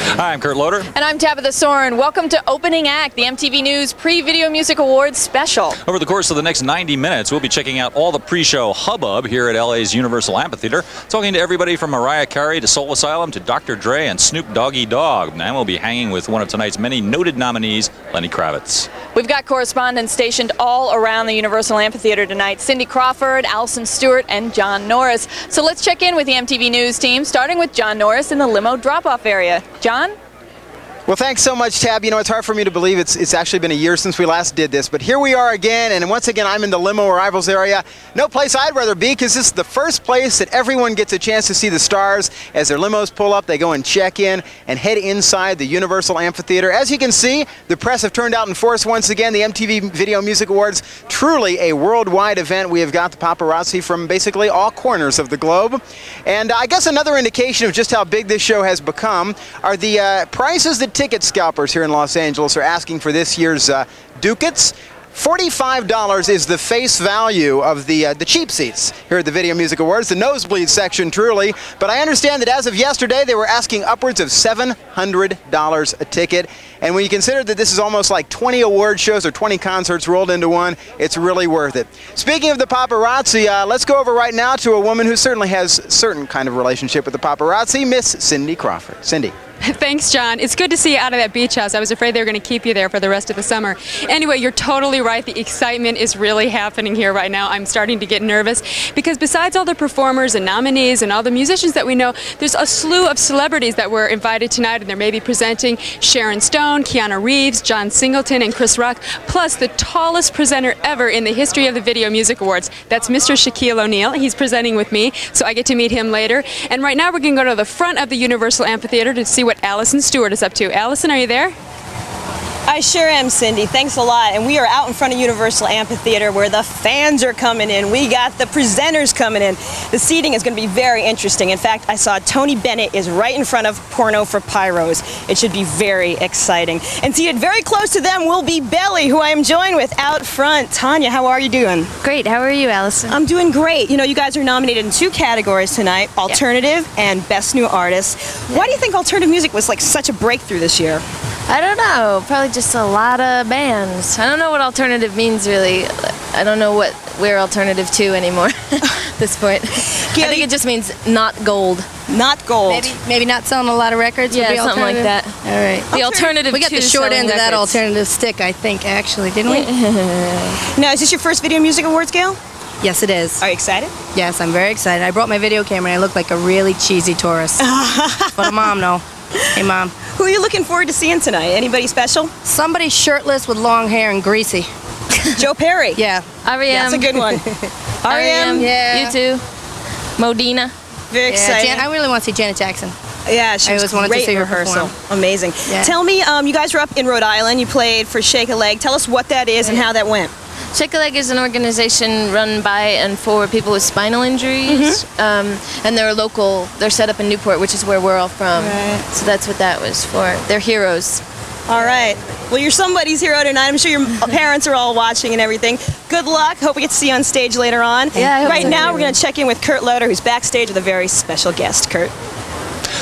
Hi, I'm Kurt Loder. And I'm Tabitha Soren. Welcome to Opening Act, the MTV News Pre-Video Music Awards special. Over the course of the next 90 minutes, we'll be checking out all the pre-show hubbub here at LA's Universal Amphitheater, talking to everybody from Mariah Carey to Soul Asylum to Dr. Dre and Snoop Dogg. And we'll be hanging with one of tonight's many noted nominees, Lenny Kravitz. We've got correspondents stationed all around the Universal Amphitheater tonight. Cindy Crawford, Allison Stewart, and John Norris. So let's check in with the MTV News team, starting with John Norris in the Limo drop-off area. John? Well, thanks so much, Tab. You know, it's hard for me to believe it's actually been a year since we last did this, but here we are again, and once again, I'm in the Limo arrivals area. No place I'd rather be, because this is the first place that everyone gets a chance to see the stars. As their limos pull up, they go and check in and head inside the Universal Amphitheater. As you can see, the press have turned out in force once again. The MTV Video Music Awards, truly a worldwide event. We have got the paparazzi from basically all corners of the globe. And I guess another indication of just how big this show has become are the prices that ticket scalpers here in Los Angeles are asking for this year's ducats. $45 is the face value of the cheap seats here at the Video Music Awards, the nosebleed section truly. But I understand that as of yesterday, they were asking upwards of $700 a ticket. And when you consider that this is almost like 20 award shows or 20 concerts rolled into one, it's really worth it. Speaking of the paparazzi, let's go over right now to a woman who certainly has a certain kind of relationship with the paparazzi, Miss Cindy Crawford. Cindy. Thanks, John. It's good to see you out of that beach house. I was afraid they were going to keep you there for the rest of the summer. Anyway, you're totally right. The excitement is really happening here right now. I'm starting to get nervous because besides all the performers and nominees and all the musicians that we know, there's a slew of celebrities that were invited tonight, and they're maybe presenting Sharon Stone, Keanu Reeves, John Singleton, and Chris Rock, plus the tallest presenter ever in the history of the Video Music Awards. That's Mr. Shaquille O'Neal. He's presenting with me, so I get to meet him later. And right now we're going to go to the front of the Universal Amphitheater to see what Allison Stewart is up to. Allison, are you there? I sure am, Cindy. Thanks a lot. And we are out in front of Universal Amphitheater where the fans are coming in. We got the presenters coming in. The seating is going to be very interesting. In fact, I saw Tony Bennett is right in front of Porno for Pyros. It should be very exciting. And seated very close to them will be Belly, who I am joined with out front. Tanya, how are you doing? Great. How are you, Allison? I'm doing great. You know, you guys are nominated in 2 categories tonight, Alternative and Best New Artist. Why do you think alternative music was like such a breakthrough this year? I don't know. Probably just a lot of bands. I don't know what alternative means, really. I don't know what we're alternative to anymore at this point. I think it just means not gold. Not gold. Maybe not selling a lot of records. Yeah, something like that. All right. The alternative. We got the short end of that alternative stick, I think, actually, didn't we? Now, is this your first Video Music Awards, Gail? Yes, it is. Are you excited? Yes, I'm very excited. I brought my video camera and I look like a really cheesy tourist. But a mom, no. Hey, Mom. Who are you looking forward to seeing tonight? Anybody special? Somebody shirtless with long hair and greasy. Joe Perry. Yeah. R.E.M. That's a good one. R.E.M. Yeah. You too. Modena. Very exciting. I really want to see Janet Jackson. Yeah, she was wanted great to see in her rehearsal. perform. Amazing. Yeah. Tell me, you guys were up in Rhode Island. You played for Shake a Leg. Tell us what that is and how that went. Shake a Leg is an organization run by and for people with spinal injuries, and they're local. They're set up in Newport, which is where we're all from. Right. So that's what that was for. They're heroes. All right. Well, you're somebody's hero tonight. I'm sure your parents are all watching and everything. Good luck. Hope we get to see you on stage later on. Yeah, I hope right so. now, we're going to check in with Kurt Loder, who's backstage with a very special guest. Kurt.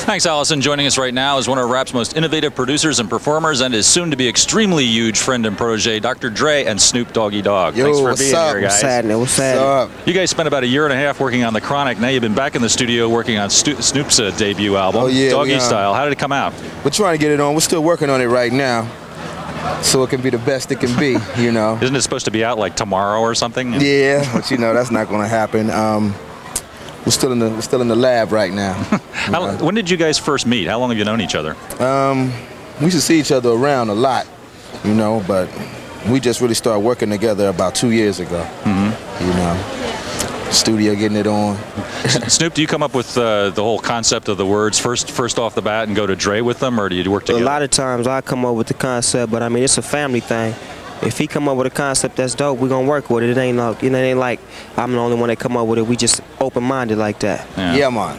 Thanks, Allison. Joining us right now is one of rap's most innovative producers and performers and his soon-to-be extremely huge friend and protege, Dr. Dre and Snoop Dogg. Yo, Thanks for being here, guys. What's up? You guys spent about a year and a half working on The Chronic. Now you've been back in the studio working on Snoop's debut album, Doggy Style. How did it come out? We're trying to get it on. We're still working on it right now, so it can be the best it can be, you know. Isn't it supposed to be out like tomorrow or something? Yeah, but you know that's not going to happen. We're still in the lab right now. When did you guys first meet? How long have you known each other? We used to see each other around a lot, you know, but we just really started working together about 2 years ago. You know, studio getting it on. Snoop, do you come up with the whole concept of the words first off the bat and go to Dre with them, or do you work together? A lot of times I come up with the concept, but I mean it's a family thing. If he come up with a concept that's dope, we're gonna work with it. It ain't like, it ain't like I'm the only one that come up with it. We just open-minded like that. Yeah, man.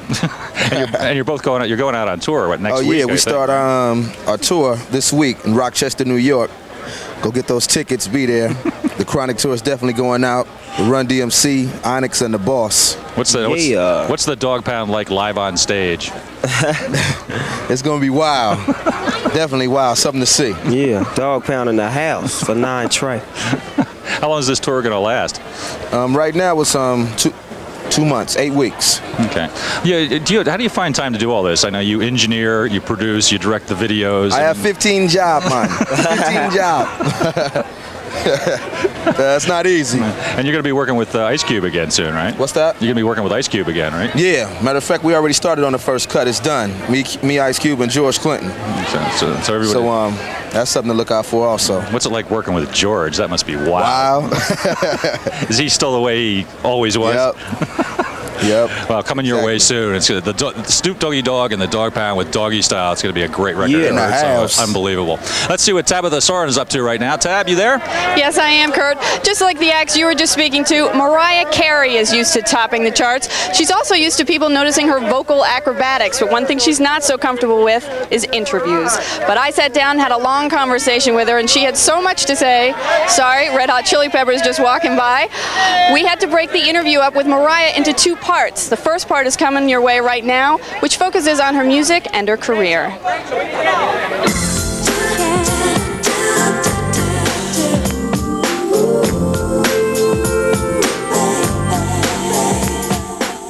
and you're both going out on tour next week. Oh yeah, we start our tour this week in Rochester, New York. Go get those tickets, be there. The Chronic Tour is definitely going out. The Run DMC, Onyx, and the Boss. What's the Dog Pound like live on stage? It's going to be wild. Definitely wild. Something to see. Yeah, Dog Pound in the house for 9 Trey. How long is this tour going to last? Right now it's 2 months, 8 weeks. Okay. Yeah. How do you find time to do all this? I know you engineer, you produce, you direct the videos. I have 15 jobs, man. 15 jobs. That's not easy. And you're going to be working with Ice Cube again soon, right? What's that? You're going to be working with Ice Cube again, right? Yeah. Matter of fact, we already started on the first cut. It's done. Me, Ice Cube, and George Clinton. So everybody. So that's something to look out for also. What's it like working with George? That must be wild. Wow. Is he still the way he always was? Yep. Yep. Well, coming your way soon. It's the Snoop Doggy Dogg and the Dog Pound with Doggy Style. It's going to be a great record. Yeah, so unbelievable. Let's see what Tabitha Soren is up to right now. Tab, you there? Yes, I am, Kurt. Just like the acts you were just speaking to, Mariah Carey is used to topping the charts. She's also used to people noticing her vocal acrobatics, but one thing she's not so comfortable with is interviews. But I sat down, had a long conversation with her, and she had so much to say. Sorry, Red Hot Chili Peppers just walking by. We had to break the interview up with Mariah into 2 parts. The first part is coming your way right now, which focuses on her music and her career.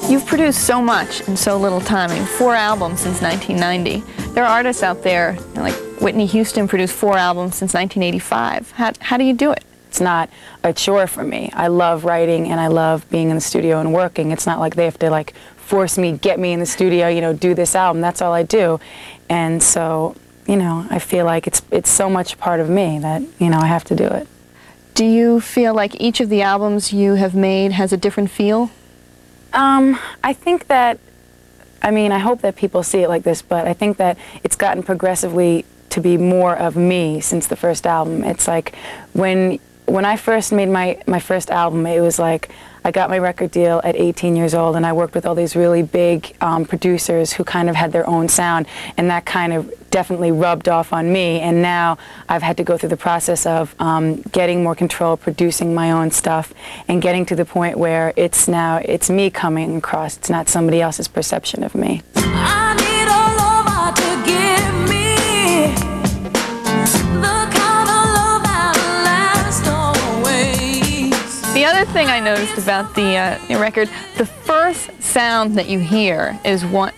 You've produced so much in so little time. I mean, 4 albums since 1990. There are artists out there, like Whitney Houston produced 4 albums since 1985. How do you do it? It's not a chore for me. I love writing and I love being in the studio and working. It's not like they have to like force me, get me in the studio, you know, do this album. That's all I do. And so, you know, I feel like it's so much part of me that, you know, I have to do it. Do you feel like each of the albums you have made has a different feel? I think that, I mean, I hope that people see it like this, but I think that it's gotten progressively to be more of me since the first album. It's like when I first made my first album, it was like I got my record deal at 18 years old, and I worked with all these really big producers who kind of had their own sound, and that kind of definitely rubbed off on me. And now I've had to go through the process of getting more control, producing my own stuff, and getting to the point where it's me coming across. It's not somebody else's perception of me. I need a lover to give me the kind of love that lasts always. The other thing I noticed about the record, the first sound that you hear is one,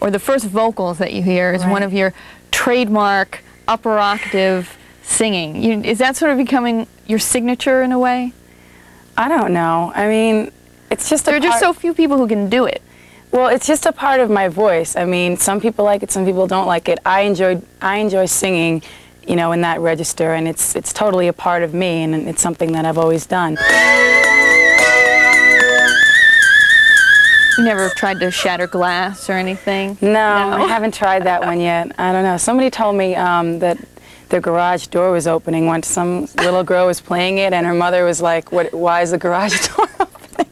or the first vocals that you hear is one of your trademark upper octave singing. Is that sort of becoming your signature in a way? I don't know. I mean, it's just there are just so few people who can do it. Well, it's just a part of my voice. I mean, some people like it, some people don't like it. I enjoy singing, you know, in that register, and it's totally a part of me, and it's something that I've always done. You never tried to shatter glass or anything? No, I haven't tried that one yet. I don't know. Somebody told me that their garage door was opening once. Some little girl was playing it, and her mother was like, "Why is the garage door opening?"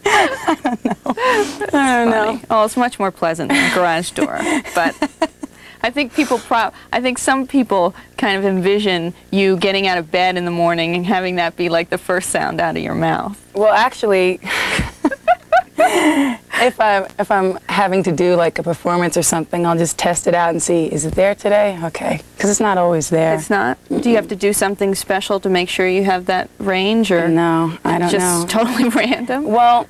I don't know. Oh, it's much more pleasant than a garage door, but I think some people kind of envision you getting out of bed in the morning and having that be like the first sound out of your mouth. Well, actually, if I'm having to do like a performance or something, I'll just test it out and see, is it there today? Okay, because it's not always there. It's not? Do you have to do something special to make sure you have that range, or no? I don't know. Just totally random? Well,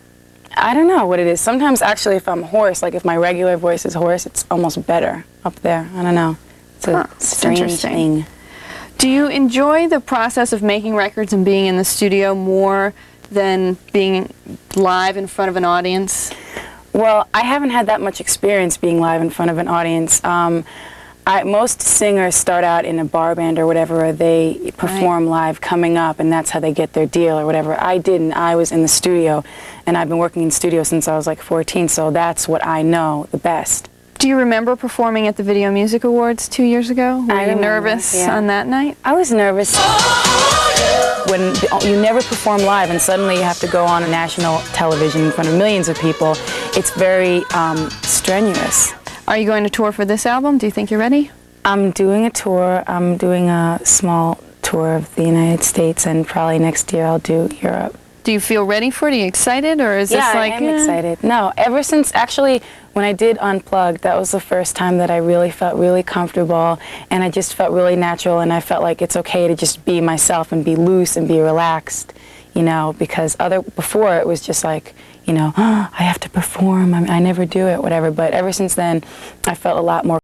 I don't know what it is. Sometimes actually if I'm hoarse, like if my regular voice is hoarse, it's almost better up there. I don't know. It's a strange thing. Do you enjoy the process of making records and being in the studio more than being live in front of an audience? Well, I haven't had that much experience being live in front of an audience. Most singers start out in a bar band or whatever, or they perform live coming up, and that's how they get their deal or whatever. I didn't. I was in the studio, and I've been working in studio since I was like 14, so that's what I know the best. Do you remember performing at the Video Music Awards 2 years ago? Were you nervous on that night? I was nervous. When you never perform live and suddenly you have to go on a national television in front of millions of people, it's very strenuous. Are you going to tour for this album? Do you think you're ready? I'm doing a tour. I'm doing a small tour of the United States, and probably next year I'll do Europe. Do you feel ready for it? Are you excited, or is this like... I am excited. No, ever since, actually, when I did Unplugged, that was the first time that I really felt really comfortable, and I just felt really natural, and I felt like it's okay to just be myself and be loose and be relaxed, you know, because before it was just like, you know, oh, I have to perform, I never do it, whatever, but ever since then, I felt a lot more.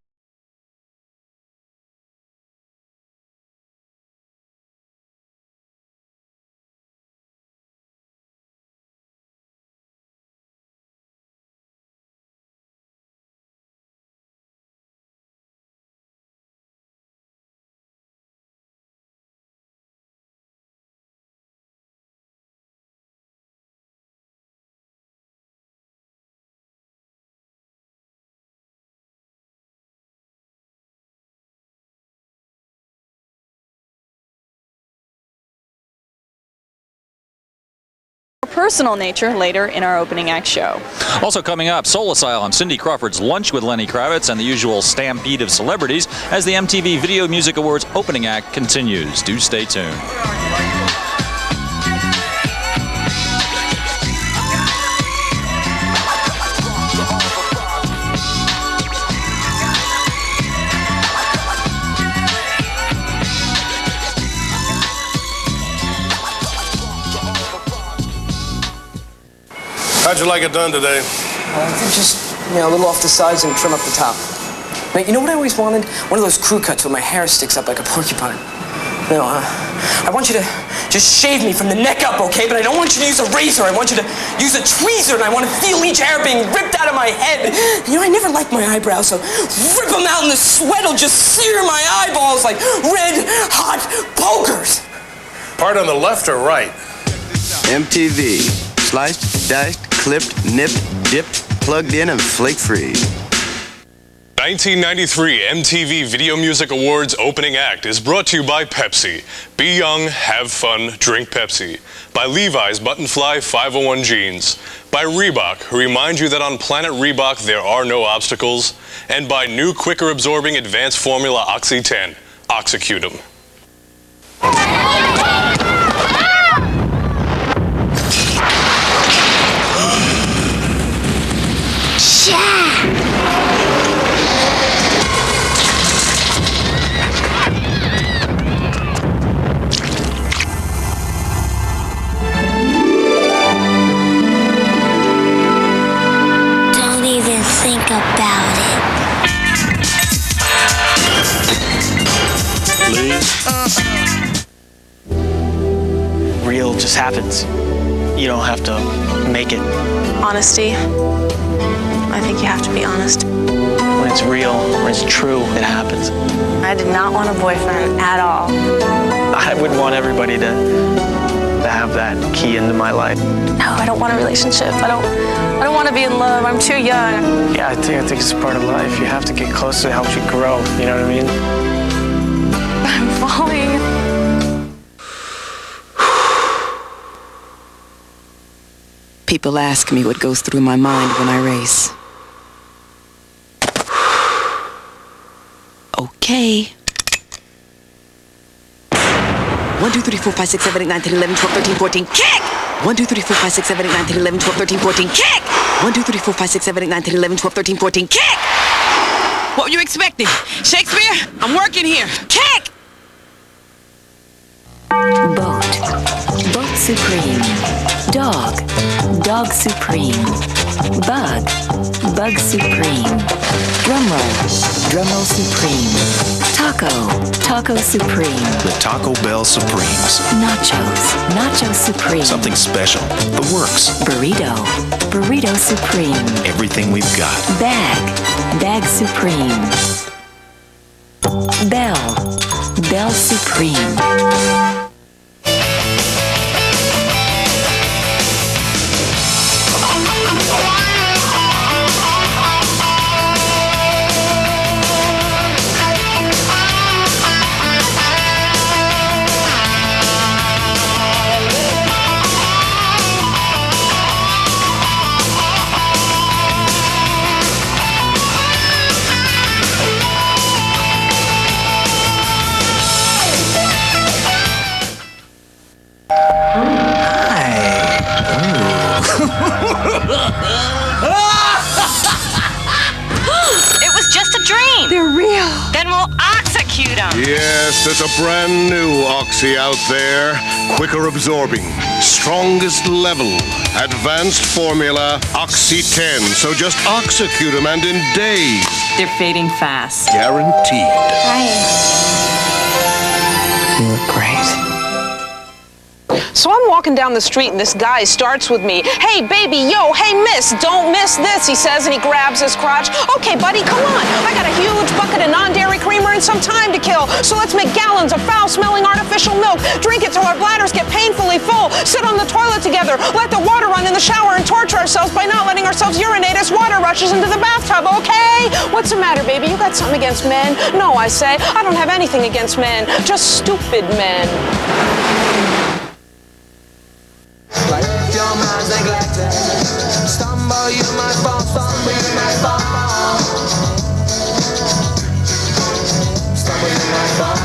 Personal nature later in our opening act show. Also coming up, Soul Asylum, Cindy Crawford's lunch with Lenny Kravitz, and the usual stampede of celebrities as the MTV Video Music Awards opening act continues. Do stay tuned. How'd you like it done today? Just, you know, a little off the sides and trim up the top. Now, you know what I always wanted? One of those crew cuts where my hair sticks up like a porcupine. You know, I want you to just shave me from the neck up, okay? But I don't want you to use a razor. I want you to use a tweezer, and I want to feel each hair being ripped out of my head. You know, I never liked my eyebrows, so rip them out and the sweat will just sear my eyeballs like red hot pokers. Part on the left or right? MTV. Sliced, diced, clipped, nipped, dipped, plugged in, and flake-free. 1993 MTV Video Music Awards opening act is brought to you by Pepsi. Be young, have fun, drink Pepsi. By Levi's Buttonfly 501 Jeans. By Reebok, who remind you that on Planet Reebok there are no obstacles. And by new quicker absorbing advanced formula Oxy 10. Oxecute 'em. Don't even think about it. Real just happens. You don't have to make it. Honesty. I think you have to be honest. When it's real, when it's true, it happens. I did not want a boyfriend at all. I would want everybody to have that key into my life. No, I don't want a relationship. I don't want to be in love. I'm too young. Yeah, I think it's part of life. You have to get closer. It helps you grow. You know what I mean? I'm falling. People ask me what goes through my mind when I race. Okay. 1, 2, 3, 4, 5, 6, 7, 8, 9, 10, 11, 12, 13, 14, kick! 1, 2, 3, 4, 5, 6, 7, 8, 9, 10, 11, 12, 13, 14, kick! 1, 2, 3, 4, 5, 6, 7, 8, 9, 10, 11, 12, 13, 14, kick! What were you expecting? Shakespeare? I'm working here. Kick! Boat supreme. Dog supreme. Bug supreme. Drum roll supreme. Taco supreme. The Taco Bell Supremes. Nacho supreme. Something special. The works. Burrito supreme. Everything we've got. Bag supreme. Bell supreme. suit on. Yes, there's a brand new Oxy out there. Quicker absorbing, strongest level, advanced formula, Oxy 10. So just oxycute them and in days. They're fading fast. Guaranteed. Hi. You look great. So I'm walking down the street and this guy starts with me. Hey, baby, yo, hey, miss, don't miss this, he says, and he grabs his crotch. Okay, buddy, come on. I got a huge bucket of non-dairy creamer and some time to kill. So let's make gallons of foul-smelling artificial milk. Drink it till our bladders get painfully full. Sit on the toilet together. Let the water run in the shower and torture ourselves by not letting ourselves urinate as water rushes into the bathtub, okay? What's the matter, baby? You got something against men? No, I say. I don't have anything against men. Just stupid men. Like if your mind's neglected, stumble you might fall, stumble you might fall. Stumble you might fall.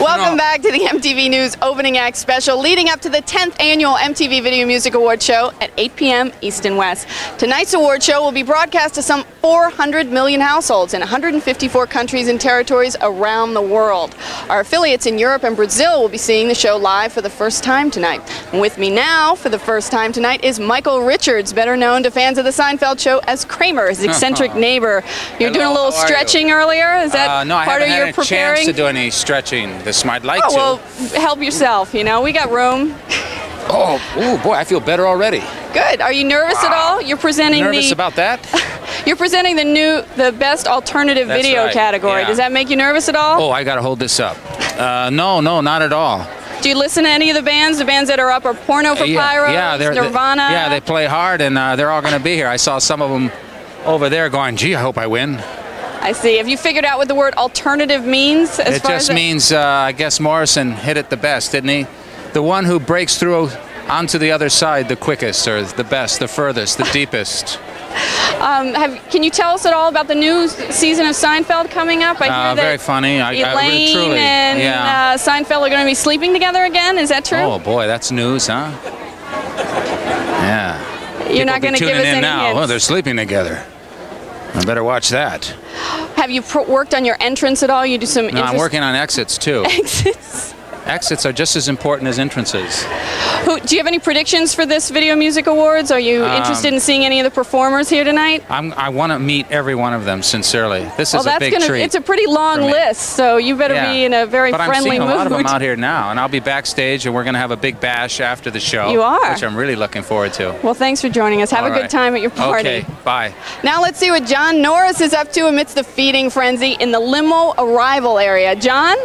Welcome back to the MTV News Opening Act Special, leading up to the 10th Annual MTV Video Music Award Show at 8 p.m. East and West. Tonight's award show will be broadcast to some 400 million households in 154 countries and territories around the world. Our affiliates in Europe and Brazil will be seeing the show live for the first time tonight. And with me now, for the first time tonight, is Michael Richards, better known to fans of The Seinfeld Show as Kramer, his eccentric neighbor. You're doing a little stretching earlier? Is that no, part of your I haven't had a preparing? chance to do any stretching. I'd like to. Well, help yourself, you know, we got room. Oh boy, I feel better already. Good. Are you nervous at all? You're presenting Nervous about that? You're presenting the best alternative That's video right, category. yeah. Does that make you nervous at all? Oh, I gotta hold this up. No, not at all. Do you listen to any of the bands? The bands that are up are Porno for Pyros, Nirvana. Yeah, they play hard, and they're all gonna be here. I saw some of them over there going, gee, I hope I win. I see. Have you figured out what the word alternative means? It just means, I guess Morrison hit it the best, didn't he? The one who breaks through onto the other side the quickest, or the best, the furthest, the deepest. Can you tell us at all about the new season of Seinfeld coming up? I hear that very funny. Elaine truly, and yeah. Seinfeld are going to be sleeping together again. Is that true? Oh boy, that's news, huh? Yeah. You're not going to give us any now. hints. Oh, they're sleeping together. I better watch that. Have you worked on your entrance at all? You do some. No, I'm working on exits too. Exits. Exits are just as important as entrances. Do you have any predictions for this Video Music Awards? Are you interested in seeing any of the performers here tonight? I want to meet every one of them sincerely. This is a big treat. It's a pretty long list, so you better be in a very friendly mood. But I'm seeing a lot of them out here now, and I'll be backstage, and we're going to have a big bash after the show. You are? Which I'm really looking forward to. Well, thanks for joining us. Have a good time at your party. Okay, bye. Now let's see what John Norris is up to amidst the feeding frenzy in the Limo arrival area. John?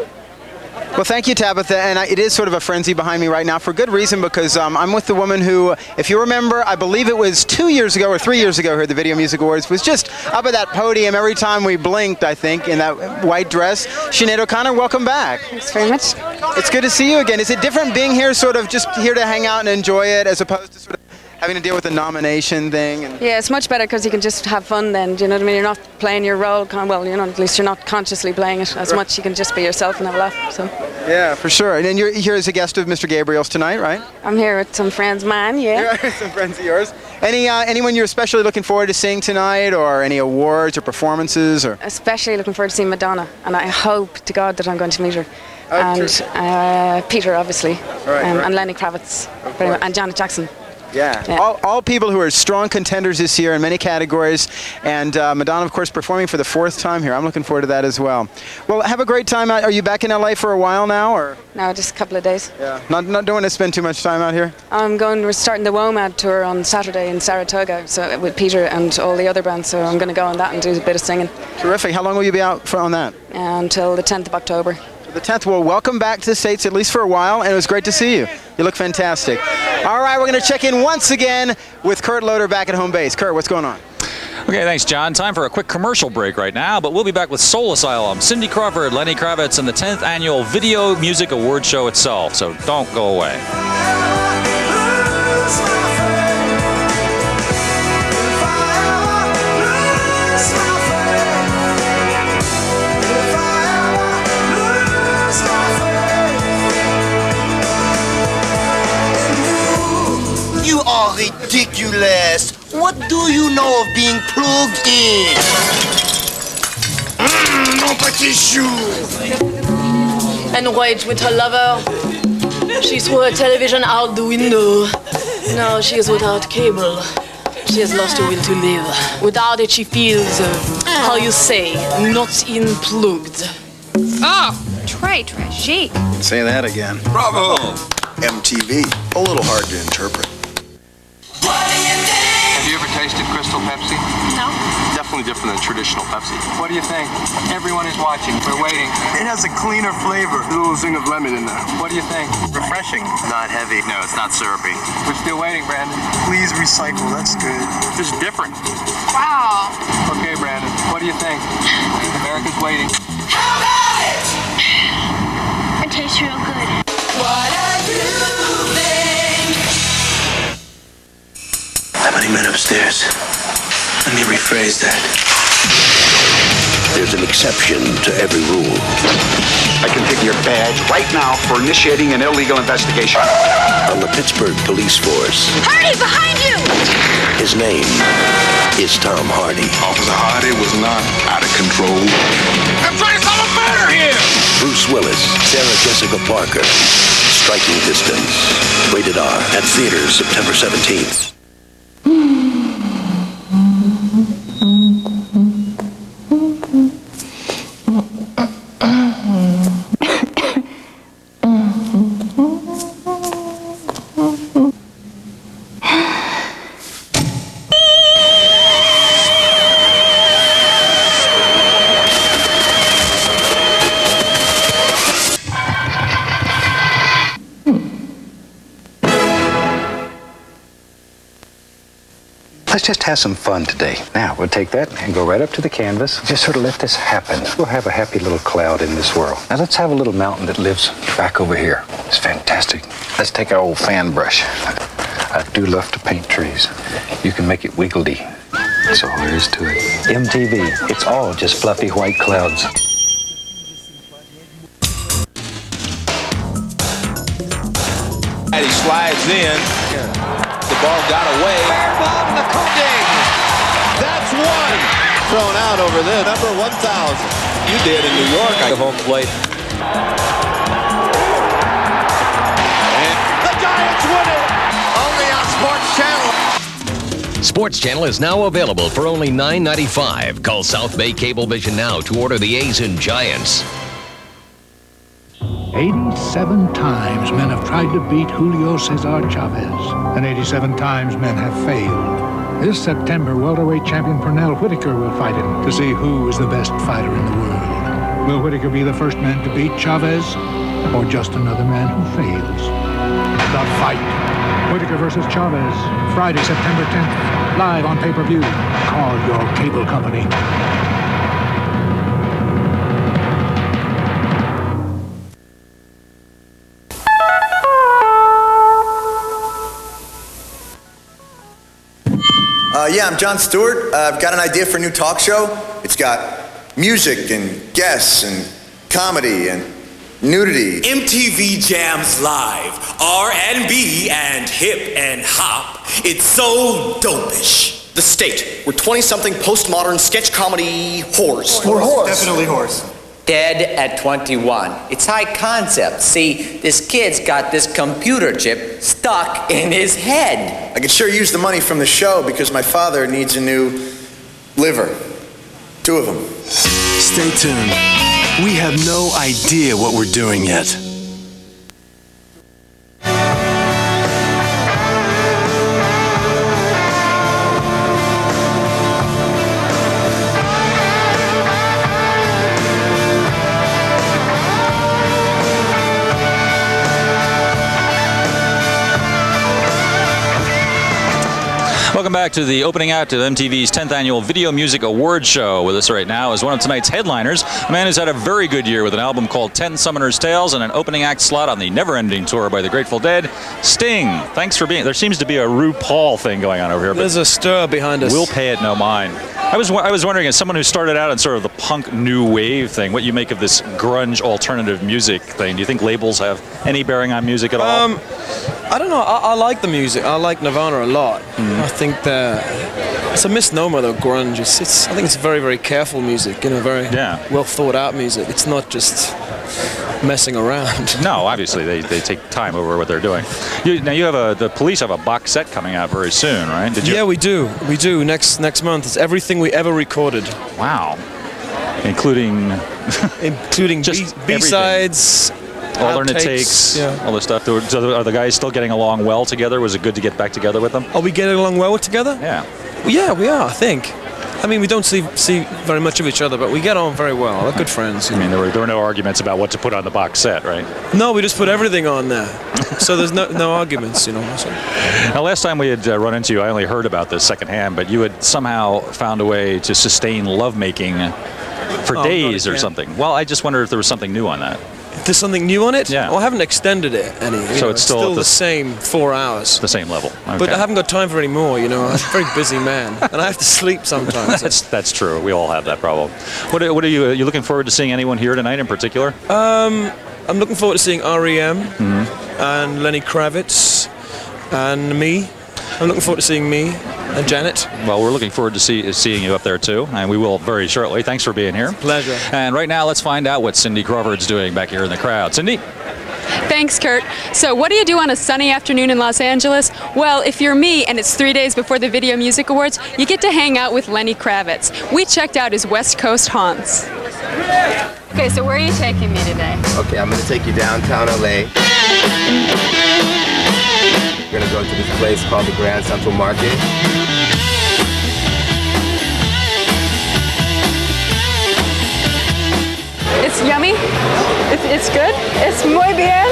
Well, thank you, Tabitha, and it is sort of a frenzy behind me right now for good reason, because I'm with the woman who, if you remember, I believe it was 2 years ago or 3 years ago here at the Video Music Awards, was just up at that podium every time we blinked, I think, in that white dress. Sinead O'Connor, welcome back. Thanks very much. It's good to see you again. Is it different being here, sort of just here to hang out and enjoy it, as opposed to sort of having to deal with the nomination thing? Yeah, it's much better because you can just have fun then, do you know what I mean? You're not playing your role, well, you know, at least you're not consciously playing it as much. You can just be yourself and have a laugh, so. Yeah, for sure. And then you're here as a guest of Mr. Gabriel's tonight, right? I'm here with some friends of mine, yeah. Some friends of yours. Anyone you're especially looking forward to seeing tonight, or any awards or performances? Or Especially looking forward to seeing Madonna, and I hope to God that I'm going to meet her. And Peter, obviously, and Lenny Kravitz, and Janet Jackson. Yeah. All people who are strong contenders this year in many categories, and Madonna, of course, performing for the 4th time here. I'm looking forward to that as well. Well, have a great time out. Are you back in LA for a while now, or? No, just a couple of days. Yeah. Not don't want to spend too much time out here? We're starting the WOMAD tour on Saturday in Saratoga, so with Peter and all the other bands, so I'm going to go on that and do a bit of singing. Terrific. How long will you be out on that? Until the 10th of October. The 10th. Well, welcome back to the States, at least for a while, and it was great to see you. You look fantastic. All right, we're going to check in once again with Kurt Loder back at home base. Kurt, what's going on? Okay, thanks, John. Time for a quick commercial break right now, but we'll be back with Soul Asylum, Cindy Crawford, Lenny Kravitz, and the 10th Annual Video Music Award Show itself, so don't go away. You are ridiculous. What do you know of being plugged in? tissue. Enraged with her lover, she threw her television out the window. Now she is without cable. She has lost her will to live. Without it, she feels, how you say, not unplugged. Oh, très tragique. Say that again. Bravo. MTV. A little hard to interpret. Have you ever tasted Crystal Pepsi? No. Definitely different than traditional Pepsi. What do you think? Everyone is watching. We're waiting. It has a cleaner flavor. A little zing of lemon in there. What do you think? Refreshing. Not heavy. No, it's not syrupy. We're still waiting, Brandon. Please recycle. That's good. This is different. Wow. Okay, Brandon. What do you think? America's waiting. It tastes real good. What I do think. How many men upstairs? Let me rephrase that. There's an exception to every rule. I can take your badge right now for initiating an illegal investigation. On the Pittsburgh police force, Hardy, behind you! his name is Tom Hardy. Officer Hardy was not out of control. I'm trying to solve a murder here. Bruce Willis, Sarah Jessica Parker, Striking Distance. Rated R. At theaters September 17th. Let's just have some fun today. Now, we'll take that and go right up to the canvas. Just sort of let this happen. We'll have a happy little cloud in this world. Now, let's have a little mountain that lives back over here. It's fantastic. Let's take our old fan brush. I do love to paint trees. You can make it wiggledy. That's all there is to it. MTV, it's all just fluffy white clouds. And he slides in. The ball got away. Bomb the Kunding. That's one. Thrown out over there. Number 1,000. You did in New York. I home plate. And the Giants win it. Only on Sports Channel. Sports Channel is now available for only $9.95. Call South Bay Cablevision now to order the A's and Giants. 87 times men have tried to beat Julio Cesar Chavez, and 87 times men have failed. This September, welterweight champion Pernell Whitaker will fight him to see who is the best fighter in the world. Will Whitaker be the first man to beat Chavez, or just another man who fails? The fight. Whitaker versus Chavez, Friday, September 10th, live on pay-per-view. Call your cable company. Yeah, I'm Jon Stewart. I've got an idea for a new talk show. It's got music and guests and comedy and nudity. MTV Jams Live, R&B and hip and hop. It's so dopish. The State. We're 20-something postmodern sketch comedy whores. We're whores. Definitely whores. Dead at 21. It's high concept. See, this kid's got this computer chip stuck in his head. I could sure use the money from the show because my father needs a new liver. 2 of them. Stay tuned. We have no idea what we're doing yet. Welcome back to the opening act of MTV's 10th Annual Video Music Awards Show. With us right now is one of tonight's headliners, a man who's had a very good year with an album called 10 Summoner's Tales and an opening act slot on the Never-Ending Tour by the Grateful Dead, Sting. Thanks for being... There seems to be a RuPaul thing going on over here. There's a stir behind us. We'll pay it no mind. I was wondering, as someone who started out in sort of the punk new wave thing, what you make of this grunge alternative music thing. Do you think labels have any bearing on music at all? I don't know. I like the music. I like Nirvana a lot. I think it's a misnomer though, grunge. I think it's very, very careful music, you know, very well thought out music. It's not just messing around. No, obviously they take time over what they're doing. The Police have a box set coming out very soon, right? Did you? Yeah, we do. We do. Next month. It's everything we ever recorded. Wow. Including just B-sides, alternate takes, all this stuff. So are the guys still getting along well together? Was it good to get back together with them? Are we getting along well together? Yeah. Well, yeah, we are, I think. I mean, we don't see very much of each other, but we get on very well. We're good friends. I mean, there were no arguments about what to put on the box set, right? No, we just put everything on there. So there's no arguments, you know. So. Now, last time we had run into you, I only heard about this secondhand, but you had somehow found a way to sustain lovemaking for days or something. Well, I just wonder if there was something new on that. There's something new on it? Yeah. Well, I haven't extended it any. So it's still the same 4 hours. The same level. Okay. But I haven't got time for any more, you know. I'm a very busy man. And I have to sleep sometimes. That's true. We all have that problem. What are you looking forward to seeing anyone here tonight in particular? I'm looking forward to seeing R.E.M. and Lenny Kravitz and me. I'm looking forward to seeing me and Janet. Well, we're looking forward to seeing you up there too, and we will very shortly. Thanks for being here. Pleasure. And right now, let's find out what Cindy Crawford's doing back here in the crowd. Cindy? Thanks, Kurt. So what do you do on a sunny afternoon in Los Angeles? Well, if you're me and it's 3 days before the Video Music Awards, you get to hang out with Lenny Kravitz. We checked out his West Coast haunts. Okay, so where are you taking me today? Okay, I'm going to take you downtown LA. We're going to go to this place called the Grand Central Market. It's yummy. It's good. It's muy bien.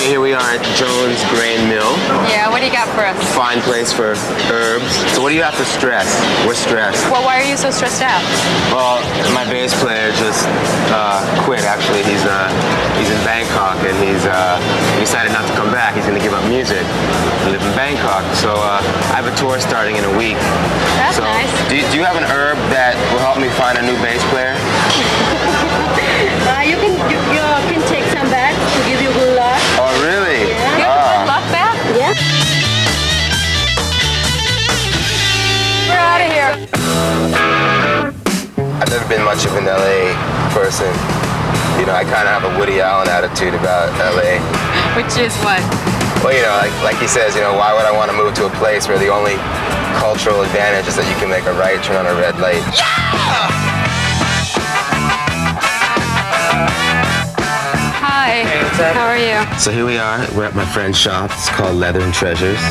Here we are at Jones Grain Mill. Yeah, what do you got for us? Fine place for herbs. So what do you have to stress? We're stressed. Well, why are you so stressed out? Well, my bass player just quit. Actually, he's in Bangkok and he decided not to come back. He's going to give up music and live in Bangkok. So I have a tour starting in a week. That's nice. Do you have an herb that will help me find a new bass player? You can take some back to give you good luck. Oh, really? Yeah. You have good luck back? Yeah. We're out of here. I've never been much of an LA person. You know, I kind of have a Woody Allen attitude about LA. Which is what? Well, you know, like he says, you know, why would I want to move to a place where the only cultural advantage is that you can make a right turn on a red light? Yeah! Hi. Hey, what's up? How are you? So here we are. We're at my friend's shop. It's called Leather and Treasures. I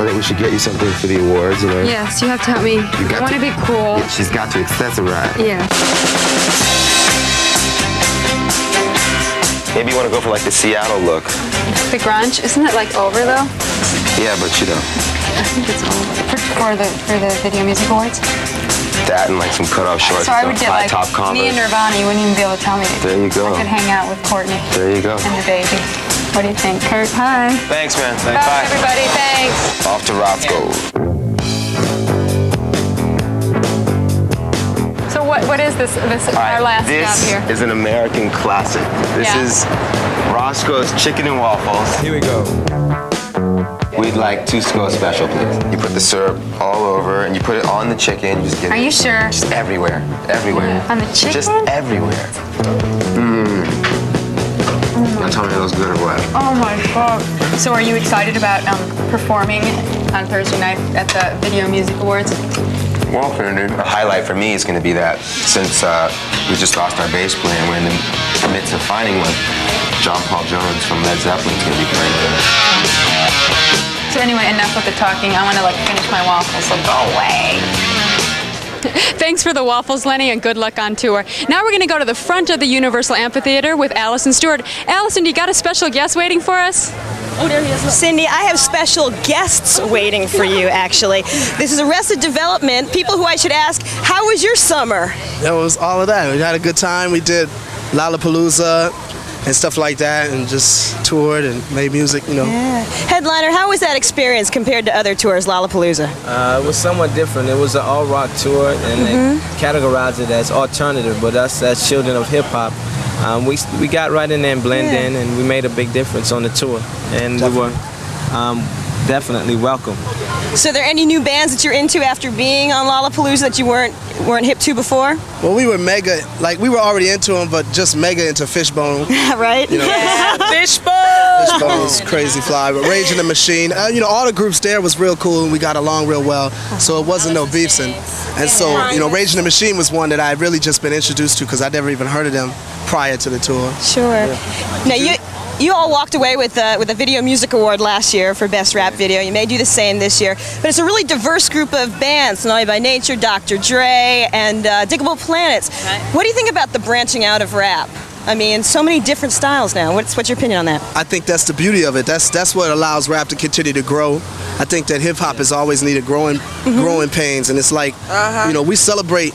think we should get you something for the awards, you know? Yes, you have to help me. I want to be cool. Yeah, she's got to. That's a ride. Yeah. Maybe you want to go for like the Seattle look. The grunge? Isn't it like over though? Yeah, but you know. I think it's over. For the Video Music Awards? That and like some cutoff shorts. So I would get like top me and Nirvana. You wouldn't even be able to tell me. There you go. I could hang out with Courtney. There you go. And the baby. What do you think, Kurt? Hi. Thanks, man. Bye, everybody. Thanks. Off to Roscoe. So what is this our last stop here? This is an American classic. This is Roscoe's Chicken and Waffles. Here we go. We'd like 2 SCO special, please. You put the syrup all over and you put it on the chicken. You just get Are you sure? Just everywhere. Everywhere. On the chicken? Just everywhere. Now tell me if it was good or what. Oh my God. So are you excited about performing on Thursday night at the Video Music Awards? Well, the highlight for me is going to be that since we just lost our bass player and we're in the midst of finding one, John Paul Jones from Led Zeppelin is going to be playing. So anyway, enough with the talking. I want to finish my waffles, so go away. Thanks for the waffles, Lenny, and good luck on tour. Now we're going to go to the front of the Universal Amphitheater with Allison Stewart. Allison, you got a special guest waiting for us? Oh, there he is. Cindy, I have special guests waiting for you, actually. This is Arrested Development, people who I should ask, how was your summer? It was all of that. We had a good time. We did Lollapalooza and stuff like that, and just toured and made music, you know. Yeah. Headliner, how was that experience compared to other tours, Lollapalooza? It was somewhat different. It was an all-rock tour, and they categorized it as alternative, but us as children of hip-hop, we got right in there and blended in, and we made a big difference on the tour. And we were definitely welcome. So are there any new bands that you're into after being on Lollapalooza that you weren't hip to before? Well, we were mega, like we were already into them, but just mega into Fishbone. Right? You know, yeah, Fishbone! Fishbone was crazy fly. But Rage in the Machine, you know, all the groups there was real cool and we got along real well. So it wasn't no beefs. And so, you know, Rage in the Machine was one that I had really just been introduced to because I'd never even heard of them prior to the tour. Sure. Yeah. Now, you all walked away with a Video Music Award last year for Best Rap Video. You may do the same this year. But it's a really diverse group of bands, Naughty by Nature, Dr. Dre, and Diggable Planets. Right. What do you think about the branching out of rap? I mean, so many different styles now. What's your opinion on that? I think that's the beauty of it. That's what allows rap to continue to grow. I think that hip-hop has always needed growing pains. And it's like, you know, we celebrate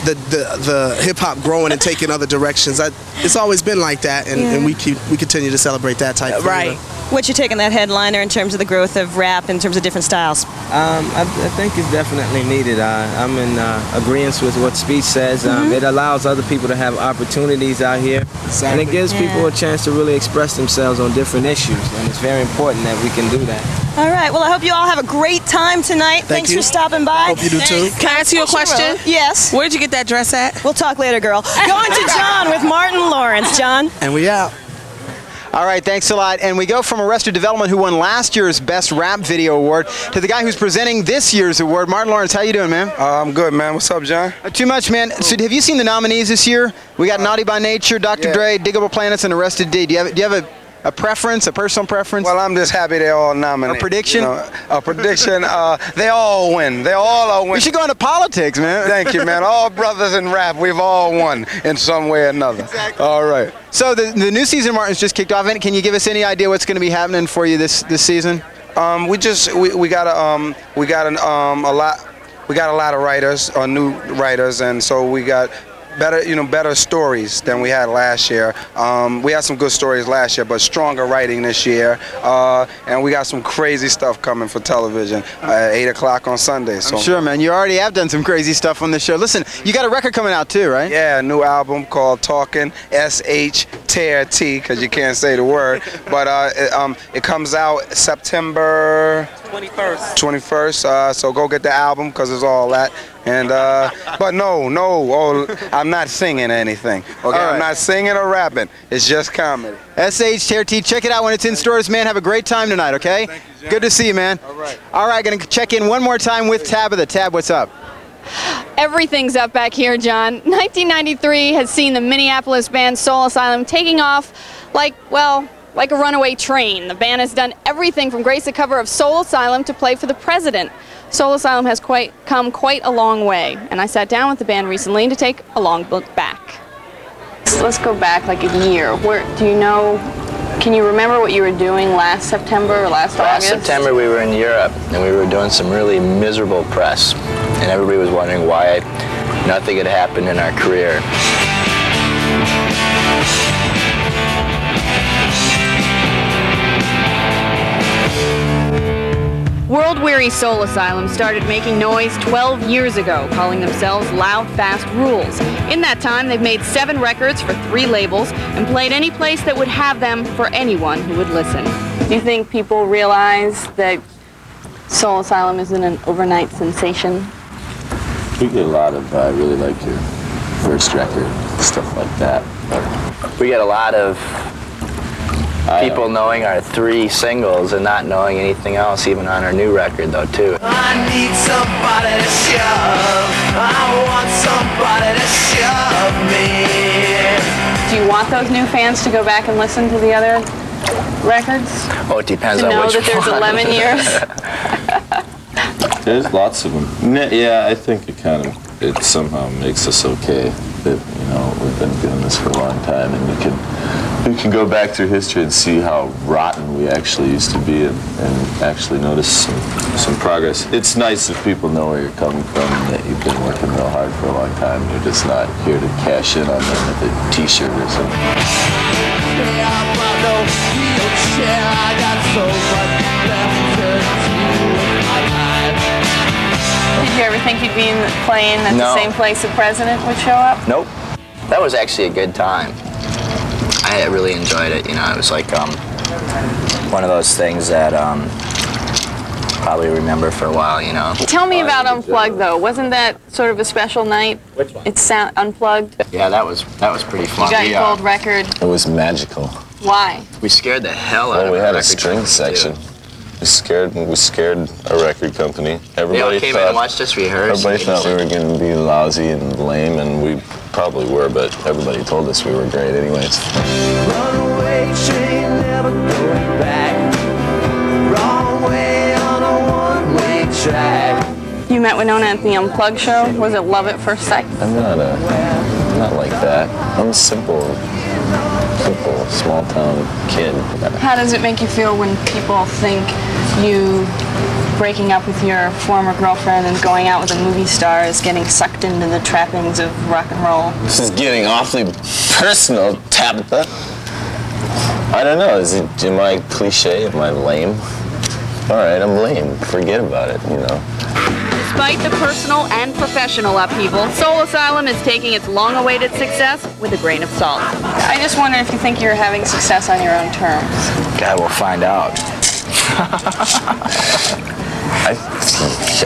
the hip-hop growing and taking other directions. It's always been like that, and we continue to celebrate that type of thing. Right. What's your take on that headliner in terms of the growth of rap, in terms of different styles? I think it's definitely needed. I'm in agreement with what Speech says. It allows other people to have opportunities out here, and it gives people a chance to really express themselves on different issues, and it's very important that we can do that. All right, well, I hope you all have a great time tonight. Thanks for stopping by. Hope you do too. Can I ask you a question? Yes. Where'd you get that dress at? We'll talk later, girl. Going to John with Martin Lawrence. John? And we out. All right, thanks a lot. And we go from Arrested Development, who won last year's Best Rap Video Award, to the guy who's presenting this year's award. Martin Lawrence, how you doing, man? I'm good, man. What's up, John? Too much, man. So have you seen the nominees this year? We got Naughty by Nature, Dr. Dre, Diggable Planets, and Arrested D. Do you have a preference, a personal preference? Well, I'm just happy they're all nominated. A prediction? You know, a prediction. They all win. They all are win. We should go into politics, man. Thank you, man. All brothers in rap, we've all won in some way or another. Exactly. All right. So the new season, Martin's just kicked off. Can you give us any idea what's going to be happening for you this season? We got a lot of writers, new writers, and so we got better stories than we had last year. We had some good stories last year, but stronger writing this year. And we got some crazy stuff coming for television at 8 o'clock on Sunday. So. I'm sure, man. You already have done some crazy stuff on the show. Listen, you got a record coming out too, right? Yeah, a new album called Talking, S-H-T-R-T, because you can't say the word. But it comes out September 21st. So go get the album, because it's all that. And but no, I'm not singing anything. Okay, right. I'm not singing or rapping. It's just comedy. S-H-T-R-T. Check it out when it's in stores, man. Have a great time tonight, okay? Thank you, John. Good to see you, man. All right, gonna check in one more time with Tabitha. Tab, what's up? Everything's up back here, John. 1993 has seen the Minneapolis band Soul Asylum taking off like a runaway train. The band has done everything from grace the cover of Soul Asylum to play for the president. Soul Asylum has come quite a long way, and I sat down with the band recently to take a long look back. Let's go back like a year. Can you remember what you were doing last September or last August? Last September we were in Europe, and we were doing some really miserable press, and everybody was wondering why nothing had happened in our career. World-weary Soul Asylum started making noise 12 years ago, calling themselves Loud Fast Rules. In that time, they've made 7 records for 3 labels and played any place that would have them for anyone who would listen. Do you think people realize that Soul Asylum isn't an overnight sensation? We get a lot of, I really like your first record, stuff like that. But we get a lot of people knowing our 3 singles and not knowing anything else, even on our new record, though, too. I need somebody to shove. I want somebody to shove me. Do you want those new fans to go back and listen to the other records? Oh, it depends on which one. To know that there's 11 years? There's lots of them. Yeah, I think it somehow makes us okay that, we've been doing this for a long time, and you can go back through history and see how rotten we actually used to be and actually notice some progress. It's nice if people know where you're coming from and that you've been working real hard for a long time. You're just not here to cash in on them with a t-shirt or something. Did you ever think you'd be playing at the same place the president would show up? Nope. That was actually a good time. I really enjoyed it. You know, it was like one of those things that probably remember for a while. You know. Tell me about Unplugged, though. Wasn't that sort of a special night? Which one? It's Unplugged. Yeah, that was pretty fun. You got your gold record. It was magical. Why? We scared the hell out of we the had a record string company, section. too. We scared a record company. They all came in and watched us rehearse. Everybody thought we were going to be lousy and lame, and we probably were, but everybody told us we were great anyways. Runaway train, never going back. Wrong way on a one-way track. You met Winona at the Unplugged show. Was it love at first sight? I'm not like that. I'm a simple, small-town kid. How does it make you feel when people think you breaking up with your former girlfriend and going out with a movie star is getting sucked into the trappings of rock and roll? This is getting awfully personal, Tabitha. I don't know. Am I cliche? Am I lame? All right, I'm lame. Forget about it, you know. Despite the personal and professional upheaval, Soul Asylum is taking its long-awaited success with a grain of salt. I just wonder if you think you're having success on your own terms. God, we'll find out.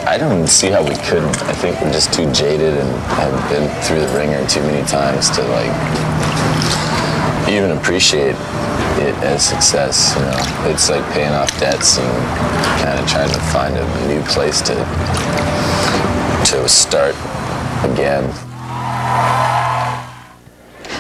I don't see how we couldn't. I think we're just too jaded and have been through the ringer too many times to like even appreciate it as success. You know, it's like paying off debts and kind of trying to find a new place to start again.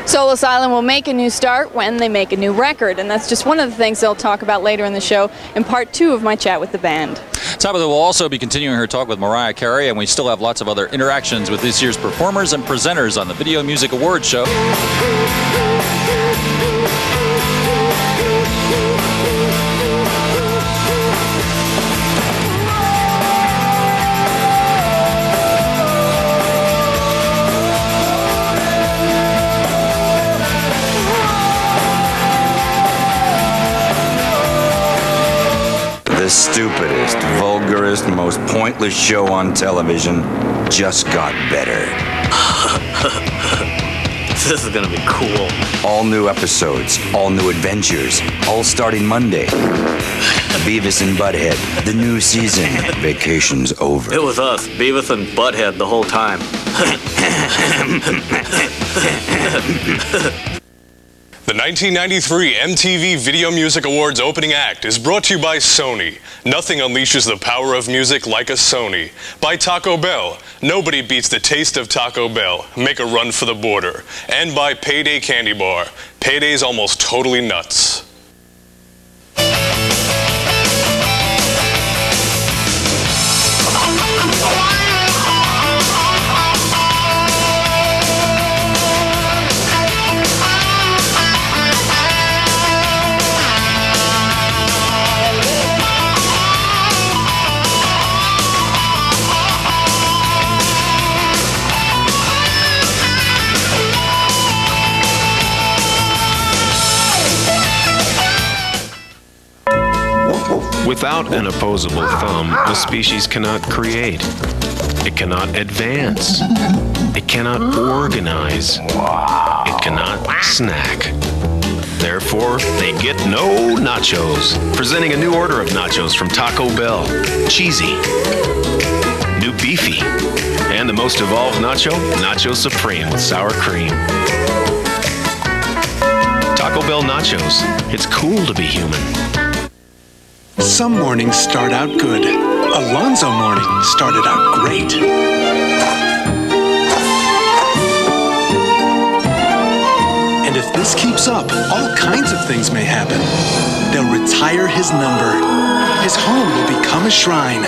Soul Asylum will make a new start when they make a new record, and that's just one of the things they'll talk about later in the show in part 2 of my chat with the band. Tabitha will also be continuing her talk with Mariah Carey, and we still have lots of other interactions with this year's performers and presenters on the Video Music Awards show. The stupidest, vulgarest, most pointless show on television just got better. This is gonna be cool. All new episodes, all new adventures, all starting Monday. Beavis and Butthead, the new season. Vacation's over. It was us, Beavis and Butthead, the whole time. The 1993 MTV Video Music Awards opening act is brought to you by Sony. Nothing unleashes the power of music like a Sony. By Taco Bell. Nobody beats the taste of Taco Bell. Make a run for the border. And by Payday Candy Bar. Payday's almost totally nuts. Without an opposable thumb, a species cannot create. It cannot advance. It cannot organize. It cannot snack. Therefore, they get no nachos. Presenting a new order of nachos from Taco Bell. Cheesy. New beefy. And the most evolved nacho, Nacho Supreme with sour cream. Taco Bell nachos. It's cool to be human. Some mornings start out good. Alonzo morning started out great. And if this keeps up, all kinds of things may happen. They'll retire his number. His home will become a shrine.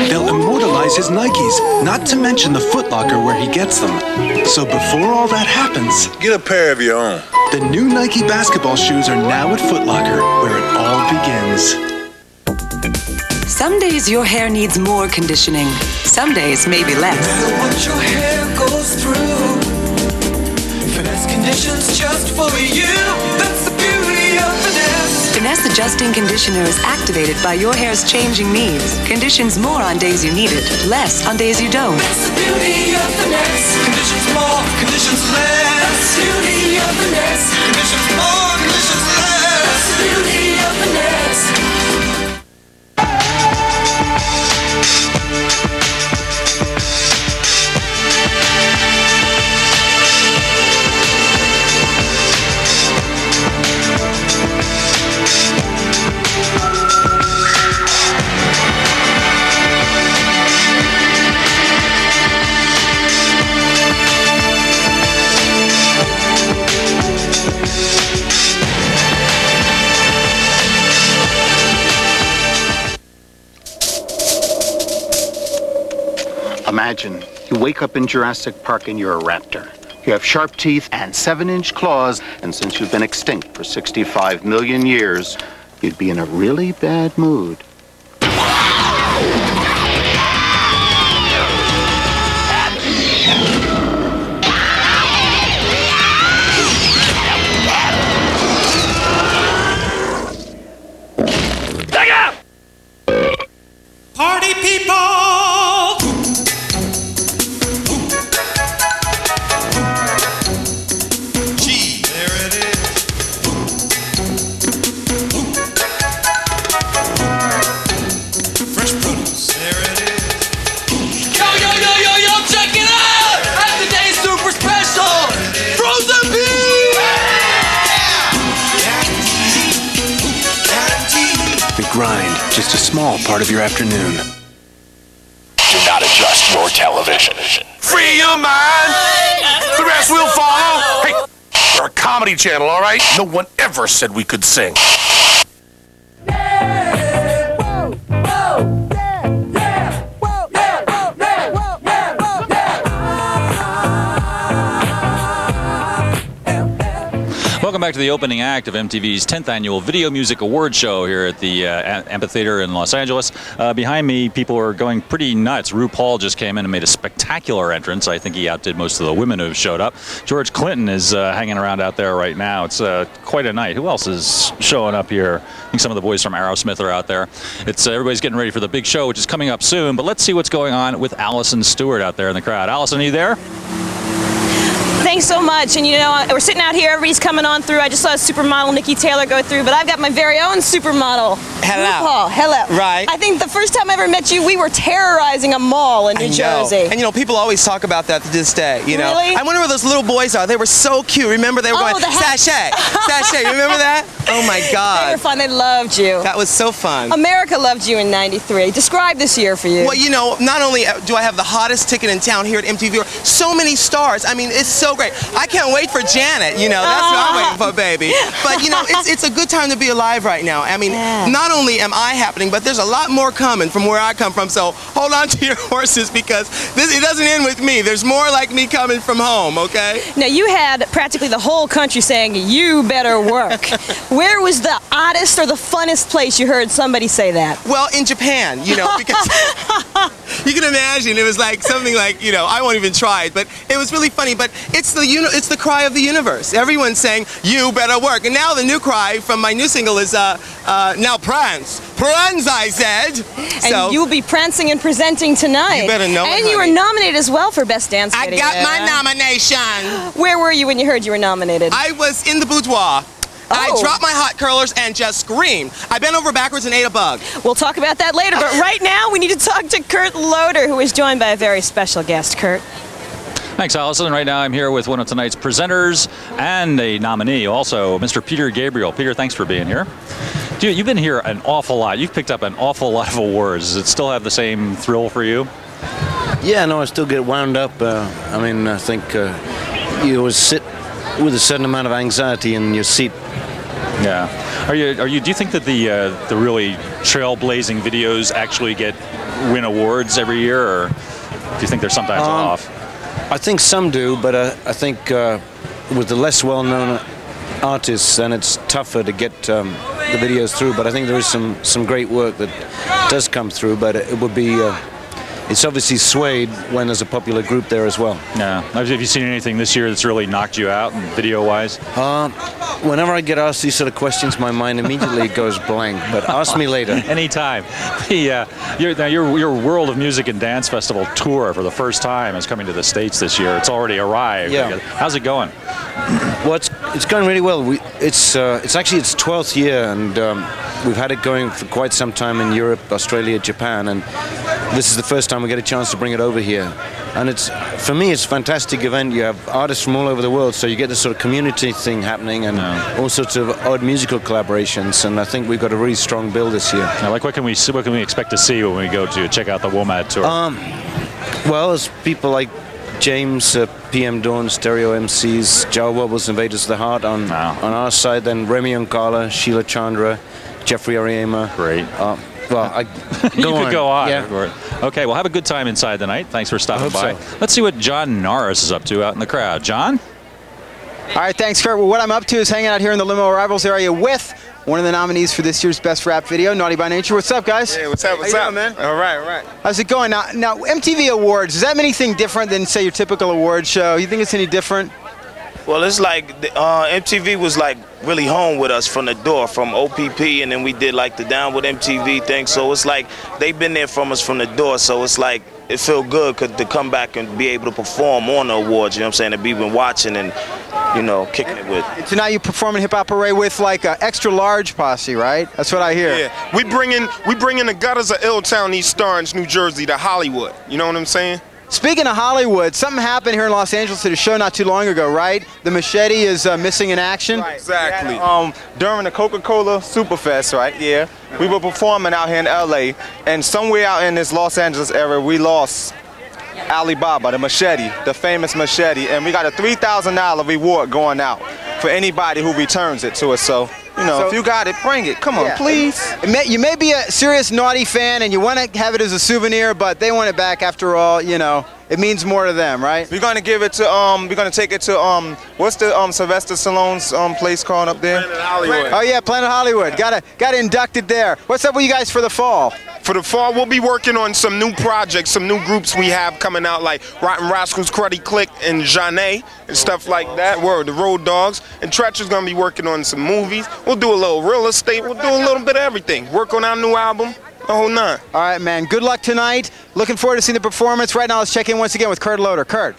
They'll immortalize his Nikes, not to mention the Foot Locker where he gets them. So before all that happens, get a pair of your own. The new Nike basketball shoes are now at Foot Locker, where it all begins. Some days your hair needs more conditioning. Some days maybe less. No matter what your hair goes through, finesse conditions just for you. That's the beauty of finesse. Finesse Adjusting Conditioner is activated by your hair's changing needs. Conditions more on days you need it, less on days you don't. That's the beauty of finesse. Conditions more, conditions less. Beauty of finesse. Conditions more, conditions Imagine you wake up in Jurassic Park and you're a raptor. You have sharp teeth and 7-inch claws, and since you've been extinct for 65 million years, you'd be in a really bad mood. Party people! Gee, there it is. Fresh produce, there it is. Yo, yo, yo, yo, yo, check it out! That's today's super special! Frozen beef! We grind just a small part of your afternoon. Do not adjust your television. Free your mind. The rest will follow. Hey, we're a comedy channel, all right? No one ever said we could sing. Welcome back to the opening act of MTV's 10th Annual Video Music Award Show here at the Amphitheater in Los Angeles. Behind me, people are going pretty nuts. RuPaul just came in and made a spectacular entrance. I think he outdid most of the women who have showed up. George Clinton is hanging around out there right now. It's quite a night. Who else is showing up here? I think some of the boys from Aerosmith are out there. It's everybody's getting ready for the big show, which is coming up soon. But let's see what's going on with Allison Stewart out there in the crowd. Allison, are you there? Thanks so much. And you know, we're sitting out here, everybody's coming on through. I just saw a supermodel, Nikki Taylor, go through, but I've got my very own supermodel. Hello. RuPaul. Hello. Right. I think the first time I ever met you, we were terrorizing a mall in New Jersey. And you know, people always talk about that to this day, you know. Really? I wonder where those little boys are. They were so cute. Remember they were going, sachet, sachet. You remember that? Oh my God. They were fun. They loved you. That was so fun. America loved you in '93. Describe this year for you. Well, you know, not only do I have the hottest ticket in town here at MTV, so many stars. I mean, it's so great. I can't wait for Janet, you know, that's what I'm waiting for, baby. But, you know, it's a good time to be alive right now. I mean, not only am I happening, but there's a lot more coming from where I come from. So hold on to your horses because it doesn't end with me. There's more like me coming from home, okay? Now, you had practically the whole country saying, you better work. Where was the oddest or the funnest place you heard somebody say that? Well, in Japan, you know, because you can imagine it was like something like, you know, I won't even try it, but it was really funny. But it's the cry of the universe. Everyone's saying, you better work. And now the new cry from my new single is, now prance. Prance, I said. And you'll be prancing and presenting tonight. You better know it, And you were nominated as well for Best Dance Video. I got my nomination. Where were you when you heard you were nominated? I was in the boudoir. I dropped my hot curlers and just screamed. I bent over backwards and ate a bug. We'll talk about that later, but right now we need to talk to Kurt Loder, who is joined by a very special guest. Kurt. Thanks, Allison. Right now I'm here with one of tonight's presenters and a nominee, also Mr. Peter Gabriel. Peter, thanks for being here. You've been here an awful lot. You've picked up an awful lot of awards. Does it still have the same thrill for you? Yeah, no, I still get wound up. I mean, I think you always sit with a certain amount of anxiety in your seat. Yeah. Do you think that the really trailblazing videos actually win awards every year, or do you think they're sometimes off? I think some do, but I think with the less well-known artists, then it's tougher to get the videos through. But I think there is some great work that does come through. But it would be. It's obviously swayed when there's a popular group there as well. Yeah. Have you seen anything this year that's really knocked you out, video-wise? Whenever I get asked these sort of questions, my mind immediately goes blank. But ask me later. Anytime. Your World of Music and Dance Festival tour for the first time is coming to the States this year. It's already arrived. Yeah. How's it going? Well, it's going really well. It's actually its 12th year, and we've had it going for quite some time in Europe, Australia, Japan, and this is the first time we get a chance to bring it over here. And for me, it's a fantastic event. You have artists from all over the world, so you get this sort of community thing happening and all sorts of odd musical collaborations. And I think we've got a really strong bill this year. Now, what can we expect to see when we go to check out the WOMAD tour? Well, there's people like James, PM Dawn, Stereo MCs, Joe Wobbles, Invaders of the Heart on our side. Then Remy Onkala, Sheila Chandra, Jeffrey R.E.M. Great. Well, you could go on. Yeah. Okay, well, have a good time inside tonight. Thanks for stopping by. So. Let's see what John Norris is up to out in the crowd. John? All right, thanks, Kurt. Well, what I'm up to is hanging out here in the Limo Arrivals area with one of the nominees for this year's Best Rap Video, Naughty by Nature. What's up, guys? Hey, what's up, How you doing, man? All right. How's it going? Now, MTV Awards, is that anything different than, say, your typical award show? You think it's any different? Well, it's like MTV was like really home with us from the door, from OPP, and then we did like the Down with MTV thing. So it's like they've been there from us from the door. So it's like it feel good to come back and be able to perform on the awards. You know what I'm saying? That we've been watching and kicking it with. And tonight you performing Hip Hop Array with like an extra large posse, right? That's what I hear. Yeah, we bring in the gutters of Ill-Town, East Orange, New Jersey to Hollywood. You know what I'm saying? Speaking of Hollywood, something happened here in Los Angeles at a show not too long ago, right? The Machete is missing in action. Right, exactly. During the Coca-Cola Superfest, right? Yeah. We were performing out here in LA, and somewhere out in this Los Angeles area, we lost Alibaba, the Machete, the famous Machete, and we got a $3,000 reward going out for anybody who returns it to us. So, if you got it, bring it. Come on, please. You may be a serious Naughty fan and you want to have it as a souvenir, but they want it back after all. It means more to them, right? We're gonna give it to we're gonna take it to what's the Sylvester Stallone's place called up there? Planet Hollywood. Oh yeah, Planet Hollywood. Got inducted there. What's up with you guys for the fall? For the fall, we'll be working on some new projects, some new groups we have coming out, like Rotten Rascals, Cruddy Click, and Jeanne, and stuff like that. The Road Dogs. And Treacher's gonna be working on some movies. We'll do a little real estate. We'll do a little bit of everything. Work on our new album. The whole nine. All right, man. Good luck tonight. Looking forward to seeing the performance. Right now, let's check in once again with Kurt Loder. Kurt.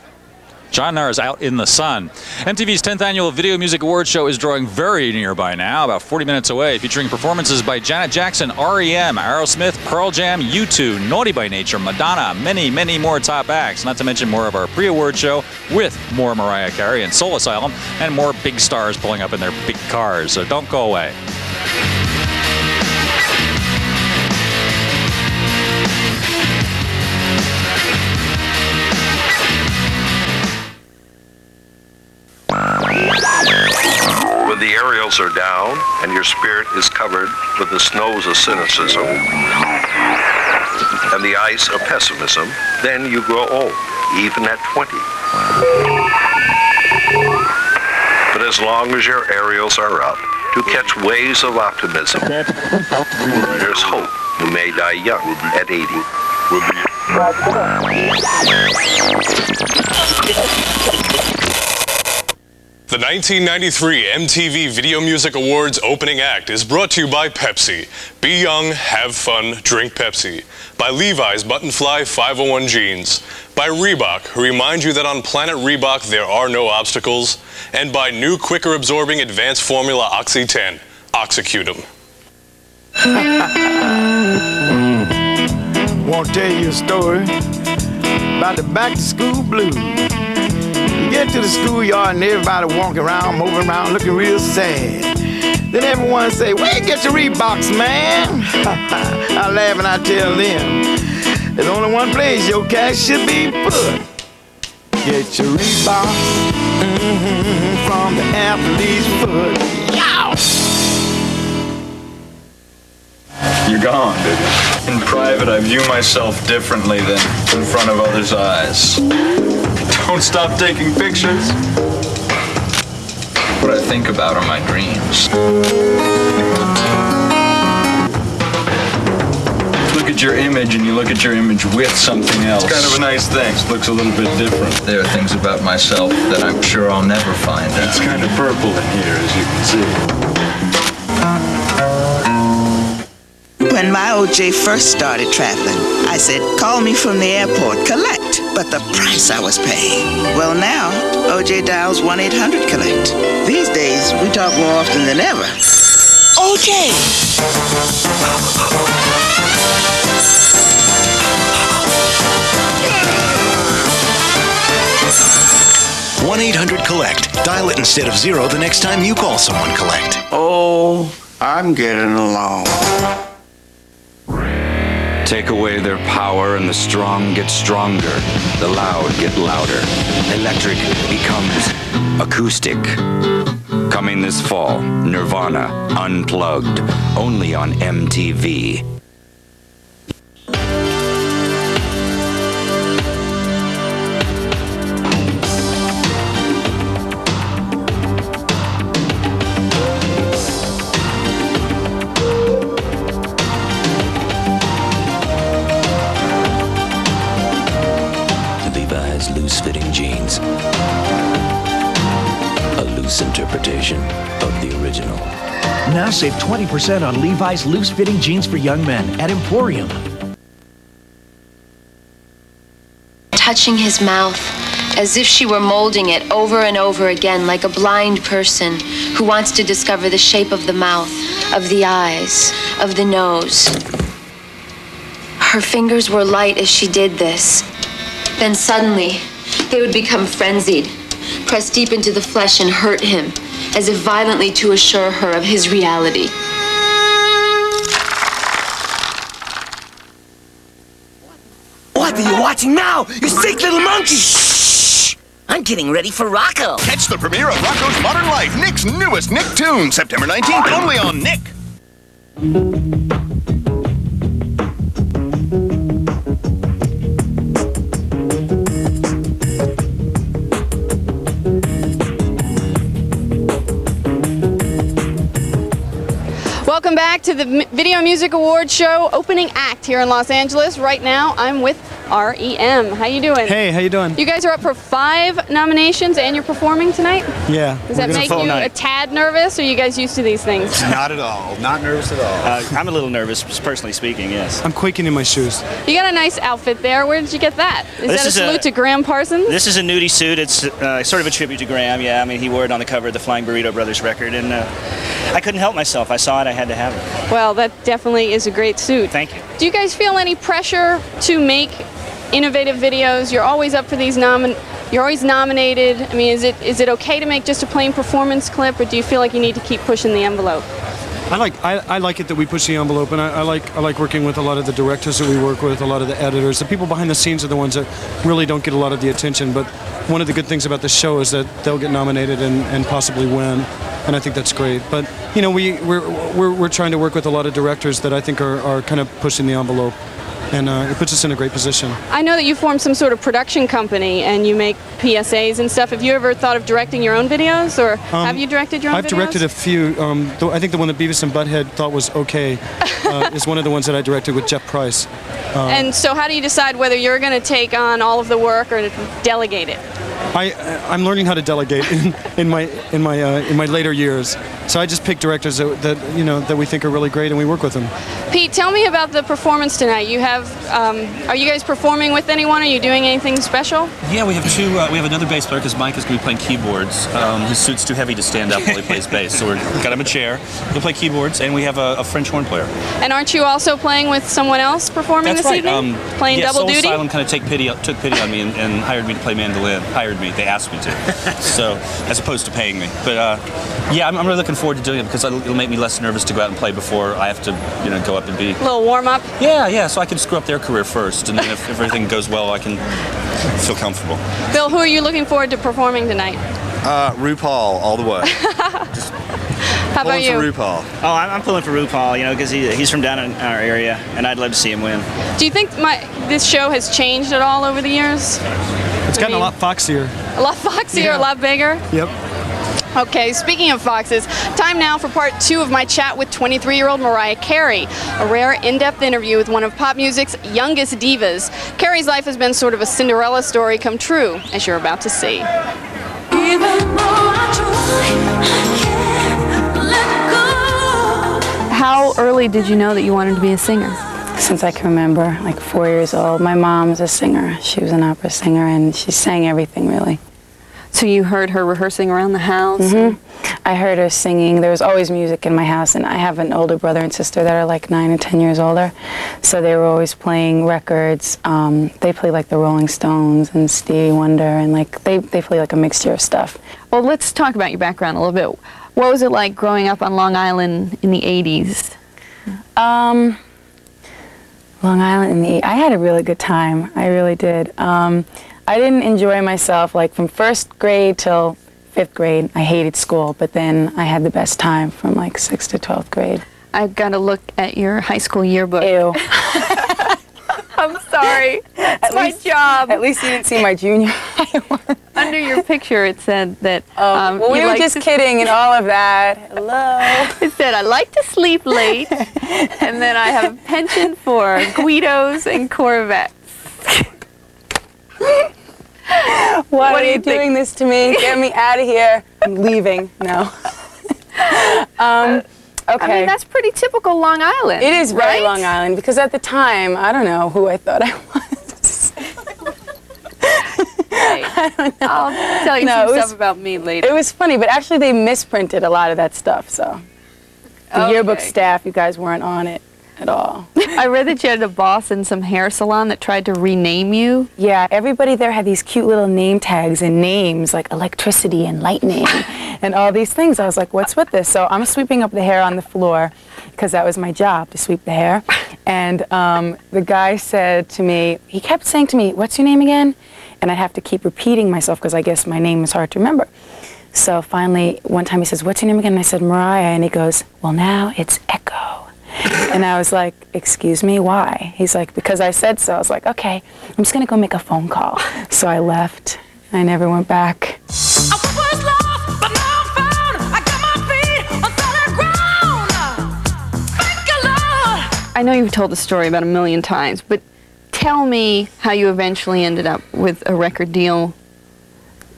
John Norris out in the sun. MTV's 10th Annual Video Music Awards Show is drawing very near by now, about 40 minutes away, featuring performances by Janet Jackson, R.E.M., Aerosmith, Pearl Jam, U2, Naughty by Nature, Madonna, many, many more top acts, not to mention more of our pre-award show with more Mariah Carey and Soul Asylum, and more big stars pulling up in their big cars, so don't go away. When the aerials are down and your spirit is covered with the snows of cynicism and the ice of pessimism, then you grow old, even at 20. But as long as your aerials are up, to catch waves of optimism, there's hope. You may die young at 80. The 1993 MTV Video Music Awards opening act is brought to you by Pepsi. Be young, have fun, drink Pepsi. By Levi's Buttonfly 501 Jeans. By Reebok, who remind you that on Planet Reebok there are no obstacles. And by new quicker absorbing advanced formula Oxy 10. Oxycute 'em. Want to tell you a story about the back to school blues. You get to the schoolyard and everybody walking around, moving around, looking real sad. Then everyone say, "Where you get your Reeboks, man?" I laugh and I tell them, there's only one place your cash should be put. Get your Reeboks from the athlete's foot. Yow! You're gone, baby. In private, I view myself differently than in front of others' eyes. Don't stop taking pictures. What I think about are my dreams. Look at your image and you look at your image with something else. It's kind of a nice thing. It looks a little bit different. There are things about myself that I'm sure I'll never find out. It's kind of purple in here, as you can see. When my OJ first started traveling, I said, call me from the airport, collect. But the price I was paying. Well, now, OJ dials 1-800-COLLECT. These days, we talk more often than ever. OJ! 1-800-COLLECT. Dial it instead of 0 the next time you call someone collect. Oh, I'm getting along. Take away their power and the strong get stronger. The loud get louder. Electric becomes acoustic. Coming this fall, Nirvana, Unplugged, only on MTV. Levi's loose-fitting jeans. A loose interpretation of the original. Now save 20% on Levi's loose-fitting jeans for young men at Emporium. Touching his mouth, as if she were molding it over and over again, like a blind person who wants to discover the shape of the mouth, of the eyes, of the nose. Her fingers were light as she did this. Then suddenly, they would become frenzied, press deep into the flesh and hurt him, as if violently to assure her of his reality. What are you watching now, you sick little monkey? Shh! I'm getting ready for Rocco. Catch the premiere of Rocco's Modern Life, Nick's newest Nicktoon, September 19th, only on Nick. Welcome back to the Video Music Awards show opening act here in Los Angeles. Right now, I'm with R.E.M. How you doing? Hey, how you doing? You guys are up for 5 nominations and you're performing tonight? Yeah. Does that make you a tad nervous, or are you guys used to these things? Not at all. Not nervous at all. I'm a little nervous, personally speaking, yes. I'm quaking in my shoes. You got a nice outfit there. Where did you get that? Is that a salute to Graham Parsons? This is a nudie suit. It's sort of a tribute to Graham, yeah. I mean, he wore it on the cover of the Flying Burrito Brothers record, and I couldn't help myself. I saw it, I had to have it. Well, that definitely is a great suit. Thank you. Do you guys feel any pressure to make innovative videos? You're always up for these you're always nominated. I mean, is it okay to make just a plain performance clip, or do you feel like you need to keep pushing the envelope? I like it that we push the envelope, and I like working with a lot of the directors that we work with, a lot of the editors. The people behind the scenes are the ones that really don't get a lot of the attention, but one of the good things about the show is that they'll get nominated and possibly win, and I think that's great. But you know, we're trying to work with a lot of directors that I think are kind of pushing the envelope, and it puts us in a great position. I know that you formed some sort of production company and you make PSAs and stuff. Have you ever thought of directing your own videos, or have you directed your own videos? I've directed a few. I think the one that Beavis and Butthead thought was okay is one of the ones that I directed with Jeff Price. And so how do you decide whether you're going to take on all of the work or delegate it? I'm learning how to delegate in my later years. So I just pick directors that we think are really great, and we work with them. Pete, tell me about the performance tonight. You have, are you guys performing with anyone? Are you doing anything special? Yeah, we have two. We have another bass player because Mike is going to be playing keyboards. His suit's too heavy to stand up while he plays bass, so we've got him a chair. He'll play keyboards, and we have a French horn player. And aren't you also playing with someone else performing That's this right. evening? Playing double duty? Asylum kind of took pity on me and hired me to play mandolin. They asked me to. So, as opposed to paying me. But yeah, I'm really looking forward to doing it because it'll make me less nervous to go out and play before I have to, go up and be. A little warm up. Yeah. So I can screw up their career first, and then if everything goes well, I can feel comfortable. Bill, who are you looking forward to performing tonight? RuPaul all the way. How about you? For RuPaul. Oh, I'm pulling for RuPaul, because he's from down in our area, and I'd love to see him win. Do you think this show has changed at all over the years? It's gotten a lot foxier. A lot foxier, a lot bigger? Yep. Okay, speaking of foxes, time now for part 2 of my chat with 23-year-old Mariah Carey, a rare in-depth interview with one of pop music's youngest divas. Carey's life has been sort of a Cinderella story come true, as you're about to see. How early did you know that you wanted to be a singer? Since I can remember, like 4 years old. My mom's a singer. She was an opera singer, and she sang everything, really. So you heard her rehearsing around the house? Mm-hmm. I heard her singing. There was always music in my house, and I have an older brother and sister that are like 9 and 10 years older. So they were always playing records. They played like the Rolling Stones and Stevie Wonder, and like they play like a mixture of stuff. Well, let's talk about your background a little bit. What was it like growing up on Long Island in the 80s? Long Island in the 80s. I had a really good time. I really did. I didn't enjoy myself like from 1st grade till 5th grade. I hated school, but then I had the best time from like 6th to 12th grade. I've got to look at your high school yearbook. Ew. I'm sorry. It's my job. At least you didn't see my junior high one. Under your picture it said that... well, we were just kidding and all of that. Hello. It said, I like to sleep late, and then I have a penchant for Guidos and Corvettes. What are do you you doing this to me? Get me out of here. I'm leaving. No. Okay. I mean, that's pretty typical Long Island. It is very right? Long Island because at the time, I don't know who I thought I was. I don't know. I'll tell you some stuff about me later. It was funny, but actually they misprinted a lot of that stuff, so. The yearbook staff, you guys weren't on it at all. I read that you had a boss in some hair salon that tried to rename you. Yeah, everybody there had these cute little name tags and names like electricity and lightning and all these things. I was like, what's with this? So I'm sweeping up the hair on the floor because that was my job, to sweep the hair. And the guy said to me, he kept saying to me, what's your name again? And I'd have to keep repeating myself because I guess my name is hard to remember. So finally, one time he says, what's your name again? And I said, Mariah. And he goes, well, now it's Echo. And I was like, excuse me, why? He's like, because I said so. I was like, okay, I'm just going to go make a phone call. So I left. I never went back. I know you've told the story about 1,000,000 times, but tell me how you eventually ended up with a record deal.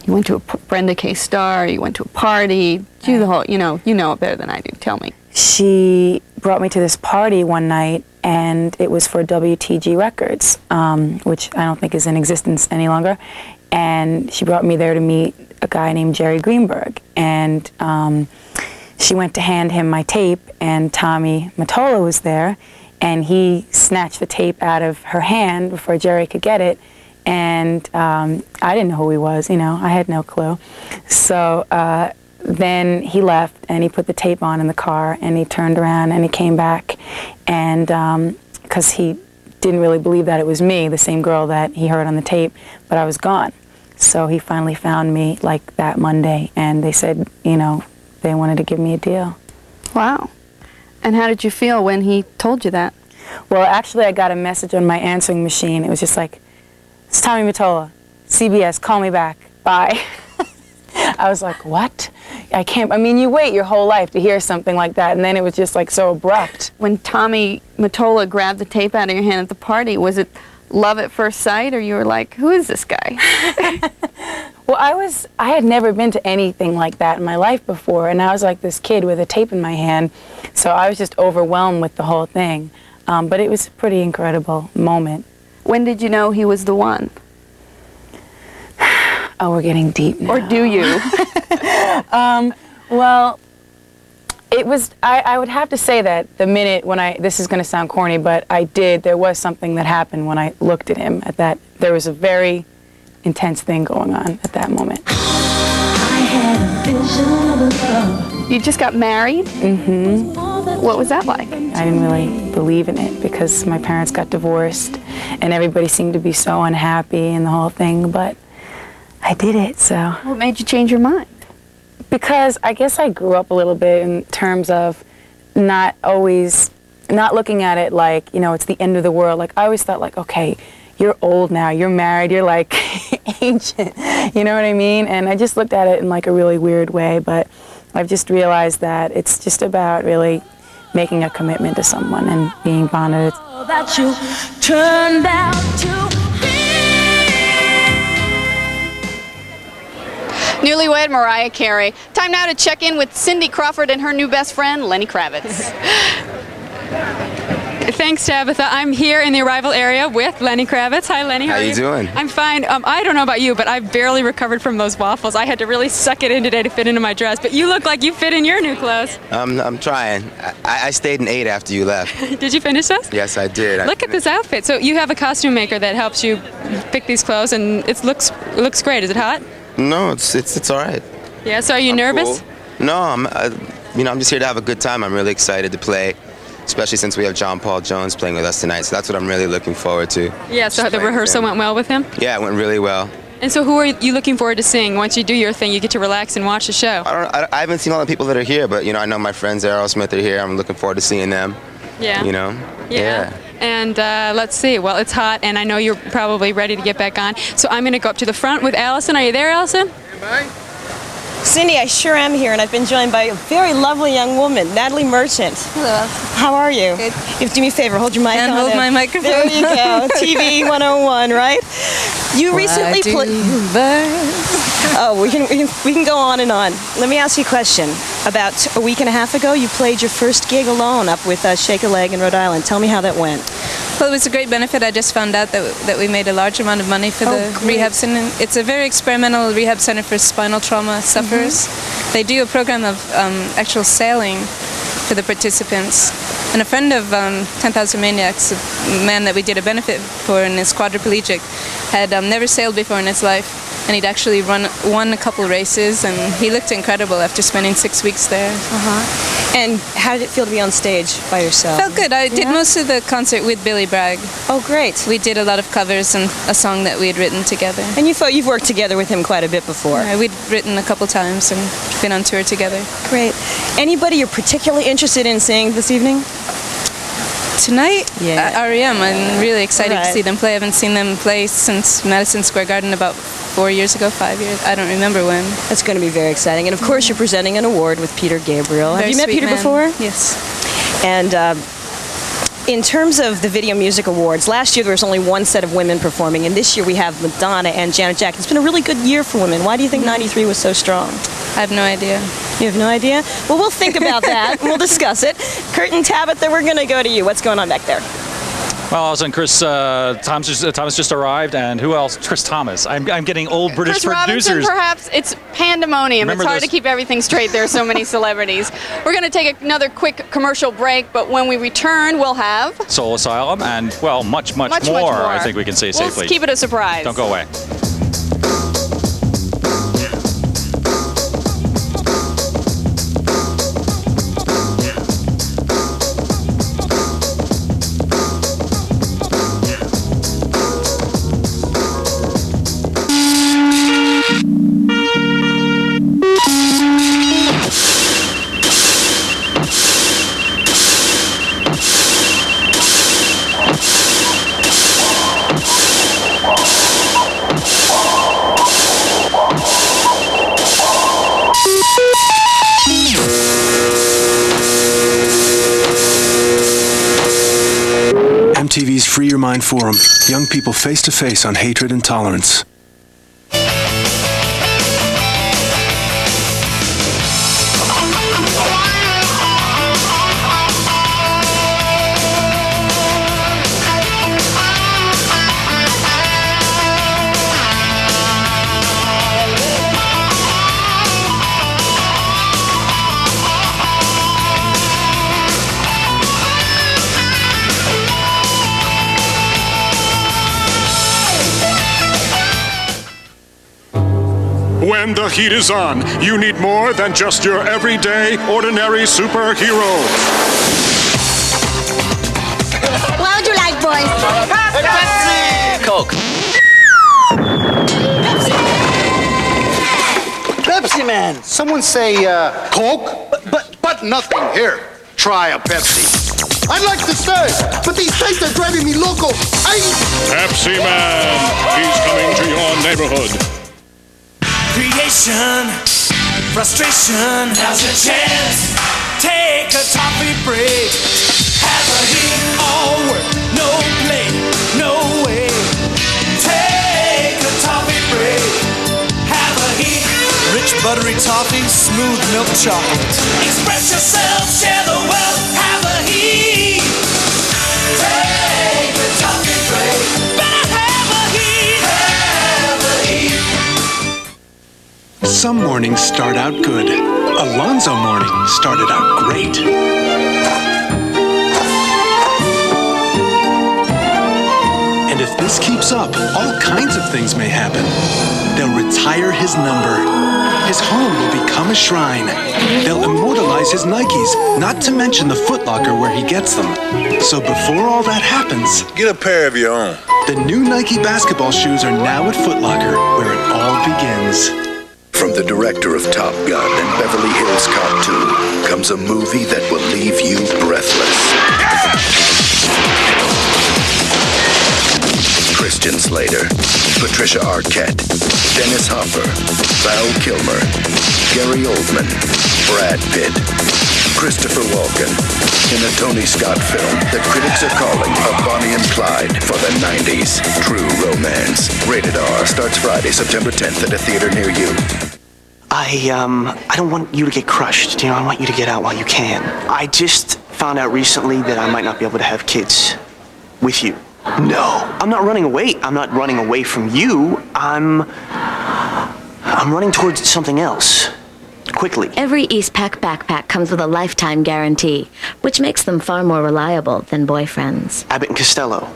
You went to a Brenda K. Starr, you went to a party, do the whole, you know it better than I do. Tell me. She brought me to this party one night, and it was for WTG Records, which I don't think is in existence any longer. And she brought me there to meet a guy named Jerry Greenberg. And she went to hand him my tape, and Tommy Mottola was there, and he snatched the tape out of her hand before Jerry could get it. And I didn't know who he was, I had no clue. So then he left and he put the tape on in the car and he turned around and he came back, and because he didn't really believe that it was me, the same girl that he heard on the tape, but I was gone. So he finally found me like that Monday, and they said, they wanted to give me a deal. Wow. And how did you feel when he told you that? Well, actually I got a message on my answering machine. It was just like, it's Tommy Mottola, CBS, call me back, bye. I was like, what? You wait your whole life to hear something like that, and then it was just like so abrupt. When Tommy Mottola grabbed the tape out of your hand at the party, was it love at first sight, or you were like, who is this guy? Well, I had never been to anything like that in my life before, and I was like this kid with a tape in my hand, so I was just overwhelmed with the whole thing. But it was a pretty incredible moment. When did you know he was the one? Oh, we're getting deep now. Or do you? Well, it was, I would have to say that the minute when this is going to sound corny, but there was something that happened when I looked at him at that. There was a very intense thing going on at that moment. You just got married? Mm-hmm. What was that like? I didn't really believe in it because my parents got divorced and everybody seemed to be so unhappy and the whole thing, but I did it, so. What made you change your mind? Because I guess I grew up a little bit in terms of not looking at it like, it's the end of the world. Like, I always thought like, okay, you're old now, you're married, you're like ancient, you know what I mean? And I just looked at it in like a really weird way, but I've just realized that it's just about really making a commitment to someone and being bonded. That you turned out to Newlywed Mariah Carey. Time now to check in with Cindy Crawford and her new best friend, Lenny Kravitz. Thanks, Tabitha. I'm here in the arrival area with Lenny Kravitz. Hi, Lenny. How you doing? I'm fine. I don't know about you, but I barely recovered from those waffles. I had to really suck it in today to fit into my dress. But you look like you fit in your new clothes. I'm trying. I stayed and ate after you left. Did you finish those? Yes, I did. Look at this outfit. So you have a costume maker that helps you pick these clothes, and it looks great. Is it hot? No, it's all right. Yeah. So are you nervous? Cool. No, I'm just here to have a good time. I'm really excited to play, especially since we have John Paul Jones playing with us tonight. So that's what I'm really looking forward to. Yeah. So the rehearsal went well with him? Yeah, it went really well. And so who are you looking forward to seeing? Once you do your thing, you get to relax and watch the show. I haven't seen all the people that are here, but I know my friends Aerosmith are here. I'm looking forward to seeing them. Yeah. Yeah. And let's see. Well, it's hot, and I know you're probably ready to get back on. So I'm going to go up to the front with Allison. Are you there, Allison? Cindy, I sure am here, and I've been joined by a very lovely young woman, Natalie Merchant. Hello. How are you? Good. If do me a favor, hold your mic And on. hold my microphone. There you go. TV 101, right? You recently played. Oh, we can go on and on. Let me ask you a question. About a week and a half ago, you played your first gig alone up with Shake a Leg in Rhode Island. Tell me how that went. Well, it was a great benefit. I just found out that we made a large amount of money for the rehab center. It's a very experimental rehab center for spinal trauma sufferers. They do a program of actual sailing for the participants. And a friend of 10,000 Maniacs, a man that we did a benefit for and is quadriplegic, had never sailed before in his life. And he'd actually won a couple races, and he looked incredible after spending 6 weeks there. And how did it feel to be on stage by yourself? Felt good. I did most of the concert with Billy Bragg. Oh, great. We did a lot of covers and a song that we had written together. And you've worked together with him quite a bit before. Yeah, we'd written a couple times and been on tour together. Great. Anybody you're particularly interested in seeing this evening? Tonight? Yeah. R.E.M. I'm really excited to see them play. I haven't seen them play since Madison Square Garden about 4 years ago, 5 years. I don't remember when. That's going to be very exciting. And of course, you're presenting an award with Peter Gabriel. Have you met Peter before? Yes. And in terms of the Video Music Awards, last year there was only one set of women performing, and this year we have Madonna and Janet Jackson. It's been a really good year for women. Why do you think 93 was so strong? I have no idea. You have no idea? Well, we'll think about that. We'll discuss it. Kurt and Tabitha, we're going to go to you. What's going on back there? Well, I was in Chris Thomas just arrived, and who else? Chris Thomas. I'm getting old British Chris producers. Robinson, perhaps. It's pandemonium. Remember it's hard this? to keep everything straight. There are so many celebrities. We're going to take another quick commercial break, but when we return, we'll have Soul Asylum, and well, much more. I think we can say safely. We'll keep it a surprise. Don't go away. MTV's Free Your Mind Forum. Young people face to face on hatred and tolerance. When the heat is on, you need more than just your everyday, ordinary superhero. What would you like, boys? Pepsi! Coke. Pepsi Man. Someone say Coke, but nothing. Here, try a Pepsi. I'd like to say, but these things are driving me loco. Pepsi Man. He's coming to your neighborhood. Creation, frustration, now's your chance. Take a toffee break. Have a hit. All work, no play, no way. Take a toffee break. Have a hit. Rich buttery toffee, smooth milk chocolate. Express yourself, share the wealth. Have a heat. Take a toffee break. Better have a heat. Have a heat. Some mornings start out good. Alonzo morning started out great. And if this keeps up, all kinds of things may happen. They'll retire his number. His home will become a shrine. They'll immortalize his Nikes, not to mention the Foot Locker where he gets them. So before all that happens, get a pair of your own. The new Nike basketball shoes are now at Foot Locker, where it all begins. From the director of Top Gun and Beverly Hills Cop 2 comes a movie that will leave you breathless. Christian Slater, Patricia Arquette, Dennis Hopper, Val Kilmer, Gary Oldman, Brad Pitt, Christopher Walken. In a Tony Scott film that critics are calling a Bonnie and Clyde for the 90s. True romance. Rated R. Starts Friday, September 10th at a theater near you. I don't want you to get crushed. I want you to get out while you can. I just found out recently that I might not be able to have kids with you. No, I'm not running away. I'm not running away from you. I'm running towards something else. Quickly. Every Eastpak backpack comes with a lifetime guarantee, which makes them far more reliable than boyfriends. Abbott and Costello,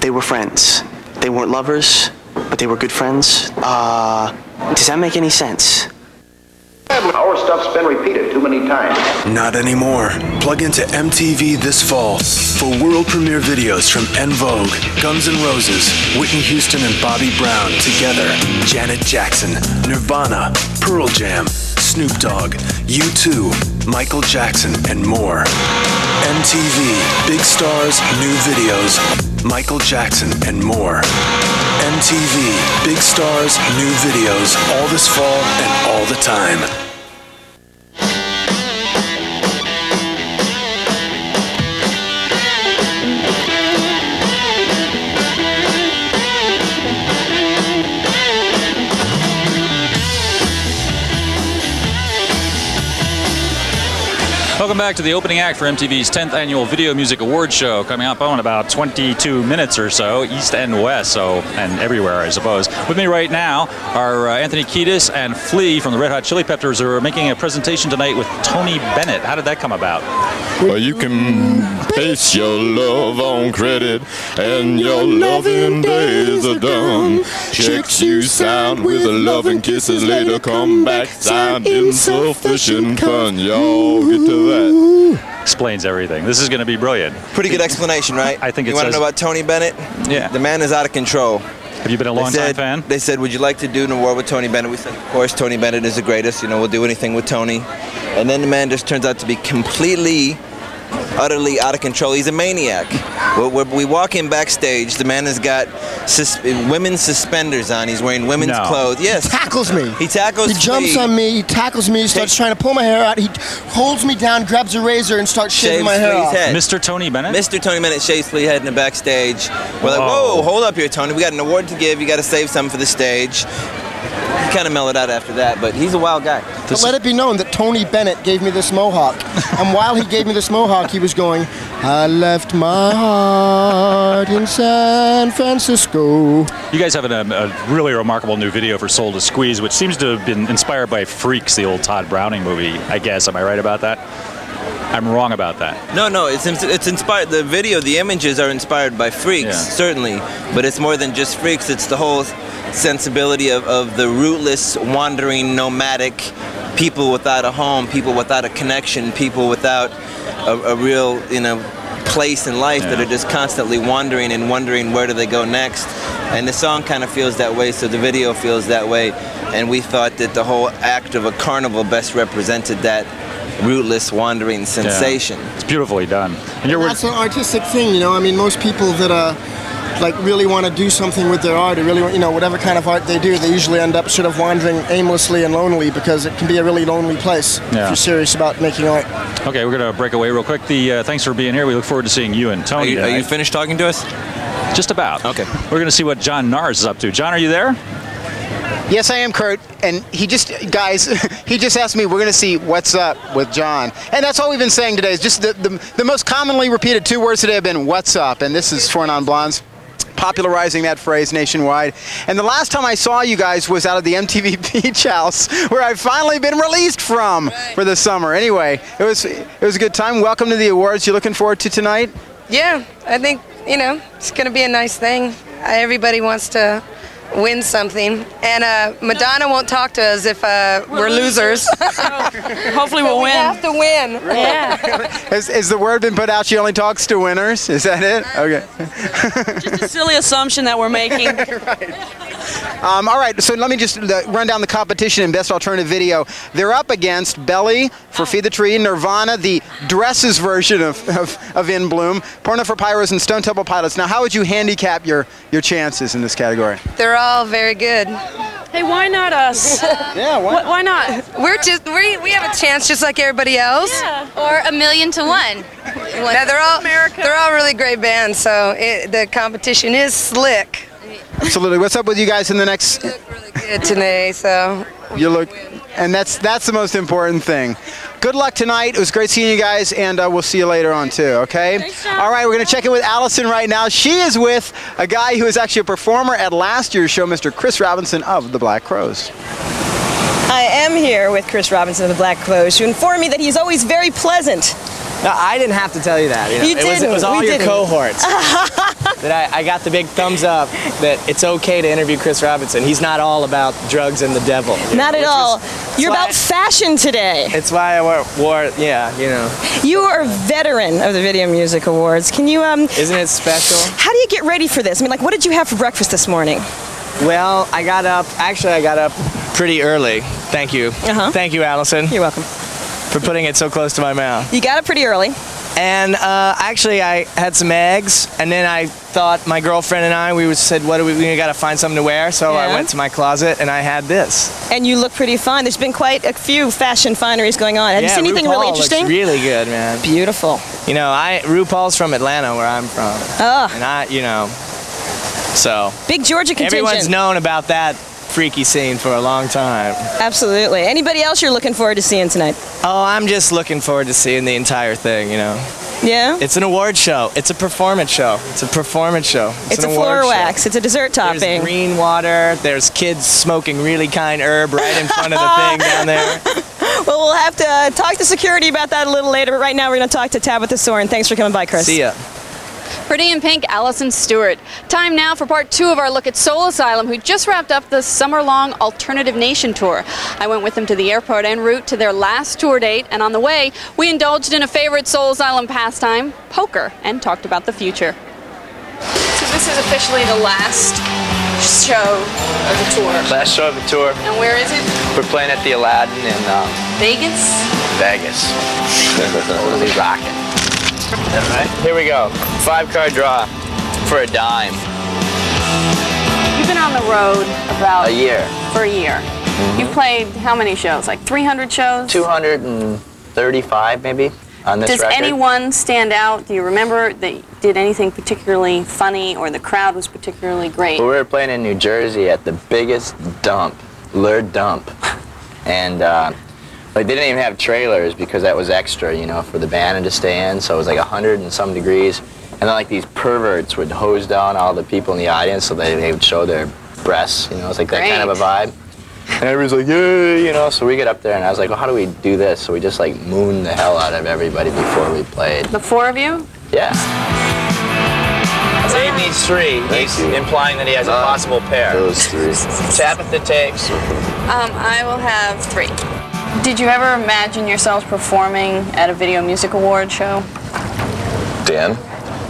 they were friends. They weren't lovers, but they were good friends. Does that make any sense? Our stuff's been repeated too many times. Not anymore. Plug into MTV this fall for world premiere videos from En Vogue, Guns N' Roses, Whitney Houston and Bobby Brown together, Janet Jackson, Nirvana, Pearl Jam, Snoop Dogg, U2, Michael Jackson, and more. MTV, big stars, new videos, Michael Jackson, and more. MTV, big stars, new videos, all this fall and all the time. Welcome back to the opening act for MTV's 10th Annual Video Music Awards Show, coming up on about 22 minutes or so, east and west, and everywhere, I suppose. With me right now are Anthony Kiedis and Flea from the Red Hot Chili Peppers, who are making a presentation tonight with Tony Bennett. How did that come about? Well, you can base your love on credit, and your loving days are done. Checks you sound with loving kisses, later come back sound insufficient fun. Y'all get to that. Explains everything. This is going to be brilliant. Pretty good explanation, right? I think you want to know about Tony Bennett? Yeah. The man is out of control. Have you been a long-time fan? They said, would you like to do an award with Tony Bennett? We said, of course, Tony Bennett is the greatest. We'll do anything with Tony. And then the man just turns out to be completely, utterly out of control. He's a maniac. We walk in backstage. The man has got women's suspenders on. He's wearing women's clothes. Yes. He tackles me. He tackles me. He jumps on me. He tackles me. He starts trying to pull my hair out. He holds me down, grabs a razor, and starts shaving my hair off. Head. Mr. Tony Bennett? Mr. Tony Bennett shaves Flea's head in the backstage. We're like, whoa, hold up here, Tony. We got an award to give. You got to save something for the stage. He kind of mellowed out after that, but he's a wild guy. But let it be known that Tony Bennett gave me this mohawk. And while he gave me this mohawk, he was going, I left my heart in San Francisco. You guys have a really remarkable new video for Soul to Squeeze, which seems to have been inspired by Freaks, the old Todd Browning movie, I guess. Am I right about that? I'm wrong about that. No, it's inspired. The video, the images are inspired by Freaks, certainly. But it's more than just Freaks. It's the whole sensibility of the rootless, wandering, nomadic people without a home, people without a connection, people without a real, place in life that are just constantly wandering and wondering where do they go next. And the song kind of feels that way, so the video feels that way. And we thought that the whole act of a carnival best represented that rootless, wandering sensation. Yeah. It's beautifully done. And that's an artistic thing, most people that really want to do something with their art, or really, whatever kind of art they do, they usually end up sort of wandering aimlessly and lonely, because it can be a really lonely place if you're serious about making art. Okay, we're going to break away real quick. Thanks for being here. We look forward to seeing you and Tony. Are you finished talking to us? Just about. Okay. We're going to see what John Nars is up to. John, are you there? Yes, I am, Kurt. And he just asked me, we're going to see what's up with John. And that's all we've been saying today. Is just the most commonly repeated two words today have been, what's up? And this is Four Non-Blondes popularizing that phrase nationwide. And the last time I saw you guys was out of the MTV Beach House, where I've finally been released from for the summer. Anyway, it was a good time. Welcome to the awards. You looking forward to tonight? Yeah, I think, it's going to be a nice thing. Everybody wants to win something. And Madonna won't talk to us if we're losers. Hopefully we'll win. We have to win. Yeah. Has the word been put out she only talks to winners? Is that it? Okay. Just a silly assumption that we're making. All right, so let me just run down the competition in Best Alternative Video. They're up against Belly for Feed the Tree, Nirvana, the Dresses version of In Bloom, Porno for Pyros, and Stone Temple Pilots. Now, how would you handicap your chances in this category? They're all very good. Hey, why not us? Yeah, why not? We have a chance just like everybody else. Yeah. Or 1,000,000 to 1. Now, they're all really great bands, so the competition is slick. Absolutely. What's up with you guys in the next? You look really good today, so. You look, and that's the most important thing. Good luck tonight. It was great seeing you guys, and we'll see you later on too. Okay. Thanks, all right, we're gonna check in with Allison right now. She is with a guy who is actually a performer at last year's show, Mr. Chris Robinson of the Black Crowes. I am here with Chris Robinson of the Black Crowes to inform me that he's always very pleasant. No, I didn't have to tell you that. You didn't. It was all We your didn't. cohorts. That I got the big thumbs up that it's okay to interview Chris Robinson. He's not all about drugs and the devil. Not at all. You're about fashion today. It's why I wore, yeah, you know. You are a veteran of the Video Music Awards. Can you, Isn't it special? how do you get ready for this? I mean, like, what did you have for breakfast this morning? Well, I got up pretty early. Thank you. Thank you, Allison. You're welcome. For putting it so close to my mouth. You got up pretty early. And actually, I had some eggs, and then I thought my girlfriend and I, we said, we got to find something to wear. So I went to my closet, and I had this. And you look pretty fine. There's been quite a few fashion fineries going on. Have you seen anything RuPaul really interesting? Looks really good, man. Beautiful. You know, RuPaul's from Atlanta, where I'm from. Oh. And so. Big Georgia contingent. Everyone's known about that freaky scene for a long time. Absolutely. Anybody else you're looking forward to seeing tonight? Oh, I'm just looking forward to seeing the entire thing, you know. Yeah? It's an award show. It's a performance show. It's a performance show. It's an a award floor show. wax. It's a dessert topping. There's green water. There's kids smoking really kind herb right in front of the thing down there. Well, we'll have to talk to security about that a little later, but right now we're going to talk to Tabitha Soren. Thanks for coming by, Chris. See ya. Pretty in Pink, Allison Stewart. Time now for part 2 of our look at Soul Asylum, who just wrapped up the summer-long Alternative Nation tour. I went with them to the airport en route to their last tour date, and on the way, we indulged in a favorite Soul Asylum pastime, poker, and talked about the future. So this is officially the last show of the tour. Last show of the tour. And where is it? We're playing at the Aladdin in Vegas? Vegas. We'll be rocking. All right, here we go. 5-card draw for a dime. You've been on the road about a year. For a year. You've played how many shows? Like 300 shows? 235 maybe on this record. Does anyone stand out? Do you remember that did anything particularly funny or the crowd was particularly great? Well, we were playing in New Jersey at the biggest dump, Lure Dump, and like they didn't even have trailers because that was extra, you know, for the band to stay in. So it was like 100 and some degrees, and then like these perverts would hose down all the people in the audience so they would show their breasts, you know. It's like that kind of a vibe. And everybody's like, yeah, you know. So we get up there, and I was like, well, how do we do this? So we just like mooned the hell out of everybody before we played. The 4 of you? Yeah. Dave needs 3. He's implying that he has a possible pair. Those 3. Tabitha takes. I will have 3. Did you ever imagine yourselves performing at a Video Music Award show? Dan?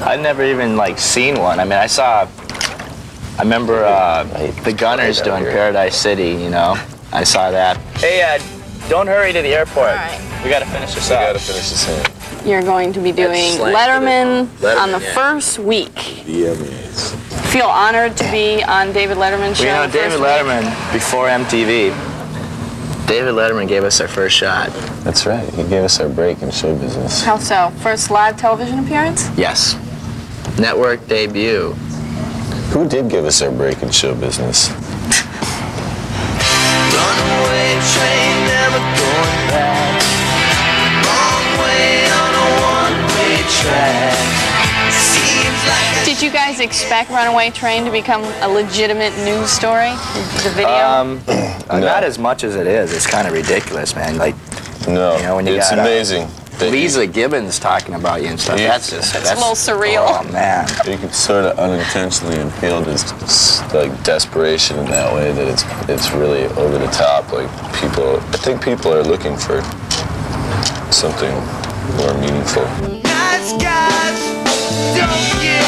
I'd never even like seen one. I mean, I remember the Gunners doing Paradise City, you know. I saw that. Hey, don't hurry to the airport. All right. We gotta finish this up. You're going to be doing Letterman on the first week. VMAs. Feel honored to be on David Letterman's show? Well, you know, David Letterman, before MTV, David Letterman gave us our first shot. That's right. He gave us our break in show business. How so? First live television appearance? Yes. Network debut. Who did give us our break in show business? Runaway train, never going back. Wrong way on a one-way track. Seems like Did you guys expect Runaway Train to become a legitimate news story? The video? Not as much as it is. It's kind of ridiculous, man. Like, no, you know, when you it's got, amazing. Lisa Gibbons talking about you and stuff. That's a little surreal. Oh man. You can sort of unintentionally impale this like desperation in that way that it's really over the top. Like I think people are looking for something more meaningful. Nice guys don't get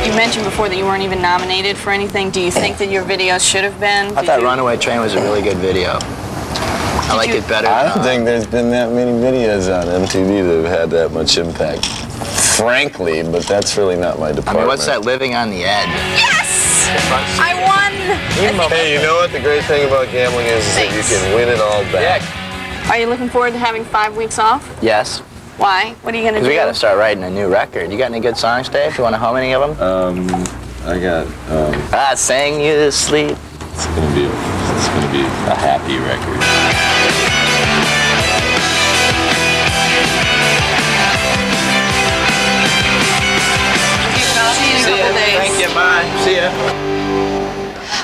You mentioned before that you weren't even nominated for anything. Do you think that your video should have been? I thought Runaway Train was a really good video. I like it better. I don't think there's been that many videos on MTV that have had that much impact, frankly, but that's really not my department. I mean, what's that Living on the Edge? Yes! I won! Hey, you know what the great thing about gambling is that you can win it all back. Are you looking forward to having 5 weeks off? Yes. Why? What are you going to do? We got to start writing a new record. You got any good songs, Dave? You want to hum any of them? I got. I sang you to sleep. It's gonna be a happy record. See you. Thank you. Bye. See ya.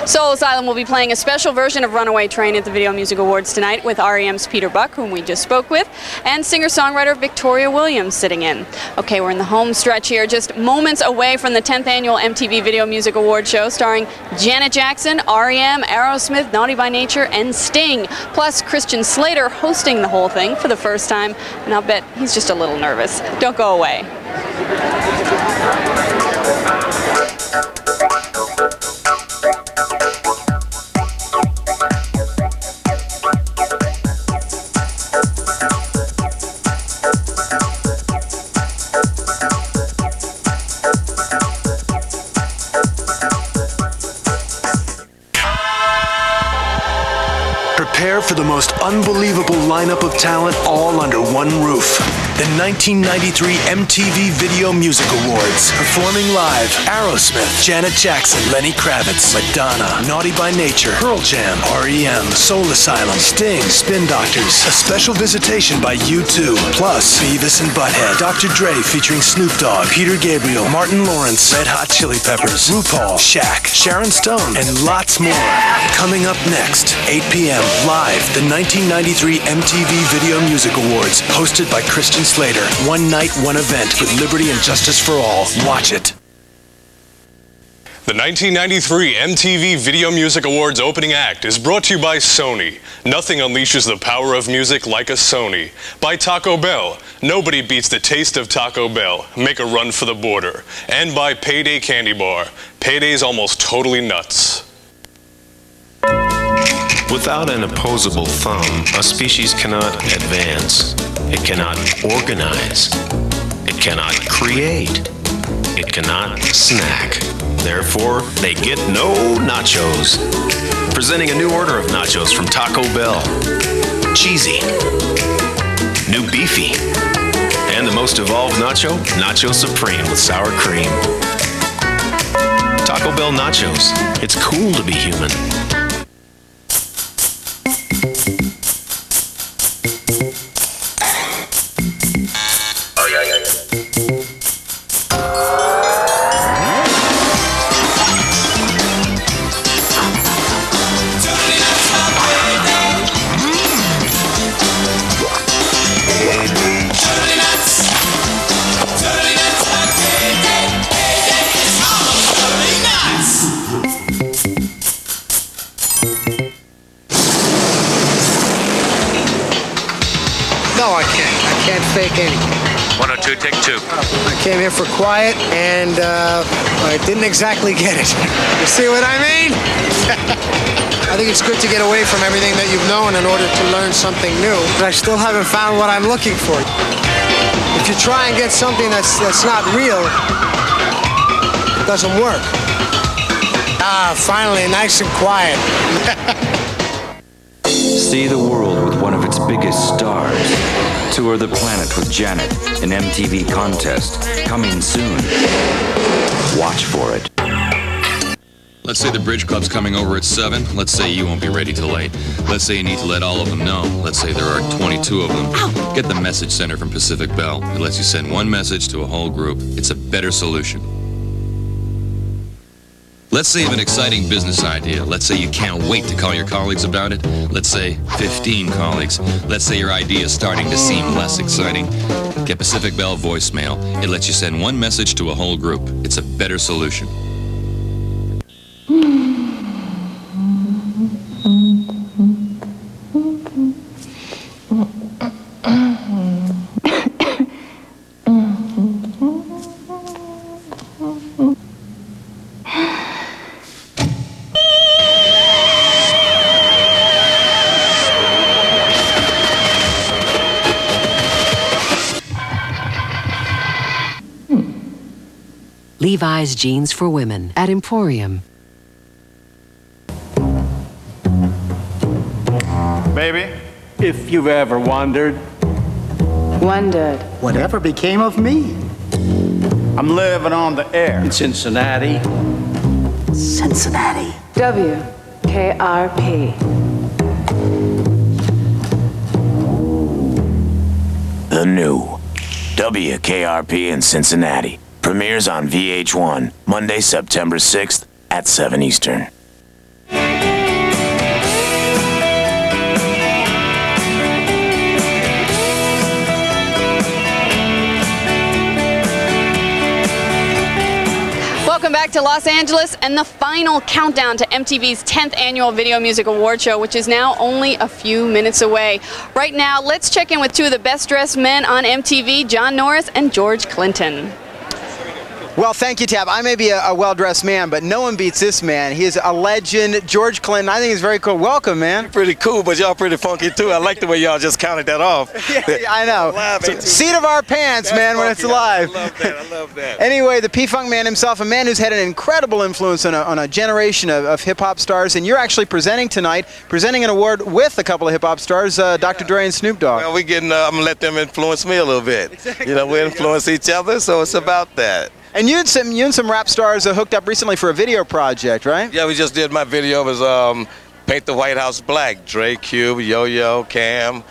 Soul Asylum will be playing a special version of Runaway Train at the Video Music Awards tonight with R.E.M's Peter Buck, whom we just spoke with, and singer-songwriter Victoria Williams sitting in. Okay, we're in the home stretch here, just moments away from the 10th annual MTV Video Music Awards show starring Janet Jackson, R.E.M, Aerosmith, Naughty by Nature, and Sting, plus Christian Slater hosting the whole thing for the first time, and I'll bet he's just a little nervous. Don't go away. Prepare for the most unbelievable lineup of talent all under one roof. The 1993 MTV Video Music Awards. Performing live, Aerosmith, Janet Jackson, Lenny Kravitz, Madonna, Naughty by Nature, Pearl Jam, R.E.M, Soul Asylum, Sting, Spin Doctors. A special visitation by U2, plus Beavis and Butthead, Dr. Dre featuring Snoop Dogg, Peter Gabriel, Martin Lawrence, Red Hot Chili Peppers, RuPaul, Shaq, Sharon Stone, and lots more. Coming up next, 8 p.m. live, the 1993 MTV Video Music Awards, hosted by Christian Slater. One night, one event with liberty and justice for all. Watch it. The 1993 MTV Video Music Awards opening act is brought to you by Sony. Nothing unleashes the power of music like a Sony. By Taco Bell. Nobody beats the taste of Taco Bell. Make a run for the border. And by Payday Candy Bar. Payday's almost totally nuts. Without an opposable thumb, a species cannot advance. It cannot organize. It cannot create. It cannot snack. Therefore, they get no nachos. Presenting a new order of nachos from Taco Bell. Cheesy. New beefy. And the most evolved nacho, Nacho Supreme with sour cream. Taco Bell nachos. It's cool to be human. Fake anything. 102, take 2. I came here for quiet, and I didn't exactly get it. You see what I mean? I think it's good to get away from everything that you've known in order to learn something new. But I still haven't found what I'm looking for. If you try and get something that's not real, it doesn't work. Finally, nice and quiet. See the world with one of its biggest stars. Tour the planet with Janet, an MTV contest. Coming soon. Watch for it. Let's say the Bridge Club's coming over at 7. Let's say you won't be ready till 8. Let's say you need to let all of them know. Let's say there are 22 of them. Get the message center from Pacific Bell. It lets you send one message to a whole group. It's a better solution. Let's say you have an exciting business idea. Let's say you can't wait to call your colleagues about it. Let's say 15 colleagues. Let's say your idea is starting to seem less exciting. Get Pacific Bell voicemail. It lets you send one message to a whole group. It's a better solution. Levi's Jeans for Women at Emporium. Baby, if you've ever wondered. Whatever became of me? I'm living on the air in Cincinnati. Cincinnati. WKRP. The new WKRP in Cincinnati premieres on VH1 Monday, September 6th at 7 Eastern. Welcome back to Los Angeles and the final countdown to MTV's 10th annual Video Music Award Show, which is now only a few minutes away. Right now, let's check in with two of the best dressed men on MTV, John Norris and George Clinton. Well, thank you, Tab. I may be a well-dressed man, but no one beats this man. He is a legend. George Clinton, I think he's very cool. Welcome, man. Pretty cool, but y'all pretty funky, too. I like the way y'all just counted that off. Yeah, I know. Seat of our pants, man, when it's live. I love that. Anyway, the P-Funk man himself, a man who's had an incredible influence on a generation of hip-hop stars, and you're actually presenting tonight, presenting an award with a couple of hip-hop stars, Dr. Dre and Snoop Dogg. Well, I'm going to let them influence me a little bit. Exactly. You know, we influence each other, so it's about that. And you and some rap stars hooked up recently for a video project, right? Yeah, we just did my video. It was Paint the White House Black. Dre, Cube, Yo-Yo, Cam,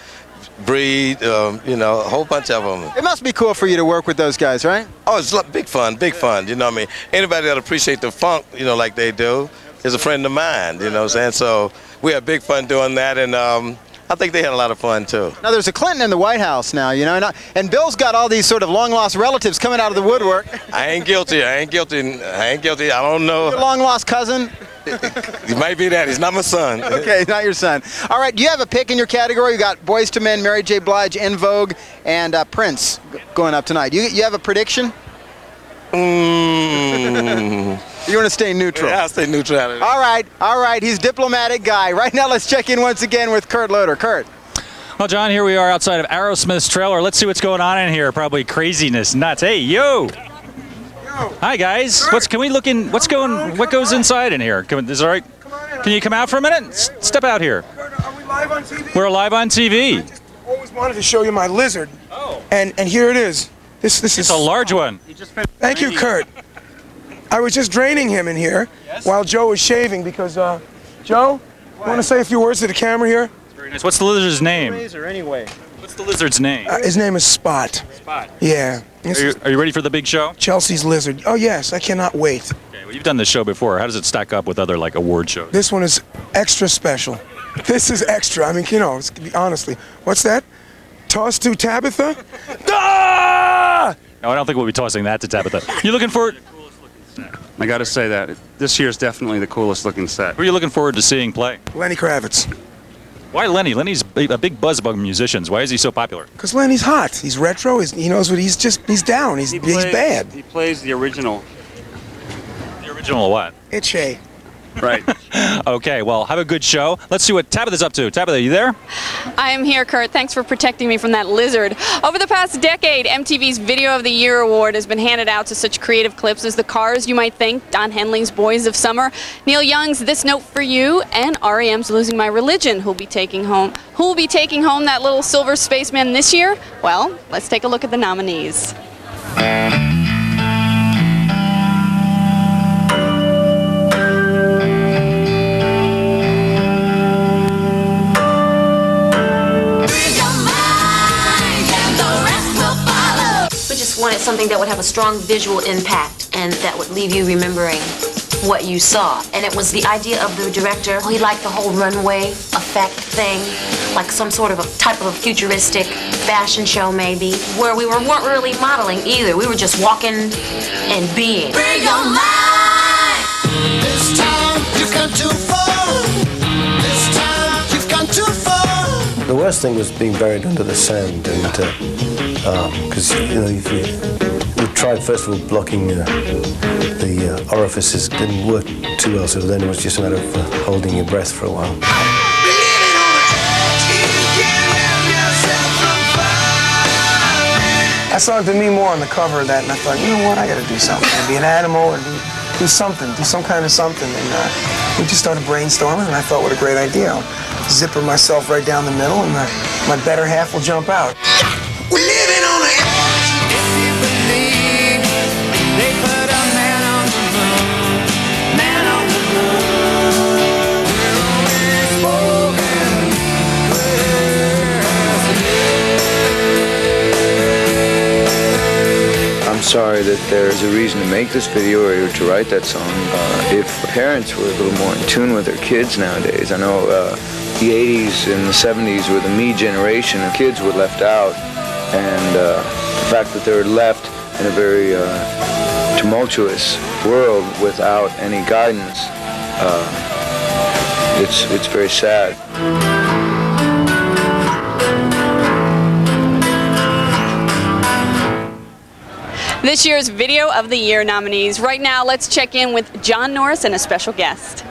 Breed, you know, a whole bunch of them. It must be cool for you to work with those guys, right? Oh, it's big fun, you know what I mean? Anybody that appreciate the funk, you know, like they do, is a friend of mine, you know what I'm saying? So we had big fun doing that, and I think they had a lot of fun, too. Now, there's a Clinton in the White House now, you know, and Bill's got all these sort of long-lost relatives coming out of the woodwork. I ain't guilty. I don't know. Your long-lost cousin? He might be that. He's not my son. Okay, not your son. All right, do you have a pick in your category? You got Boyz II Men, Mary J. Blige, En Vogue, and Prince going up tonight. You have a prediction? You want to stay neutral? Yeah, I'll stay neutral. All right. He's a diplomatic guy. Right now, let's check in once again with Kurt Loder. Kurt. Well, John, here we are outside of Aerosmith's trailer. Let's see what's going on in here. Probably craziness, nuts. Hey, yo! Hi, guys. What goes inside in here? Is it all right? Can you come out for a minute? Step out here. Are we live on TV? We're live on TV. I just always wanted to show you my lizard. Oh. And here it is. This is. It's a large one. Thank you, Kurt. I was just draining him in here while Joe was shaving because, Joe, you want to say a few words to the camera here? Very nice. What's the lizard's name? Anyway. What's the lizard's name? His name is Spot. Spot. Yeah. Are you ready for the big show? Chelsea's lizard. Oh, yes. I cannot wait. Okay, well, you've done this show before. How does it stack up with other, like, award shows? This one is extra special. This is extra. I mean, you know, honestly. What's that? Toss to Tabitha? Ah! No, I don't think we'll be tossing that to Tabitha. You looking forward? I got to say that. This year's definitely the coolest looking set. Who are you looking forward to seeing play? Lenny Kravitz. Why Lenny? Lenny's a big buzz among musicians. Why is he so popular? Because Lenny's hot. He's retro. He knows what he's down. He's bad. He plays the original. The original what? Itchy. Right. Okay, well, have a good show. Let's see what Tabitha's up to. Tabitha, you there? I am here, Kurt. Thanks for protecting me from that lizard. Over the past decade, MTV's Video of the Year award has been handed out to such creative clips as The Cars, You Might Think, Don Henley's Boys of Summer, Neil Young's This Note for You, and R.E.M's Losing My Religion, who'll be taking home that little silver spaceman this year? Well, let's take a look at the nominees. Wanted something that would have a strong visual impact and that would leave you remembering what you saw. And it was the idea of the director. He liked the whole runway effect thing, like some sort of a type of a futuristic fashion show maybe, where we weren't really modeling either. We were just walking and being. Bring your life. This time you've gone too far. This time you've gone too far. The worst thing was being buried under the sand, and because we tried first of all blocking the orifices, didn't work too well. So then it was just a matter of holding your breath for a while. I saw Demi Moore on the cover of that, and I thought, you know what, I got to do something. Be an animal or do something, do some kind of something. And we just started brainstorming, and I thought, what a great idea. I'll zipper myself right down the middle, and my better half will jump out. We're living on the edge. If you believe they put a man on the moon, man on the moon. We're always spoken. I'm sorry that there's a reason to make this video or to write that song. If parents were a little more in tune with their kids nowadays, I know the 80s and the 70s were the me generation, and kids were left out. And the fact that they're left in a very tumultuous world without any guidance, it's very sad. This year's Video of the Year nominees. Right now, let's check in with John Norris and a special guest.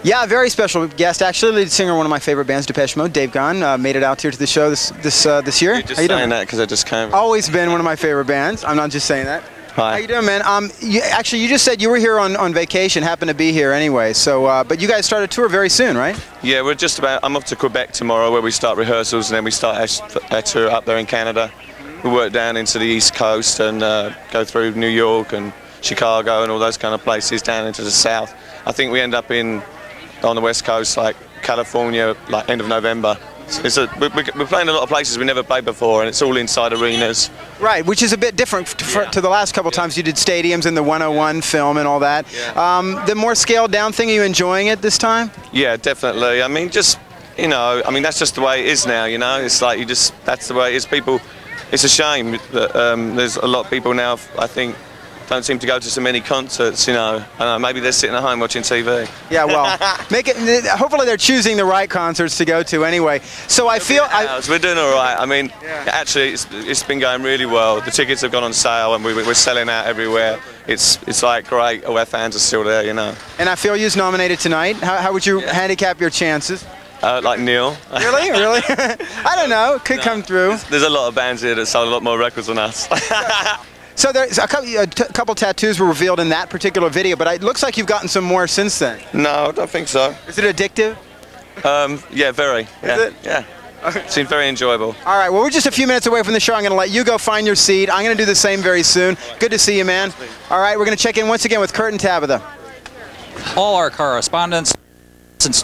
Yeah, a very special guest, actually. Lead singer of one of my favorite bands, Depeche Mode, Dave Gunn, made it out here to the show this year. You're just saying that because I just came. Always been one of my favorite bands. I'm not just saying that. Hi. How you doing, man? You just said you were here on vacation, happened to be here anyway. So, but you guys start a tour very soon, right? Yeah, I'm off to Quebec tomorrow where we start rehearsals and then we start our tour up there in Canada. We work down into the East Coast and go through New York and Chicago and all those kind of places down into the South. I think we end up on the West Coast, like California, like end of November. We're playing a lot of places we never played before, and it's all inside arenas. Right, which is a bit different to the last couple times you did stadiums and the 101 film and all that. Yeah. The more scaled down thing, are you enjoying it this time? Yeah, definitely. I mean, that's just the way it is now, It's like that's the way it is. People, it's a shame that there's a lot of people now, I think, don't seem to go to so many concerts, maybe they're sitting at home watching TV. Yeah, well, hopefully they're choosing the right concerts to go to anyway. So I feel... We're doing all right. I mean, actually, it's been going really well. The tickets have gone on sale and we're selling out everywhere. It's like great. All our fans are still there, And I feel you're nominated tonight. How would you handicap your chances? Like Neil. Really? I don't know. Could come through. There's a lot of bands here that sold a lot more records than us. So there's a couple tattoos were revealed in that particular video, but it looks like you've gotten some more since then. No, I don't think so. Is it addictive? Yeah, very. Is it? Yeah. It seems very enjoyable. All right, well, we're just a few minutes away from the show. I'm going to let you go find your seat. I'm going to do the same very soon. Good to see you, man. All right, we're going to check in once again with Kurt and Tabitha. All our correspondents and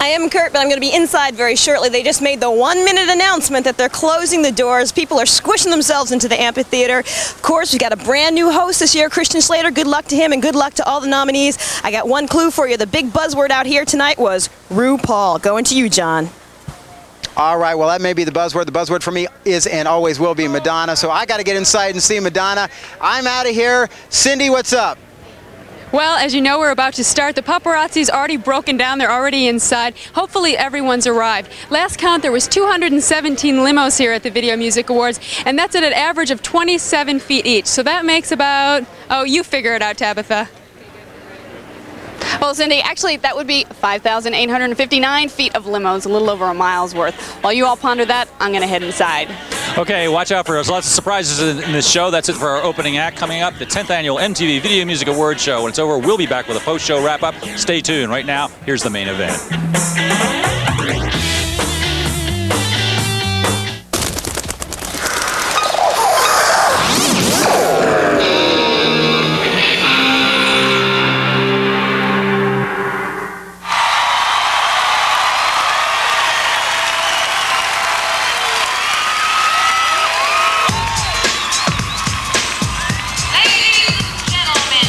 I am Kurt, but I'm going to be inside very shortly. They just made the 1-minute announcement that they're closing the doors. People are squishing themselves into the amphitheater. Of course, we've got a brand new host this year, Christian Slater. Good luck to him and good luck to all the nominees. I got one clue for you. The big buzzword out here tonight was RuPaul. Going to you, John. All right, well, that may be the buzzword. The buzzword for me is and always will be Madonna. So I got to get inside and see Madonna. I'm out of here. Cindy, what's up? Well, as you know, we're about to start. The paparazzi's already broken down. They're already inside. Hopefully everyone's arrived. Last count, there was 217 limos here at the Video Music Awards, and that's at an average of 27 feet each. So that makes about, you figure it out, Tabitha. Well, Cindy, actually, that would be 5,859 feet of limos, a little over a mile's worth. While you all ponder that, I'm going to head inside. Okay, watch out for us. Lots of surprises in this show. That's it for our opening act. Coming up, the 10th annual MTV Video Music Awards show. When it's over, we'll be back with a post-show wrap-up. Stay tuned. Right now, here's the main event. Ladies and gentlemen,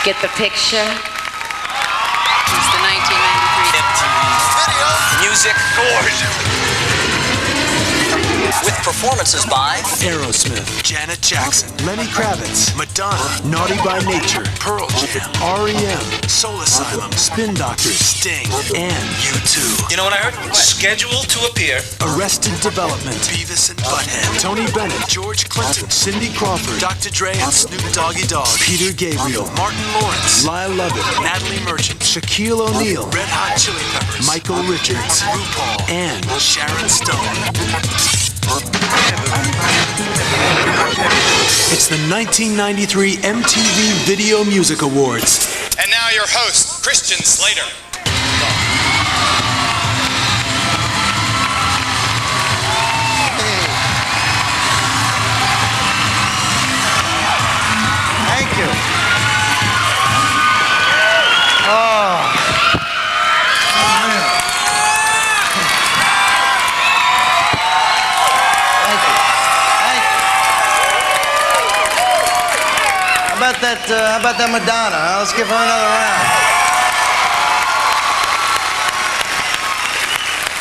Get the picture? It's the 1993 Video Music Awards. With performances by Aerosmith, Janet Jackson, Lenny Kravitz, Madonna, Naughty by Nature, Pearl Jam, R.E.M, Soul Asylum, Spin Doctors, Sting, and U2. You know what I heard? Scheduled to appear. Arrested Development, Beavis and Butthead, Tony Bennett, George Clinton, Cindy Crawford, Dr. Dre and Snoop Dogg, Peter Gabriel, Martin Lawrence, Lyle Lovett, Natalie Merchant, Shaquille O'Neal, Red Hot Chili Peppers, Michael Richards, RuPaul, and Sharon Stone. It's the 1993 MTV Video Music Awards. And now your host, Christian Slater. Thank you. Oh. How about that Madonna? Huh? Let's give her another round.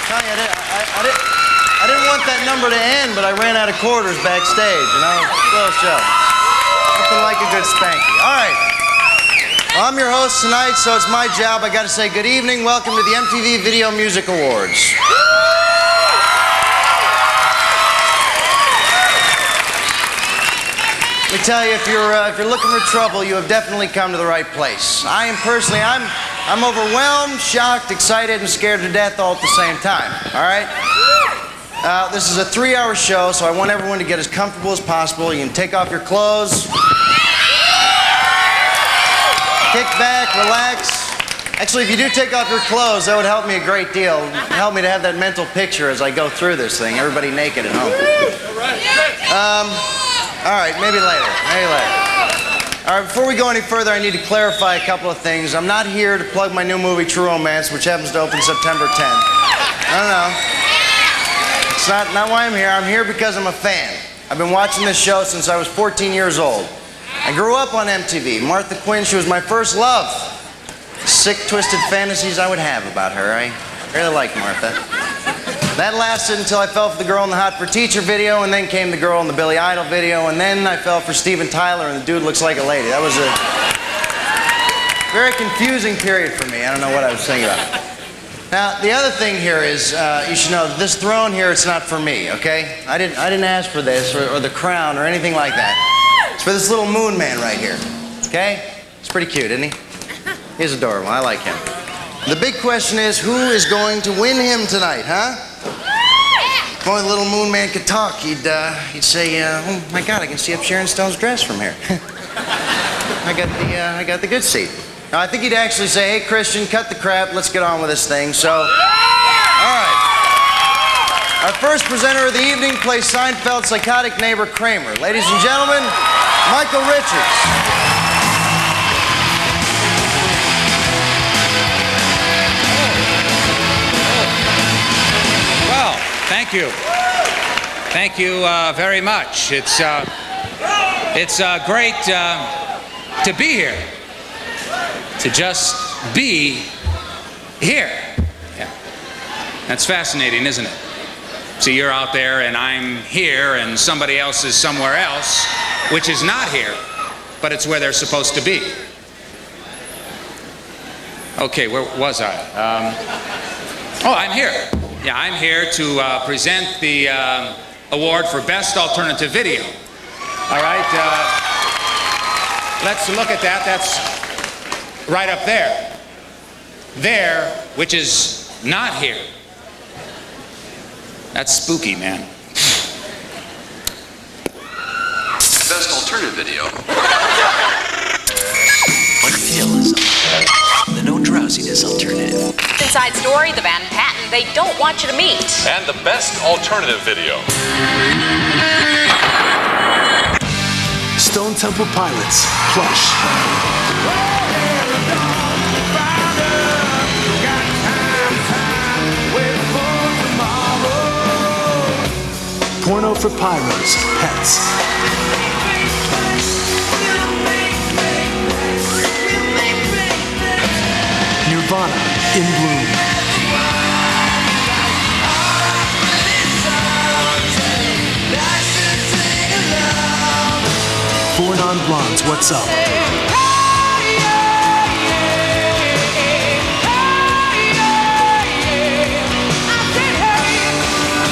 Tanya, I didn't want that number to end, but I ran out of quarters backstage, you know? Little show. Nothing like a good spanky. All right. Well, I'm your host tonight, so it's my job. I got to say good evening. Welcome to the MTV Video Music Awards. Let me tell you, if you're looking for trouble, you have definitely come to the right place. I am personally, I'm overwhelmed, shocked, excited, and scared to death all at the same time. All right. This is a 3-hour show, so I want everyone to get as comfortable as possible. You can take off your clothes, kick back, relax. Actually, if you do take off your clothes, that would help me a great deal. Help me to have that mental picture as I go through this thing. Everybody naked at home. All right, maybe later. All right, before we go any further, I need to clarify a couple of things. I'm not here to plug my new movie, True Romance, which happens to open September 10th. No. It's not why I'm here. I'm here because I'm a fan. I've been watching this show since I was 14 years old. I grew up on MTV. Martha Quinn, she was my first love. Sick, twisted fantasies I would have about her. I really liked Martha. That lasted until I fell for the girl in the Hot for Teacher video, and then came the girl in the Billy Idol video, and then I fell for Steven Tyler, and the dude looks like a lady. That was a very confusing period for me. I don't know what I was thinking about. Now, the other thing here is, you should know, this throne here, it's not for me, okay? I didn't ask for this, or the crown, or anything like that. It's for this little moon man right here, okay? He's pretty cute, isn't he? He's adorable. I like him. The big question is, who is going to win him tonight, huh? If only the little moon man could talk, he'd say, oh my God, I can see up Sharon Stone's dress from here. I got the good seat. Now, I think he'd actually say, hey, Christian, cut the crap, let's get on with this thing. So, all right. Our first presenter of the evening plays Seinfeld's psychotic neighbor Kramer. Ladies and gentlemen, Michael Richards. Thank you. Thank you very much. It's great to be here. To just be here. Yeah. That's fascinating, isn't it? See, you're out there and I'm here and somebody else is somewhere else, which is not here, but it's where they're supposed to be. Okay, where was I? I'm here. Yeah, I'm here to present the award for Best Alternative Video. All right, let's look at that. That's right up there. There, which is not here. That's spooky, man. Best alternative video. What feels the no drowsiness alternative. Inside Story, the band Patton, they don't want you to meet. And the best alternative video. Stone Temple Pilots, Plush. Porno for Pyros, Pets. Nirvana, In Bloom. Four Non-Blondes, What's Up?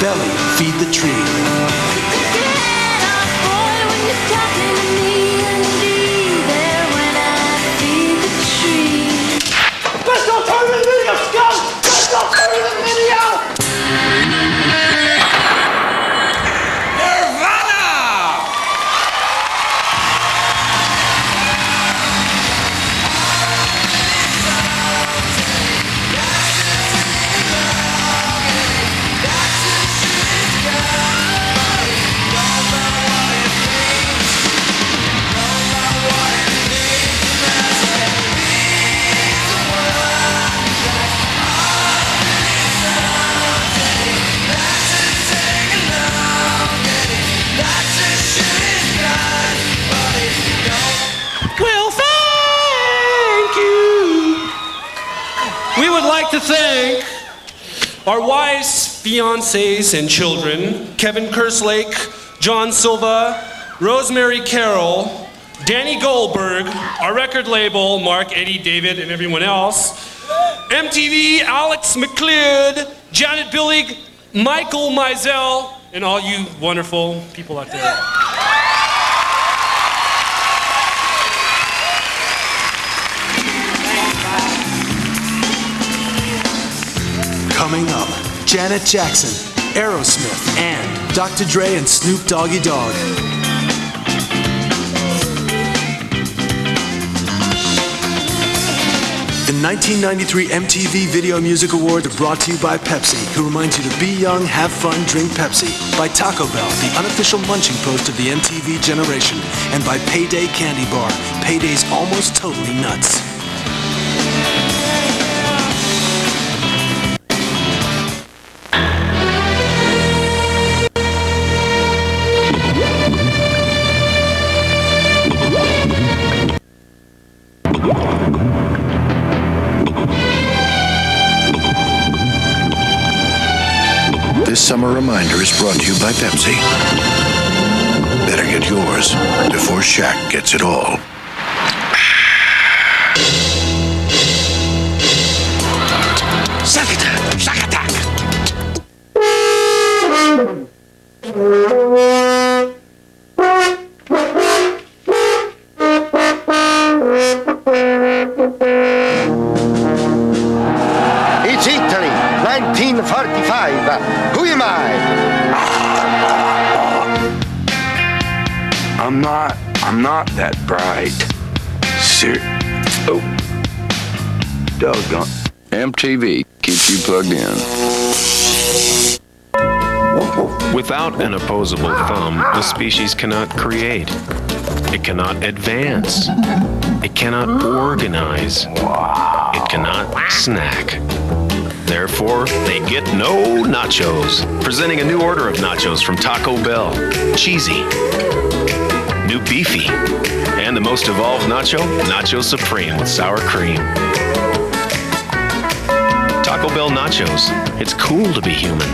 Belly, Feed the Tree. Let's go turn the video, Scott! Let's go turn the video! Well, thank you. We would like to thank our wives, fiancés, and children, Kevin Kerslake, John Silva, Rosemary Carroll, Danny Goldberg, our record label, Mark, Eddie, David, and everyone else, MTV, Alex McLeod, Janet Billig, Michael Mizell, and all you wonderful people out there. Coming up, Janet Jackson, Aerosmith, and Dr. Dre and Snoop Doggy Dogg. The 1993 MTV Video Music Awards are brought to you by Pepsi, who reminds you to be young, have fun, drink Pepsi. By Taco Bell, the unofficial munching post of the MTV generation. And by Payday Candy Bar. Payday's almost totally nuts. This summer reminder is brought to you by Pepsi. Better get yours before Shaq gets it all. Suck attack! Suck attack! It's Italy, 1945. Who am I? I'm not that bright. Oh. Doggone. MTV keeps you plugged in. Without an opposable thumb, a species cannot create. It cannot advance. It cannot organize. It cannot snack. Therefore, they get no nachos. Presenting a new order of nachos from Taco Bell. Cheesy. New beefy. And the most evolved nacho, Nacho Supreme with sour cream. Taco Bell nachos. It's cool to be human.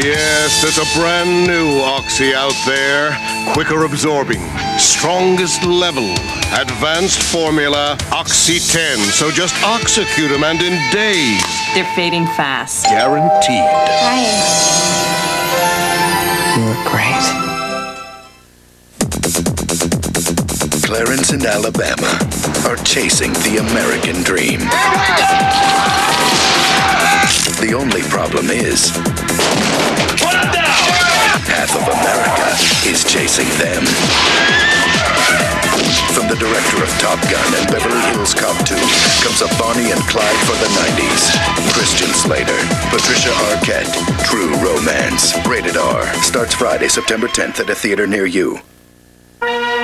Yes, there's a brand new Oxy out there. Quicker absorbing, strongest level, advanced formula, Oxy 10. So just oxycute them and in days. They're fading fast. Guaranteed. Hi. You look great. Clarence and Alabama are chasing the American dream. The only problem is, half of America is chasing them. From the director of Top Gun and Beverly Hills Cop 2 comes a Bonnie and Clyde for the 90s. Christian Slater, Patricia Arquette, True Romance. Rated R. Starts Friday, September 10th at a theater near you.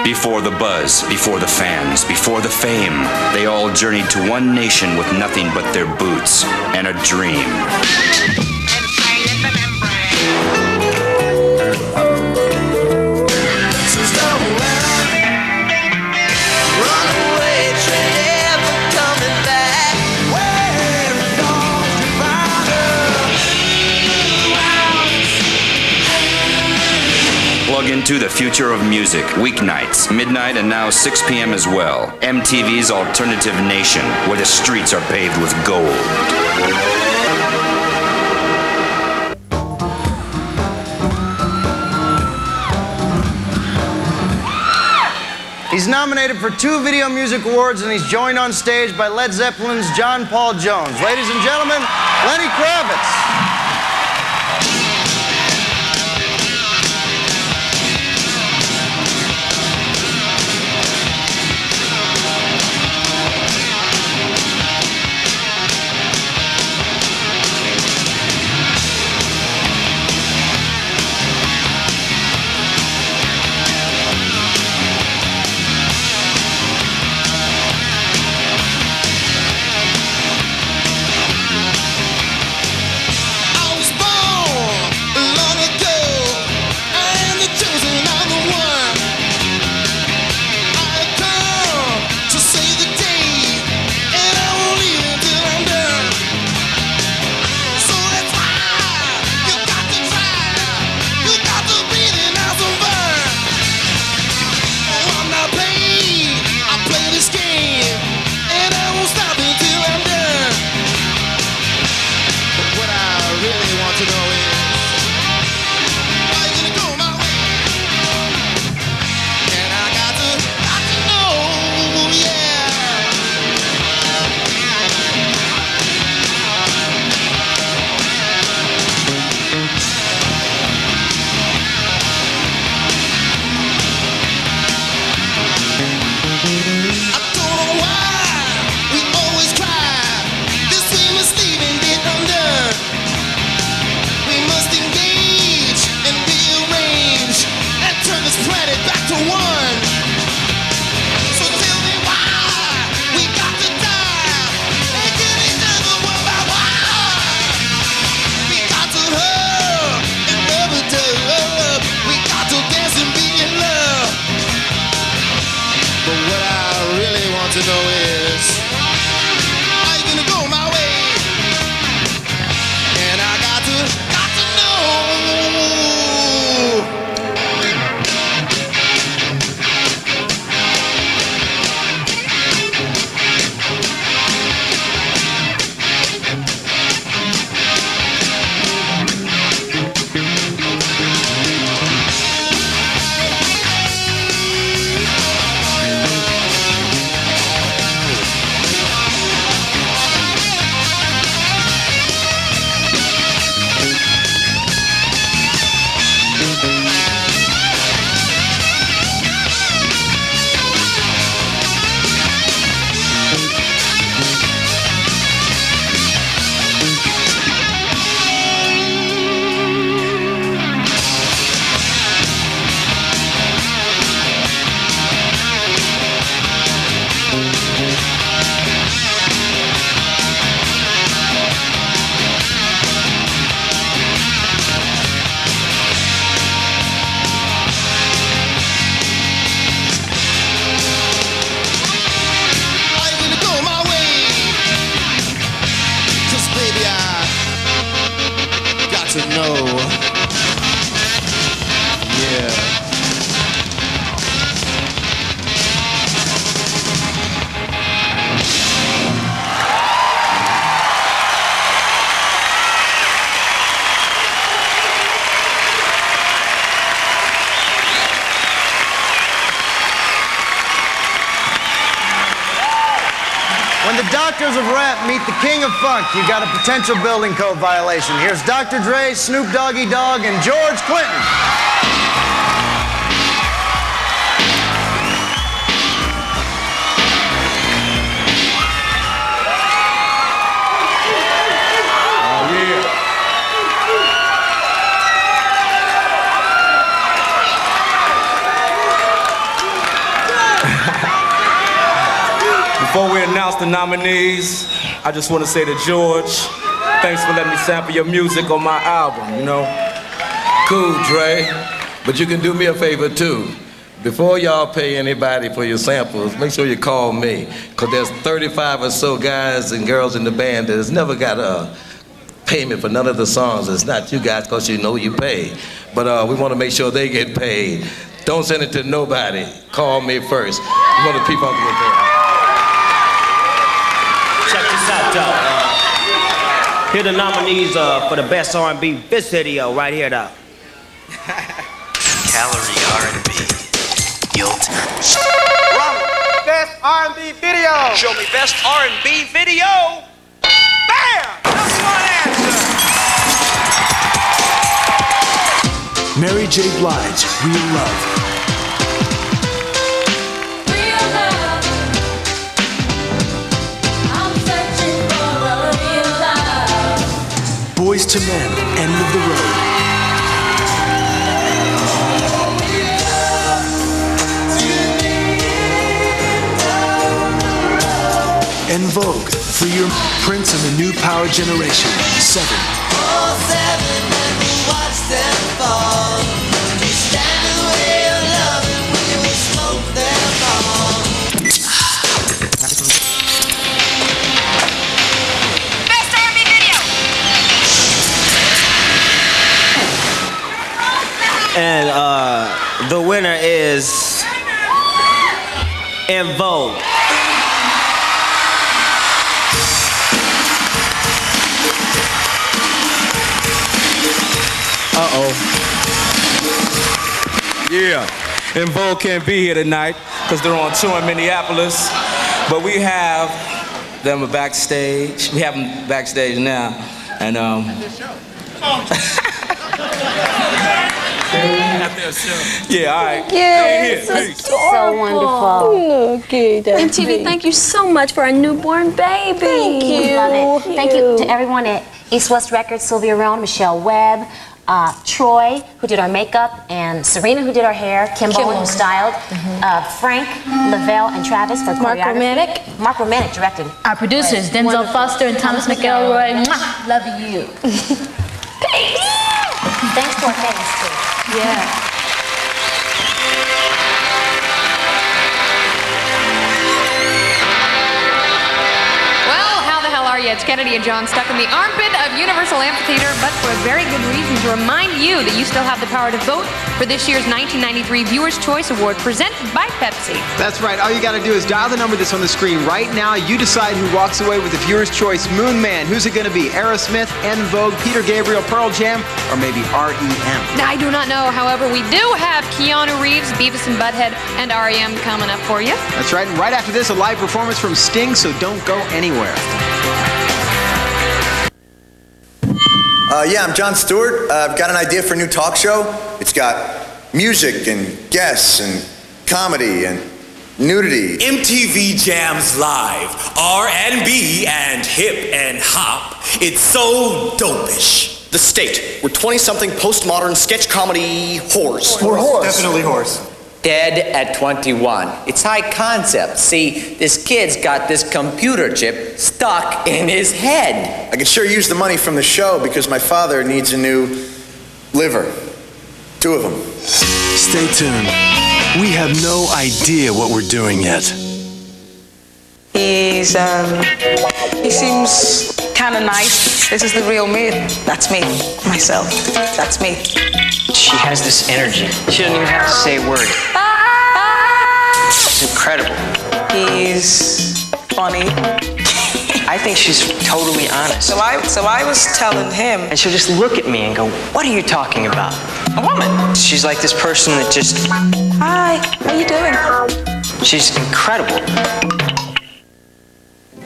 Before the buzz, before the fans, before the fame, they all journeyed to one nation with nothing but their boots and a dream. Plug into the future of music, weeknights, midnight, and now 6 p.m. as well. MTV's Alternative Nation, where the streets are paved with gold. He's nominated for 2 Video Music Awards, and he's joined on stage by Led Zeppelin's John Paul Jones. Ladies and gentlemen, Lenny Kravitz. the Doctors of Rap meet the King of Funk, you got a potential building code violation. Here's Dr. Dre, Snoop Doggy Dogg, and George Clinton. Before we announce the nominees, I just want to say to George, thanks for letting me sample your music on my album, you know. Cool, Dre, but you can do me a favor too. Before y'all pay anybody for your samples, make sure you call me, because there's 35 or so guys and girls in the band that has never got a payment for none of the songs. It's not you guys, because you know you pay. But we want to make sure they get paid. Don't send it to nobody. Call me first. We want the people to get paid. Check this out, y'all. Here are the nominees for the best R&B video right here, though. Calorie R&B. Guilty. Best R&B video. Show me best R&B video. Bam! Number one answer. Mary J. Blige, Real Love. Boys to Men, End of the Road. En Vogue, Free Your Prince and the New Power Generation, 7. And the winner is En Vogue. Yeah, En Vogue can't be here tonight because they're on tour in Minneapolis, but we have them backstage. We have them backstage now, and yeah, all right. Yeah, so wonderful. Okay, MTV, thank you so much for our newborn baby. Thank you. Love it. Thank you to everyone at East West Records, Sylvia Roan, Michelle Webb, Troy, who did our makeup, and Serena, who did our hair, Kim Bowen, who styled, Frank, Lavelle, and Travis for choreography. Mark Romanek directed. Our producers, Denzel Foster and Thomas McElroy. Love you. Thanks to our fans, too. Yeah. Well, how the hell are you? It's Kennedy and John stuck in the armpit of Universal Amphitheater, but for a very good reason, to remind you that you still have the power to vote for this year's 1993 Viewers' Choice Award presented by Pepsi. That's right. All you got to do is dial the number that's on the screen right now. You decide who walks away with the Viewer's Choice Moon Man. Who's it going to be? Aerosmith, En Vogue, Peter Gabriel, Pearl Jam, or maybe R.E.M.? I do not know. However, we do have Keanu Reeves, Beavis and Butthead, and R.E.M. coming up for you. That's right. And right after this, a live performance from Sting, so don't go anywhere. Yeah, I'm Jon Stewart. I've got an idea for a new talk show. It's got music and guests and comedy and nudity. MTV Jams Live, R&B and hip and hop. It's so dopish. The State. We're 20-something postmodern sketch comedy whores. We're whores. Definitely horse. Dead at 21. It's high concept. See, this kid's got this computer chip stuck in his head. I could sure use the money from the show because my father needs a new liver. 2 of them. Stay tuned. We have no idea what we're doing yet. He seems kind of nice. This is the real me. That's me. Myself. That's me. She has this energy. She doesn't even have to say a word. It's incredible. He's funny. I think she's totally honest. So I was telling him. And she'll just look at me and go, "What are you talking about?" A woman. She's like this person that just... Hi, how you doing? She's incredible.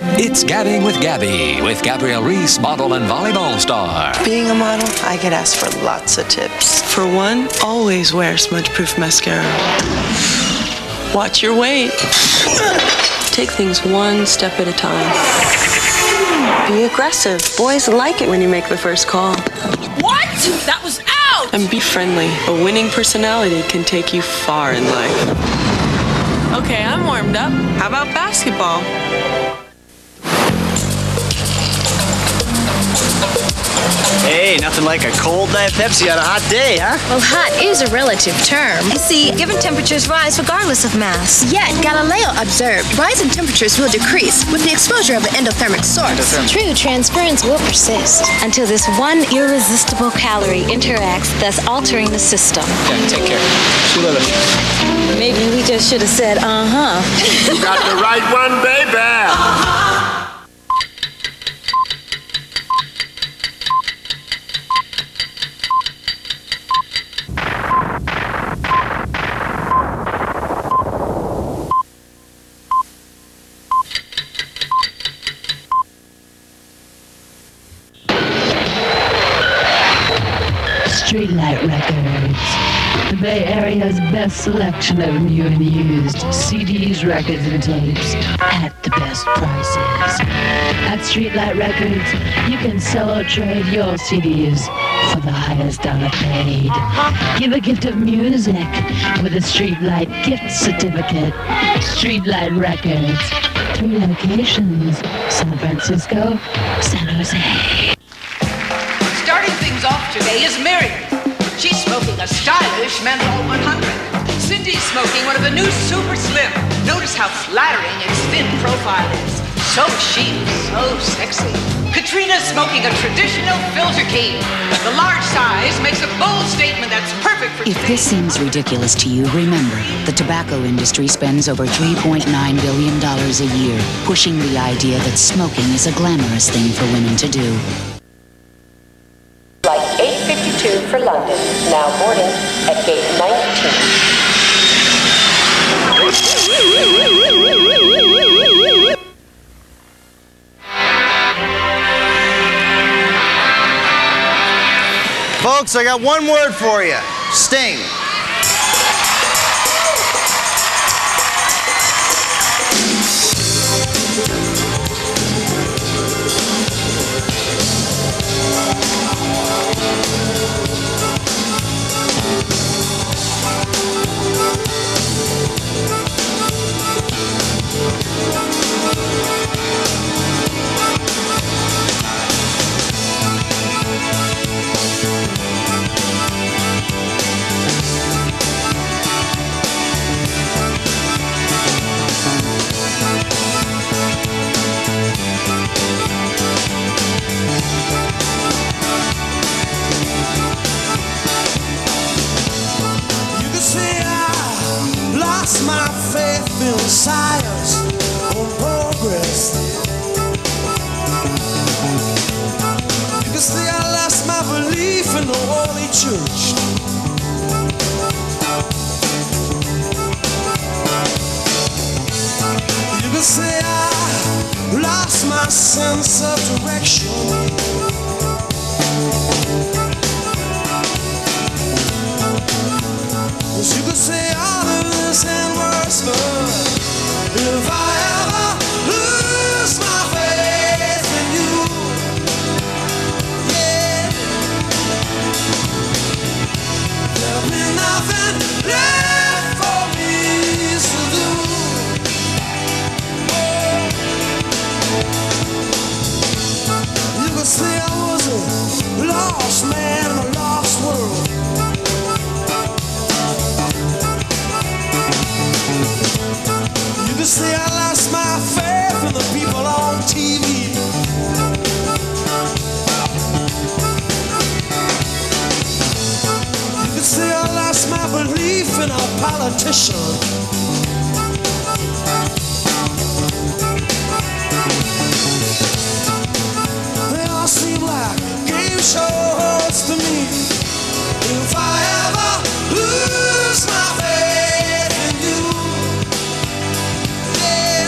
It's Gabbing with Gabby, with Gabriel Reese, model and volleyball star. Being a model, I get asked for lots of tips. For one, always wear smudge-proof mascara. Watch your weight. Take things one step at a time. Be aggressive. Boys like it when you make the first call. What? That was out! And be friendly. A winning personality can take you far in life. Okay, I'm warmed up. How about basketball? Hey, nothing like a cold Diet Pepsi on a hot day, huh? Well, hot is a relative term. You see, given temperatures rise regardless of mass. Yet, Galileo observed rise in temperatures will decrease with the exposure of an endothermic source. True, transference will persist until this one irresistible calorie interacts, thus altering the system. Okay, take care. See you later. Maybe we just should have said, You got the right one, baby. Streetlight Records, the Bay Area's best selection of new and used CDs, records, and tapes at the best prices. At Streetlight Records, you can sell or trade your CDs for the highest dollar paid. Give a gift of music with a Streetlight gift certificate. Streetlight Records, 3 locations: San Francisco, San Jose. Starting things off today is Miriam. She's smoking a stylish menthol 100. Cindy's smoking one of the new Super Slim. Notice how flattering its thin profile is. So chic, so sexy. Katrina's smoking a traditional filter king. The large size makes a bold statement that's perfect for If this seems ridiculous to you, remember, the tobacco industry spends over $3.9 billion a year pushing the idea that smoking is a glamorous thing for women to do. Flight 852 for London, now boarding at gate 19. Folks, I got one word for you. Sting. My faith in science or progress. You can say I lost my belief in the Holy Church. You can say I lost my sense of direction. Yes, you could say all of this and worse, but if I ever lose my faith in you, yeah, there'll be nothing left for me to do. You could say I was a lost man in a lost world. You can say I lost my faith in the people on TV. You can say I lost my belief in a politician. They all seem like game shows to me. If I ever lose my faith in you, yeah,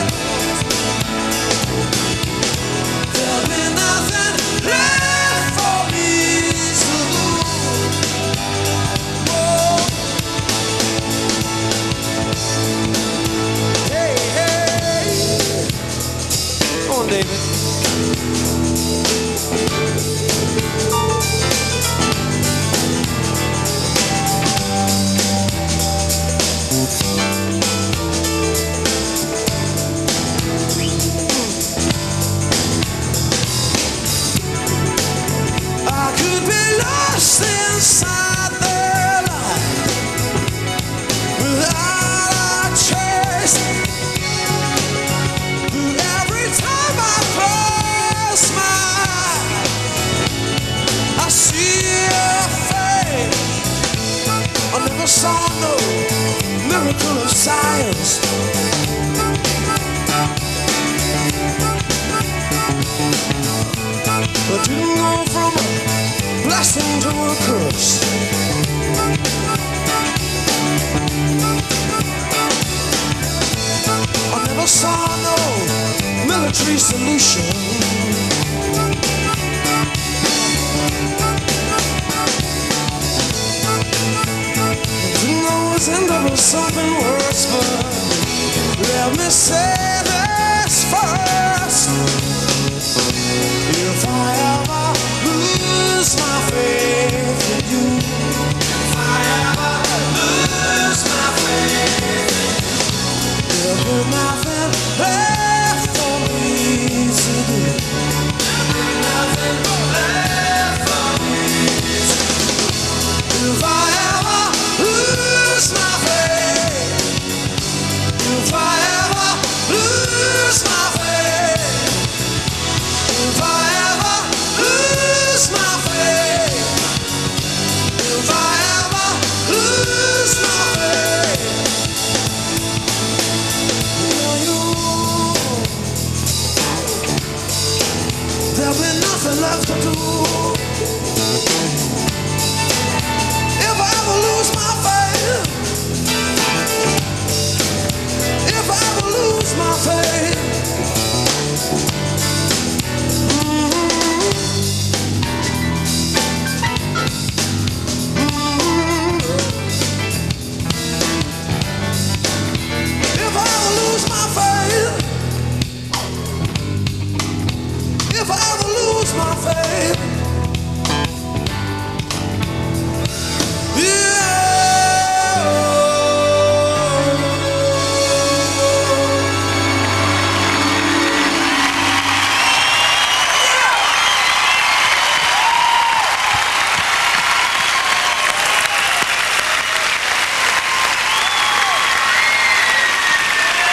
of science. But didn't go from a blessing to a curse. I never saw no military solution. Didn't always end up with something worse, but let me say this first. If I ever lose my faith in you, if I ever lose my faith in you, there'll be nothing left for me to do. There'll be nothing left for me to do. If I ever lose my faith, if I ever lose my faith, if I ever lose my faith, if I ever lose my faith, there'll be nothing left to do. If I ever lose my faith, if I ever lose my faith, if I ever lose my faith, if I ever lose my faith,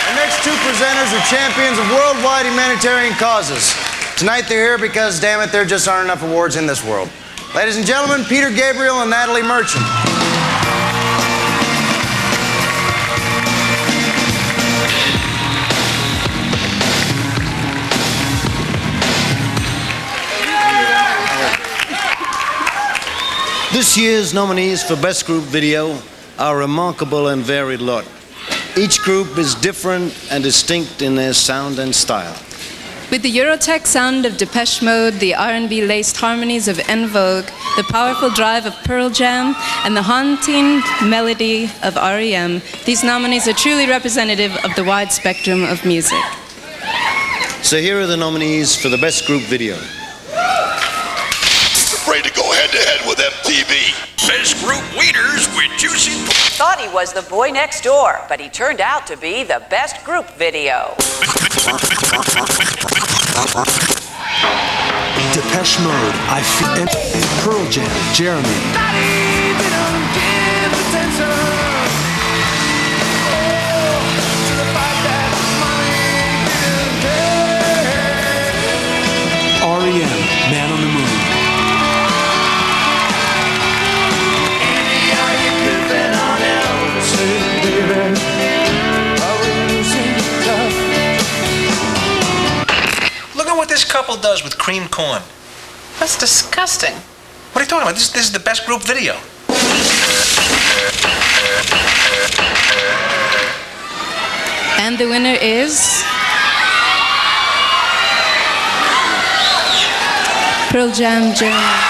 The next two presenters are champions of worldwide humanitarian causes. Tonight they're here because, damn it, there just aren't enough awards in this world. Ladies and gentlemen, Peter Gabriel and Natalie Merchant. This year's nominees for Best Group Video are a remarkable and varied lot. Each group is different and distinct in their sound and style. With the Eurotech sound of Depeche Mode, the R&B laced harmonies of En Vogue, the powerful drive of Pearl Jam, and the haunting melody of R.E.M., these nominees are truly representative of the wide spectrum of music. So here are the nominees for the Best Group Video. Afraid to go head-to-head with MTV. Best Group Wieners with Juicy. Thought he was the boy next door, but he turned out to be the Best Group Video. Depeche Mode, I Feel, Pearl Jam, Jeremy. R.E.M, Man on the Moon. Look at what this couple does with cream corn. That's disgusting. What are you talking about? This is the Best Group Video. And the winner is Pearl Jam, Jeremy.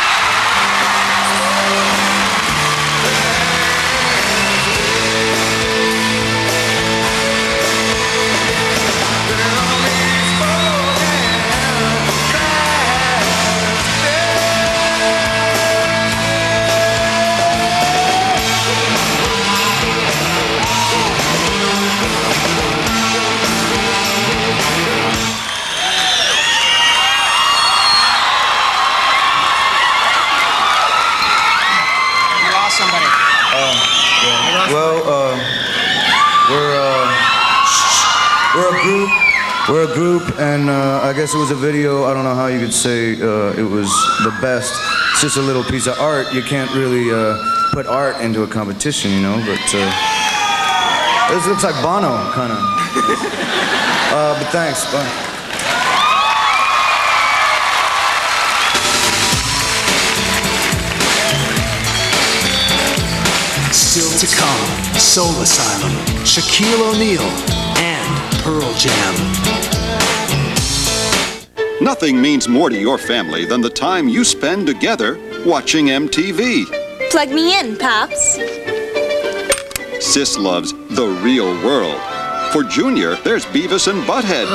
We're a group, and I guess it was a video. I don't know how you could say it was the best. It's just a little piece of art. You can't really put art into a competition, you know, but This looks like Bono, kind of. But thanks, bye. Still to come, Soul Asylum, Shaquille O'Neal, and Pearl Jam. Nothing means more to your family than the time you spend together watching MTV. Plug me in, Pops. Sis loves The Real World. For Junior, there's Beavis and Butthead.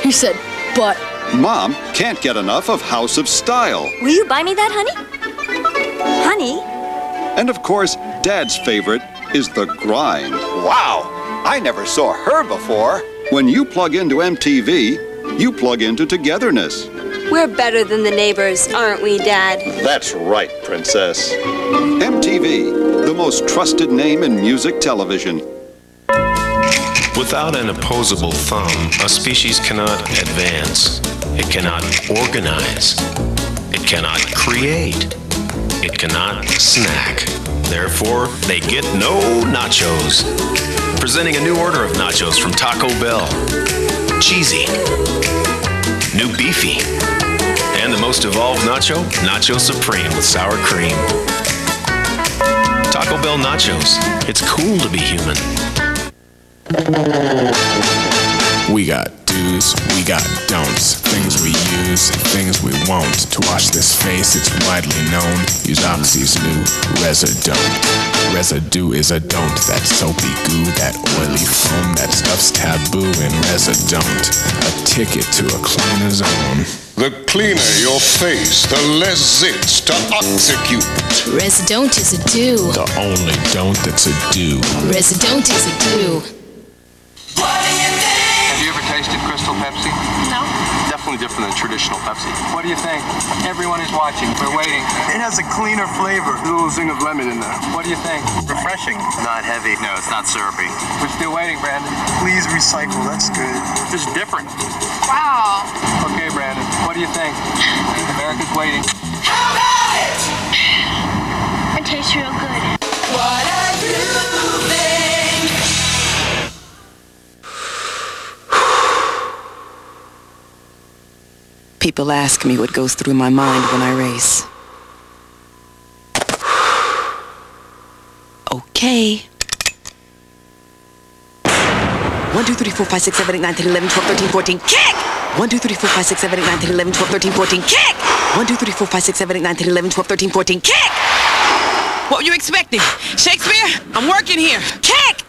He said, but. Mom can't get enough of House of Style. Will you buy me that, honey? Honey? And of course, Dad's favorite is The Grind. Wow, I never saw her before. When you plug into MTV, you plug into togetherness. We're better than the neighbors, aren't we, Dad? That's right, Princess. MTV, the most trusted name in music television. Without an opposable thumb, a species cannot advance. It cannot organize. It cannot create. It cannot snack. Therefore, they get no nachos. Presenting a new order of nachos from Taco Bell. Cheesy. New beefy. And the most evolved nacho, Nacho Supreme with sour cream. Taco Bell nachos. It's cool to be human. We got do's, we got don'ts. Things we use, things we won't. To wash this face, it's widely known. Use Oxy's new Residone. Residue is a don't. That soapy goo, that oily foam, that stuff's taboo in Residone. A ticket to a cleaner zone. The cleaner your face, the less zits to execute. Residone is a do. The only don't that's a do. Residone is a do. Have you ever tasted Crystal Pepsi? No. Definitely different than traditional Pepsi. What do you think? Everyone is watching. We're waiting. It has a cleaner flavor. A little zing of lemon in there. What do you think? Refreshing. Not heavy. No, it's not syrupy. We're still waiting, Brandon. Please recycle. That's good. This is different. Wow. Okay, Brandon. What do you think? America's waiting. It tastes real good. What a groove thing. People ask me what goes through my mind when I race. Okay. 1, 2, 3, 4, 5, 6, 7, 8, 9, 10, 11, 12, 13, 14, kick! 1, 2, 3, 4, 5, 6, 7, 8, 9, 10, 11, 12, 13, 14, kick! 1, 2, 3, 4, 5, 6, 7, 8, 9, 10, 11, 12, 13, 14, kick! What were you expecting? Shakespeare? I'm working here. Kick!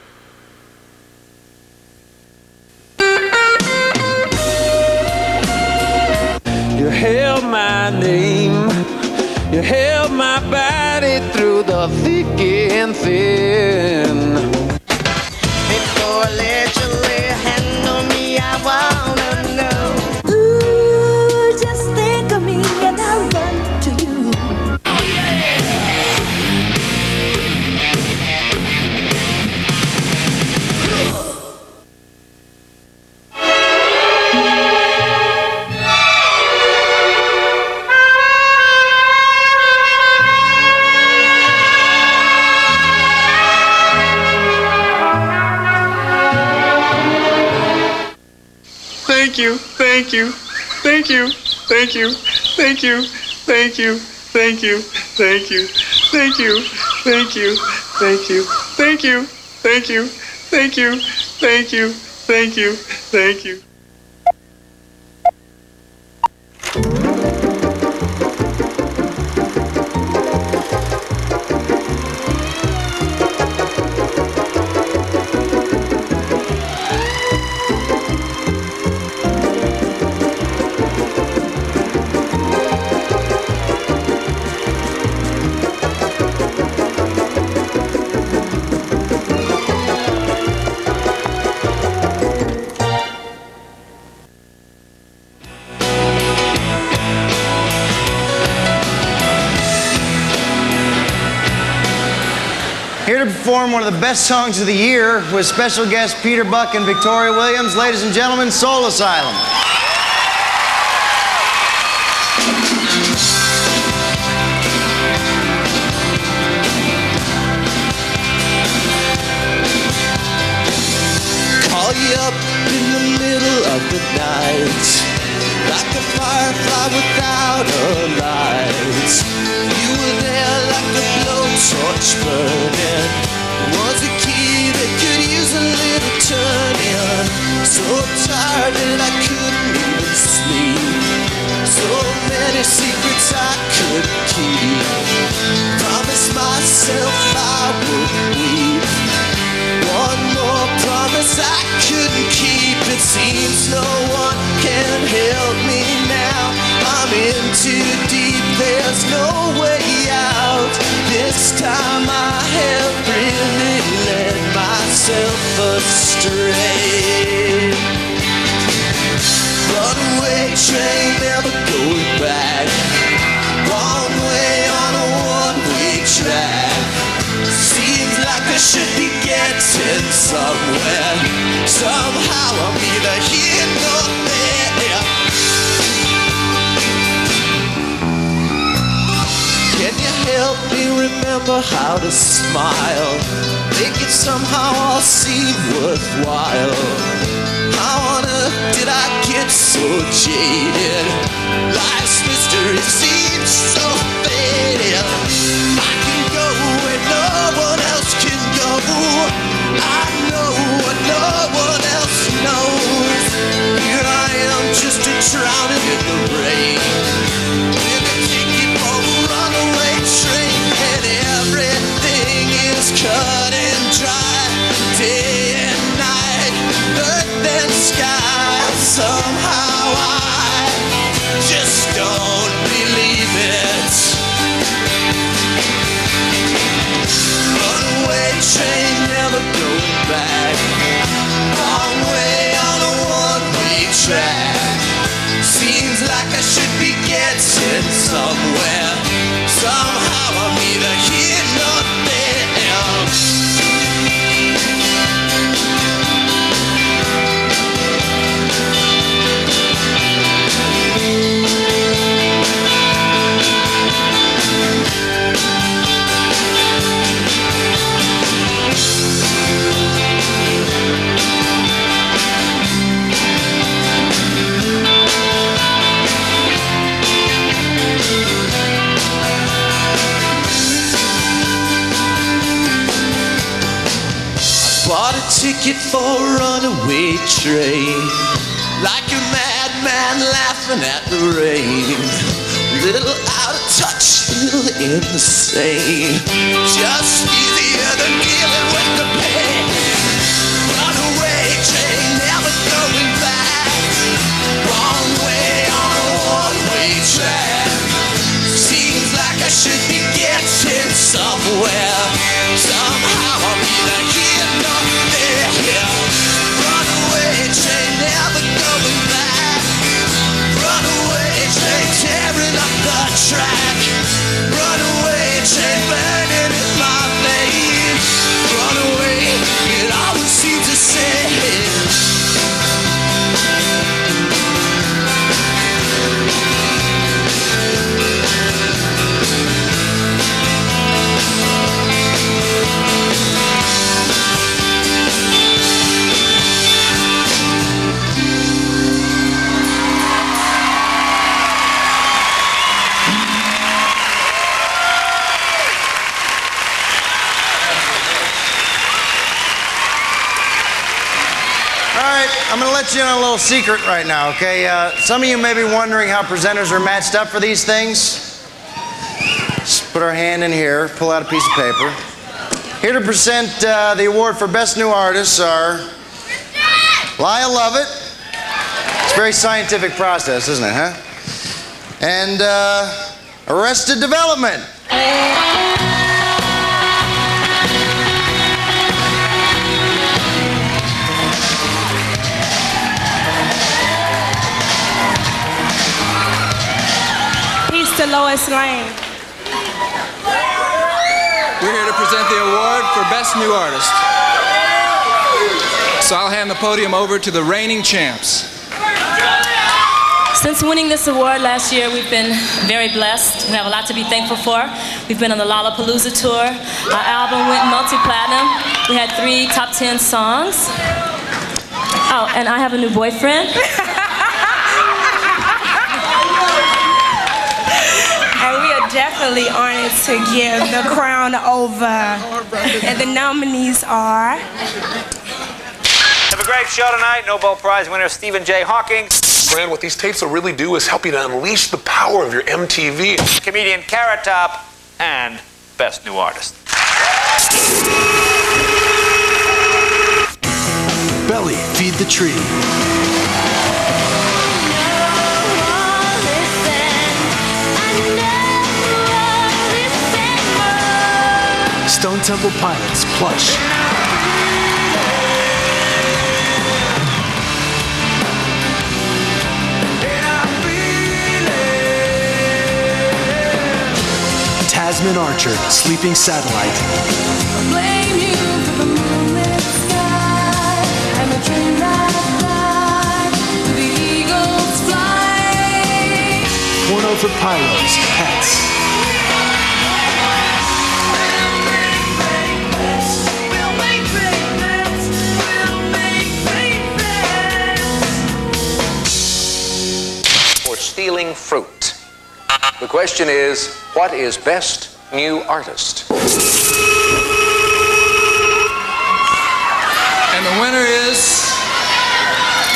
You held my name, you held my body through the thick and thin. Before I let you lay a hand on me, I wanna know. Ooh, just think of me and I'll run to you. Thank you, thank you, thank you, thank you, thank you, thank you, thank you, thank you, thank you, thank you, thank you, thank you, thank you, thank you, thank you, thank you, thank you. Here to perform one of the best songs of the year with special guests Peter Buck and Victoria Williams. Ladies and gentlemen, Soul Asylum. up in the middle of the night, like a firefly without a light. You were there like a blowtorch burning. Was a key that could use a little turning. So tired that I couldn't even sleep. So many secrets I couldn't keep. Promised myself I would weep. One more promise I couldn't keep. It seems no one can help me now. I'm in too deep, there's no way out. This time I have really led myself astray. Runaway train, never going back. One way on a one-way track. Seems like I should be getting somewhere. Somehow I'm either here nor there. Can you help me remember how to smile? Make it somehow all seem worthwhile. How on earth did I get so jaded? Life's mystery seems so faded. I can go where no one else can go. I know what no one else knows. Here I am just drowning in the rain, with a ticket for a runaway train, and everything is cut and dry. Day and night, earth and sky. Somehow I just don't believe it. Runaway train, never going back. Long way on a one-way track. Seems like I should be getting somewhere. Somehow I'm either here nor there. Bought a ticket for a runaway train, like a madman laughing at the rain. Little out of touch, little insane, just easier than dealing with the pain. Runaway train, never going back. Wrong way on a one-way track. Seems like I should be getting somewhere. Somehow I'm either here nor there. Runaway train, never going back. Runaway train, tearing up the track. Runaway train, burning in my veins. Runaway, it always seems the same. I'm going to let you in on a little secret right now, okay? Some of you may be wondering how presenters are matched up for these things. Just put our hand in here, pull out a piece of paper. Here to present the award for Best New Artists are Lyle Lovett. It's a very scientific process, isn't it, huh? And Arrested Development. To Lois Lane. We're here to present the award for Best New Artist. So I'll hand the podium over to the reigning champs. Since winning this award last year, we've been very blessed. We have a lot to be thankful for. We've been on the Lollapalooza tour. Our album went multi-platinum. We had 3 top 10 songs. Oh, and I have a new boyfriend. And we are definitely honored to give the crown over. And the nominees are... Have a great show tonight. Nobel Prize winner Stephen J. Hawking. Fran, what these tapes will really do is help you to unleash the power of your MTV. Comedian Carrot Top and Best New Artist. Belly, feed the tree. Stone Temple Pilots, Plush. Tasman Archer, Sleeping Satellite. Blame you for the moonlit sky and the train that flies, the eagles fly. Porno for Pyros, Pets. For stealing fruit. The question is, what is Best New Artist? And the winner is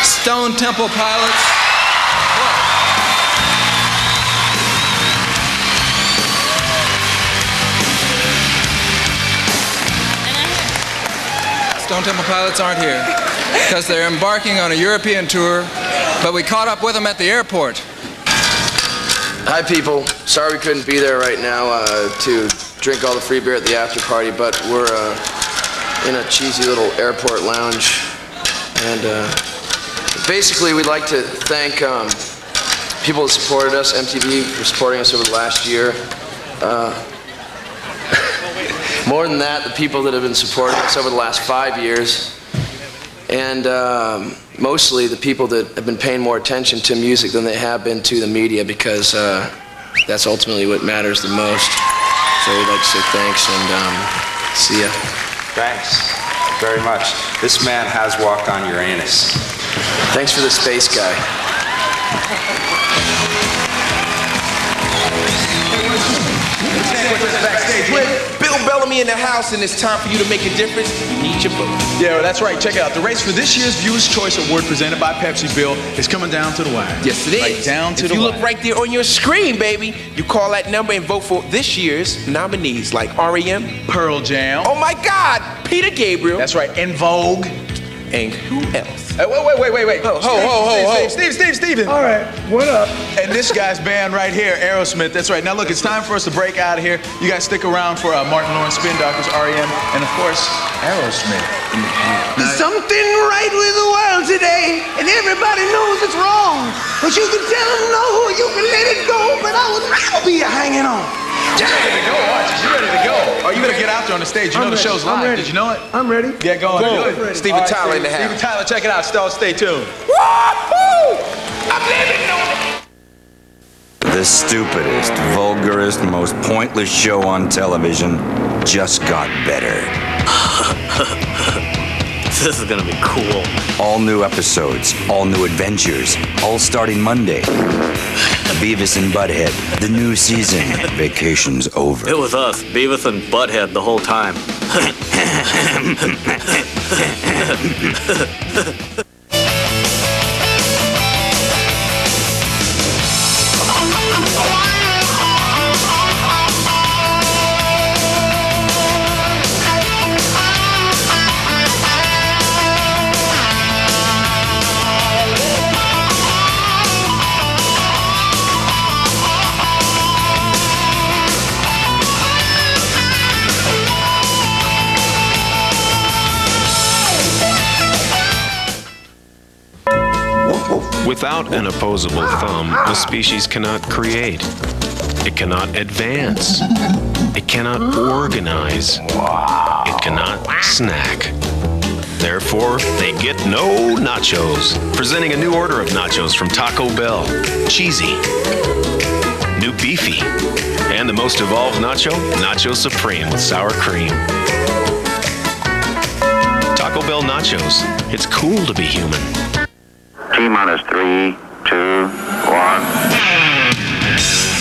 Stone Temple Pilots. Stone Temple Pilots aren't here because they're embarking on a European tour, but we caught up with them at the airport. Hi, people. Sorry we couldn't be there right now to drink all the free beer at the after party, but we're in a cheesy little airport lounge. And basically, we'd like to thank people that supported us, MTV, for supporting us over the last year. More than that, the people that have been supporting us over the last 5 years. And mostly the people that have been paying more attention to music than they have been to the media, because that's ultimately what matters the most. So we'd like to say thanks and see ya. Thanks very much. This man has walked on Uranus. Thanks for the space guy. Backstage with Bill Bellamy in the house, and it's time for you to make a difference. You need your vote. Yeah, that's right. Check it out. The race for this year's Viewer's Choice Award presented by Pepsi, Bill, is coming down to the wire. Yes, it is. Right down to if the you wire. look right there on your screen, baby, you call that number and vote for this year's nominees like R.E.M, Pearl Jam. Oh my God, Peter Gabriel. That's right. En Vogue. And who else? Wait. Ho. Steven. All right, what up? And this guy's band right here, Aerosmith. That's right. Now look, it's time for us to break out of here. You guys stick around for Martin Lawrence, Spin Doctors, R.E.M, and of course, Aerosmith. There's something right with the world today, and everybody knows it's wrong. But you can tell them no, you can let it go, but I would rather be hanging on. You ready to go, aren't you? You ready to go? Oh, you better get out there on the stage. You know the show's live. Did you know it? I'm ready. Get going. Good. Steven Tyler in the house. Steven Tyler, check it out. Stay tuned. Woo-hoo! I'm living on it. The stupidest, vulgarest, most pointless show on television just got better. This is gonna be cool. All new episodes, all new adventures, all starting Monday. Beavis and Butthead, the new season. Vacation's over. It was us, Beavis and Butthead, the whole time. Without an opposable thumb, a species cannot create. It cannot advance. It cannot organize. It cannot snack. Therefore, they get no nachos. Presenting a new order of nachos from Taco Bell. Cheesy. New beefy. And the most evolved nacho, Nacho Supreme with sour cream. Taco Bell nachos. It's cool to be human. T-minus 3, 2, 1.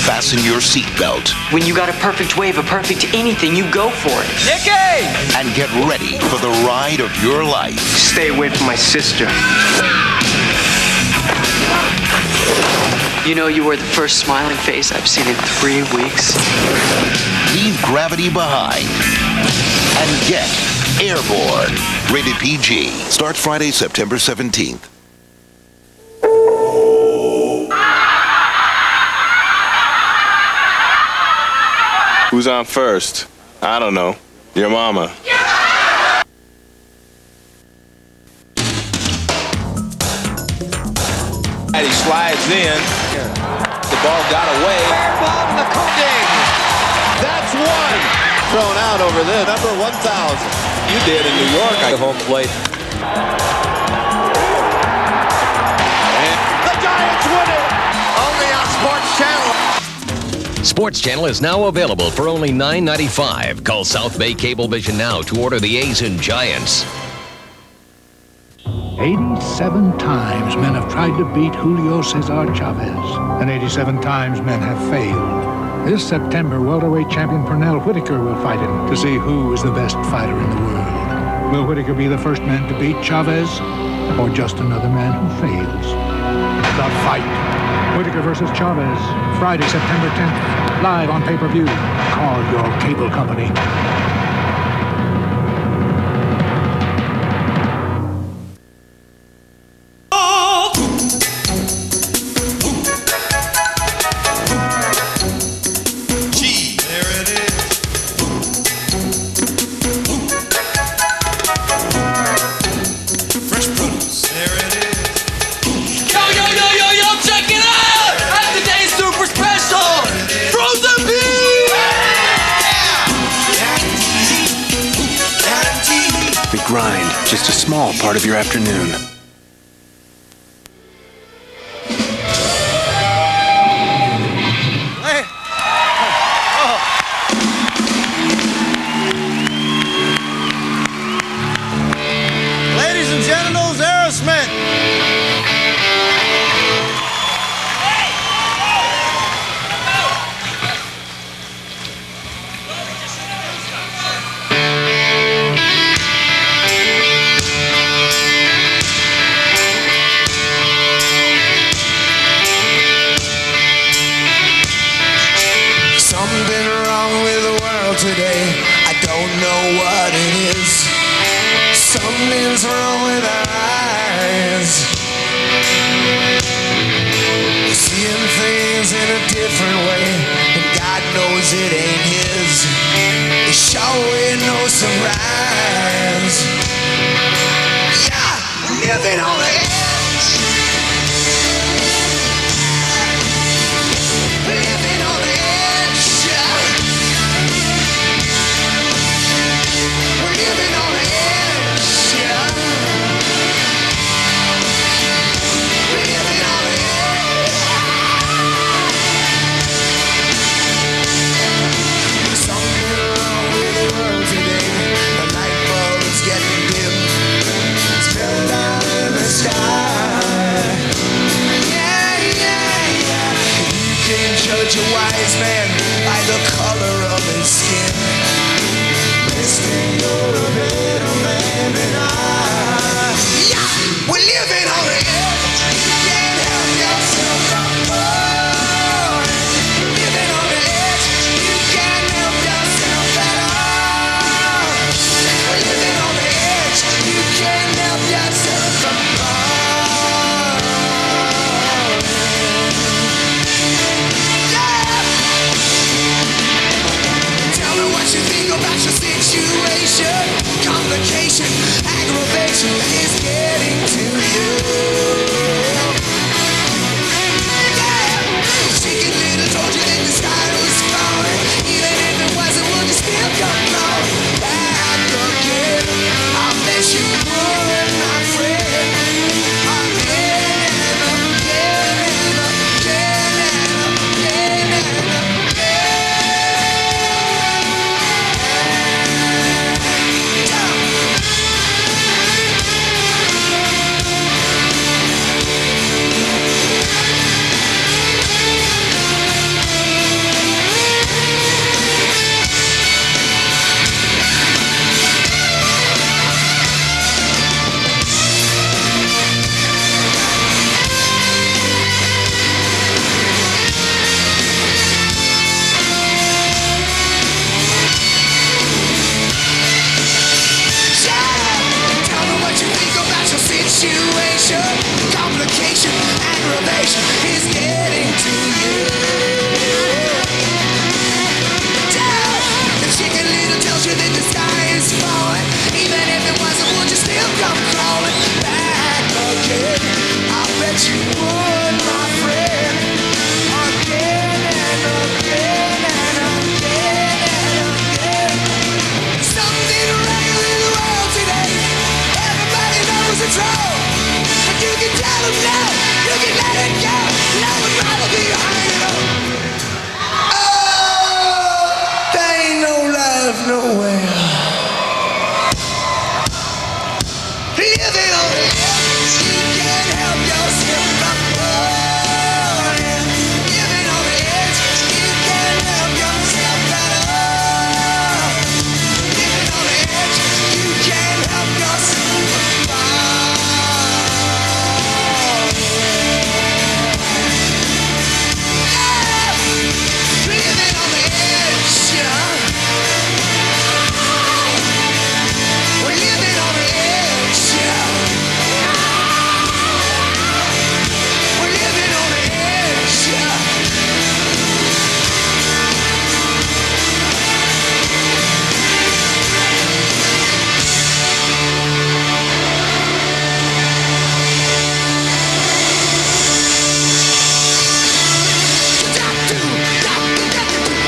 Fasten your seatbelt. When you got a perfect wave, a perfect anything, you go for it. Nicky! And get ready for the ride of your life. Stay away from my sister. You know, you were the first smiling face I've seen in 3 weeks. Leave gravity behind and get airborne. Rated PG. Starts Friday, September 17th. Who's on first? I don't know. Your mama. He slides in. The ball got away. Bomb the cooking. That's one. Thrown out over there. Number 1,000. You did in New York. I home plate. And the Giants win it. Only on Sports Channel. Sports Channel is now available for only $9.95. Call South Bay Cablevision now to order the A's and Giants. 87 times men have tried to beat Julio Cesar Chavez, and 87 times men have failed. This September, welterweight champion Pernell Whitaker will fight him to see who is the best fighter in the world. Will Whitaker be the first man to beat Chavez, or just another man who fails? The fight. Whitaker versus Chavez, Friday, September 10th, live on pay-per-view. Call your cable company. Grind, just a small part of your afternoon. Ladies and gentlemen, Aerosmith. Something wrong with the world today. I don't know what it is. Something's wrong with our eyes. We're seeing things in a different way, and God knows it ain't His. It sure ain't no surprise. Yeah, living on the edge. Living on the edge. We're living on the edge. We're living on the edge. Something wrong with the world today. The light bulb's getting dim. It's built down in the sky. Yeah, yeah, yeah. You can't judge a wise man by the color of his skin. Mister, you're a better man than I. Yeah, we're living on the edge. Can't help yourself from falling. Living on the edge. You can't help yourself at all. We're living on the edge. You can't help yourself from falling. Yeah. Tell me what you think about your situation. Complication, aggravation is getting to you. Yeah. Chicken Little told you that the sky was falling. Even if it wasn't, would you still come on back again? I'll bet you would, my friend. Again and again and again and again and again. situation, complication, aggravation is getting to you. The chicken little tells you that the sky is falling. Even if it wasn't, would you still come crawling back again? I bet you would, my friend. Again and again and again and again. There's something wrong in the world today. Everybody knows it's wrong, but you can tell them no. You can let it go. No one rather be hanging on. Oh, there ain't no love nowhere. Living on the edge, you can't help yourself. Oh, yeah. Living on the edge, you can't help yourself at all. Living on the edge, you can't help yourself at all. Yeah. Living on the edge, yeah. We're living on the edge, yeah. We're living on the edge, yeah.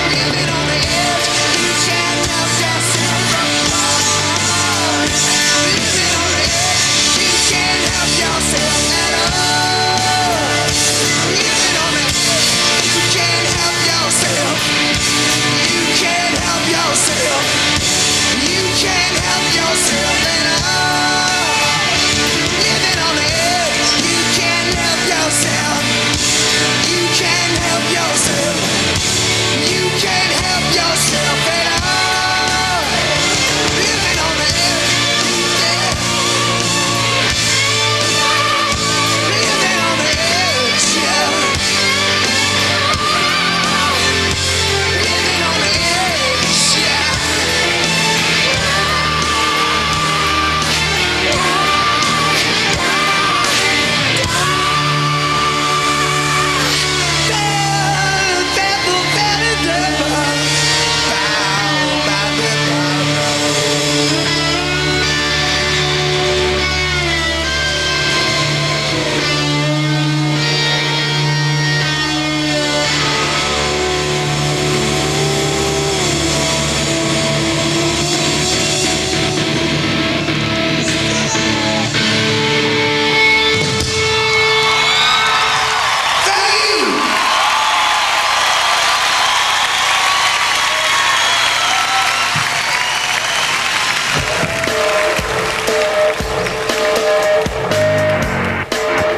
Living on the edge, you can't help yourself from falling. Living on the edge, you can't help yourself at all. Living on the edge, you can't help yourself. You can't help yourself. You can't help yourself at all. Living on the edge, you can't help yourself. You can't help yourself. You can't help yourself at all. Living on the edge, yeah. Living on the edge, yeah. Living on the edge, yeah.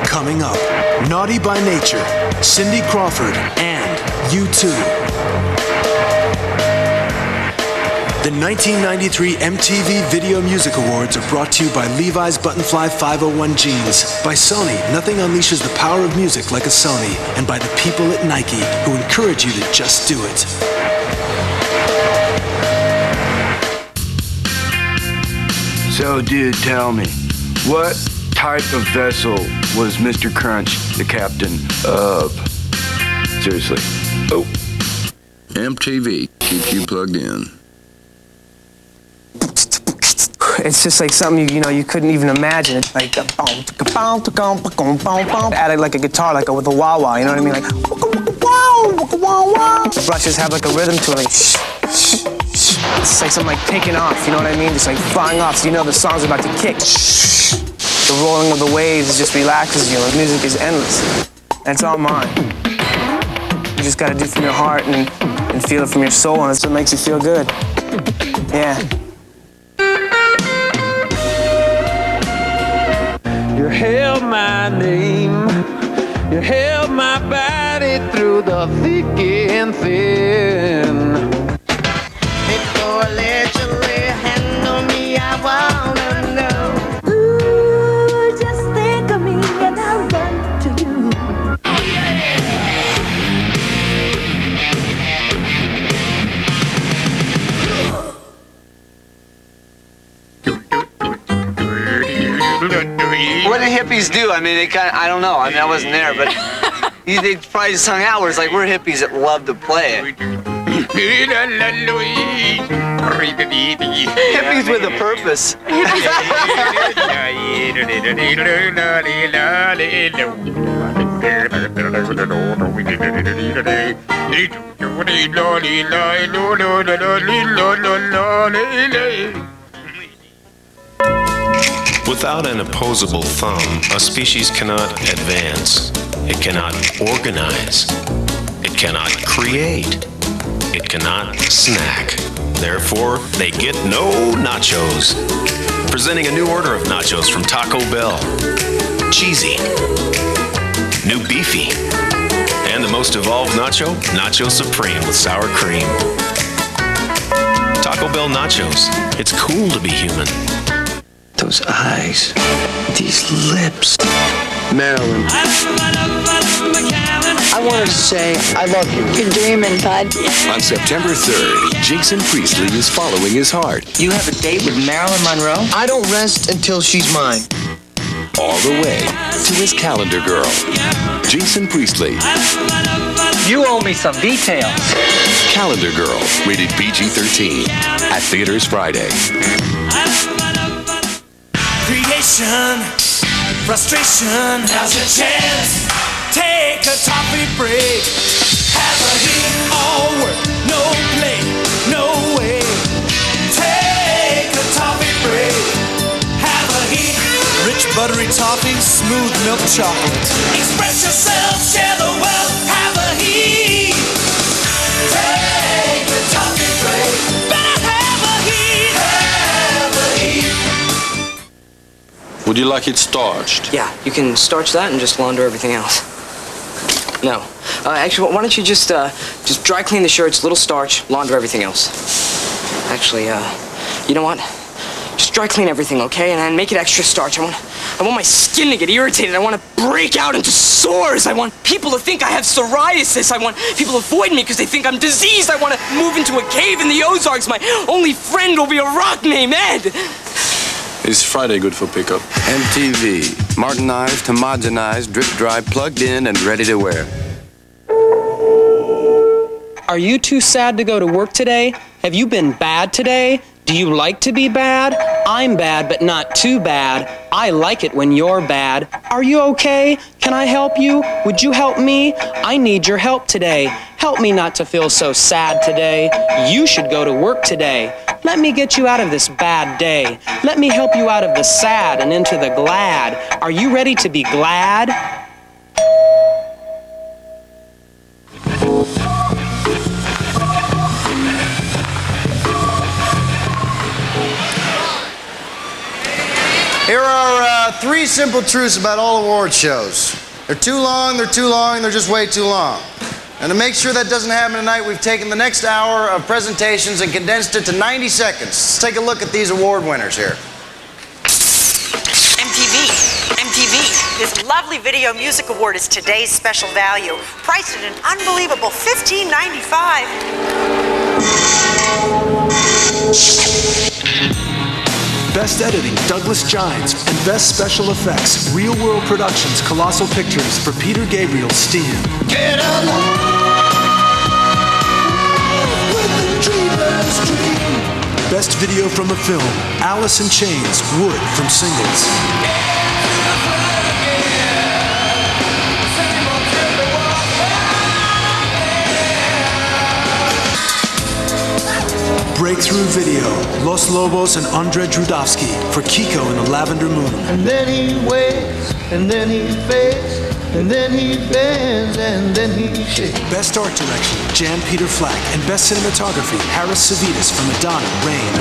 Coming up, Naughty by Nature, Cindy Crawford, and U2. The 1993 MTV Video Music Awards are brought to you by Levi's Buttonfly 501 jeans, by Sony, nothing unleashes the power of music like a Sony, and by the people at Nike who encourage you to just do it. So, dude, tell me, what type of vessel was Mr. Crunch the captain of? Seriously. Oh. MTV keeps you plugged in. It's just like something you couldn't even imagine. It's like add it like a guitar, like with a wah wah. You know what I mean? Like the brushes have like a rhythm to it. Like it's like something like taking off. You know what I mean? Just like flying off. So you know the song's about to kick. The rolling of the waves just relaxes you. The music is endless. And it's all mine. You just gotta do it from your heart and feel it from your soul, and that's what makes you feel good. Yeah. You held my name, you held my body through the thick and thin. Before I let you lay a hand on me, I wanna know. Ooh, just think of me and I'll run to you. What do hippies do? I mean, they kind of, I don't know. I mean, I wasn't there, but they probably just hung out where it's like, we're hippies that love to play it. Hippies with a purpose. Without an opposable thumb, a species cannot advance. It cannot organize. It cannot create. It cannot snack. Therefore, they get no nachos. Presenting a new order of nachos from Taco Bell. Cheesy. New beefy. And the most evolved nacho, Nacho Supreme with sour cream. Taco Bell nachos. It's cool to be human. Those eyes, these lips. Marilyn. I wanted to say, I love you. You're dreaming, bud. On September 3rd, Jason Priestley is following his heart. You have a date with Marilyn Monroe? I don't rest until she's mine. All the way to his calendar girl, Jason Priestley. You owe me some details. Calendar Girl, rated PG-13, at theaters Friday. Creation, frustration, now's your chance. Take a toffee break. Have a hit, all work, no play, no way. Take a toffee break. Have a hit. Rich buttery toffee, smooth milk chocolate. Express yourself, share the wealth, have a heat. Take a toffee break. Better have a heat. Have a heat. Would you like it starched? Yeah, you can starch that and just launder everything else. No. Actually, why don't you just dry clean the shirts, little starch, launder everything else. Actually, you know what? Just dry clean everything, okay? And make it extra starch. I want my skin to get irritated. I want to break out into sores. I want people to think I have psoriasis. I want people to avoid me because they think I'm diseased. I want to move into a cave in the Ozarks. My only friend will be a rock named Ed. Is Friday good for pickup? MTV. Martinized, homogenized, drip dry, plugged in, and ready to wear. Are you too sad to go to work today? Have you been bad today? Do you like to be bad? I'm bad, but not too bad. I like it when you're bad. Are you okay? Can I help you? Would you help me? I need your help today. Help me not to feel so sad today. You should go to work today. Let me get you out of this bad day. Let me help you out of the sad and into the glad. Are you ready to be glad? Here are three simple truths about all award shows. They're too long, they're just way too long. And to make sure that doesn't happen tonight, we've taken the next hour of presentations and condensed it to 90 seconds. Let's take a look at these award winners here. MTV. This lovely video music award is today's special value, priced at an unbelievable $15.95. Best Editing, Douglas Gines, and Best Special Effects, Real World Productions, Colossal Pictures for Peter Gabriel's Steam. Get along with the dreamer's dream. Best Video from a Film, Alice in Chains, Wood from Singles. Breakthrough Video, Los Lobos and Andre Drudovsky for Kiko and the Lavender Moon. And then he waits, and then he fades, and then he bends, and then he shakes. Best Art Direction, Jan Peter Flack, and Best Cinematography, Harris Savitas for Madonna, Rain.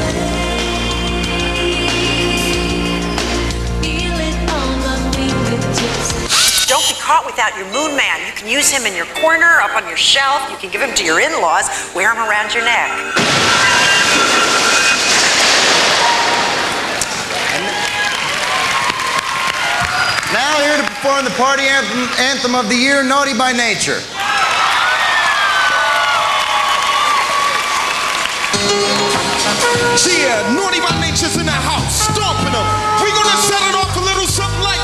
Don't be caught without your moon man. You can use him in your corner, up on your shelf. You can give him to your in-laws. Wear him around your neck. Now here to perform the party anthem of the year, Naughty by Nature. Yeah, Naughty by Nature's in the house, stomping them. We're gonna set it off a little something like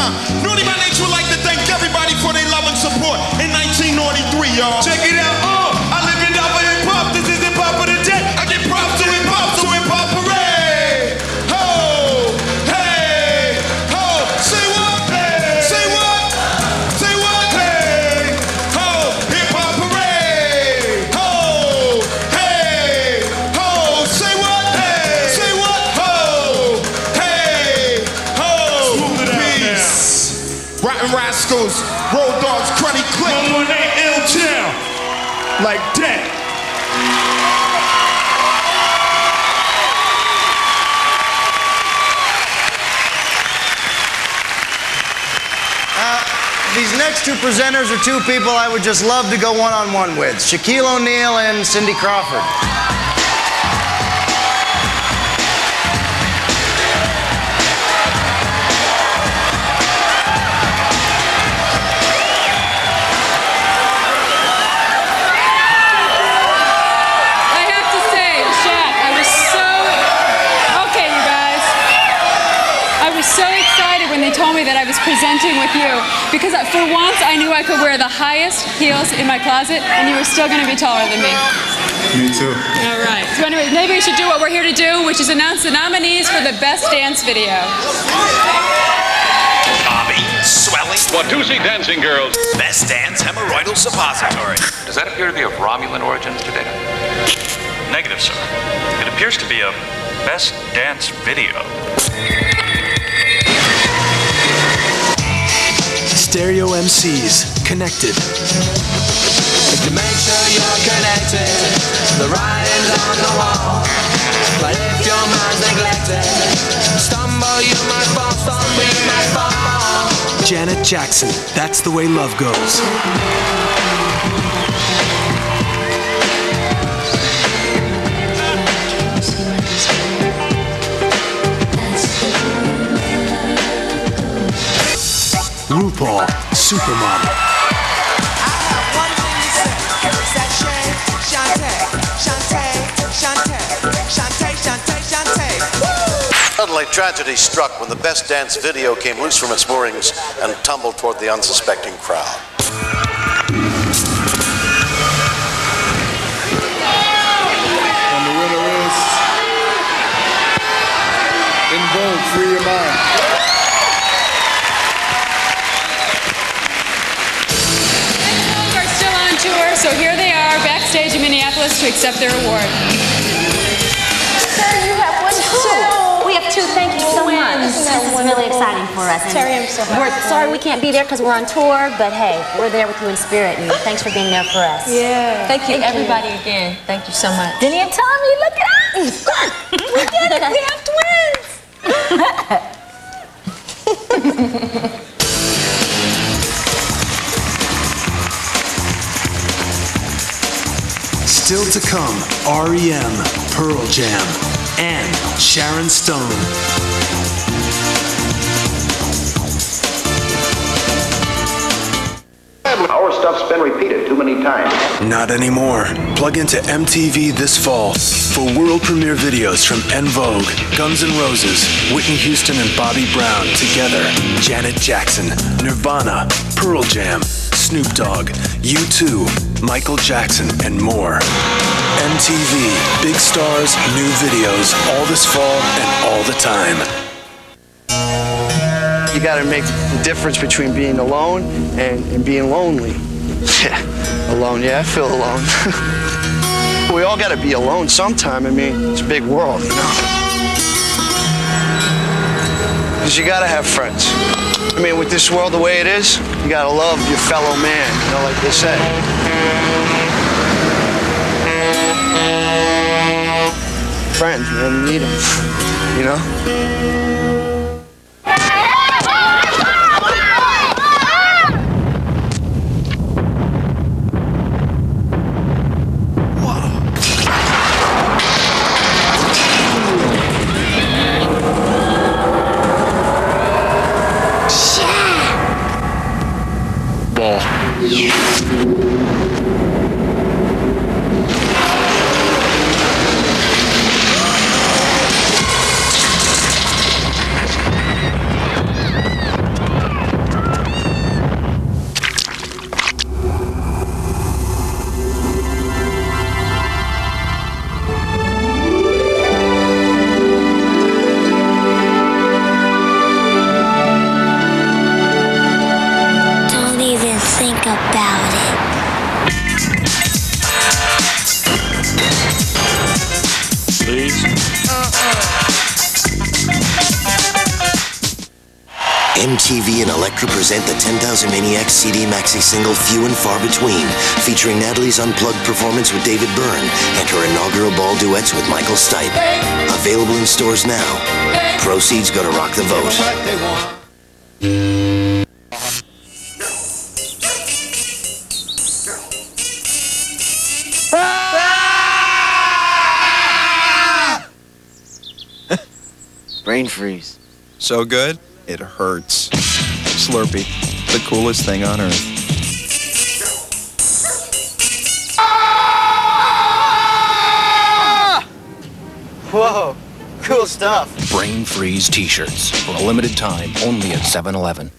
time. Naughty by Nature would like to thank everybody for their love and support in 1993, y'all. Check it out. I live it up for hip hop. This is hip hop of the day. I get props to hip hop, so hip hop parade. Ho, hey, ho. Say what? Hey. Say what? Say what? Hey, ho. Hip hop parade. Ho, hey, ho. Say what? Hey. Say what? Ho, hey, ho. Smooth it out now. Rotten Rascals, Road Dogs, Cruddy Click. 118 Ill Town. Like that. These next two presenters are two people I would just love to go one-on-one with, Shaquille O'Neal and Cindy Crawford. So excited when they told me that I was presenting with you, because for once I knew I could wear the highest heels in my closet and you were still going to be taller than me. Me too. All right. So anyway, maybe we should do what we're here to do, which is announce the nominees for the Best Dance Video. Bobby, swelling. Watusi Dancing Girls. Best Dance Hemorrhoidal Suppository. Does that appear to be of Romulan origins today? Negative, sir. It appears to be a Best Dance Video. Stereo MCs, connected. To make sure you're connected, the writing's on the wall. But if your mind's neglected, stumble, you might fall, stumble, you might fall. Janet Jackson, That's the Way Love Goes. RuPaul, Supermodel. Suddenly, tragedy struck when the Best Dance Video came loose from its moorings and tumbled toward the unsuspecting crowd. And the winner is In Vogue, Free Your Mind. Tour, so here they are backstage in Minneapolis to accept their award. Sir, you have one too. We have two. Thank you so much. This is really exciting for us. Terry, I'm so happy. We're sorry we can't be there because we're on tour, but hey, we're there with you in spirit, and thanks for being there for us. Yeah. Thank you, everybody, again. Thank you so much. Denny and Tommy, look at us. We did it. We have twins. Still to come, R.E.M., Pearl Jam, and Sharon Stone. Our stuff's been repeated too many times. Not anymore. Plug into MTV this fall for world premiere videos from En Vogue, Guns N' Roses, Whitney Houston and Bobby Brown together, Janet Jackson, Nirvana, Pearl Jam, Snoop Dogg, U2, Michael Jackson, and more. MTV, big stars, new videos, all this fall and all the time. You gotta make the difference between being alone and being lonely. Alone, yeah, I feel alone. We all gotta be alone sometime. I mean, it's a big world, you know? Because you gotta have friends. I mean, with this world the way it is, you gotta love your fellow man, you know, like they say. Friends, man, you need them, you know? about it. Please. MTV and Elektra present the 10,000 Maniacs CD maxi single Few and Far Between, featuring Natalie's unplugged performance with David Byrne and her inaugural ball duets with Michael Stipe. Available in stores now. Proceeds go to Rock the Vote. Brain freeze. So good, it hurts. Slurpee, the coolest thing on earth. Whoa, cool stuff. Brain freeze t-shirts for a limited time only at 7-Eleven.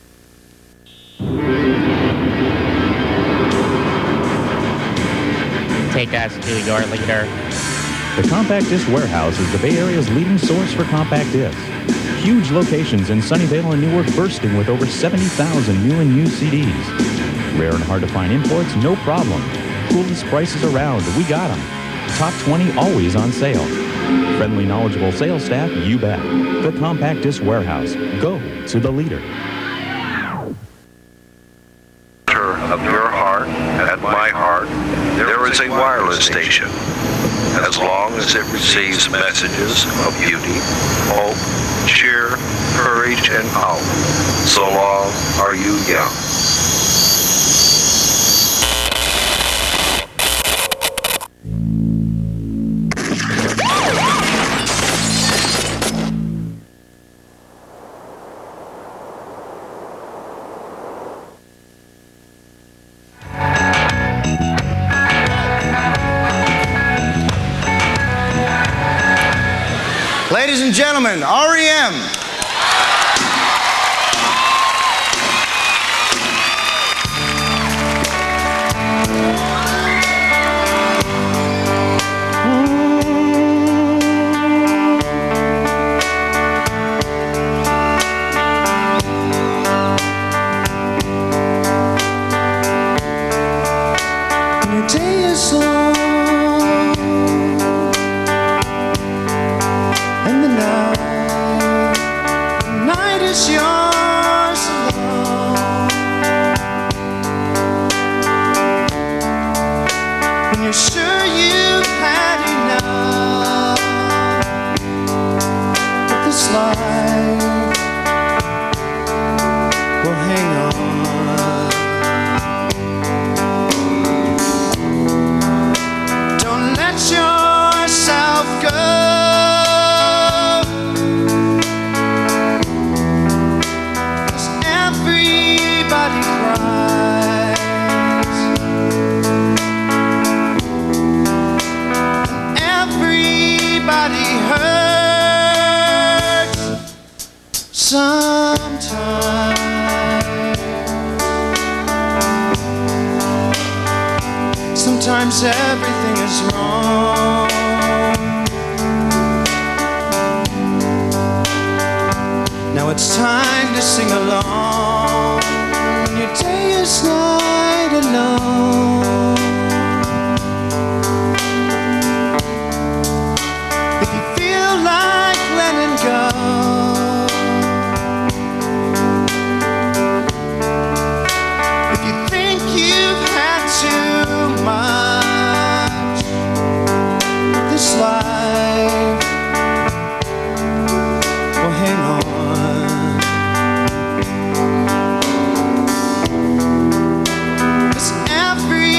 Take us to your leader. The Compact Disc Warehouse is the Bay Area's leading source for compact discs. Huge locations in Sunnyvale and Newark bursting with over 70,000 new and used CDs. Rare and hard to find imports, no problem. Coolest prices around, we got them. Top 20 always on sale. Friendly, knowledgeable sales staff, you bet. The Compact Disc Warehouse. Go to the leader. Of your heart, at my heart, there is a wireless station. As long as it receives messages of beauty, hope, cheer, courage, and power, so long are you young. Ladies and gentlemen, R.E.M. Your day is long. And the night is yours alone. When you're sure you've had enough of this life, well, hang on. Don't let yourself go. Everybody cries. Everybody hurts sometimes. Sometimes everything is wrong. Now it's time to sing along. Your day is not alone. If you feel like letting go, if you think you've had too much of this life, well, hang on. Every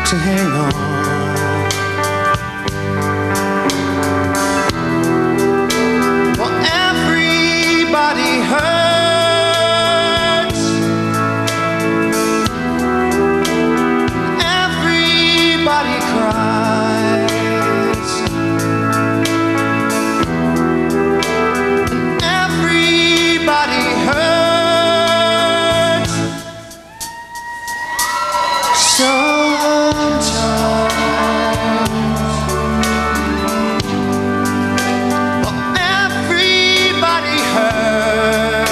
to hang on. Well, everybody hurts. Everybody cries. Everybody hurts. Sometimes. Well, everybody hurts.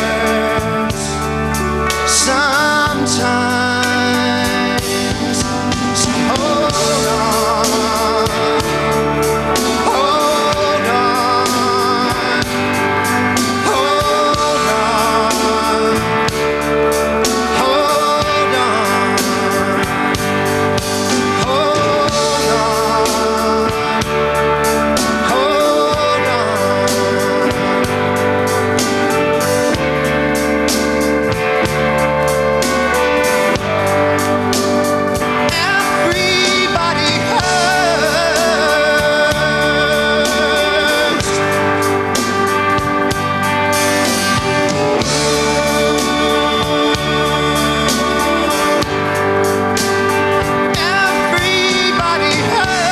Sometimes. So hold on. Hold on. Hold on. Hold on. Everybody hurts. Everybody hurts.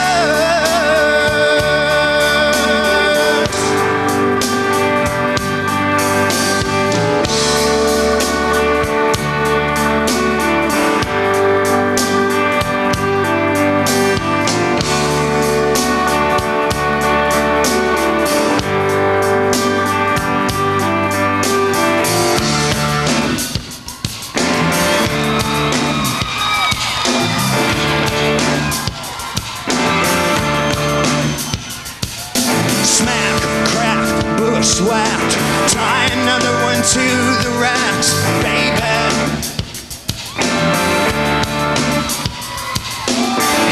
Smack, crack, bushwhacked. Tie another one to the racks, baby.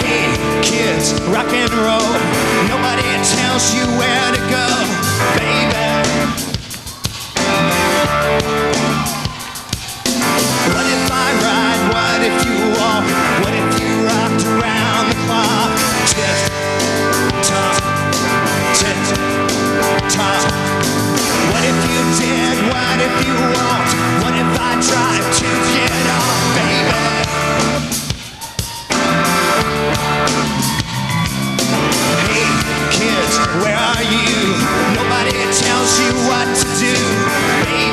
Hey, kids, rock and roll. Nobody tells you where to go, baby. What if I ride? What if you walk? What if you rocked around the clock? Tick, tock. Tick, tock. What if you did? What if you walked? What if I tried to get off, baby? Hey, kids, where are you? Nobody tells you what to do, baby.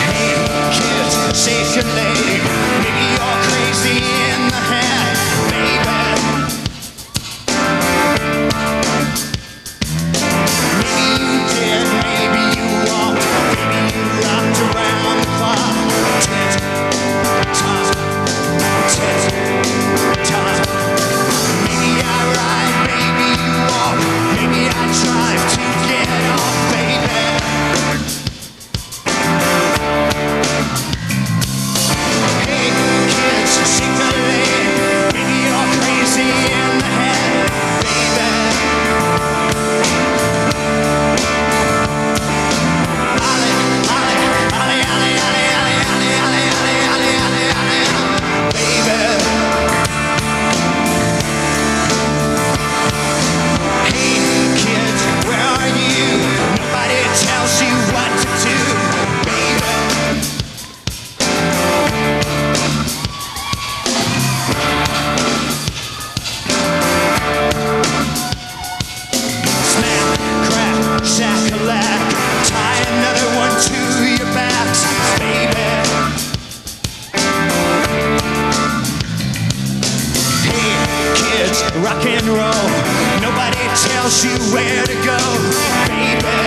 Hey, kids, shake your leg. Maybe you're crazy in the head, baby. Maybe you did, maybe you walked, maybe you rocked around the clock. Tit, tot, tit, tot. Maybe I ride, maybe you walk, maybe I drive to get off, baby. Hey, kids, shake a leg. Maybe you're crazy in the head, baby. Ollie, Ollie, Ollie, Ollie, Ollie, Ollie, Ollie, Ollie, Ollie, Ollie, Ollie, baby. Hey, kids, where are you? Nobody tells you what to do, baby. Snap, crack, shack-a-lack. Tie another one to your backs, baby. Hey, kids, rock and roll. Nobody tells you where to go, baby.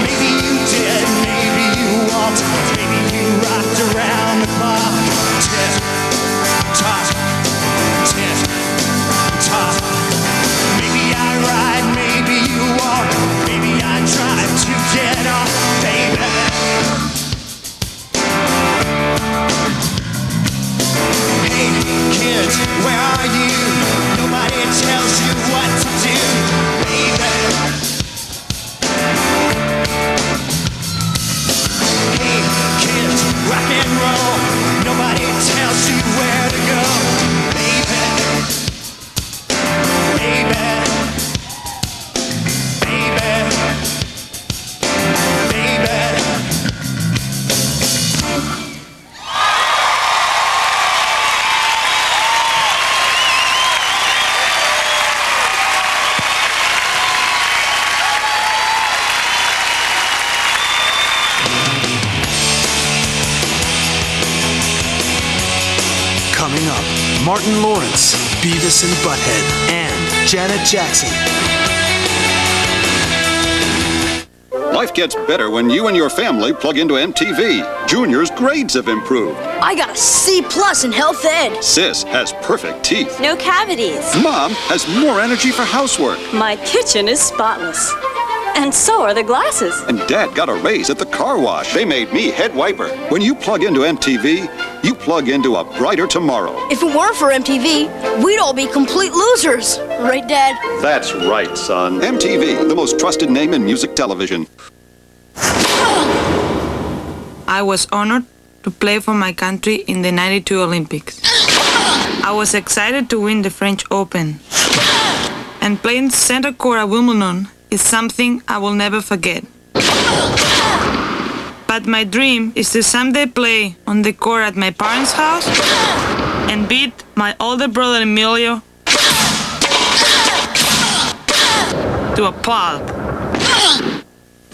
Maybe you did, maybe you walked, maybe you rocked around the clock. Tit, tot, tit, tot. Maybe I ride, maybe you walk, maybe I drive to get off, baby. Hey, kids, where are you? Nobody tells Martin Lawrence, Beavis and Butthead, and Janet Jackson. Life gets better when you and your family plug into MTV. Junior's grades have improved. I got a C+ in health ed. Sis has perfect teeth. No cavities. Mom has more energy for housework. My kitchen is spotless. And so are the glasses. And Dad got a raise at the car wash. They made me head wiper. When you plug into MTV, you plug into a brighter tomorrow. If it weren't for MTV, we'd all be complete losers. Right, Dad? That's right, son. MTV, the most trusted name in music television. I was honored to play for my country in the '92 Olympics. I was excited to win the French Open. And playing center court at Wimbledon is something I will never forget. But my dream is to someday play on the court at my parents' house and beat my older brother Emilio to a pulp.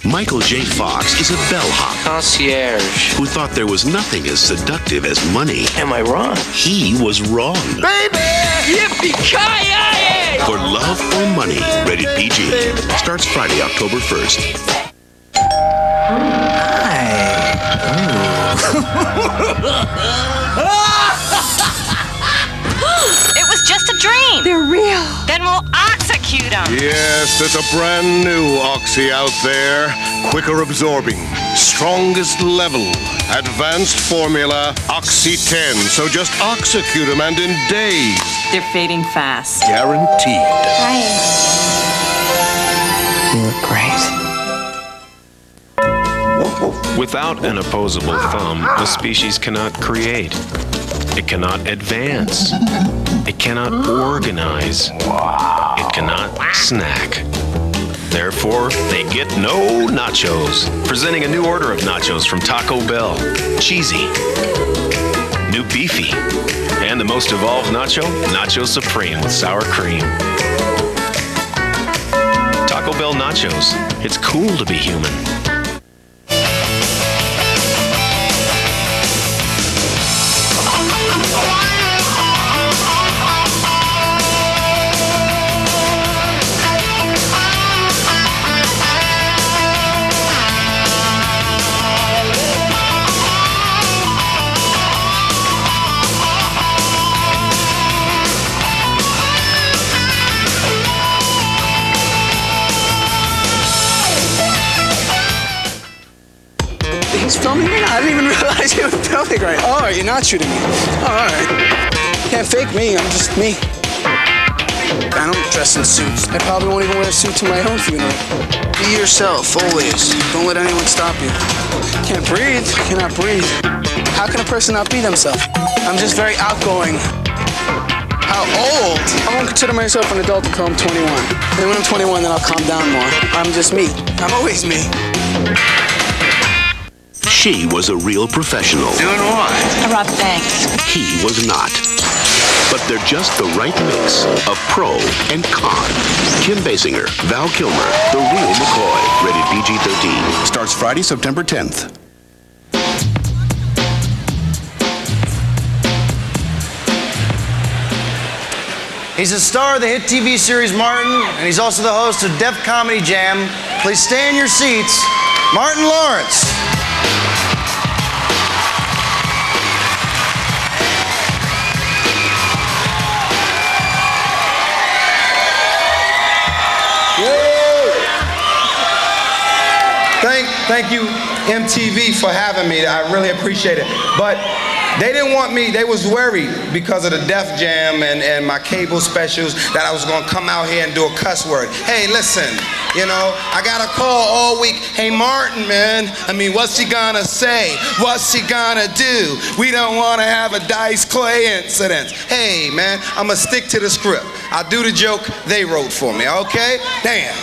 Michael J. Fox is a bellhop. Concierge. Who thought there was nothing as seductive as money. Am I wrong? He was wrong. Baby! Yippee-ki-yay! For Love or Money, rated PG. Starts Friday, October 1st. It was just a dream. They're real. Then we'll execute them. Yes, there's a brand new Oxy out there. Quicker absorbing, strongest level, advanced formula, Oxy 10. So just execute them and in days. They're fading fast. Guaranteed. Hi. You look great. Without an opposable thumb, a species cannot create. It cannot advance. It cannot organize. It cannot snack. Therefore, they get no nachos. Presenting a new order of nachos from Taco Bell. Cheesy. New beefy. And the most evolved nacho, Nacho Supreme with sour cream. Taco Bell nachos. It's cool to be human. He's filming me? I didn't even realize he was filming right. Oh, you're not shooting me. Oh, all right. Can't fake me. I'm just me. I don't dress in suits. I probably won't even wear a suit to my own funeral. Be yourself, always. Don't let anyone stop you. Can't breathe. Cannot breathe. How can a person not be themselves? I'm just very outgoing. How old? I won't consider myself an adult until I'm 21. And when I'm 21, then I'll calm down more. I'm just me. I'm always me. She was a real professional. Doing what? I rob banks. He was not. But they're just the right mix of pro and con. Kim Basinger, Val Kilmer, The Real McCoy, rated PG-13. Starts Friday, September 10th. He's a star of the hit TV series Martin, and he's also the host of Def Comedy Jam. Please stay in your seats, Martin Lawrence. Thank you, MTV, for having me. I really appreciate it. But they didn't want me, they was worried because of the Def Jam and my cable specials that I was gonna come out here and do a cuss word. Hey, listen, you know, I got a call all week. Hey, Martin, man, I mean, what's he gonna say? What's he gonna do? We don't wanna have a Dice Clay incident. Hey, man, I'm gonna stick to the script. I'll do the joke they wrote for me, okay? Damn.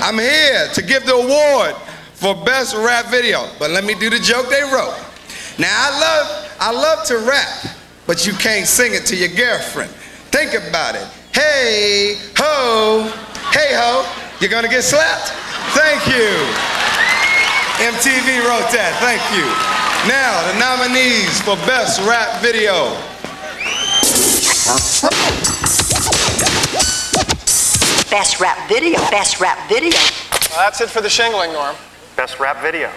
I'm here to give the award for best rap video, but let me do the joke they wrote. Now I love to rap, but you can't sing it to your girlfriend. Think about it. Hey ho, you're gonna get slapped? Thank you. MTV wrote that. Thank you. Now, the nominees for Best Rap Video. Best rap video. Best rap video. That's it for the shingling, Norm. Best rap video.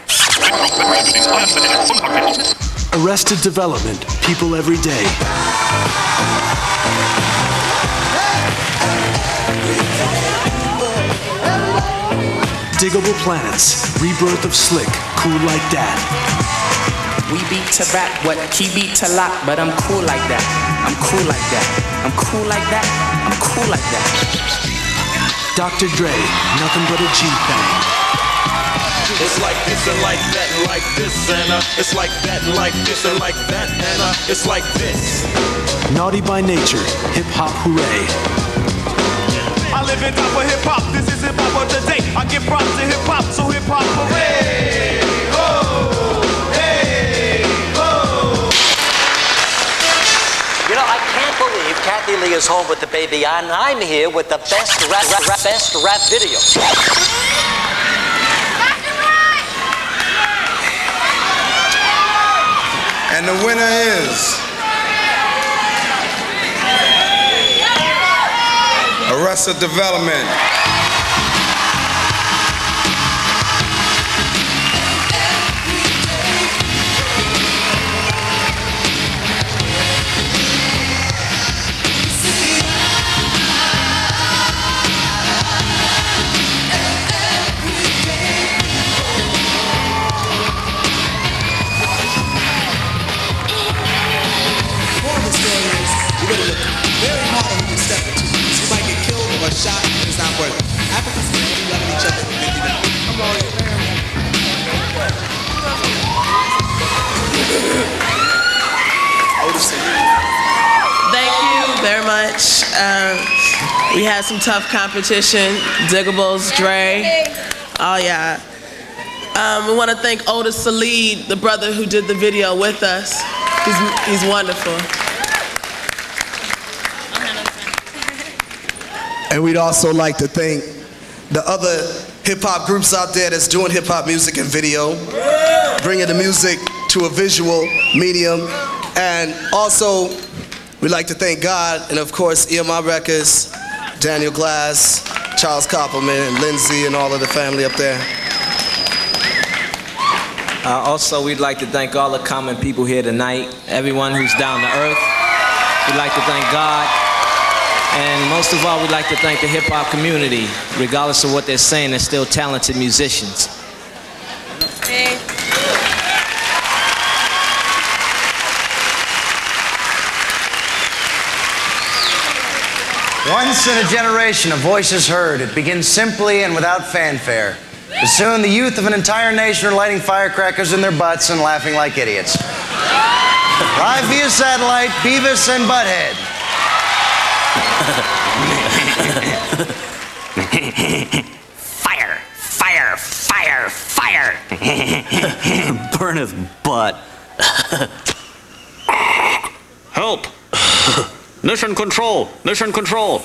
Arrested Development, People Every Day. Diggable Planets, Rebirth of Slick, Cool Like That. We beat to rap, what he beat to lock, but I'm cool like that. I'm cool like that. I'm cool like that. I'm cool like that. Dr. Dre, Nothing But a G Thing. It's like this and like that and like this and it's like that and like this and like that and it's like this. Naughty by Nature, Hip Hop Hooray. I live in top of hip hop. This is hip hop of the day. I give props to hip hop, so hip hop hooray! Ho! Hey! Ho! You know, I can't believe Kathy Lee is home with the baby, and I'm here with the best rap video. And the winner is Arrested Development. Very hard on who you step into. You might get killed or shot, and it's not worth it. Africans can be loving each other for 50 now. Come on, Thank you very much. We had some tough competition. Diggables, Dre. Oh yeah. We want to thank Otis Salid, the brother who did the video with us. He's wonderful. And we'd also like to thank the other hip-hop groups out there that's doing hip-hop music and video, bringing the music to a visual medium. And also, we'd like to thank God, and of course, EMI Records, Daniel Glass, Charles Koppelman, and Lindsay, and all of the family up there. Also, we'd like to thank all the common people here tonight, everyone who's down to earth. We'd like to thank God. And most of all, we'd like to thank the hip-hop community. Regardless of what they're saying, they're still talented musicians. Hey. Once in a generation, a voice is heard. It begins simply and without fanfare. But soon, the youth of an entire nation are lighting firecrackers in their butts and laughing like idiots. Live via satellite, Beavis and Butthead. Fire, fire, fire, fire. Burn his butt. Help! Mission control! Mission control!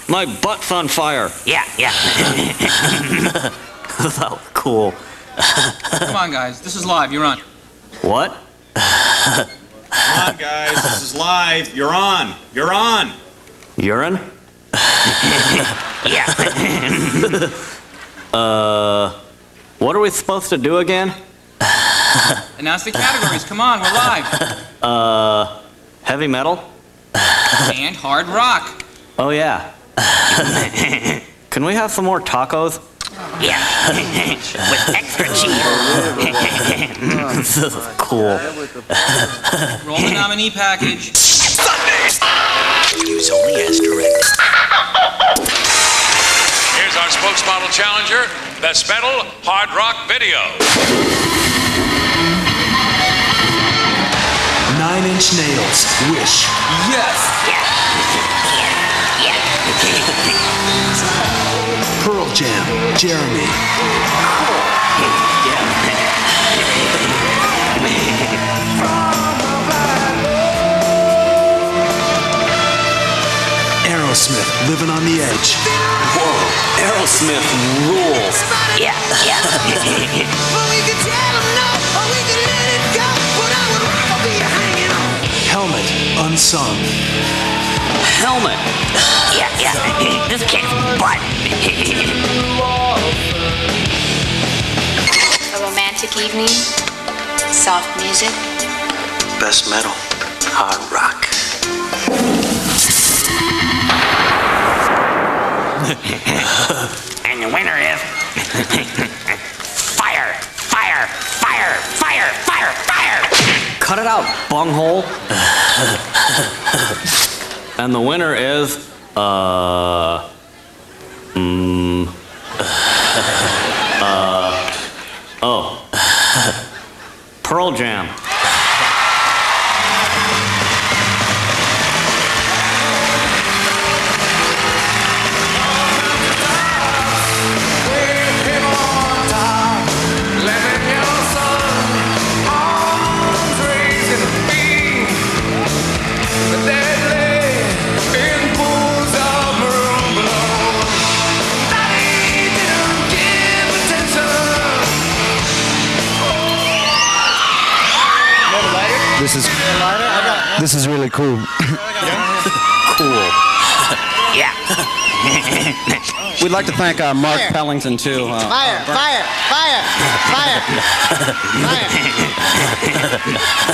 My butt's on fire. Yeah. That was cool. Come on, guys. This is live. You're on. What? Come on, guys. This is live. You're on. You're on. Urine? Yeah. What are we supposed to do again? Announce the categories. Come on, we're live. Heavy metal? And hard rock. Oh, yeah. Can we have some more tacos? Yeah. With extra cheese. This is cool. Roll the nominee package. Use only as directed. Here's our spokesmodel challenger, Best Metal Hard Rock Video. 9 Inch Nails, Wish. Yes. Pearl Jam, Jeremy. Aerosmith, Living on the Edge. Whoa. Aerosmith rules. Yeah, yeah. Helmet Unsung. Helmet. Yeah, yeah. This kicks butt. A romantic evening, soft music. Best metal, hard rock. And the winner is fire, fire, fire, fire, fire, fire. Cut it out, bunghole. And the winner is, Pearl Jam. This is really cool. Cool. Yeah. We'd like to thank Mark Pellington, too. Fire!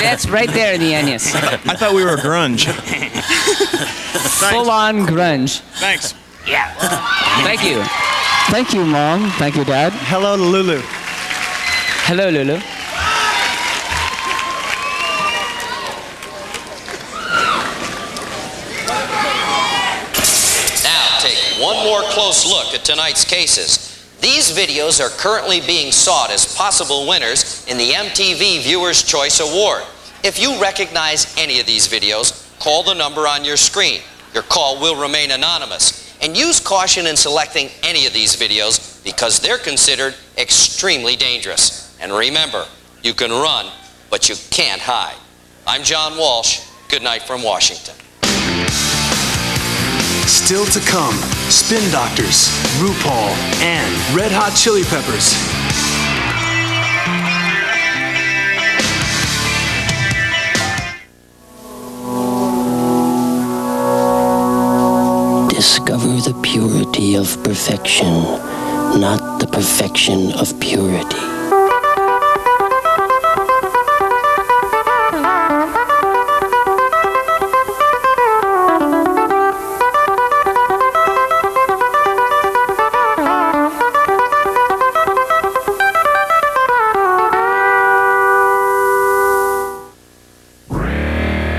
That's right there in the Ennis. I thought we were grunge. Full-on grunge. Thanks. Yeah. Thank you. Thank you, Mom. Thank you, Dad. Hello to Lulu. Hello, Lulu. One more close look at tonight's cases. These videos are currently being sought as possible winners in the MTV Viewer's Choice Award. If you recognize any of these videos, call the number on your screen. Your call will remain anonymous. And use caution in selecting any of these videos because they're considered extremely dangerous. And remember, you can run, but you can't hide. I'm John Walsh. Good night from Washington. Still to come, Spin Doctors, RuPaul, and Red Hot Chili Peppers. Discover the purity of perfection, not the perfection of purity.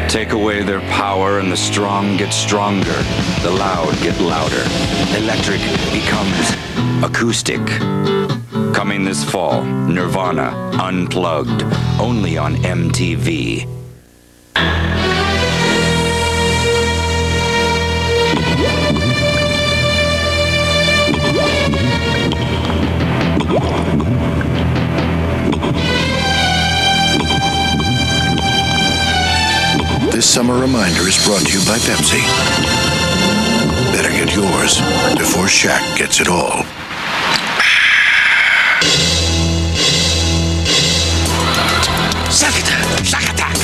Take away their power and the strong get stronger, the loud get louder. Electric becomes acoustic. Coming this fall, Nirvana, Unplugged, only on MTV. This summer reminder is brought to you by Pepsi. Better get yours before Shaq gets it all. Shark attack! Shark attack!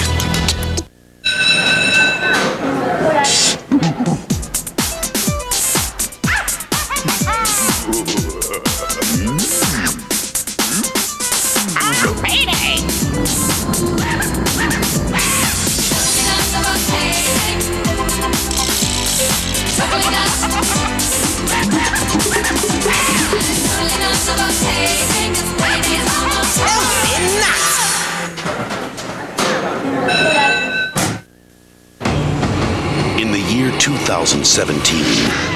In the year 2017,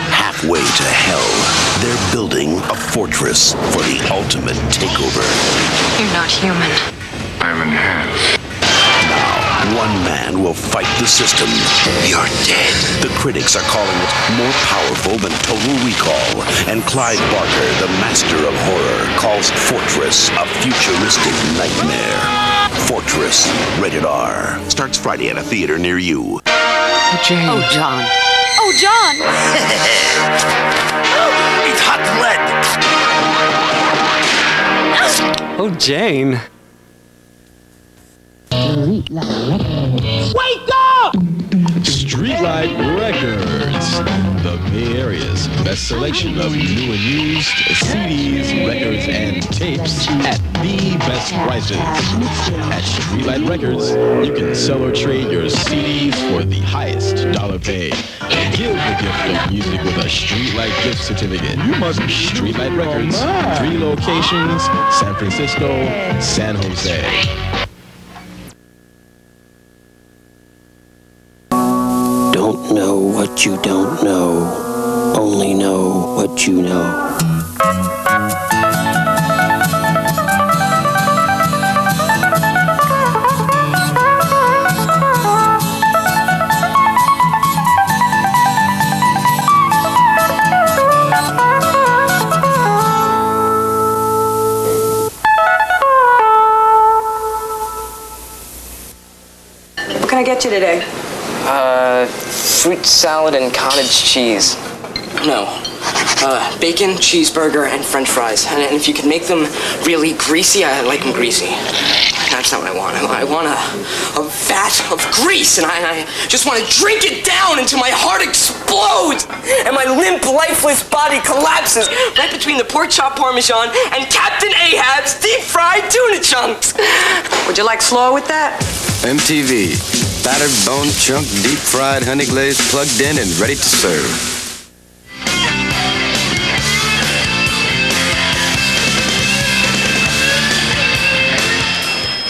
halfway to hell, they're building a fortress for the ultimate takeover. You're not human. I'm enhanced. Now, one man will fight the system. You're dead. The critics are calling it more powerful than Total Recall. And Clyde Barker, the master of horror, calls Fortress a futuristic nightmare. Fortress, rated R. Starts Friday at a theater near you. Oh, John. Oh, John! white hot lead. Oh, Jane. Wake up! Streetlight Records, the Bay Area's best selection of new and used CDs, records, and tapes at the best prices. At Streetlight Records, you can sell or trade your CDs for the highest dollar paid. Give the gift of music with a Streetlight gift certificate. Streetlight Records, 3 locations, San Francisco, San Jose. Don't know what you don't know, only know what you know. What can I get you today? Fruit salad and cottage cheese. No. Bacon, cheeseburger, and french fries. And if you can make them really greasy, I like them greasy. That's not what I want. I want a vat of grease, and I just want to drink it down until my heart explodes and my limp, lifeless body collapses right between the pork chop parmesan and Captain Ahab's deep-fried tuna chunks. Would you like slaw with that? MTV. Battered bone chunk, deep fried, honey glazed, plugged in, and ready to serve.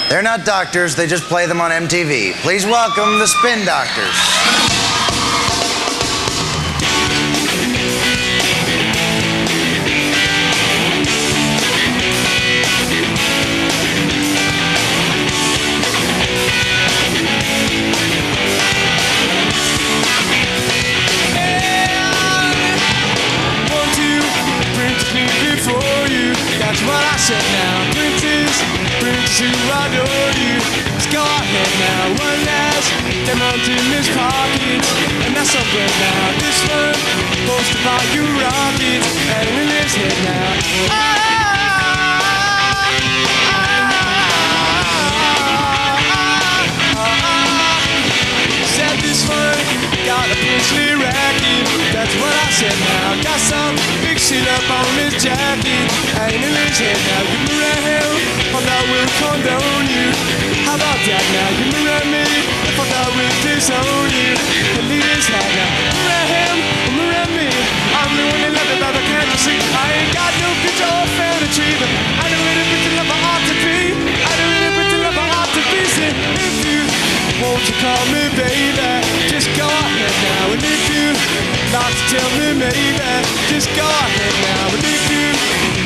They're not doctors, they just play them on MTV. Please welcome the Spin Doctors. That's what I said now. Princess, who adore you. Let's go ahead now. One last diamond in his pockets, and that's so good now. This one supposed to buy you rockets, and in his head now. Said this one got a princely racket. That's what I said now. Got some big shit up on his jacket. I ain't in his head now. Give me a hell, or I will condone you. How about that now? Give me a me, if I will disown you. The leader's hat now. Mirror him, mirror me. I'm the one that love it, but can't you see? I ain't got no picture or fantasy, but I know really pretty love I ought to be. I know really pretty love I ought to be. See, if you won't you call me baby? Just go ahead now, and if you like to tell me maybe, just go ahead now, and if you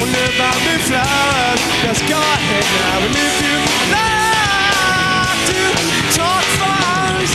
wonder about me flowers, just go ahead now, and if you like to talk flowers.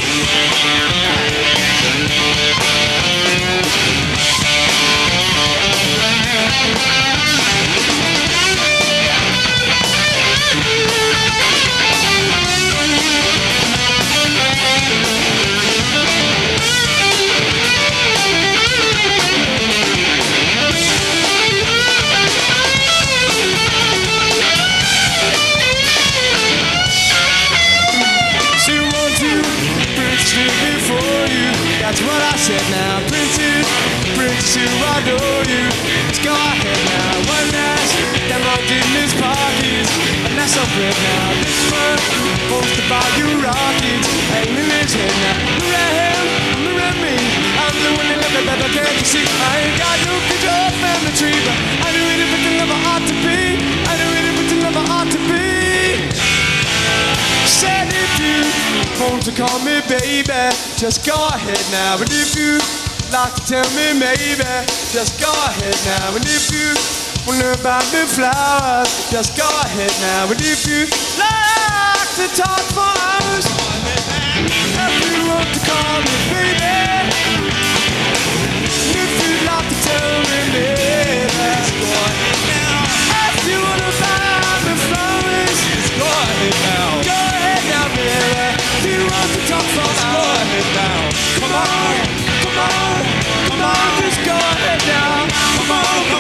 That's what I said now. Princess, who adore you. Let's go ahead now. One last diamond in his pockets, and that's so good now. This one supposed to buy you rockets, and in his head now. Mirror him, mirror me. I'm the one that love it, but can't you see? I ain't got no picture or family tree, but I know it what the love I ought to be. I know it what the love I ought to be. Said if you want to call me baby, just go ahead now. And if you like to tell me maybe, just go ahead now. And if you wonder about the flowers, just go ahead now. And if you like to talk for hours, if you want to call me baby, and if you like to tell me maybe, just go ahead now. If you want to buy the flowers, just go ahead now. Go ahead now, baby. If you want to talk for hours, go ahead now. Come on, come on, come on, just go ahead now. Come on, come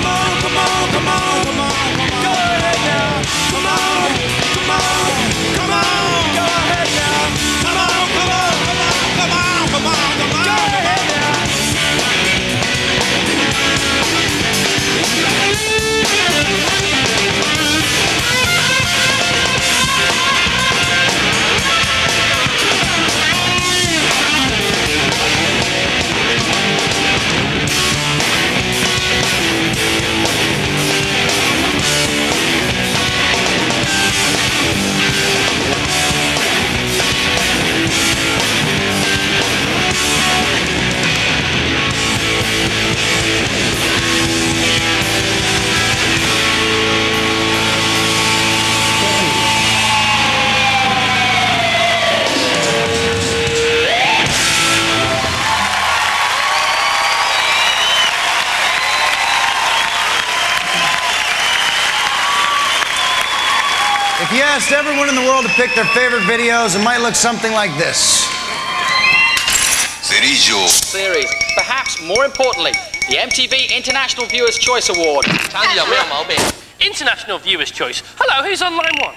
If you asked everyone in the world to pick their favorite videos, it might look something like this. Series. Perhaps more importantly, the MTV International Viewers' Choice Award. International Viewers' Choice. Hello, who's on line 1?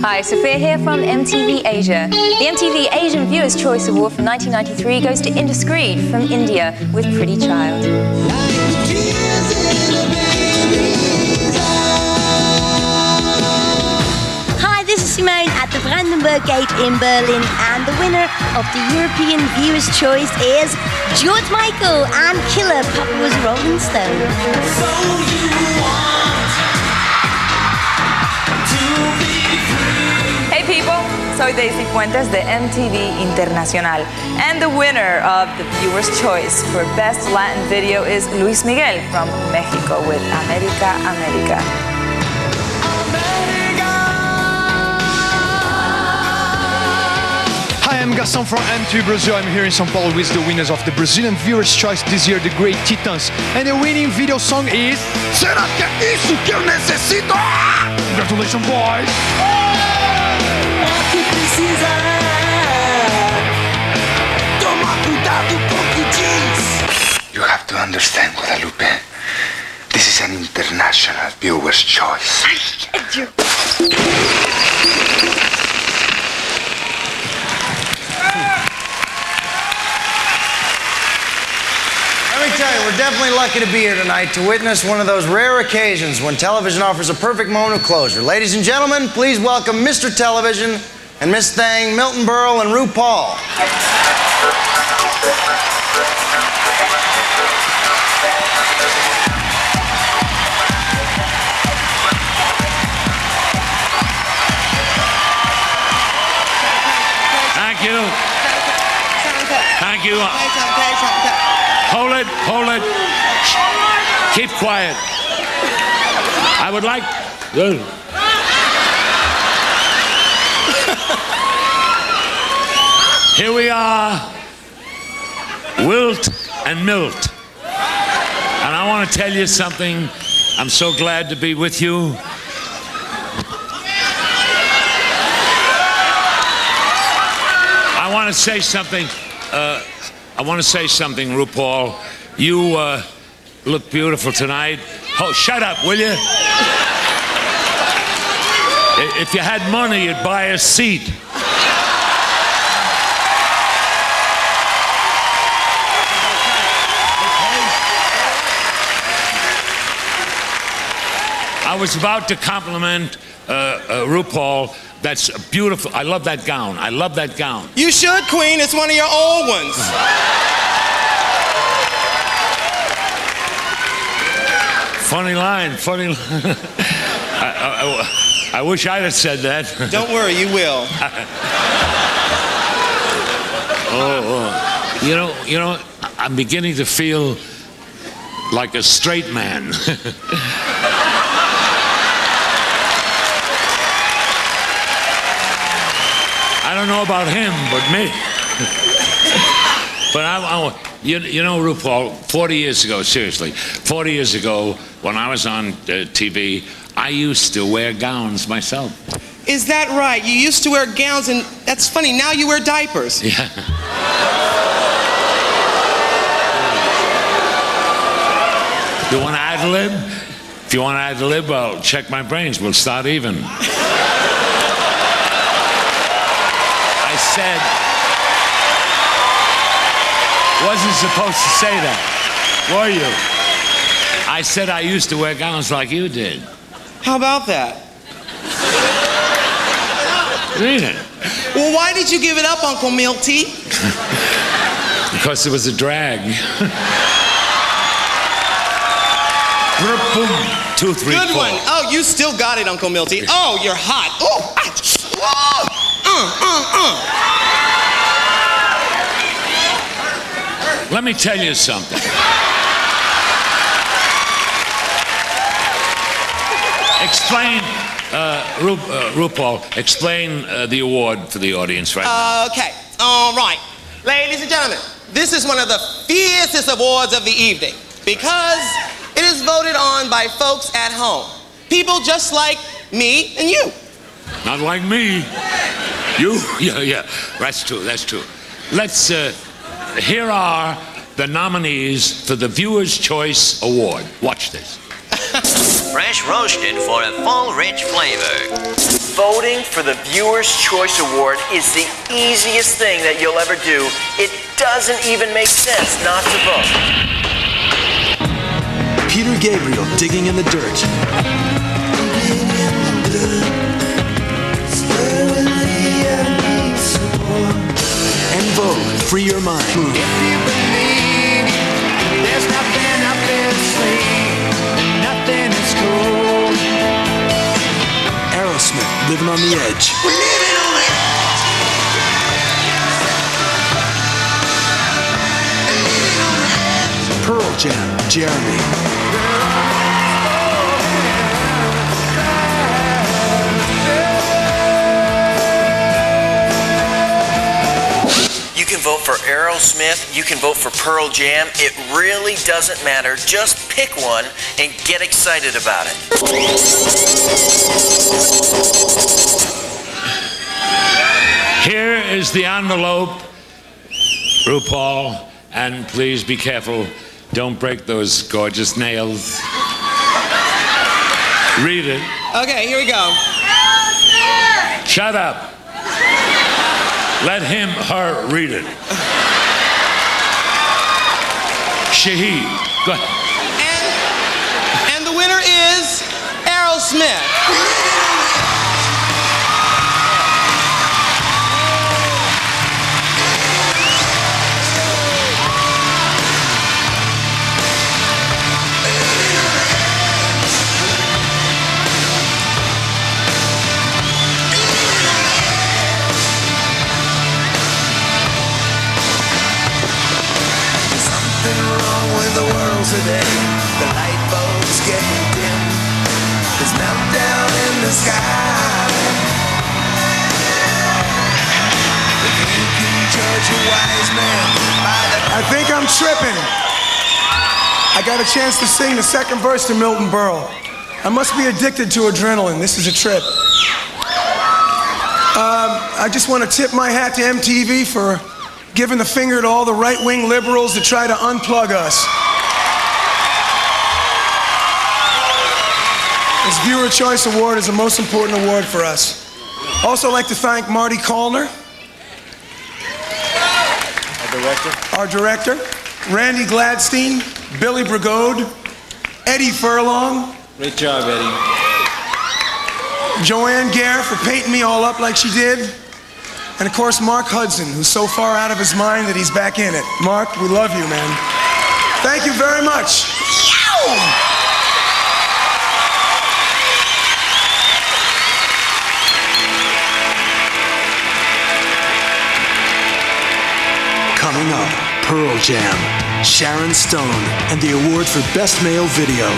Hi, Sophia here from MTV Asia. The MTV Asian Viewers' Choice Award for 1993 goes to Indiscreet from India with Pretty Child. Hi, this is Simone at the Brandenburg Gate in Berlin, and the winner of the European Viewers' Choice is George Michael and Killer Papa Was a Rolling Stone. Hey people, soy Daisy Fuentes de MTV Internacional, and the winner of the Viewer's Choice for Best Latin Video is Luis Miguel from Mexico with America, America. Hi, I'm Gaston from MTV Brazil. I'm here in São Paulo with the winners of the Brazilian Viewer's Choice this year, the Great Titans. And the winning video song is... Será que é isso que eu necessito? Congratulations, boys! You have to understand, Guadalupe. This is an international viewer's choice. Let me tell you, we're definitely lucky to be here tonight to witness one of those rare occasions when television offers a perfect moment of closure. Ladies and gentlemen, please welcome Mr. Television and Miss Thang, Milton Berle, and RuPaul. Thank you. Thank you. Hold it, hold it. Keep quiet. I would like... Here we are, Wilt and Milt. And I want to tell you something. I'm so glad to be with you. I want to say something. RuPaul. You look beautiful tonight. Oh, shut up, will you? If you had money, you'd buy a seat. I was about to compliment RuPaul. That's beautiful. I love that gown. I love that gown. You should, Queen. It's one of your old ones. Funny line. Funny line. I wish I'd have said that. Don't worry, you will. You know, I'm beginning to feel like a straight man. I don't know about him, but me. But you know, RuPaul, 40 years ago, seriously, 40 years ago, when I was on TV, I used to wear gowns myself. Is that right? You used to wear gowns, and that's funny. Now you wear diapers. Yeah. You want to ad-lib? If you want to ad-lib, I'll check my brains. We'll start even. I said, wasn't supposed to say that, were you? I said I used to wear gowns like you did. How about that? Read it. Well, why did you give it up, Uncle Milty? Because it was a drag. 2, 3, Good 4. one. Oh, you still got it, Uncle Milty. Oh, you're hot. Oh, Let me tell you something. Explain, RuPaul, explain the award for the audience right now. Okay, all right. Ladies and gentlemen, this is one of the fiercest awards of the evening because it is voted on by folks at home. People just like me and you. Not like me. You? Yeah. That's true. Let's, here are the nominees for the Viewer's Choice Award. Watch this. Fresh roasted for a full, rich flavor. Voting for the Viewer's Choice Award is the easiest thing that you'll ever do. It doesn't even make sense not to vote. Peter Gabriel digging in the dirt. And Vogue, Free Your Mind. If you believe there's nothing up their sleeve, and nothing is cool. Aerosmith, Living on the Edge. We're living on the edge. Pearl Jam, Jeremy. You can vote for Aerosmith, you can vote for Pearl Jam. It really doesn't matter. Just pick one and get excited about it. Here is the envelope, RuPaul, and please be careful. Don't break those gorgeous nails. Read it. Okay, here we go. Shut up. Let him, her read it. Shaheed, go ahead. And the winner is Aerosmith. The world today, the light bulbs getting dim. There's meltdown in the sky. If you can judge a wise man by the... I think I'm tripping. I got a chance to sing the second verse to Milton Berle. I must be addicted to adrenaline. This is a trip. I just want to tip my hat to MTV for giving the finger to all the right-wing liberals that try to unplug us. This Viewer Choice Award is the most important award for us. Also like to thank Marty Callner, our director, Randy Gladstein, Billy Brigode, Eddie Furlong. Great job, Eddie. Joanne Gare for painting me all up like she did. And of course, Mark Hudson, who's so far out of his mind that he's back in it. Mark, we love you, man. Thank you very much. Coming up, Pearl Jam, Sharon Stone, and the award for Best Male Video.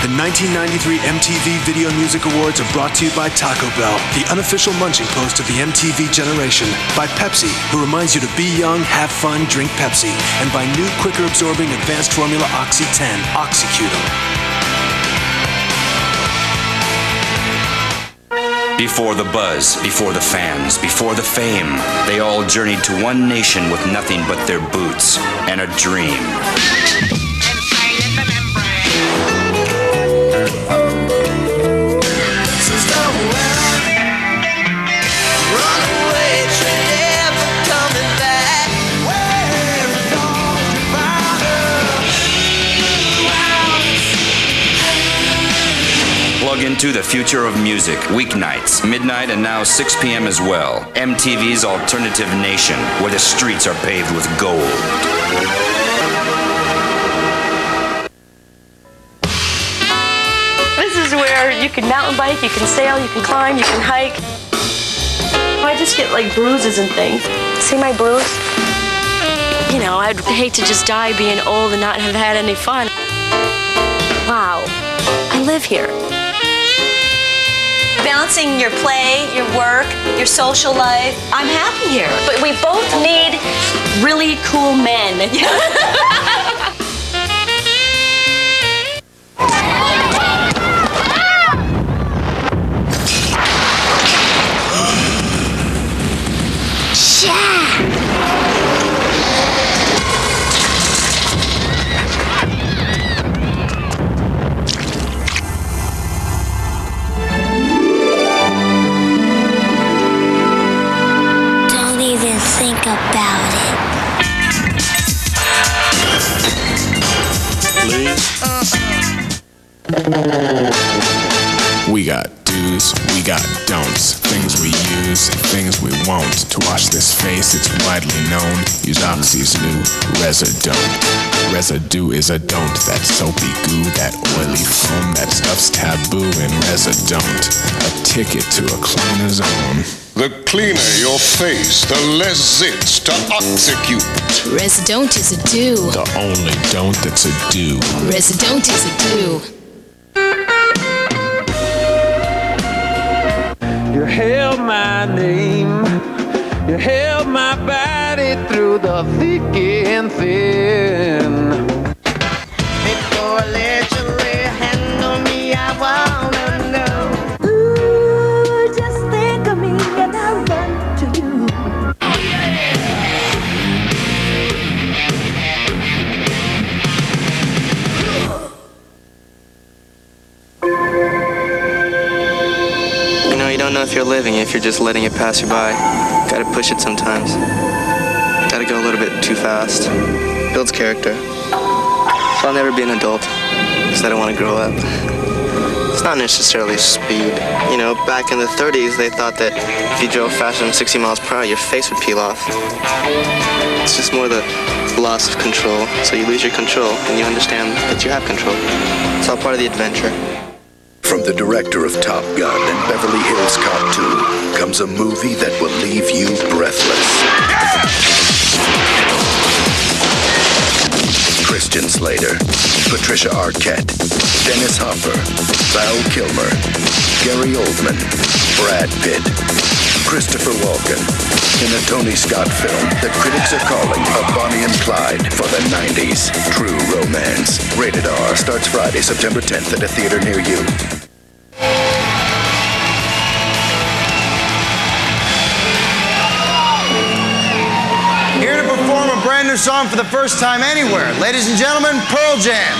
The 1993 MTV Video Music Awards are brought to you by Taco Bell, the unofficial munching post of the MTV generation, by Pepsi, who reminds you to be young, have fun, drink Pepsi, and by new, quicker absorbing advanced formula Oxy 10, Oxycutum. Before the buzz, before the fans, before the fame, they all journeyed to one nation with nothing but their boots and a dream. Plug into the future of music, weeknights, midnight, and now 6 p.m. as well. MTV's Alternative Nation, where the streets are paved with gold. This is where you can mountain bike, you can sail, you can climb, you can hike. I just get like bruises and things. See my bruise? You know, I'd hate to just die being old and not have had any fun. Wow, I live here. Balancing your play, your work, your social life. I'm happy here. But we both need really cool men. Don't even think about it. Please. We got do's, we got don'ts. Things we use, things we won't. To wash this face, it's widely known. Use Oxy's new Residone. Residue is a don't. That soapy goo, that oily foam, that stuff's taboo in Residone. A ticket to a cleaner zone. The cleaner your face, the less zits to oxecute. Residone is a do. The only don't that's a do. Residone is a do. You held my name, you held my body through the thick and thin. Before I let you lay a hand on me, I wanna know. Ooh, just think of me and I'll run to you. You know, you don't know if you're living if you're just letting it pass you by. Gotta push it sometimes. Gotta go a little bit too fast. Builds character. So I'll never be an adult, because I don't want to grow up. It's not necessarily speed. You know, back in the 30s, they thought that if you drove faster than 60 miles per hour, your face would peel off. It's just more the loss of control. So you lose your control, and you understand that you have control. It's all part of the adventure. From the director of Top Gun and Beverly Hills Cop 2 comes a movie that will leave you breathless. Christian Slater, Patricia Arquette, Dennis Hopper, Val Kilmer, Gary Oldman, Brad Pitt, Christopher Walken. In a Tony Scott film that critics are calling a Bonnie and Clyde for the 90s. True romance. Rated R. Starts Friday, September 10th at a theater near you. Here to perform a brand new song for the first time anywhere. Ladies and gentlemen, Pearl Jam.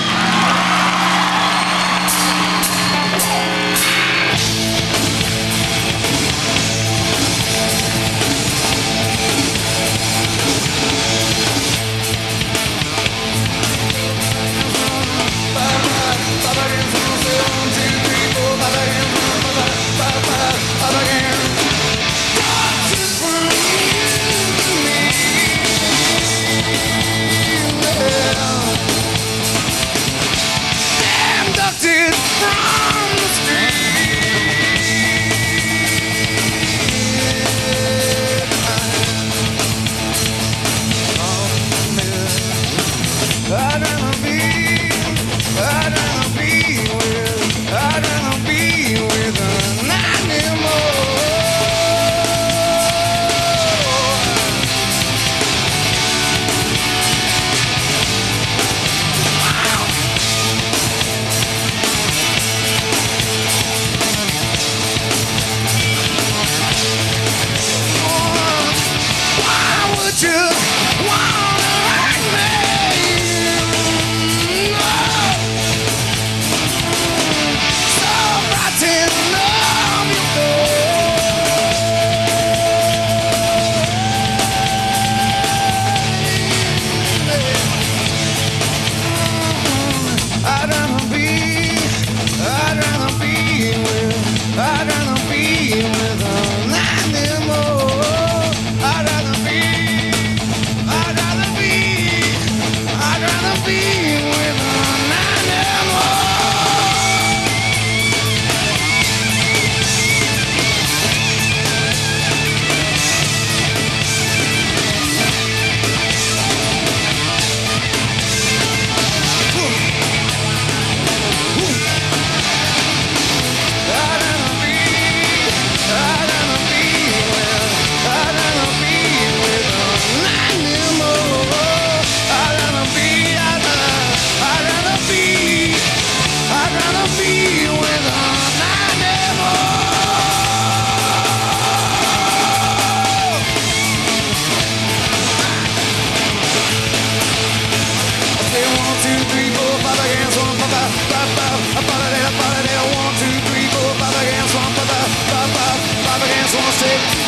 1, 2, 3, 4, 5 against 1, 5 against 1, 6.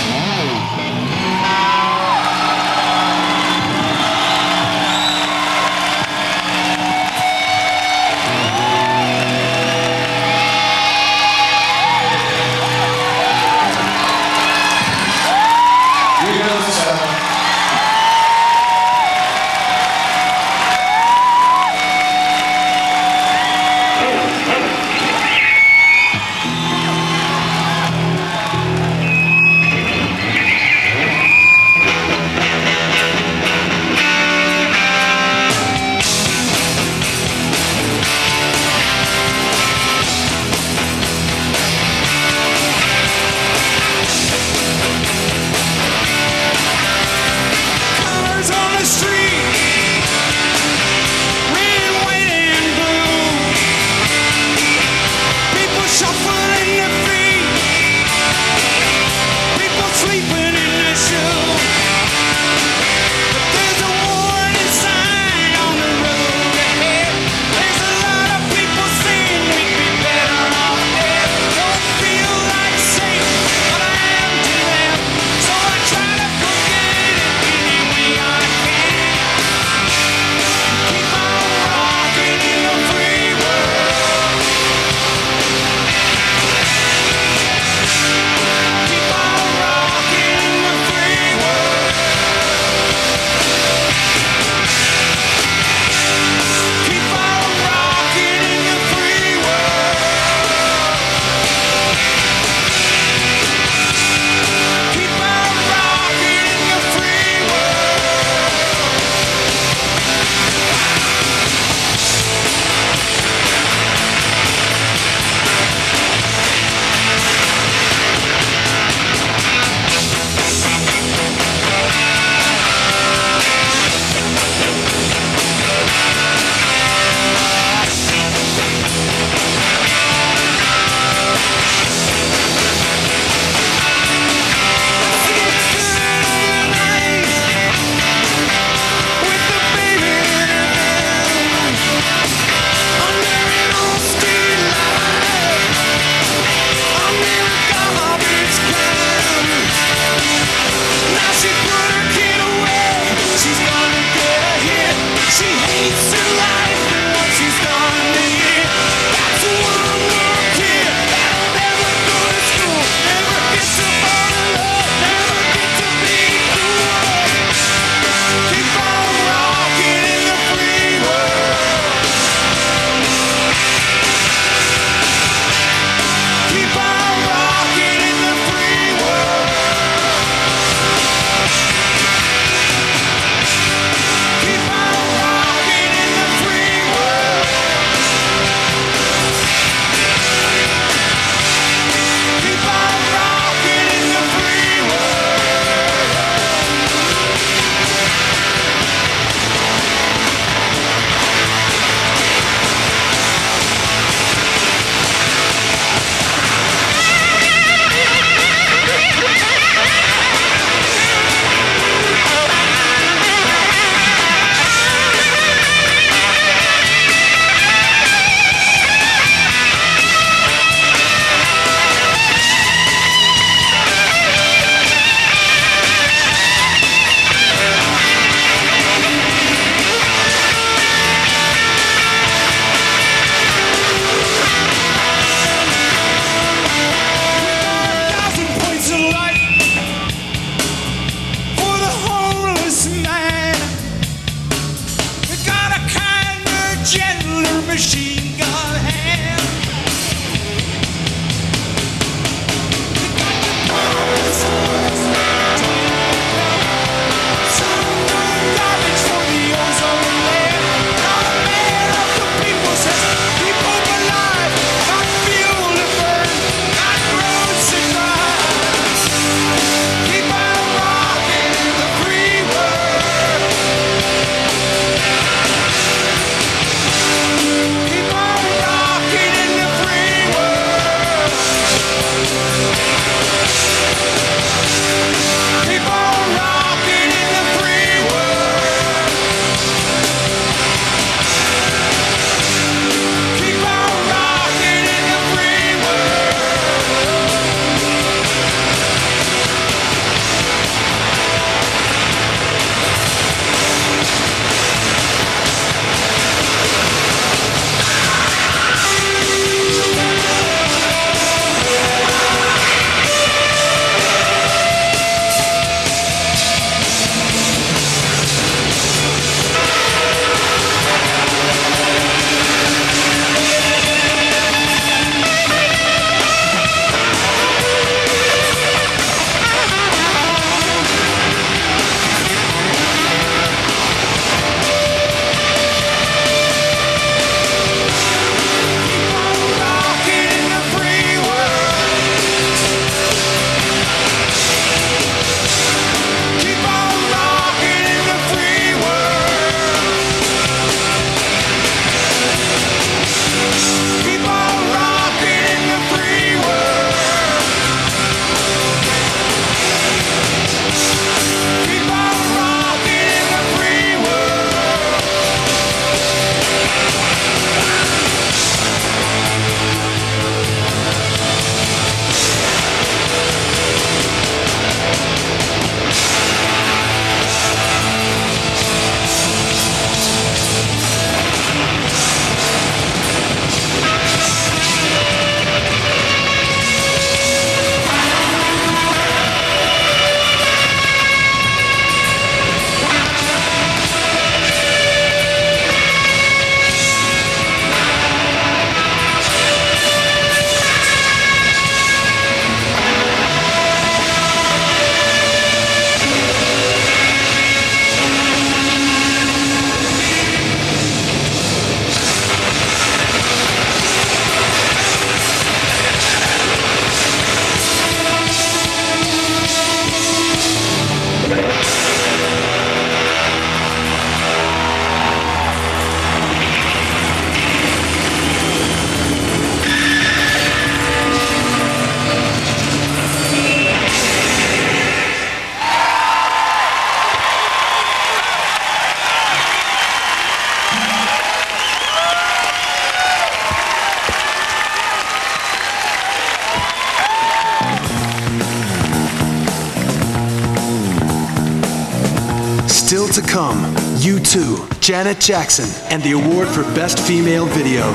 to come, U2, Janet Jackson, and the award for Best Female Video.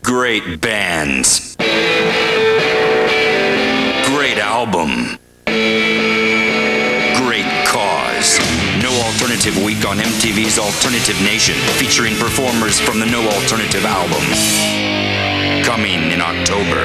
Great bands. Great album. Great cause. No Alternative Week on MTV's Alternative Nation, featuring performers from the No Alternative album. Coming in October.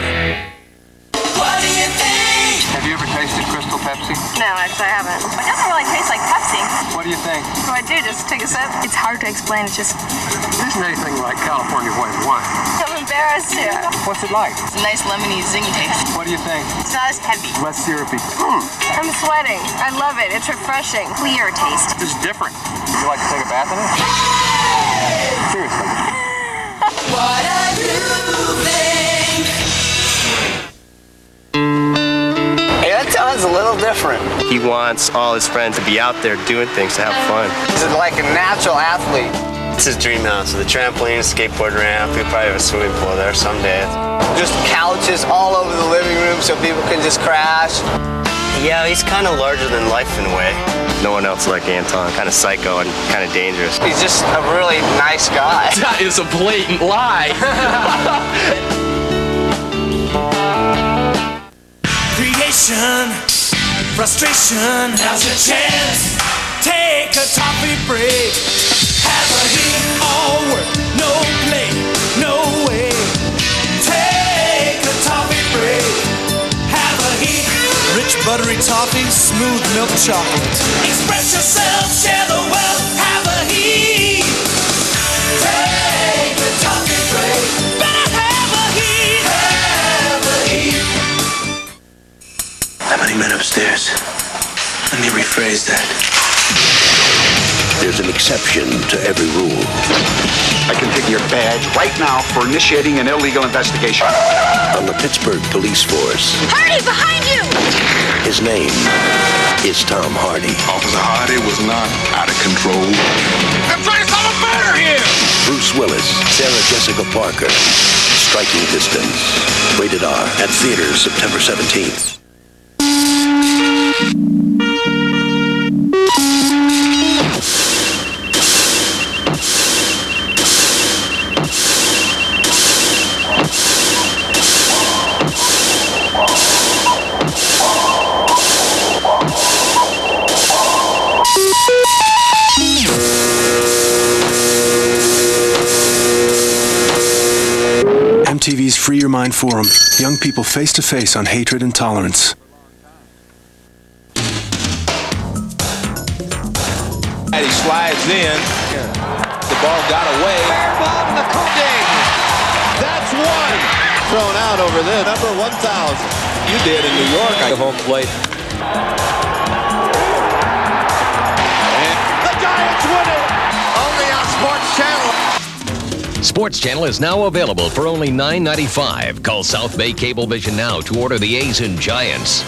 What do you think? Have you ever tasted Crystal Pepsi? No, actually I haven't. It doesn't really taste like Pepsi. What do you think? So I do just take a sip. It's hard to explain. It's just... It isn't anything like California white wine. I'm embarrassed to. What's it like? It's a nice lemony zingy taste. What do you think? It's not as heavy. Less syrupy. I'm sweating. I love it. It's refreshing. Clear taste. This is different. Would you like to take a bath in it? Seriously. What do you think? Hey, that sounds a little different. He wants all his friends to be out there doing things, to have fun. He's like a natural athlete. It's his dream house. So the trampoline, skateboard ramp, we probably have a swimming pool there someday. Just couches all over the living room so people can just crash. Yeah, he's kind of larger than life in a way. No one else like Anton. Kind of psycho and kind of dangerous. He's just a really nice guy. That is a blatant lie. Creation, frustration, now's your chance. Take a toffee break. Have a heat, all work, no play, no way. Take a toffee break. Have a heat. Rich buttery toffee, smooth milk chocolate. Express yourself, share the wealth, have a heat. Take a toffee break. Better have a heat. Have a heat. How many men upstairs? Let me rephrase that. There's an exception to every rule. I can take your badge right now for initiating an illegal investigation. On the Pittsburgh Police Force, Hardy, behind you! his name is Tom Hardy. Officer Hardy was not out of control. I'm trying to solve a murder here! Bruce Willis, Sarah Jessica Parker, Striking Distance. Rated R at theaters September 17th. MTV's Free Your Mind Forum. Young people face to face on hatred and tolerance. And he slides in. The ball got away. Bomb the cooking. That's one. Thrown out over there. Number 1,000. You did in New York. The home plate. And the Giants win it. Only on Sports Channel. Sports Channel is now available for only $9.95. Call South Bay Cablevision now to order the A's and Giants.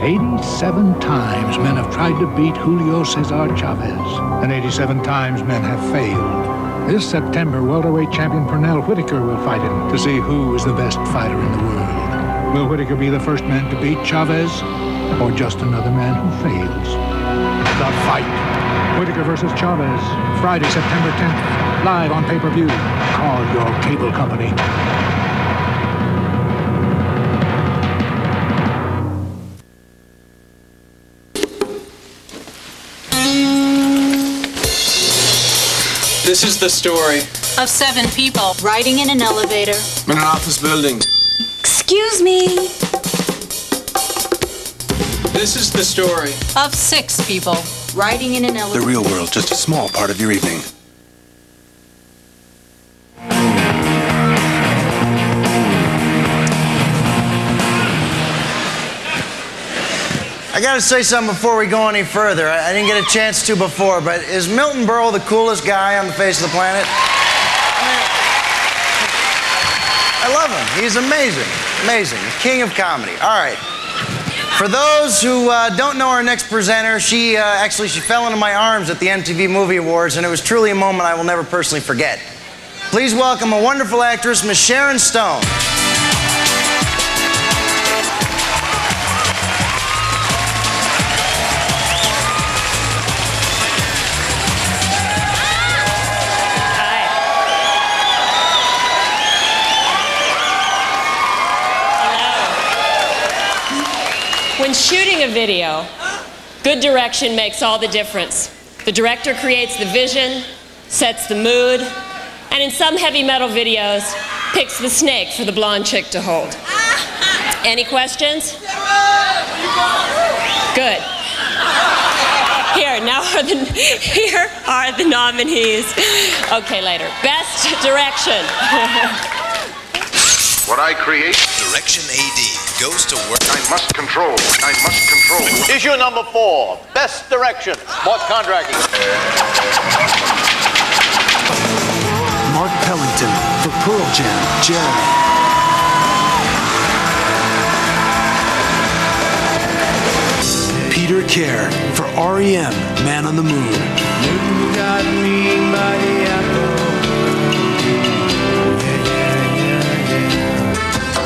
87 times men have tried to beat Julio Cesar Chavez, and 87 times men have failed. This September, welterweight champion Pernell Whitaker will fight him to see who is the best fighter in the world. Will Whitaker be the first man to beat Chavez, or just another man who fails? The fight. Whitaker versus Chavez, Friday, September 10th, live on pay-per-view. Call your cable company. This is the story Of 7 people riding in an elevator. in an office building. Excuse me. This is the story Of 6 people riding in an The elevator. real world, just a small part of your evening. I gotta say something before we go any further. I didn't get a chance to before, but is Milton Berle the coolest guy on the face of the planet? I love him. He's amazing. Amazing. The king of comedy. All right. For those who don't know our next presenter, she fell into my arms at the MTV Movie Awards, and it was truly a moment I will never personally forget. Please welcome a wonderful actress, Miss Sharon Stone. When shooting a video, good direction makes all the difference. The director creates the vision, sets the mood, and in some heavy metal videos, picks the snake for the blonde chick to hold. Any questions? Good. Here are the nominees. Okay, later. Best direction. What I create. Direction AD goes to work. I must control. I must control. Issue number 4, Best Direction, Mark Kondracki. Mark Pellington for Pearl Jam, Jeremy. Peter Kerr for R.E.M., Man on the Moon. You got me by the apple.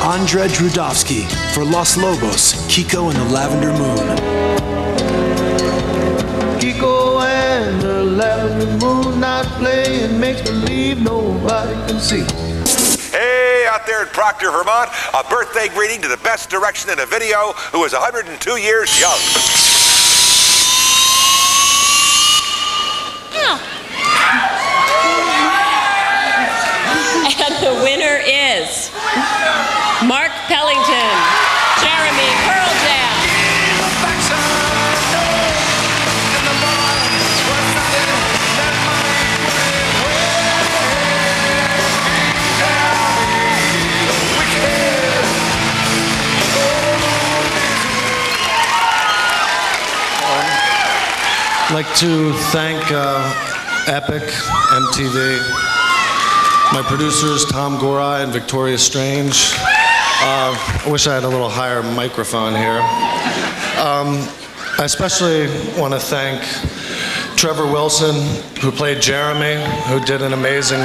Andre Drudovsky for Los Lobos, Kiko and the Lavender Moon. Kiko and the lavender moon not playing, makes believe nobody can see. Hey, out there in Proctor, Vermont, a birthday greeting to the best direction in a video who is 102 years young. And the winner is Mark Pellington, Jeremy, Pearl Jam. I'd like to thank Epic, MTV, my producers Tom Gorai and Victoria Strange. I wish I had a little higher microphone here. I especially want to thank Trevor Wilson, who played Jeremy, who did an amazing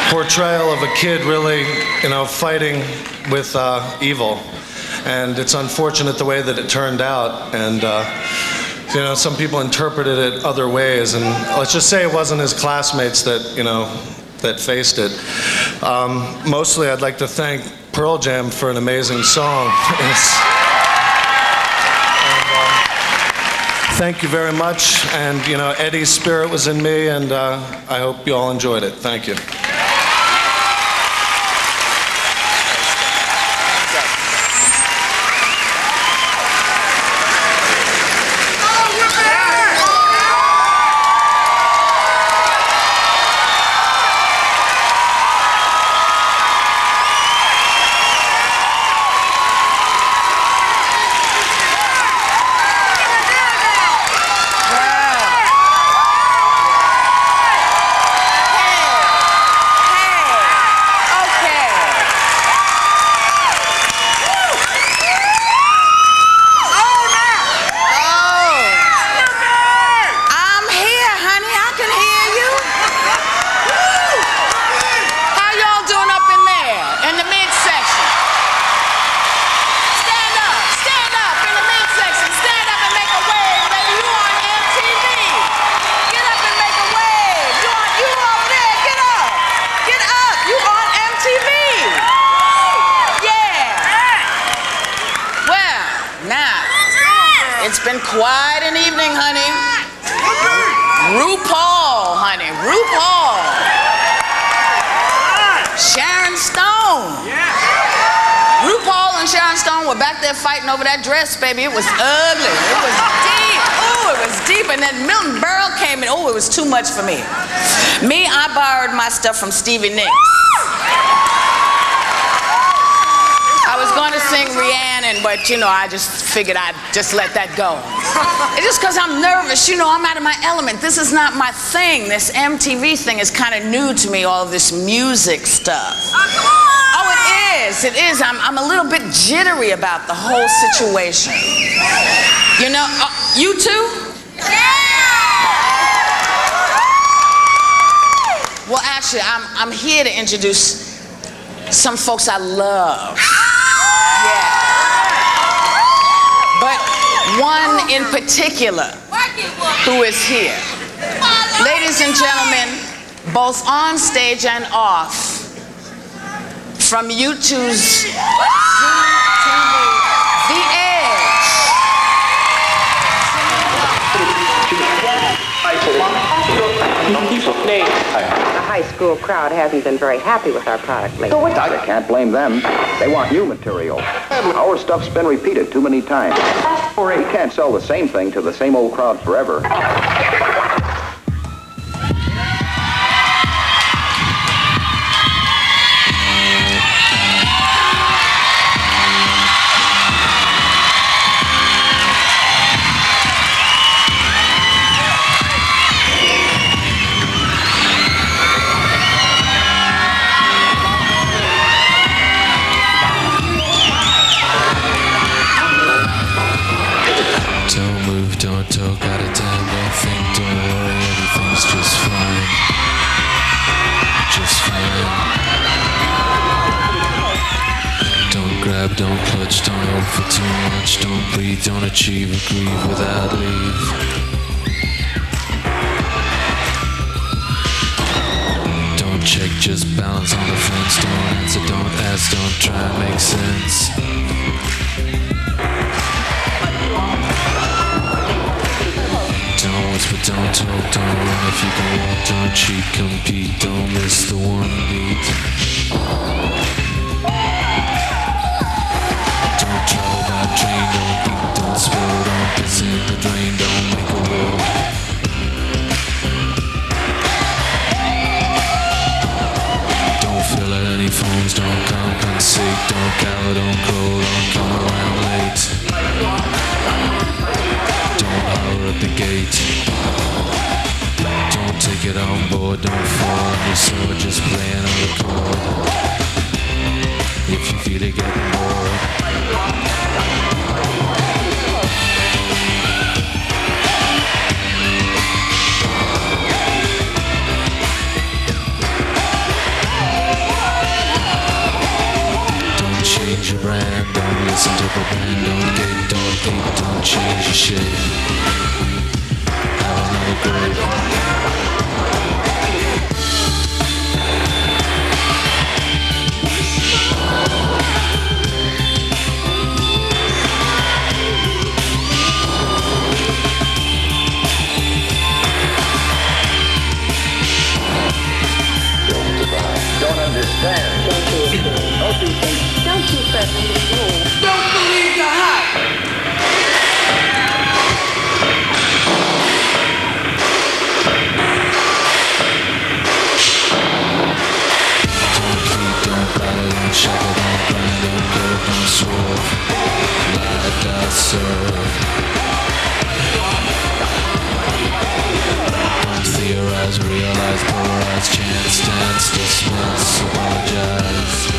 portrayal of a kid really, fighting with evil. And it's unfortunate the way that it turned out. And some people interpreted it other ways, and let's just say it wasn't his classmates that, that faced it. Mostly I'd like to thank Pearl Jam for an amazing song. Thank you very much, and Eddie's spirit was in me, and I hope you all enjoyed it. Thank you. Quite an evening, honey. RuPaul, honey. RuPaul. Sharon Stone. RuPaul and Sharon Stone were back there fighting over that dress, baby. It was ugly. It was deep. Oh, it was deep. And then Milton Berle came in. Oh, it was too much for me. I borrowed my stuff from Stevie Nicks. I was going to sing Rhiannon, but I just figured I'd just let that go. It's just because I'm nervous, I'm out of my element. This is not my thing. This MTV thing is kind of new to me, all of this music stuff. Oh, it is. It is. I'm a little bit jittery about the whole situation. You too? Well, actually, I'm here to introduce some folks I love. Yeah. But one in particular who is here. Ladies and gentlemen, both on stage and off, from U2's The Edge, Nate. The high school crowd hasn't been very happy with our product lately. I can't blame them. They want new material. Our stuff's been repeated too many times. We can't sell the same thing to the same old crowd forever. Don't move, don't talk, out of time, don't think, don't worry, everything's just fine. Just fine. Don't grab, don't clutch, don't hope for too much, don't breathe, don't achieve or grieve without leave. Don't check, just balance on the fence, don't answer, don't ask, don't try and make sense. Don't whisper, don't talk, don't run if you can walk, don't cheat, compete, don't miss the one beat. Don't travel by train, don't eat, don't spill, don't piss in the drain, don't make a will. Don't fill out any phones, don't compensate, don't cower, don't crow, don't come around late. Don't holler at the gate. Don't take it on board, don't fall on your sword, just playing on the chord. If you feel it getting bored. Don't change your brand, don't listen to the band, don't gate, don't hate, don't change your shape. Have another grave. Don't understand. Don't you press me. Don't believe the hype. Don't keep, don't battle, don't shackle, don't grind, don't go, don't swerve. Lie, die, serve. Don't theorize, realize, polarize, chance, dance, dismiss, apologize.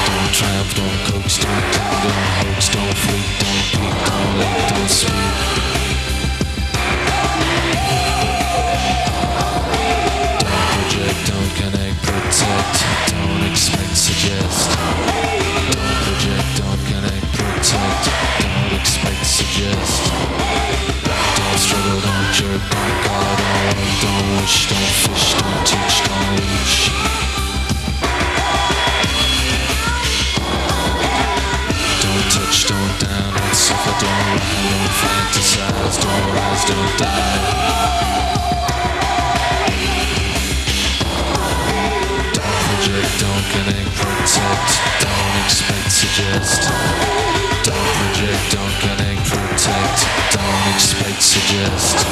Don't triumph, don't coax, don't tend, don't hoax, don't freak, don't peek, don't leak, don't speak. Don't project, don't connect, protect, don't expect, suggest. Don't project, don't connect, protect, don't expect, suggest. Don't struggle, don't jerk, don't call, don't work, don't wish, don't fish, don't teach, don't reach. Don't touch, don't down, don't suffer, don't ride, don't fantasize, don't rise, don't die. Don't project, don't connect, protect, don't expect, suggest. Don't project, don't connect, protect, don't expect, suggest.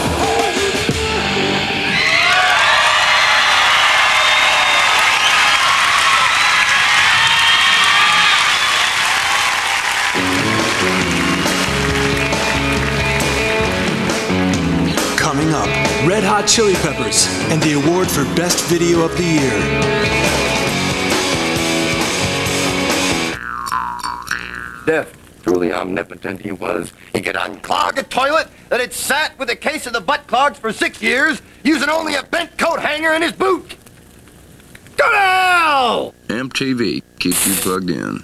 Coming up, Red Hot Chili Peppers and the award for Best Video of the Year. Deaf, truly omnipotent he was. He could unclog a toilet that had sat with a case of the butt clogs for 6 years, using only a bent coat hanger in his boot. Go now! MTV, keep you plugged in.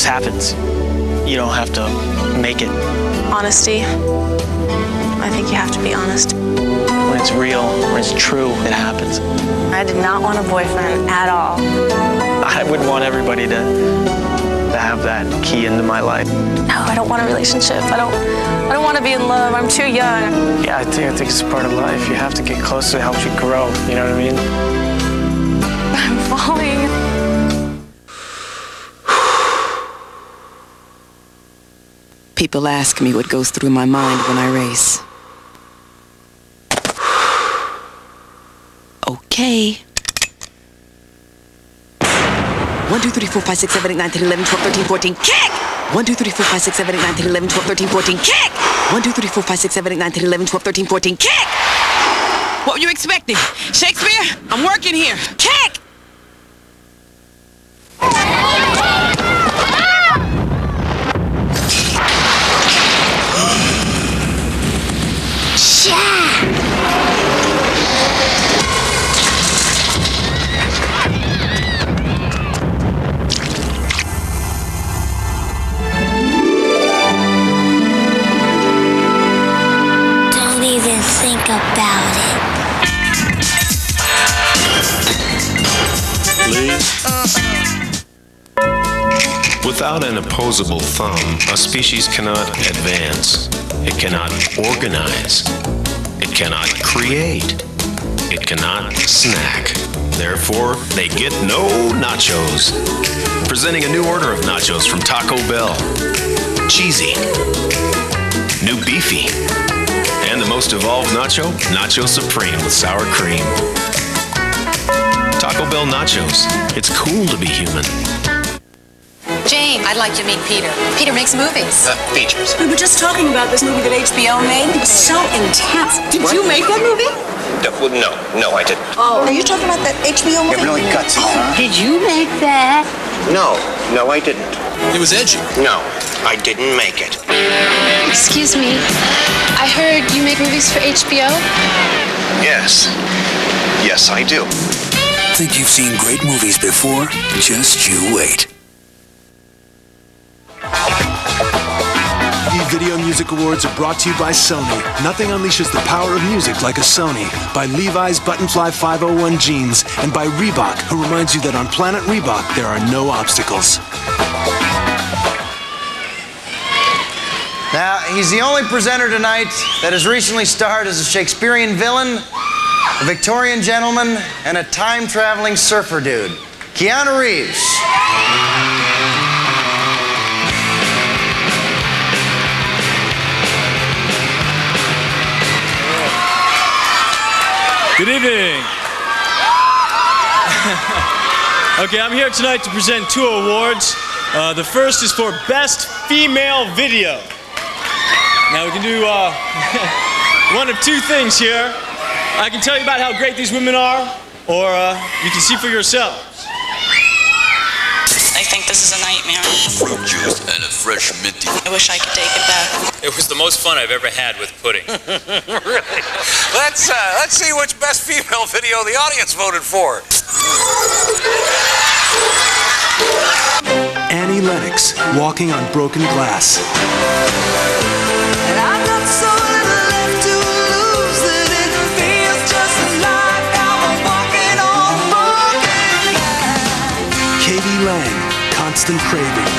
just happens. You don't have to make it. Honesty. I think you have to be honest. When it's real, when it's true, it happens. I did not want a boyfriend at all. I would want everybody to have that key into my life. No, I don't want a relationship. I don't want to be in love. I'm too young. Yeah, I think it's part of life. You have to get closer. It helps you grow. You know what I mean? I'm falling. People ask me what goes through my mind when I race. Okay. 1, 2, 3, 4, 5, 6, 7, 8, 9, 10, 11, 12, 13, 14, kick! 1, 2, 3, 4, 5, 6, 7, 8, 9, 10, 11, 12, 13, 14, kick! 1, 2, 3, 4, 5, 6, 7, 8, 9, 10, 11, 12, 13, 14, kick! What were you expecting? Shakespeare? I'm working here. Kick! Don't even think about it. Lee? Without an opposable thumb, a species cannot advance. It cannot organize. It cannot create. It cannot snack. Therefore, they get no nachos. Presenting a new order of nachos from Taco Bell. Cheesy. New beefy. And the most evolved nacho, Nacho Supreme with sour cream. Taco Bell nachos. It's cool to be human. Jane, I'd like to meet Peter. Peter makes movies. Features. We were just talking about this movie that HBO made. It was so intense. Did you make that movie? No, I didn't. Oh, are you talking about that HBO movie? Really gutsy, huh? Did you make that? No, I didn't. It was edgy. No, I didn't make it. Excuse me. I heard you make movies for HBO? Yes, I do. Think you've seen great movies before? Just you wait. The Video Music Awards are brought to you by Sony. Nothing unleashes the power of music like a Sony. By Levi's Buttonfly 501 jeans. And by Reebok, who reminds you that on Planet Reebok, there are no obstacles. Now, he's the only presenter tonight that has recently starred as a Shakespearean villain, a Victorian gentleman, and a time-traveling surfer dude. Keanu Reeves. Good evening. Okay, I'm here tonight to present 2 awards. The first is for Best Female Video. Now we can do one of 2 things here. I can tell you about how great these women are, or you can see for yourselves. I think this is a nightmare. Fruit juice and a fresh minty. I wish I could take it back. It was the most fun I've ever had with pudding. Really? Let's see which best female video the audience voted for. Annie Lennox, Walking on Broken Glass. And I've got so little left to lose that it feels just like I'm walking on broken glass. Katie Lang, Constant Craving.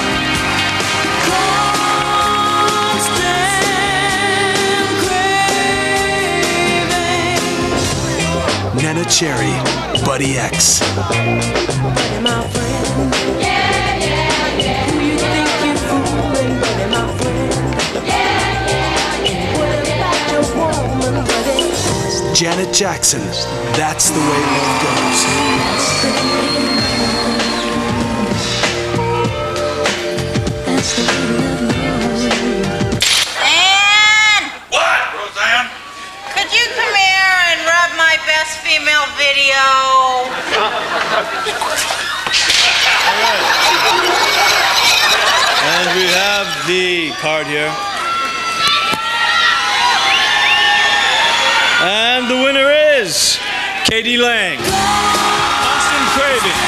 Nana Cherry, Buddy X. Janet Jackson, That's the Way Love Goes. Ann! What, Roseanne? Could you come here and rub my best female video? And we have the card here. And the winner is Katie Lang, Constant Craving.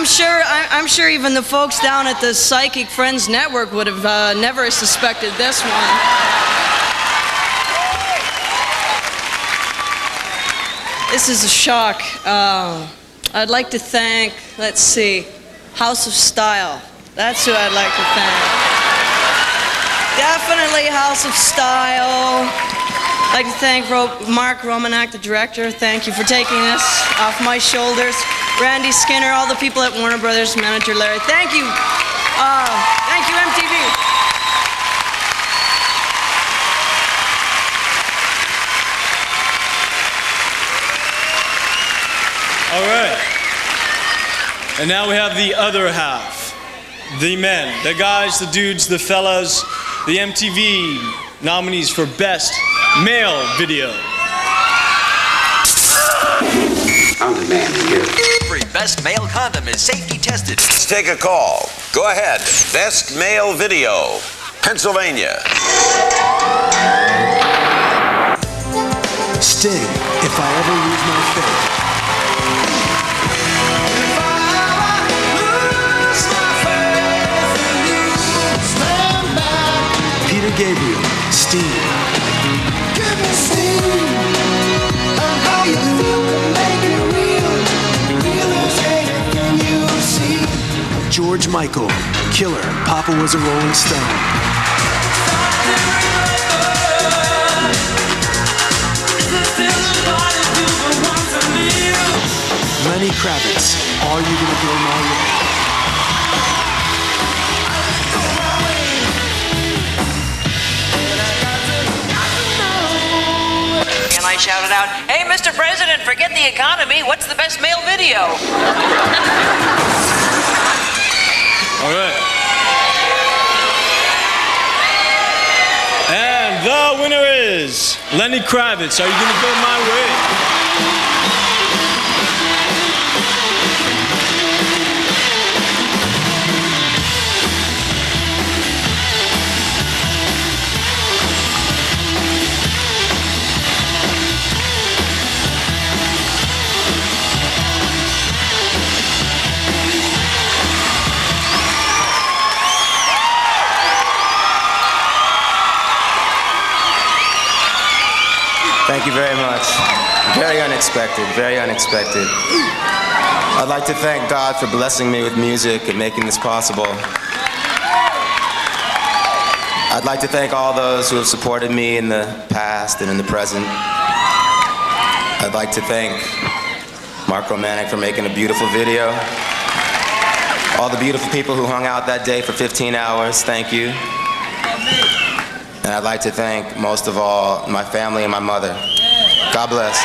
I'm sure even the folks down at the Psychic Friends Network would have never suspected this one. This is a shock. I'd like to thank, let's see, House of Style. That's who I'd like to thank. Definitely House of Style. I'd like to thank Mark Romanak, the director. Thank you for taking this off my shoulders. Randy Skinner, all the people at Warner Brothers, manager Larry. Thank you. Thank you, MTV. All right. And now we have the other half. The men, the guys, the dudes, the fellas, the MTV nominees for Best Male Video. I'm the man here. Every Best Male condom is safety tested. Let's take a call. Go ahead. Best Male Video, Pennsylvania. Sting, If I Ever Lose My Faith. Peter Gabriel, Steam. George Michael, Killer, Papa Was a Rolling Stone. Lenny Kravitz, Are You Gonna Go My Way? And I shouted out, "Hey, Mr. President, forget the economy. What's the best male video?" All right. And the winner is Lenny Kravitz. Are You Gonna Go My Way? Thank you very much. Very unexpected, very unexpected. I'd like to thank God for blessing me with music and making this possible. I'd like to thank all those who have supported me in the past and in the present. I'd like to thank Mark Romanek for making a beautiful video. All the beautiful people who hung out that day for 15 hours, thank you. And I'd like to thank, most of all, my family and my mother. God bless.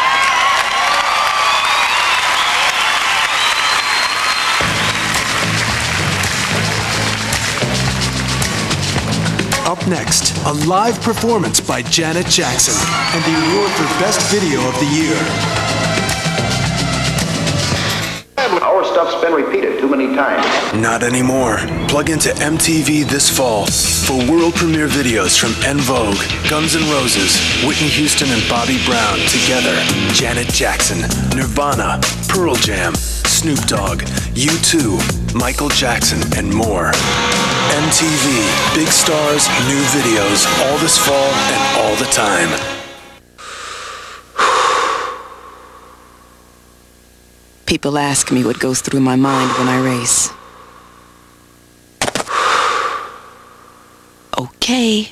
Up next, a live performance by Janet Jackson and the award for Best Video of the Year. Our stuff's been repeated too many times. Not anymore. Plug into MTV this fall for world premiere videos from En Vogue, Guns N' Roses, Whitney Houston and Bobby Brown together, Janet Jackson, Nirvana, Pearl Jam, Snoop Dogg, U2, Michael Jackson, and more. MTV, big stars, new videos, all this fall and all the time. People ask me what goes through my mind when I race. Okay.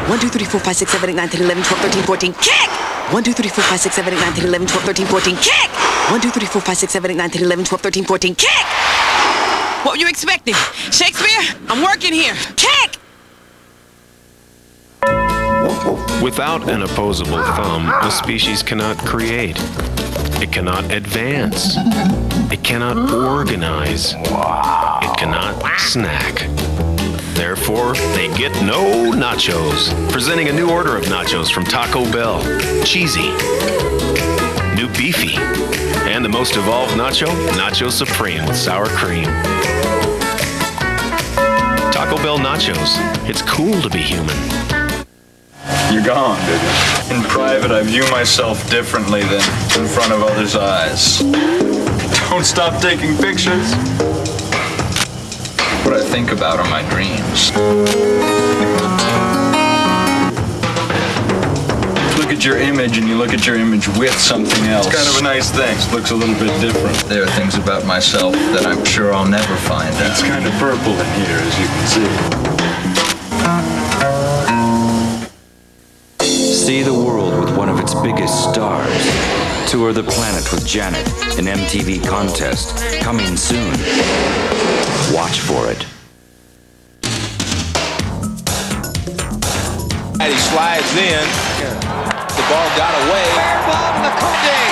1, 2, 3, 4, 5, 6, 7, 8, 9, 10, 11, 12, 13, 14, kick! 1, 2, 3, 4, 5, 6, 7, 8, 9, 10, 11, 12, 13, 14, kick! 1, 2, 3, 4, 5, 6, 7, 8, 9, 10, 11, 12, 13, 14, kick! What were you expecting? Shakespeare? I'm working here. Kick! Without an opposable thumb, a species cannot create. It cannot advance. It cannot organize. It cannot snack. Therefore, they get no nachos. Presenting a new order of nachos from Taco Bell. Cheesy. New beefy. And the most evolved nacho, Nacho Supreme with sour cream. Taco Bell nachos. It's cool to be human. You're gone, baby. In private, I view myself differently than in front of others' eyes. Don't stop taking pictures. What I think about are my dreams. Look at your image and you look at your image with something else. It's kind of a nice thing. It looks a little bit different. There are things about myself that I'm sure I'll never find out. It's kind of purple in here, as you can see. See the world with one of its biggest stars. Tour the planet with Janet, an MTV contest, coming soon. Watch for it. He slides in. The ball got away. Bomb the cooking.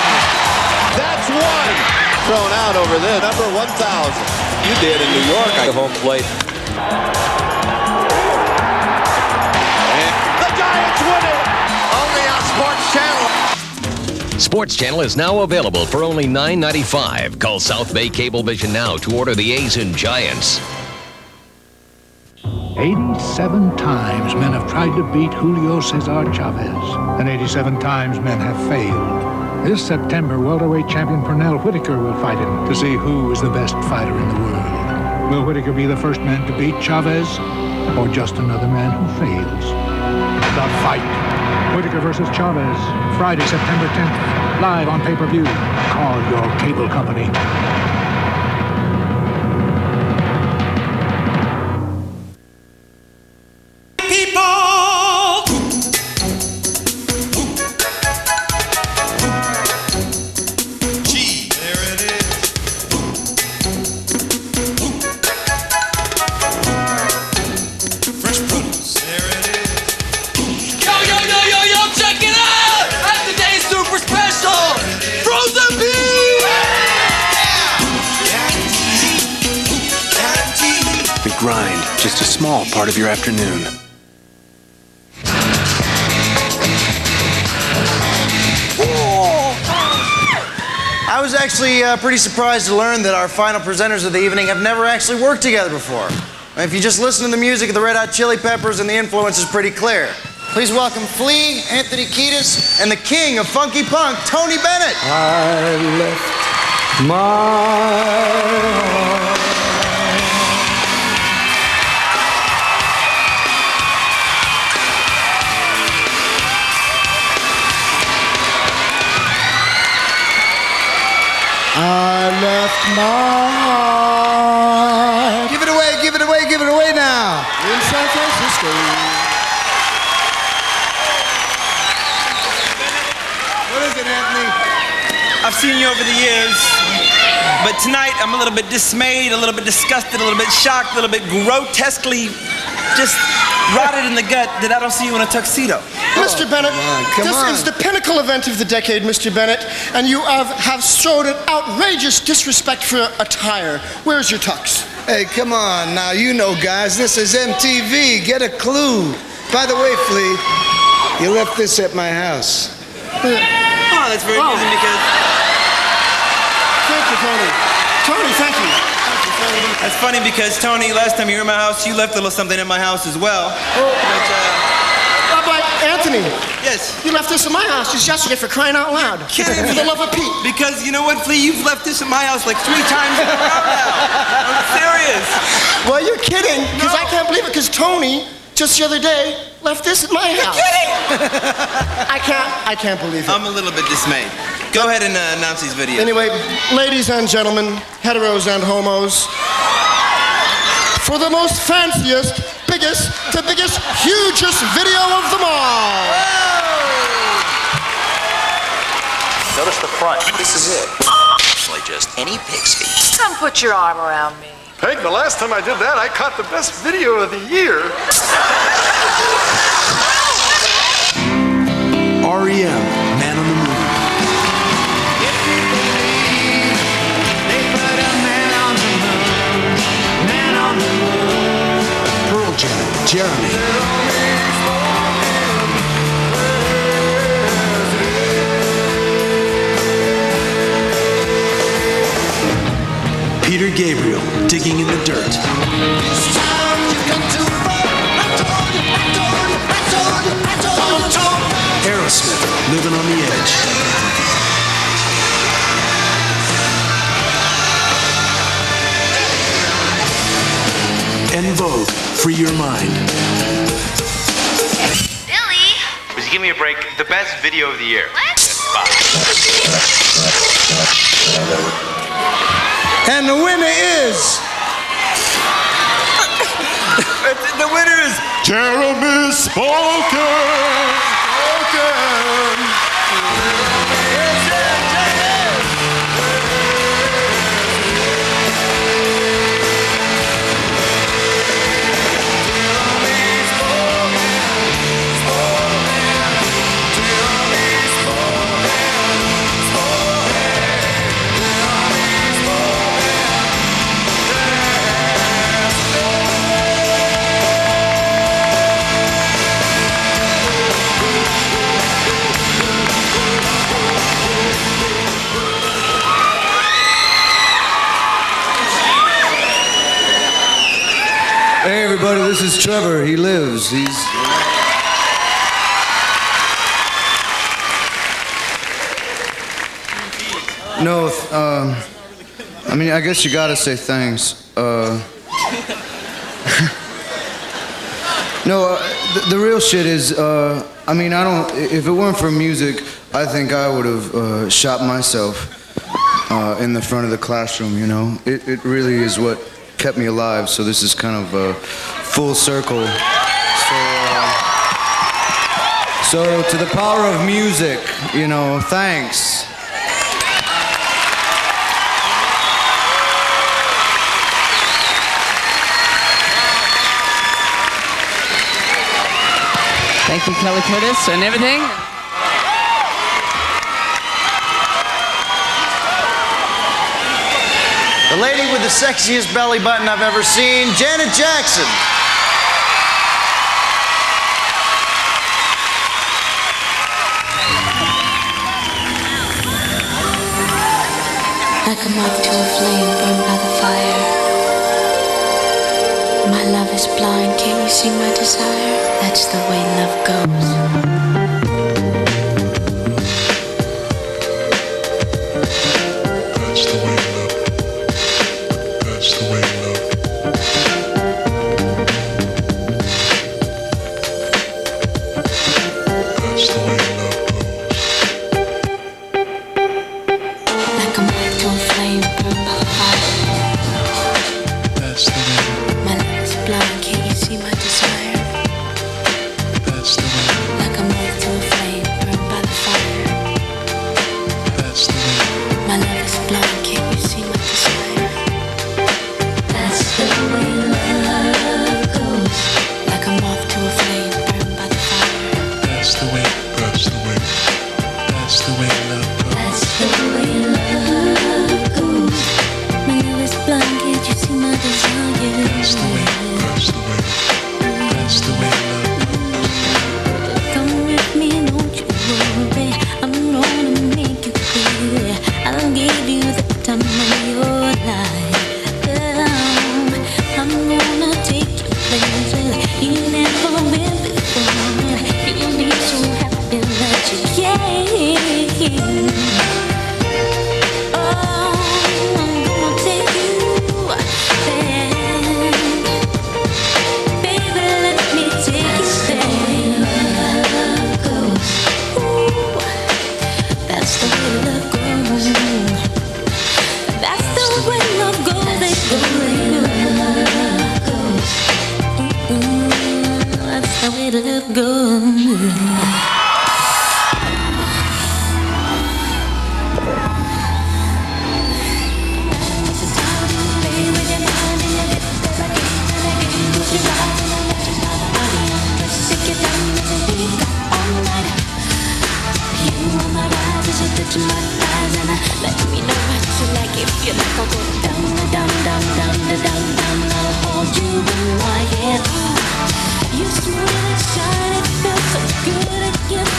That's one. Thrown out over there. Number 1,000. You did in New York. The home plate. And the Giants win it. Only on Sports Channel. Sports Channel is now available for only $9.95. Call South Bay Cablevision now to order the A's and Giants. 87 times men have tried to beat Julio Cesar Chavez, and 87 times men have failed. This September, welterweight champion Pernell Whitaker will fight him to see who is the best fighter in the world. Will Whitaker be the first man to beat Chavez, or just another man who fails? The fight. Whitaker versus Chavez, Friday, September 10th, live on pay-per-view. Call your cable company. Grind, just a small part of your afternoon. I was actually pretty surprised to learn that our final presenters of the evening have never actually worked together before. If you just listen to the music of the Red Hot Chili Peppers, and the influence is pretty clear. Please welcome Flea, Anthony Kiedis, and the king of funky punk, Tony Bennett. I left my heart. I left my heart. Give it away, give it away, give it away now. In San Francisco. What is it, Anthony? I've seen you over the years, but tonight I'm a little bit dismayed, a little bit disgusted, a little bit shocked, a little bit grotesquely just rotted in the gut that I don't see you in a tuxedo. Mr. Bennett, this is the pinnacle event of the decade, Mr. Bennett, and you have showed an outrageous disrespect for attire. Where's your tux? Hey, come on now, you know, guys, this is MTV. Get a clue. By the way, Flea, you left this at my house. Oh, that's very amusing because... Thank you, Tony. Tony, thank you. That's funny because, Tony, last time you were in my house, you left a little something in my house as well. But Anthony. Yes? You left this in my house just yesterday, for crying out loud. Kidding For the love of Pete. Because, you know what, Flea? You've left this in my house like 3 times in a row now. I'm serious. Well, you're kidding, because I can't believe it, because Tony, just the other day, left this in my house. You're kidding! I can't believe it. I'm a little bit dismayed. Go ahead and announce these videos. Anyway, ladies and gentlemen, heteros and homos, for the most fanciest, biggest, hugest video of them all. Notice the front. This is it. Actually, just any pig's feet. Come put your arm around me. Peg, the last time I did that, I caught the best video of the year. R.E.M., Man on the Moon. Pearl Jam, Jeremy. Peter Gabriel, Digging in the Dirt. It's time you come to free your mind. Billy? Would you give me a break? The best video of the year. What? And the winner is... The winner is Jeremy Spoken. Hey everybody, this is Trevor. He lives. No, I mean, I guess you gotta say thanks. No, the real shit is, I mean, if it weren't for music, I think I would have shot myself in the front of the classroom, you know? It really is what kept me alive, so this is kind of a full circle. So to the power of music, you know, thanks. Thank you, Kelly Curtis, and everything. The lady with the sexiest belly button I've ever seen, Janet Jackson. Like a moth to a flame burned by the fire. My love is blind, can't you see my desire? That's the way love goes. You smooth and shiny, feel so good again.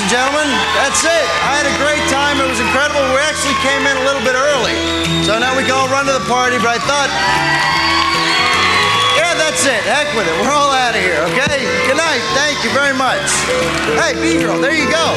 and gentlemen. That's it. I had a great time. It was incredible. We actually came in a little bit early. So now we can all run to the party, but I thought, yeah, that's it. Heck with it. We're all out of here, okay? Good night. Thank you very much. Hey, B-girl, there you go.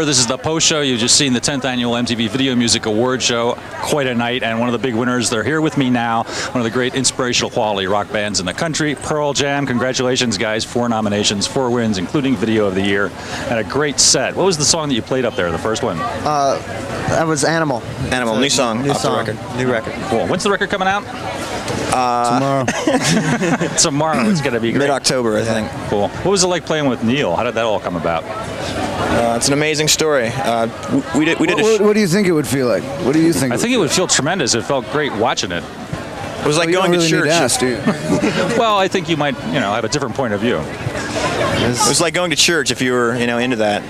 This is the post show. You've just seen the 10th annual MTV Video Music Award Show. Quite a night, and one of the big winners. They're here with me now. One of the great inspirational quality rock bands in the country, Pearl Jam. Congratulations, guys. 4 nominations, 4 wins, including Video of the Year, and a great set. What was the song that you played up there, the first one? That was Animal. Animal, new song. New song. New record. Cool. When's the record coming out? Tomorrow. Tomorrow. It's going to be great. Mid-October, I think. Cool. What was it like playing with Neil? How did that all come about? It's an amazing story. We did. What do you think it would feel like? What do you think? I think it would feel tremendous. It felt great watching it. It was like going to church. Well, I think you might, have a different point of view. It was like going to church if you were, into that.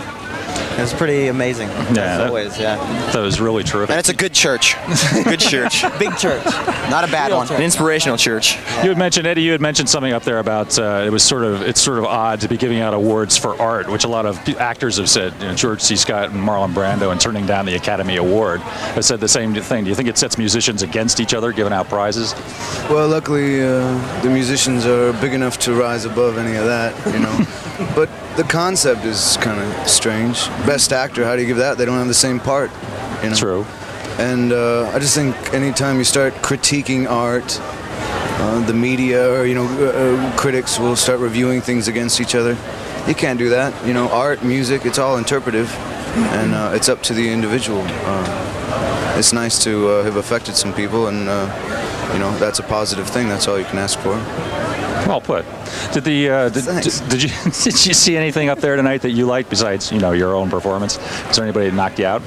It was pretty amazing. Yeah, as always. Yeah. That was really terrific. And it's a good church. Good church. Big church. Not a bad one. An inspirational church. You had mentioned, Eddie, you had mentioned something up there about it's sort of odd to be giving out awards for art, which a lot of actors have said. George C. Scott and Marlon Brando, and turning down the Academy Award, have said the same thing. Do you think it sets musicians against each other, giving out prizes? Well, luckily, the musicians are big enough to rise above any of that, But the concept is kind of strange. Best actor, how do you give that? They don't have the same part. True. And I just think anytime you start critiquing art, the media or critics will start reviewing things against each other. You can't do that. Art, music, it's all interpretive, and it's up to the individual. it's nice to have affected some people, and you know, that's a positive thing. That's all you can ask for. Well put. Did you see anything up there tonight that you liked besides, you know, your own performance? Is there anybody that knocked you out?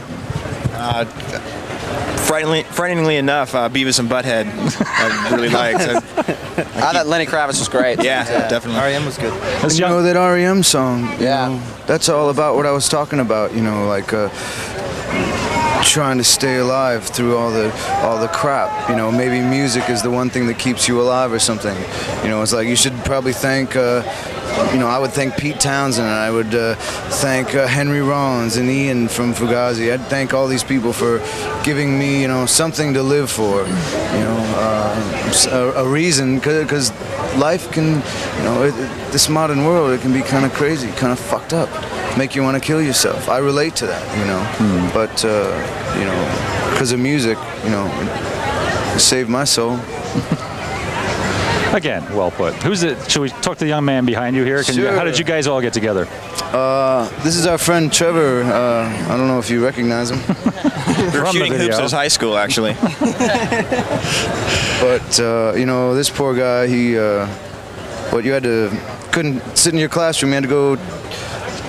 Frighteningly enough, Beavis and Butthead I really liked. I thought Lenny Kravitz was great. Yeah, definitely. R.E.M. was good. You know that R.E.M. song? You know, that's all about what I was talking about. You know, like trying to stay alive through all the crap. You know, maybe music is the one thing that keeps you alive or something. You know, it's like you should probably thank. You know, I would thank Pete Townsend, and I would thank Henry Rollins and Ian from Fugazi. I'd thank all these people for giving me, you know, something to live for. You know, a reason, because life can, you know, this modern world, it can be kind of crazy, kind of fucked up, make you want to kill yourself. I relate to that, you know. But you know, because of music, you know, it saved my soul. Again, well put. Who's it? Should we talk to the young man behind you here? Sure. How did you guys all get together? This is our friend Trevor. I don't know if you recognize him. We were shooting hoops at his high school, actually. But you know, this poor guy, he, couldn't sit in your classroom. You had to go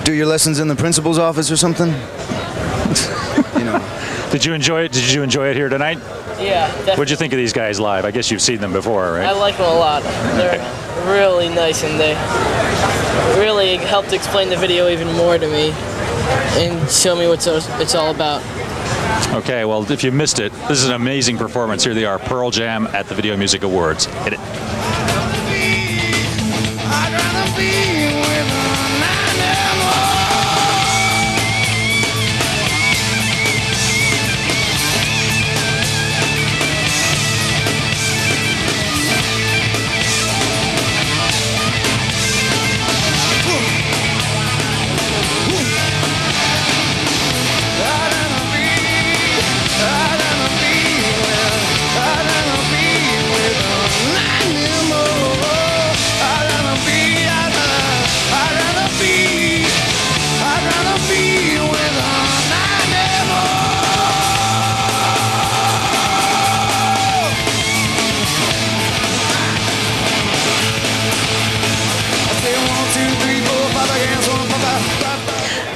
do your lessons in the principal's office or something. You know. Did you enjoy it? Did you enjoy it here tonight? Yeah, definitely. What'd you think of these guys live? I guess you've seen them before, right? I like them a lot. They're really nice, and they really helped explain the video even more to me and show me what it's all about. Okay, well, if you missed it, this is an amazing performance. Here they are, Pearl Jam at the Video Music Awards. Hit it.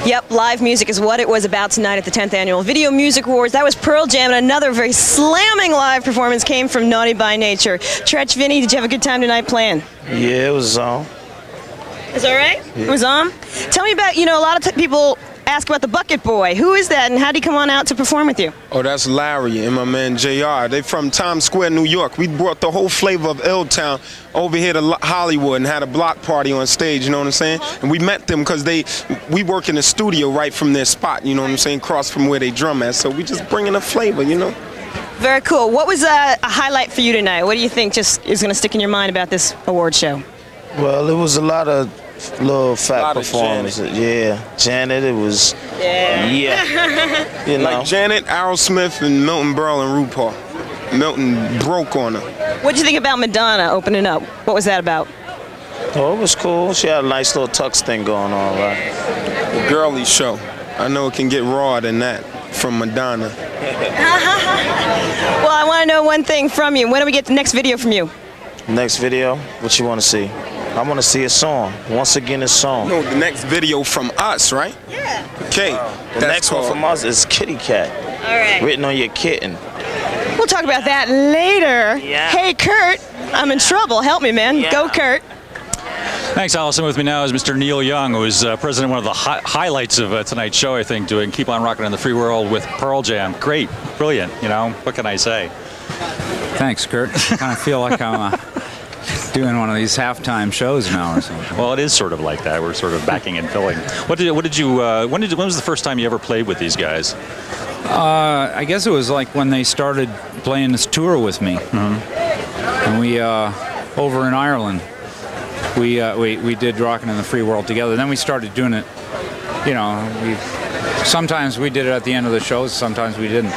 Yep, live music is what it was about tonight at the 10th Annual Video Music Awards. That was Pearl Jam, and another very slamming live performance came from Naughty by Nature. Tretch, Vinny, did you have a good time tonight playing? Yeah, it was on. Is that right? Yeah. It was on? Tell me about, you know, a lot of people ask about the Bucket Boy. Who is that, and how did he come on out to perform with you? Oh, that's Larry and my man JR. They from Times Square, New York. We brought the whole flavor of L-Town over here to Hollywood and had a block party on stage, you know what I'm saying? And we met them because we work in the studio right from their spot, you know what I'm saying, across from where they drum at. So we just bringing the flavor, you know? Very cool. What was a highlight for you tonight? What do you think just is going to stick in your mind about this award show? Well, it was a lot of little fat performances. Yeah, Janet, it was. Yeah. You know. Like Janet, Aerosmith, and Milton Berle and RuPaul. Milton broke on her. What did you think about Madonna opening up? What was that about? Oh, it was cool. She had a nice little tux thing going on, right? The girly show. I know it can get rawer than that from Madonna. Well, I want to know one thing from you. When do we get the next video from you? Next video? What you want to see? I want to see a song. Once again, a song. No, the next video from us, right? Yeah. Okay. The next one from us is Kitty Cat. All right. Written on your kitten. We'll talk about that later. Yeah. Hey, Kurt, I'm in trouble. Help me, man. Yeah. Go, Kurt. Thanks, Allison. With me now is Mr. Neil Young, who is president of one of the highlights of tonight's show, I think, doing Keep On Rockin' in the Free World with Pearl Jam. Great. Brilliant. You know, what can I say? Thanks, Kurt. I kind of feel like I'm doing one of these halftime shows now or something. Well, it is sort of like that. We're sort of backing and filling. When was the first time you ever played with these guys? I guess it was like when they started playing this tour with me. And we, over in Ireland, we did Rockin' in the Free World together. Then we started doing it, you know, sometimes we did it at the end of the shows, sometimes we didn't.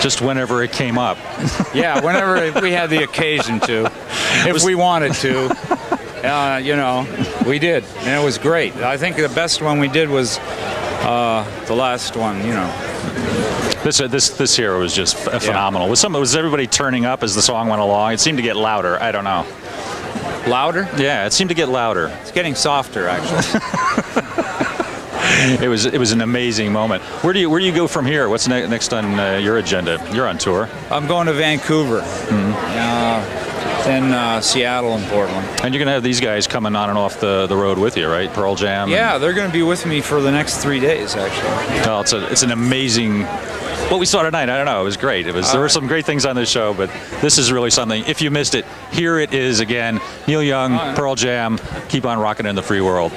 Just whenever it came up. Yeah, whenever we had the occasion to. If we wanted to, you know, we did. And it was great. I think the best one we did was the last one, you know. This here was just phenomenal. Was everybody turning up as the song went along? It seemed to get louder. I don't know. Louder? Yeah, it seemed to get louder. It's getting softer, actually. It was an amazing moment. Where do you go from here? What's next on your agenda? You're on tour. I'm going to Vancouver, then Seattle and Portland. And you're going to have these guys coming on and off the road with you, right? Pearl Jam. Yeah, they're going to be with me for the next 3 days, actually. Well, it's an amazing. What we saw tonight, I don't know. It was great. There were some great things on this show, but this is really something. If you missed it, here it is again. Neil Young, Pearl Jam. Keep on rocking in the free world.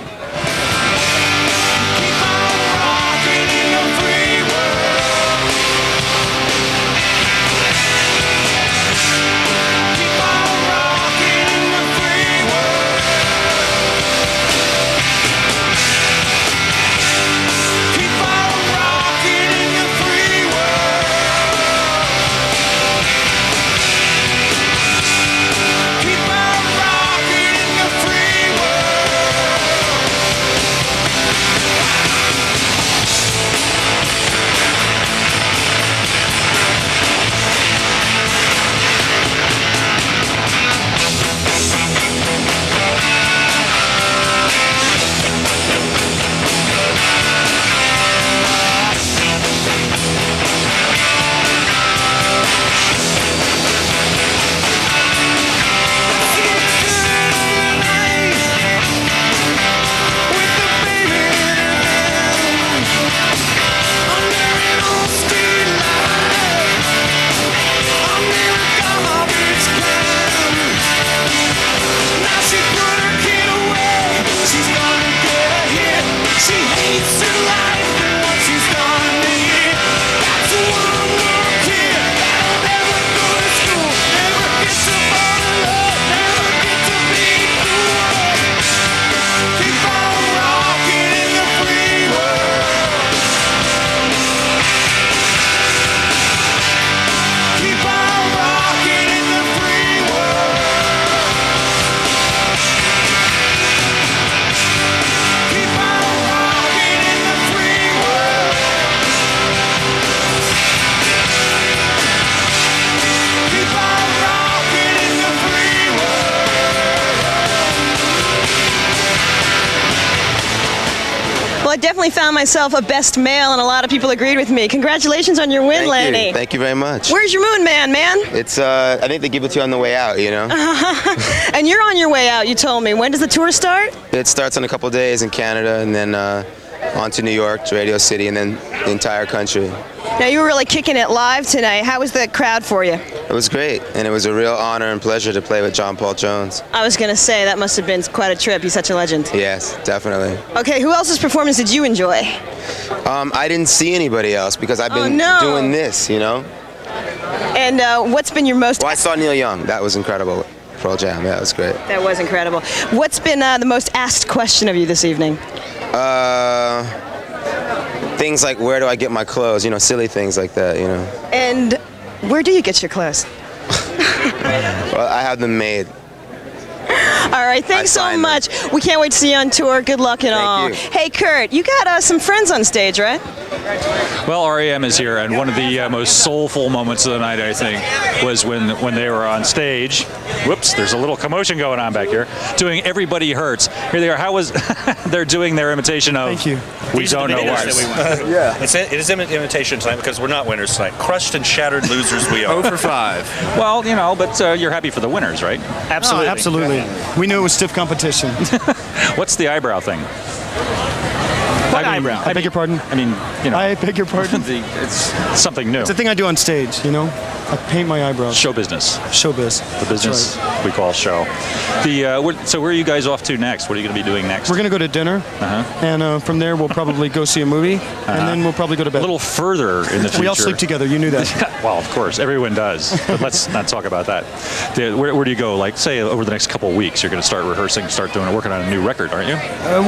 I definitely found myself a best male, and a lot of people agreed with me. Congratulations on your win, Lenny. Thank you very much. Where's your moon man, man? It's, I think they give it to you on the way out, you know? And you're on your way out, you told me. When does the tour start? It starts in a couple days in Canada, and then on to New York, to Radio City, and then the entire country. Now, you were really kicking it live tonight. How was the crowd for you? It was great, and it was a real honor and pleasure to play with John Paul Jones. I was going to say, that must have been quite a trip. He's such a legend. Yes, definitely. Okay, who else's performance did you enjoy? I didn't see anybody else because I've been doing this, you know? And what's been your most... Well, I saw Neil Young. That was incredible. Pearl Jam, yeah, it was great. That was incredible. What's been the most asked question of you this evening? Things like, where do I get my clothes? You know, silly things like that, you know. And where do you get your clothes? Well, I have them made. All right, thanks so much. We can't wait to see you on tour. Good luck and all. Hey, Kurt, you got some friends on stage, right? Well, R.E.M. is here, and one of the most soulful moments of the night, I think, was when they were on stage. Whoops, there's a little commotion going on back here. Doing Everybody Hurts. Here they are. How was they're doing their imitation of... Thank you. We don't know why. Yeah. It is imitation tonight because we're not winners tonight. Crushed and shattered losers we are. 0 for 5. Well, you know, but you're happy for the winners, right? Absolutely. Oh, absolutely. We knew it was stiff competition. What's the eyebrow thing? What eyebrow? I beg your pardon? I mean, you know. I beg your pardon? It's something new. It's a thing I do on stage, you know? I paint my eyebrows. Show business. Showbiz. The business we call show. So where are you guys off to next? What are you going to be doing next? We're going to go to dinner, and from there we'll probably go see a movie, and then we'll probably go to bed. A little further in the future. We all sleep together, you knew that. Well, of course, everyone does. But let's not talk about that. Where do you go? Like, say, over the next couple of weeks, you're going to start rehearsing, working on a new record, aren't you?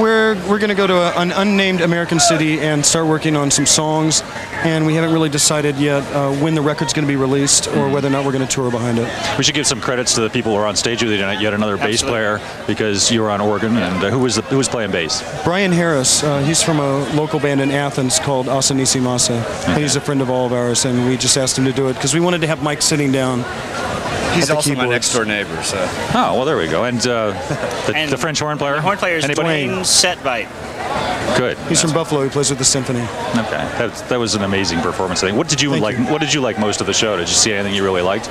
We're going to go to an unnamed American American City and start working on some songs, and we haven't really decided yet when the record's going to be released or whether or not we're going to tour behind it. We should give some credits to the people who were on stage with you tonight. You had another bass player because you were on organ, and who was playing bass? Brian Harris. He's from a local band in Athens called Asanisi Masa, and he's a friend of all of ours, and we just asked him to do it because we wanted to have Mike sitting down. He's also my next door neighbor, so. Oh, well, there we go. And the French horn player? The horn player is Anybody? Dwayne Setbite. Good. He's from Buffalo. He plays with the symphony. Okay, that was an amazing performance. What did you like? What did you like most of the show? Did you see anything you really liked?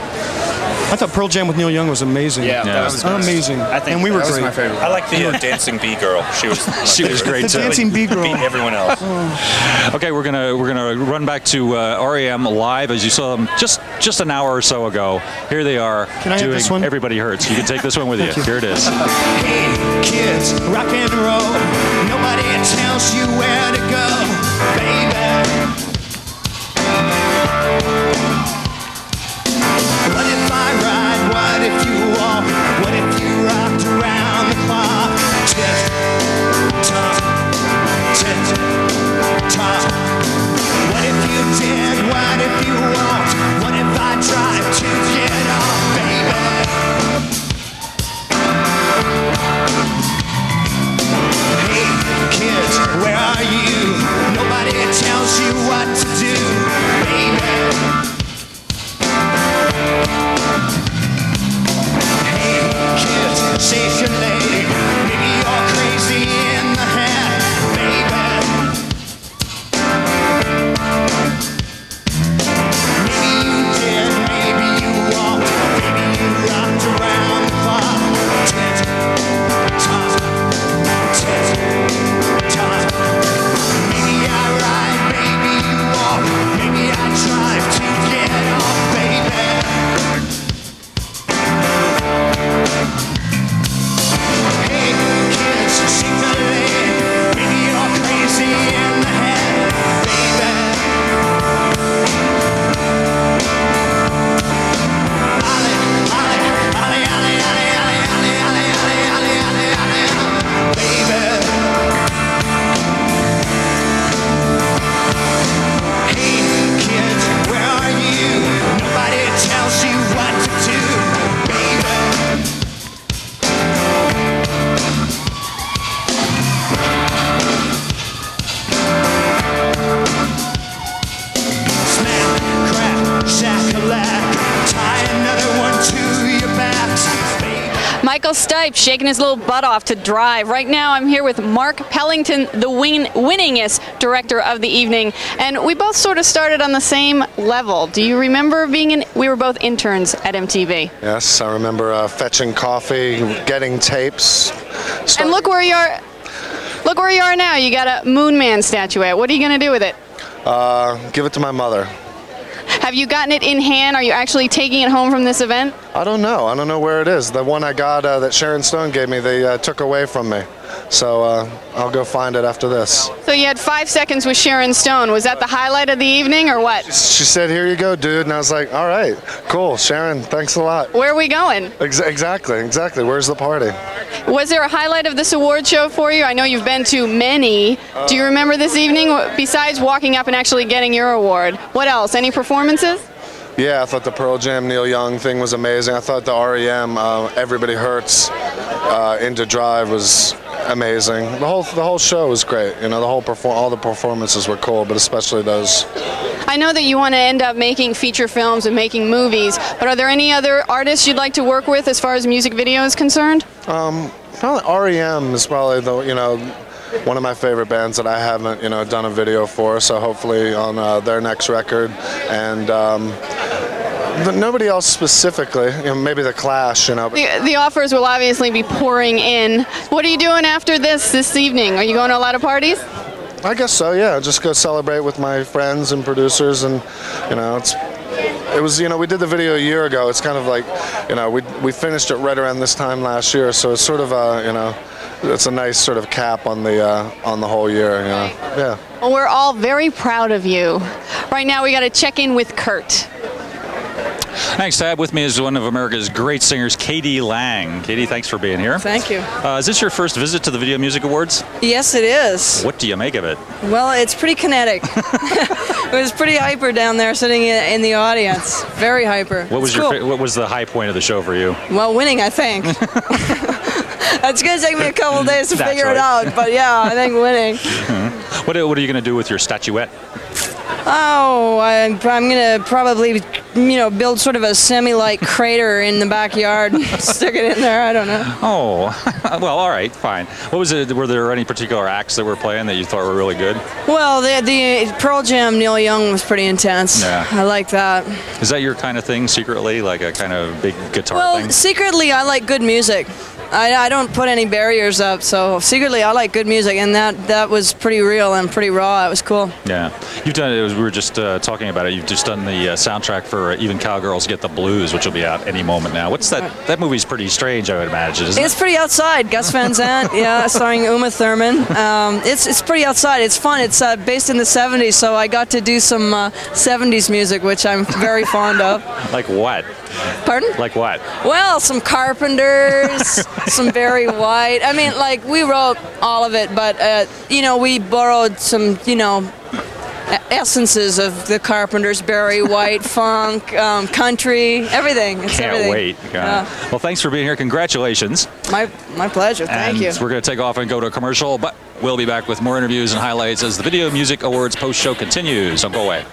I thought Pearl Jam with Neil Young was amazing. Yeah. That was amazing. I think and we were that was great. my favorite. I like the dancing bee girl. She was great the too. dancing bee girl. Beat everyone else. Okay, we're gonna run back to R.E.M. live as you saw them just an hour or so ago. Here they are Can I have this one? Everybody Hurts. You can take this one with you. Here it is. Hey, kids, rock and roll. Nobody tells you where to go, baby. What if I ride? What if you walk? What if you rocked around the clock? Tick tock, tick tock. What if you did? What if you walked? What if I tried to get off, baby? Hey, kids, where are you? Nobody tells you what to do, baby. Hey, kids, shake your leg. Maybe you're crazy in the head, baby. Maybe you did, maybe you walked, maybe you rocked around the clock. Tick tock, tick tock. Maybe I ride, maybe you walk, maybe I drive to get off, baby. Hey, kids, shake a leg. Maybe you're crazy in the head, baby. Ollie, Ollie, Ollie, Ollie, Ollie, Ollie, Ollie, Ollie, Ollie, Ollie, Ollie, baby. Hey, kids, where are you? Nobody tells you what to do, baby. Snap, crack, shack-a-lack. Tie another one to your back, baby. Michael Stipe shaking his little butt off to Drive. Right now I'm here with Mark Pellington, the winningest director of the evening, and we both sort of started on the same level. Do you remember we were both interns at MTV? Yes, I remember fetching coffee, getting tapes. And look where you are. Look where you are now. You got a Moon Man statuette. What are you going to do with it? Give it to my mother. Have you gotten it in hand? Are you actually taking it home from this event? I don't know. I don't know where it is. The one I got that Sharon Stone gave me, they took away from me. So I'll go find it after this. So you had 5 seconds with Sharon Stone. Was that the highlight of the evening or what? She said, "Here you go, dude." And I was like, "All right, cool. Sharon, thanks a lot." Where are we going? Exactly. Where's the party? Was there a highlight of this award show for you? I know you've been to many. Do you remember this evening, besides walking up and actually getting your award? What else? Any performances? Yeah, I thought the Pearl Jam Neil Young thing was amazing. I thought the R.E.M. Everybody Hurts Into Drive was amazing. The whole show was great. You know, all the performances were cool, but especially those. I know that you want to end up making feature films and making movies, but are there any other artists you'd like to work with as far as music video is concerned? Probably R.E.M. is probably one of my favorite bands that I haven't done a video for. So hopefully on their next record, and nobody else specifically. Maybe the Clash. The offers will obviously be pouring in. What are you doing after this evening? Are you going to a lot of parties? I guess so. Yeah, just go celebrate with my friends and producers, and it was we did the video a year ago. It's kind of like we finished it right around this time last year, so it's sort of it's a nice sort of cap on the whole year. Yeah. Well, we're all very proud of you. Right now we got to check in with Kurt. Thanks, Tab. With me is one of America's great singers, Katie Lang. Katie, thanks for being here. Thank you. Is this your first visit to the Video Music Awards? Yes, it is. What do you make of it? Well, it's pretty kinetic. It was pretty hyper down there sitting in the audience. Very hyper. What was what was the high point of the show for you? Well, winning, I think. It's going to take me a couple days to figure it out, but yeah, I think winning. What are you going to do with your statuette? Oh, I'm going to probably, build sort of a semi-light crater in the backyard, stick it in there. I don't know. Oh, well, all right, fine. What was it? Were there any particular acts that were playing that you thought were really good? Well, the Pearl Jam, Neil Young was pretty intense. Yeah. I like that. Is that your kind of thing secretly, like a kind of big guitar thing? Well, secretly, I like good music. I don't put any barriers up, so secretly I like good music, and that was pretty real and pretty raw. It was cool. Yeah, you've done it. We were just talking about it. You've just done the soundtrack for Even Cowgirls Get the Blues, which will be out any moment now. What's that? That movie's pretty strange, I would imagine, isn't it? It's pretty outside. Gus Van Sant, yeah, starring Uma Thurman. It's pretty outside. It's fun. It's based in the 70s, so I got to do some 70s music, which I'm very fond of. Like what? Pardon? Like what? Well, some Carpenters, some Barry White. I mean, like, we wrote all of it, but, we borrowed some, essences of the Carpenters, Barry White, funk, country, everything. It's Can't everything. wait. Well, thanks for being here. Congratulations. My pleasure. Thank you. We're going to take off and go to a commercial, but we'll be back with more interviews and highlights as the Video Music Awards post-show continues. Don't go away.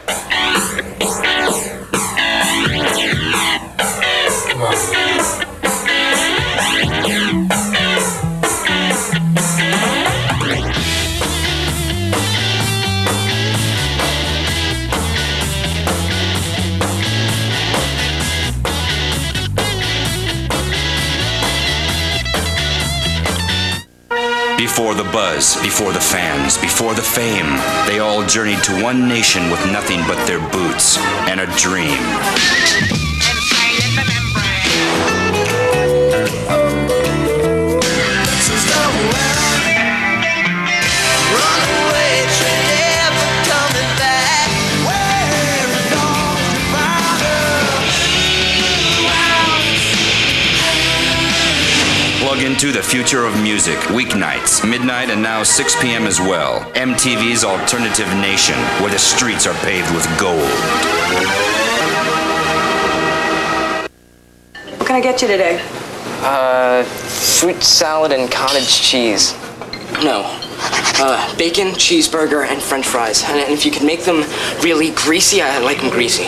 Before the buzz, before the fans, before the fame, they all journeyed to one nation with nothing but their boots and a dream. Plug into the future of music, weeknights, midnight, and now 6 p.m. as well. MTV's Alternative Nation, where the streets are paved with gold. What can I get you today? Fruit salad and cottage cheese. No. Bacon, cheeseburger, and french fries. And if you can make them really greasy, I like them greasy.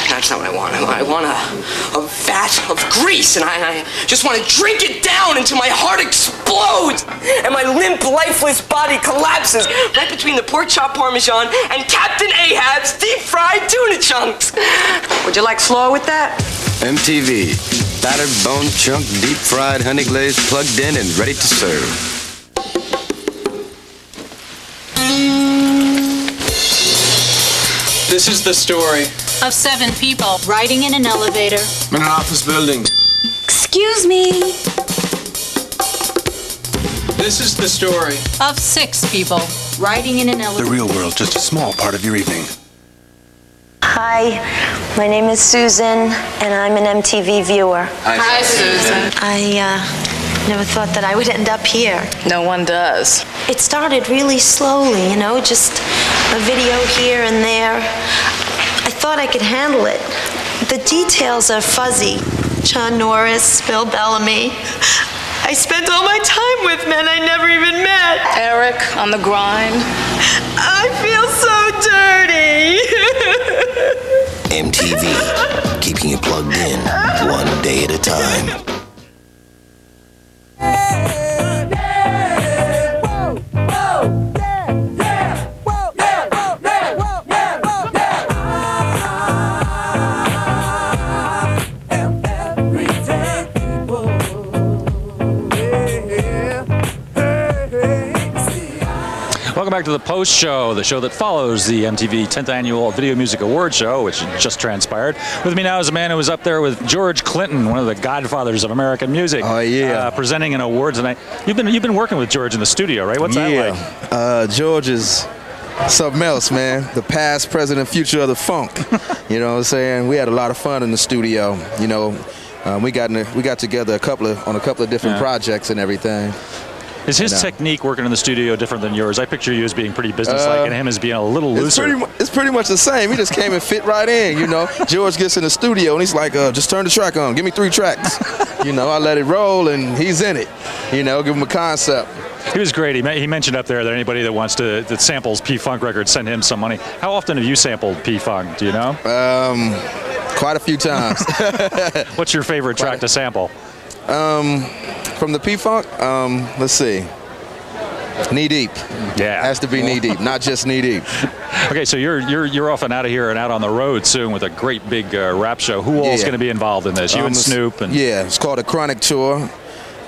That's not what I want. I want a vat of grease, and I just want to drink it down until my heart explodes and my limp, lifeless body collapses right between the pork chop parmesan and Captain Ahab's deep-fried tuna chunks. Would you like slaw with that? MTV. Battered bone chunk, deep-fried, honey glazed, plugged in, and ready to serve. This is the story of 7 people riding in an elevator in an office building. Excuse me. This is the story Of 6 people riding in an elevator. The real world, just a small part of your evening. Hi, my name is Susan, and I'm an MTV viewer. Hi, Susan. I never thought that I would end up here. No one does. It started really slowly, just a video here and there. I thought I could handle it. The details are fuzzy. John Norris, Bill Bellamy. I spent all my time with men I never even met. Eric on the grind. I feel so dirty. MTV, keeping you plugged in, one day at a time. Welcome back to the Post Show, the show that follows the MTV 10th Annual Video Music Awards Show, which just transpired. With me now is a man who was up there with George Clinton, one of the godfathers of American music. Oh, yeah. Presenting an award tonight. You've been working with George in the studio, right? What's that like? George is Something else, man. The past, present, and future of the funk. You know what I'm saying? We had a lot of fun in the studio. You know, we got together on a couple of different projects and everything. Is his technique working in the studio different than yours? I picture you as being pretty businesslike and him as being a little looser. It's pretty much the same. He just came and fit right in, you know. George gets in the studio and he's like, just turn the track on. Give me 3 tracks. You know, I let it roll and he's in it. You know, give him a concept. He was great. He mentioned up there that anybody that samples P-Funk records, send him some money. How often have you sampled P-Funk? Do you know? Quite a few times. What's your favorite track to sample? From the P-Funk, let's see. Knee Deep. Yeah. Has to be Knee Deep, not just Knee Deep. Okay, so you're off and out of here and out on the road soon with a great big rap show. Who all's going to be involved in this? You and Snoop? Yeah, it's called a Chronic Tour.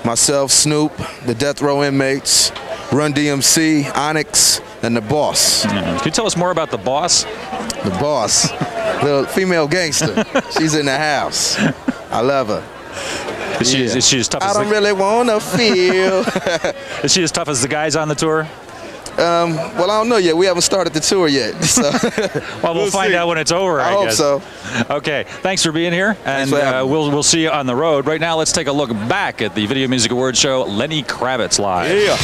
Myself, Snoop, the Death Row Inmates, Run DMC, Onyx, and the Boss. Can you tell us more about the Boss? The Boss, the female gangster. She's in the house. I love her. Is she as tough as I don't really want to feel. Is she as tough as the guys on the tour? Well, I don't know yet. We haven't started the tour yet. So. Well, we'll find out when it's over, I guess. I hope so. Okay, thanks for being here, and we'll see you on the road. Right now, let's take a look back at the Video Music Awards show, Lenny Kravitz Live. Yeah.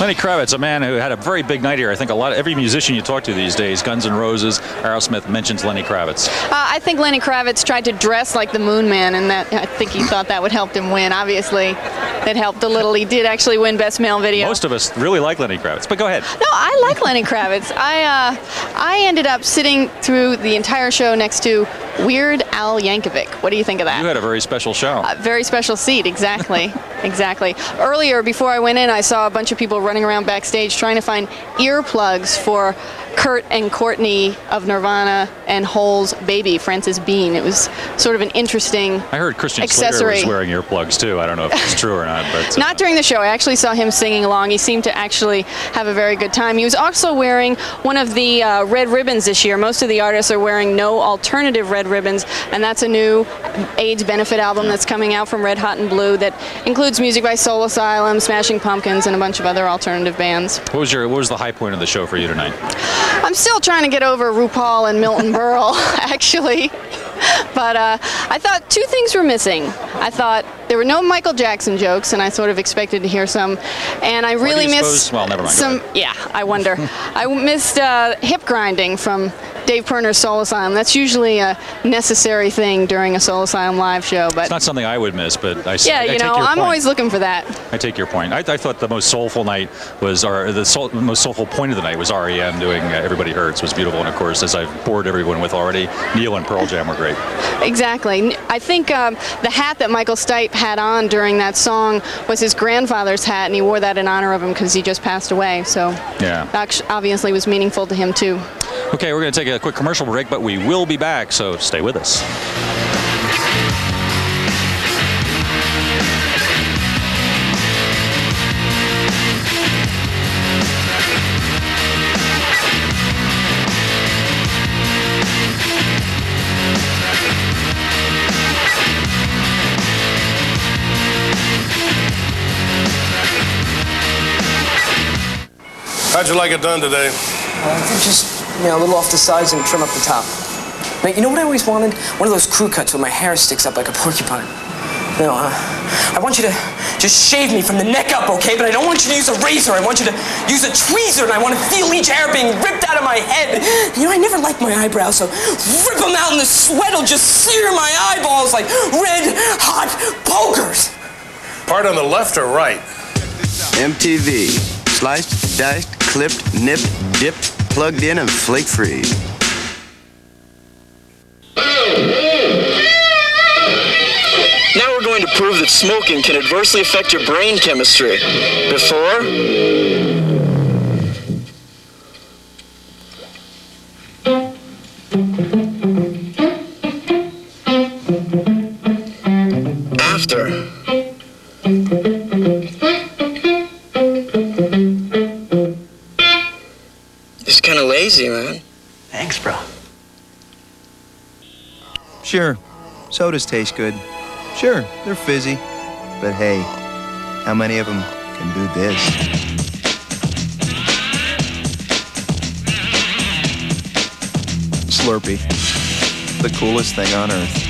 Lenny Kravitz, a man who had a very big night here. I think every musician you talk to these days, Guns N' Roses, Aerosmith, mentions Lenny Kravitz. I think Lenny Kravitz tried to dress like the Moon Man, and I think he thought that would help him win. Obviously, it helped a little. He did actually win Best Male Video. Most of us really like Lenny Kravitz, but go ahead. No, I like Lenny Kravitz. I ended up sitting through the entire show next to Weird Al Yankovic. What do you think of that? You had a very special show. Very special seat, exactly. Exactly. Earlier, before I went in, I saw a bunch of people running around backstage trying to find earplugs for Kurt and Courtney of Nirvana and Hole's baby, Frances Bean. It was sort of an interesting I heard Christian accessory. Slater was wearing earplugs too. I don't know if it's true or not. But not during the show. I actually saw him singing along. He seemed to actually have a very good time. He was also wearing one of the red ribbons this year. Most of the artists are wearing no alternative red ribbons, and that's a new AIDS benefit album that's coming out from Red Hot and Blue that includes music by Soul Asylum, Smashing Pumpkins, and a bunch of other alternative bands. What was the high point of the show for you tonight? I'm still trying to get over RuPaul and Milton Berle, actually. But I thought two things were missing. I thought there were no Michael Jackson jokes, and I sort of expected to hear some. And I really missed well, never mind. some. Yeah, I wonder. I missed hip grinding from Dave Pirner's Soul Asylum. That's usually a necessary thing during a Soul Asylum live show. But it's not something I would miss, but I yeah, you know, I'm always looking for that. I take your point. I thought the most soulful night was, or the most soulful point of the night was R.E.M. doing Everybody Hurts was beautiful, and of course, as I've bored everyone with already, Neil and Pearl Jam were great. Exactly. I think the hat that Michael Stipe had on during that song was his grandfather's hat, and he wore that in honor of him because he just passed away. So yeah, that obviously was meaningful to him too. Okay, we're going to take a quick commercial break, but we will be back, so stay with us. How'd you like it done today? I think just, a little off the sides and trim up the top. Now, you know what I always wanted? One of those crew cuts where my hair sticks up like a porcupine. I want you to just shave me from the neck up, okay? But I don't want you to use a razor. I want you to use a tweezer, and I want to feel each hair being ripped out of my head. I never liked my eyebrows, so rip them out and the sweat will just sear my eyeballs like red hot pokers. Part on the left or right? MTV. Sliced, diced, clipped, nipped, dipped, plugged in, and flake-free. Now we're going to prove that smoking can adversely affect your brain chemistry. Before... after. It's kind of lazy, man. Thanks, bro. Sure, sodas taste good. Sure, they're fizzy. But hey, how many of them can do this? Slurpee. The coolest thing on earth.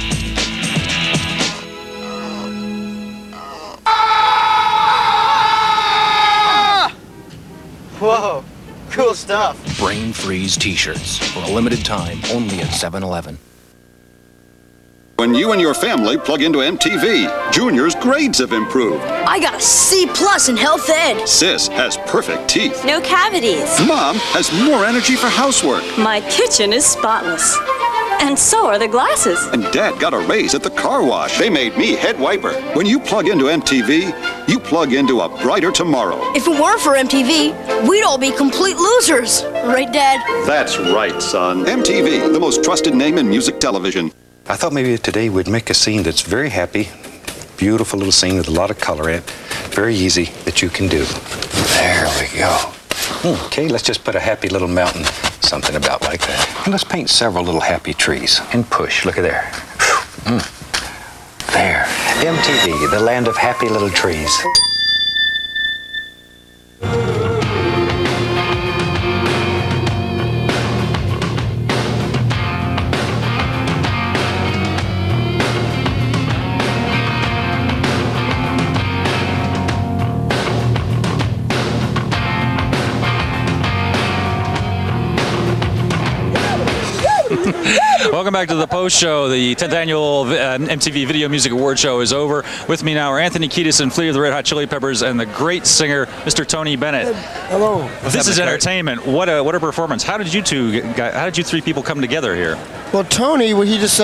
Whoa, cool stuff. Brain Freeze t-shirts for a limited time only at 7-Eleven. When you and your family plug into MTV, Junior's grades have improved. I got a C+ in health ed. Sis has perfect teeth. No cavities. Mom has more energy for housework. My kitchen is spotless. And so are the glasses. And Dad got a raise at the car wash. They made me head wiper. When you plug into MTV, you plug into a brighter tomorrow. If it weren't for MTV, we'd all be complete losers. Right, Dad? That's right, son. MTV, the most trusted name in music television. I thought maybe today we'd make a scene that's very happy, beautiful little scene with a lot of color in it, very easy that you can do. There we go. Okay, let's just put a happy little mountain, something about like that. And let's paint several little happy trees and push. Look at there. There. MTV, the land of happy little trees. Welcome back to the post show. The 10th annual MTV Video Music Award Show is over. With me now are Anthony Kiedis and Flea of the Red Hot Chili Peppers and the great singer, Mr. Tony Bennett. Hello. This is entertainment. What a performance. How did you three people come together here? Well, Tony, he just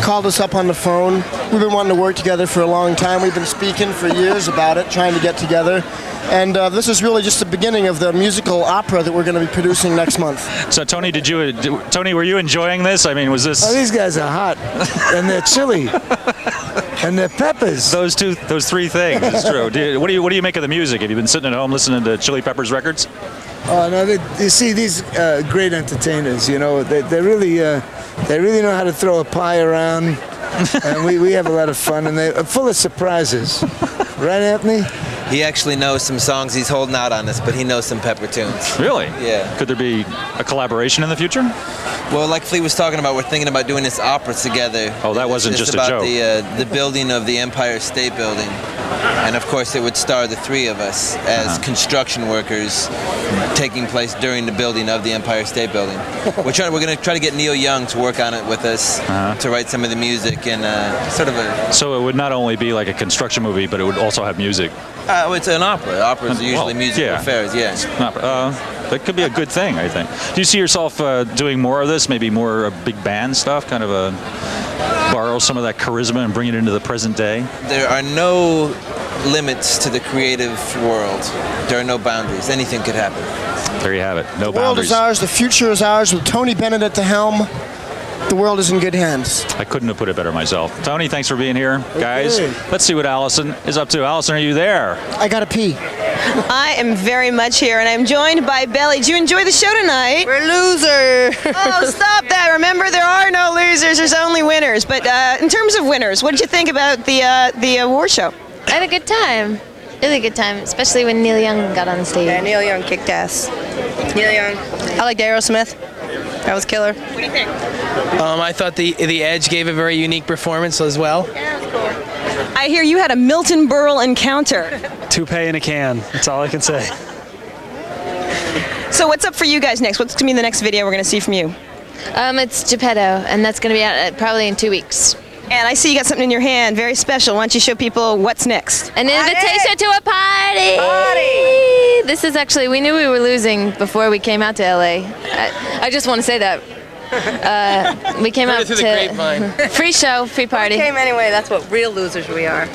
called us up on the phone. We've been wanting to work together for a long time. We've been speaking for years about it, trying to get together. And this is really just the beginning of the musical opera that we're going to be producing next month. So, Tony, Tony, were you enjoying this? I mean, was this? Oh, these guys are hot, and they're chili, and they're peppers. Those three things. It's true. What do you make of the music? Have you been sitting at home listening to Chili Peppers records? Oh no! You see, these great entertainers. You know, they really know how to throw a pie around, and we have a lot of fun, and they're full of surprises. Right, Anthony? He actually knows some songs. He's holding out on us, but he knows some Pepper tunes. Really? Yeah. Could there be a collaboration in the future? Well, like Flea was talking about, we're thinking about doing this opera together. Oh, that wasn't It's just a about joke. the building of the Empire State Building. And of course, it would star the three of us as construction workers taking place during the building of the Empire State Building. We're going to try to get Neil Young to work on it with us, to write some of the music and sort of a... So it would not only be like a construction movie, but it would also have music. It's an opera. Operas are usually musical affairs, yeah. That could be a good thing, I think. Do you see yourself doing more of this, maybe more big band stuff, kind of borrow some of that charisma and bring it into the present day? There are no limits to the creative world. There are no boundaries. Anything could happen. There you have it. No The world boundaries. is ours. The future is ours. With Tony Bennett at the helm, the world is in good hands. I couldn't have put it better myself. Tony, thanks for being here. Guys, let's see what Allison is up to. Allison, are you there? I gotta pee. I am very much here, and I'm joined by Belly. Did you enjoy the show tonight? We're losers. Oh, stop that. Remember, there are no losers. There's only winners. But in terms of winners, what did you think about the award show? I had a good time. Really good time, especially when Neil Young got on the stage. Yeah, Neil Young kicked ass. Neil Young. I liked Aerosmith. That was killer. What do you think? I thought the Edge gave a very unique performance as well. Yeah, that was cool. I hear you had a Milton Berle encounter. Toupee in a can. That's all I can say. So what's up for you guys next? What's going to be the next video we're going to see from you? It's Geppetto, and that's going to be out probably in 2 weeks. And I see you got something in your hand, very special. Why don't you show people what's next? An invitation to a party! This is actually, we knew we were losing before we came out to LA. I just want to say that. We came out through the grapevine. Free show, free party. We came anyway, that's what real losers we are.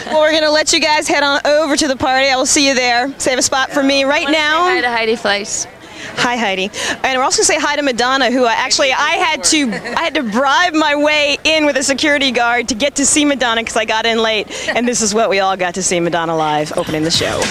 Well, we're going to let you guys head on over to the party. I will see you there. Save a spot for me right now. Say hi to Heidi Fleiss. Hi, Heidi. And we're also going to say hi to Madonna, who I had to bribe my way in with a security guard to get to see Madonna because I got in late. And this is what we all got to see Madonna live opening the show.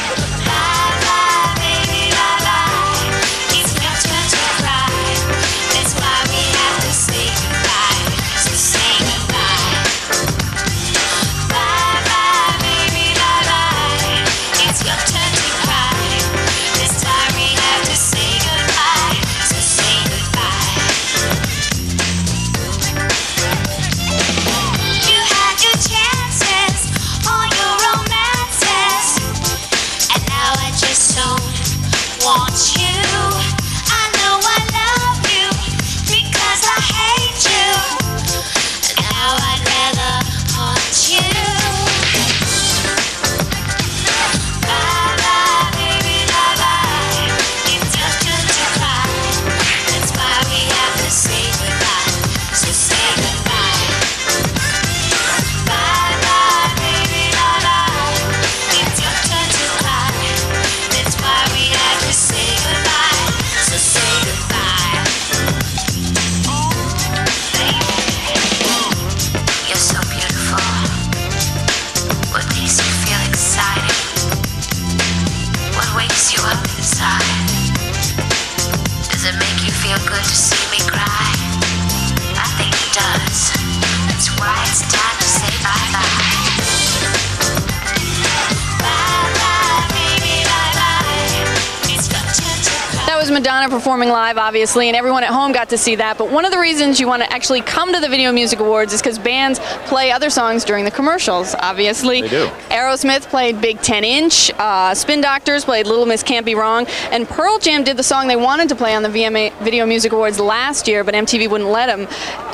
Madonna performing live, obviously, and everyone at home got to see that. But one of the reasons you want to actually come to the Video Music Awards is because bands play other songs during the commercials, obviously. They do. Aerosmith played Big 10-inch, Spin Doctors played Little Miss Can't Be Wrong, and Pearl Jam did the song they wanted to play on the VMA Video Music Awards last year, but MTV wouldn't let them.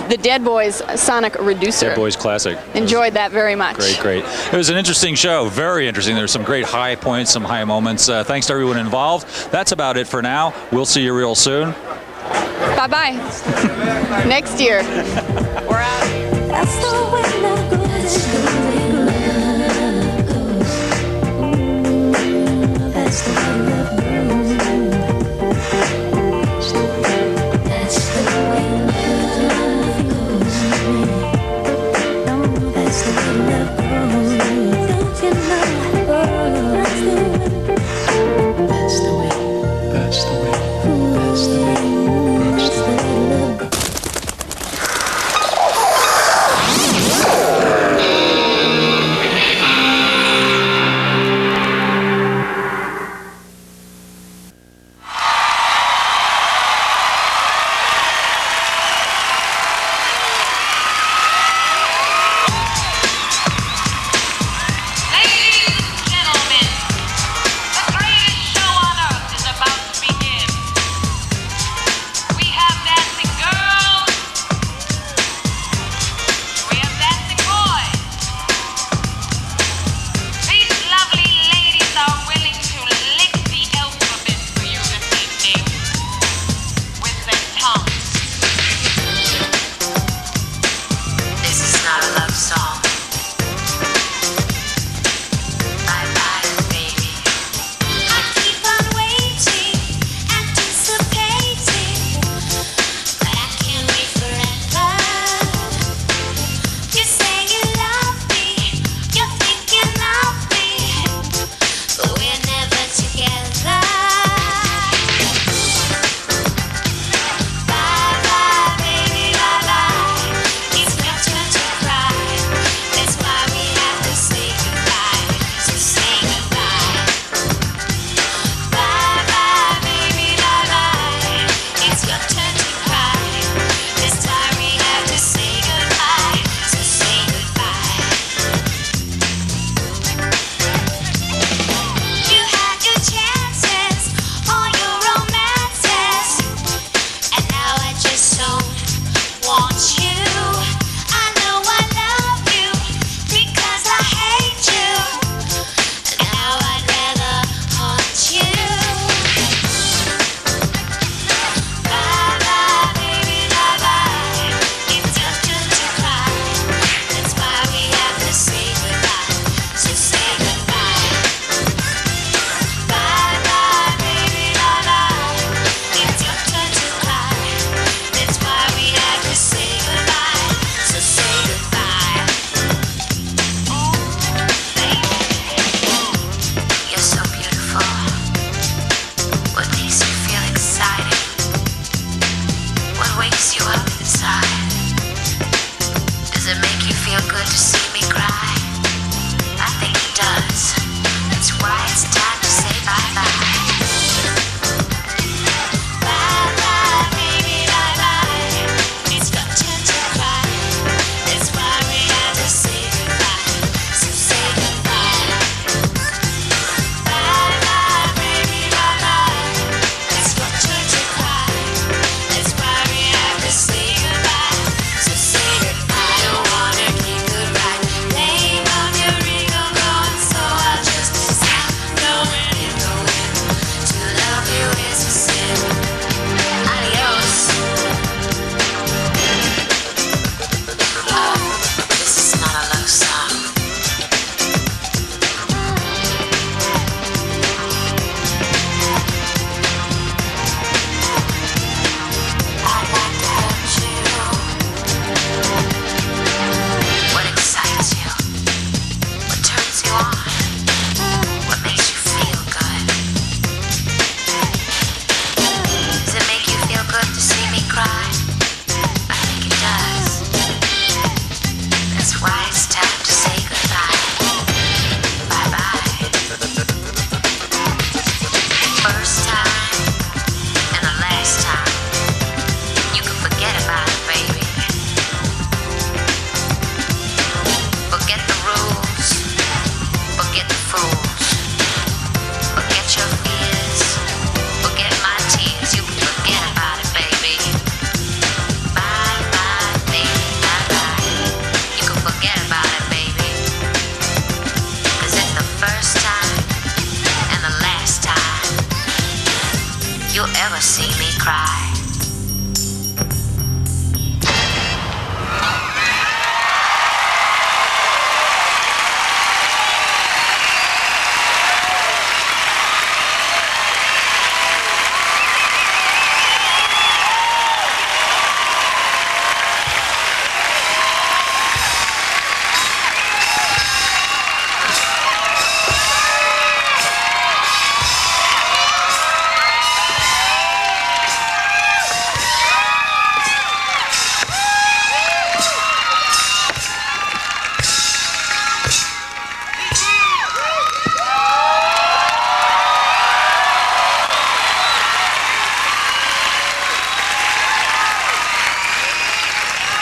The Dead Boys' Sonic Reducer. Dead Boys classic. Enjoyed that very much. Great. It was an interesting show, very interesting. There were some great high points, some high moments. Thanks to everyone involved. That's about it for now. We'll see you real soon. Bye-bye. Next year. We're out. That's the way love goes. That's the way love goes. That's the way love goes. No, that's the way love goes. Don't you know? That's the way. That's the way. That's the way. That's the way. That's the way love goes.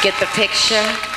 Get the picture?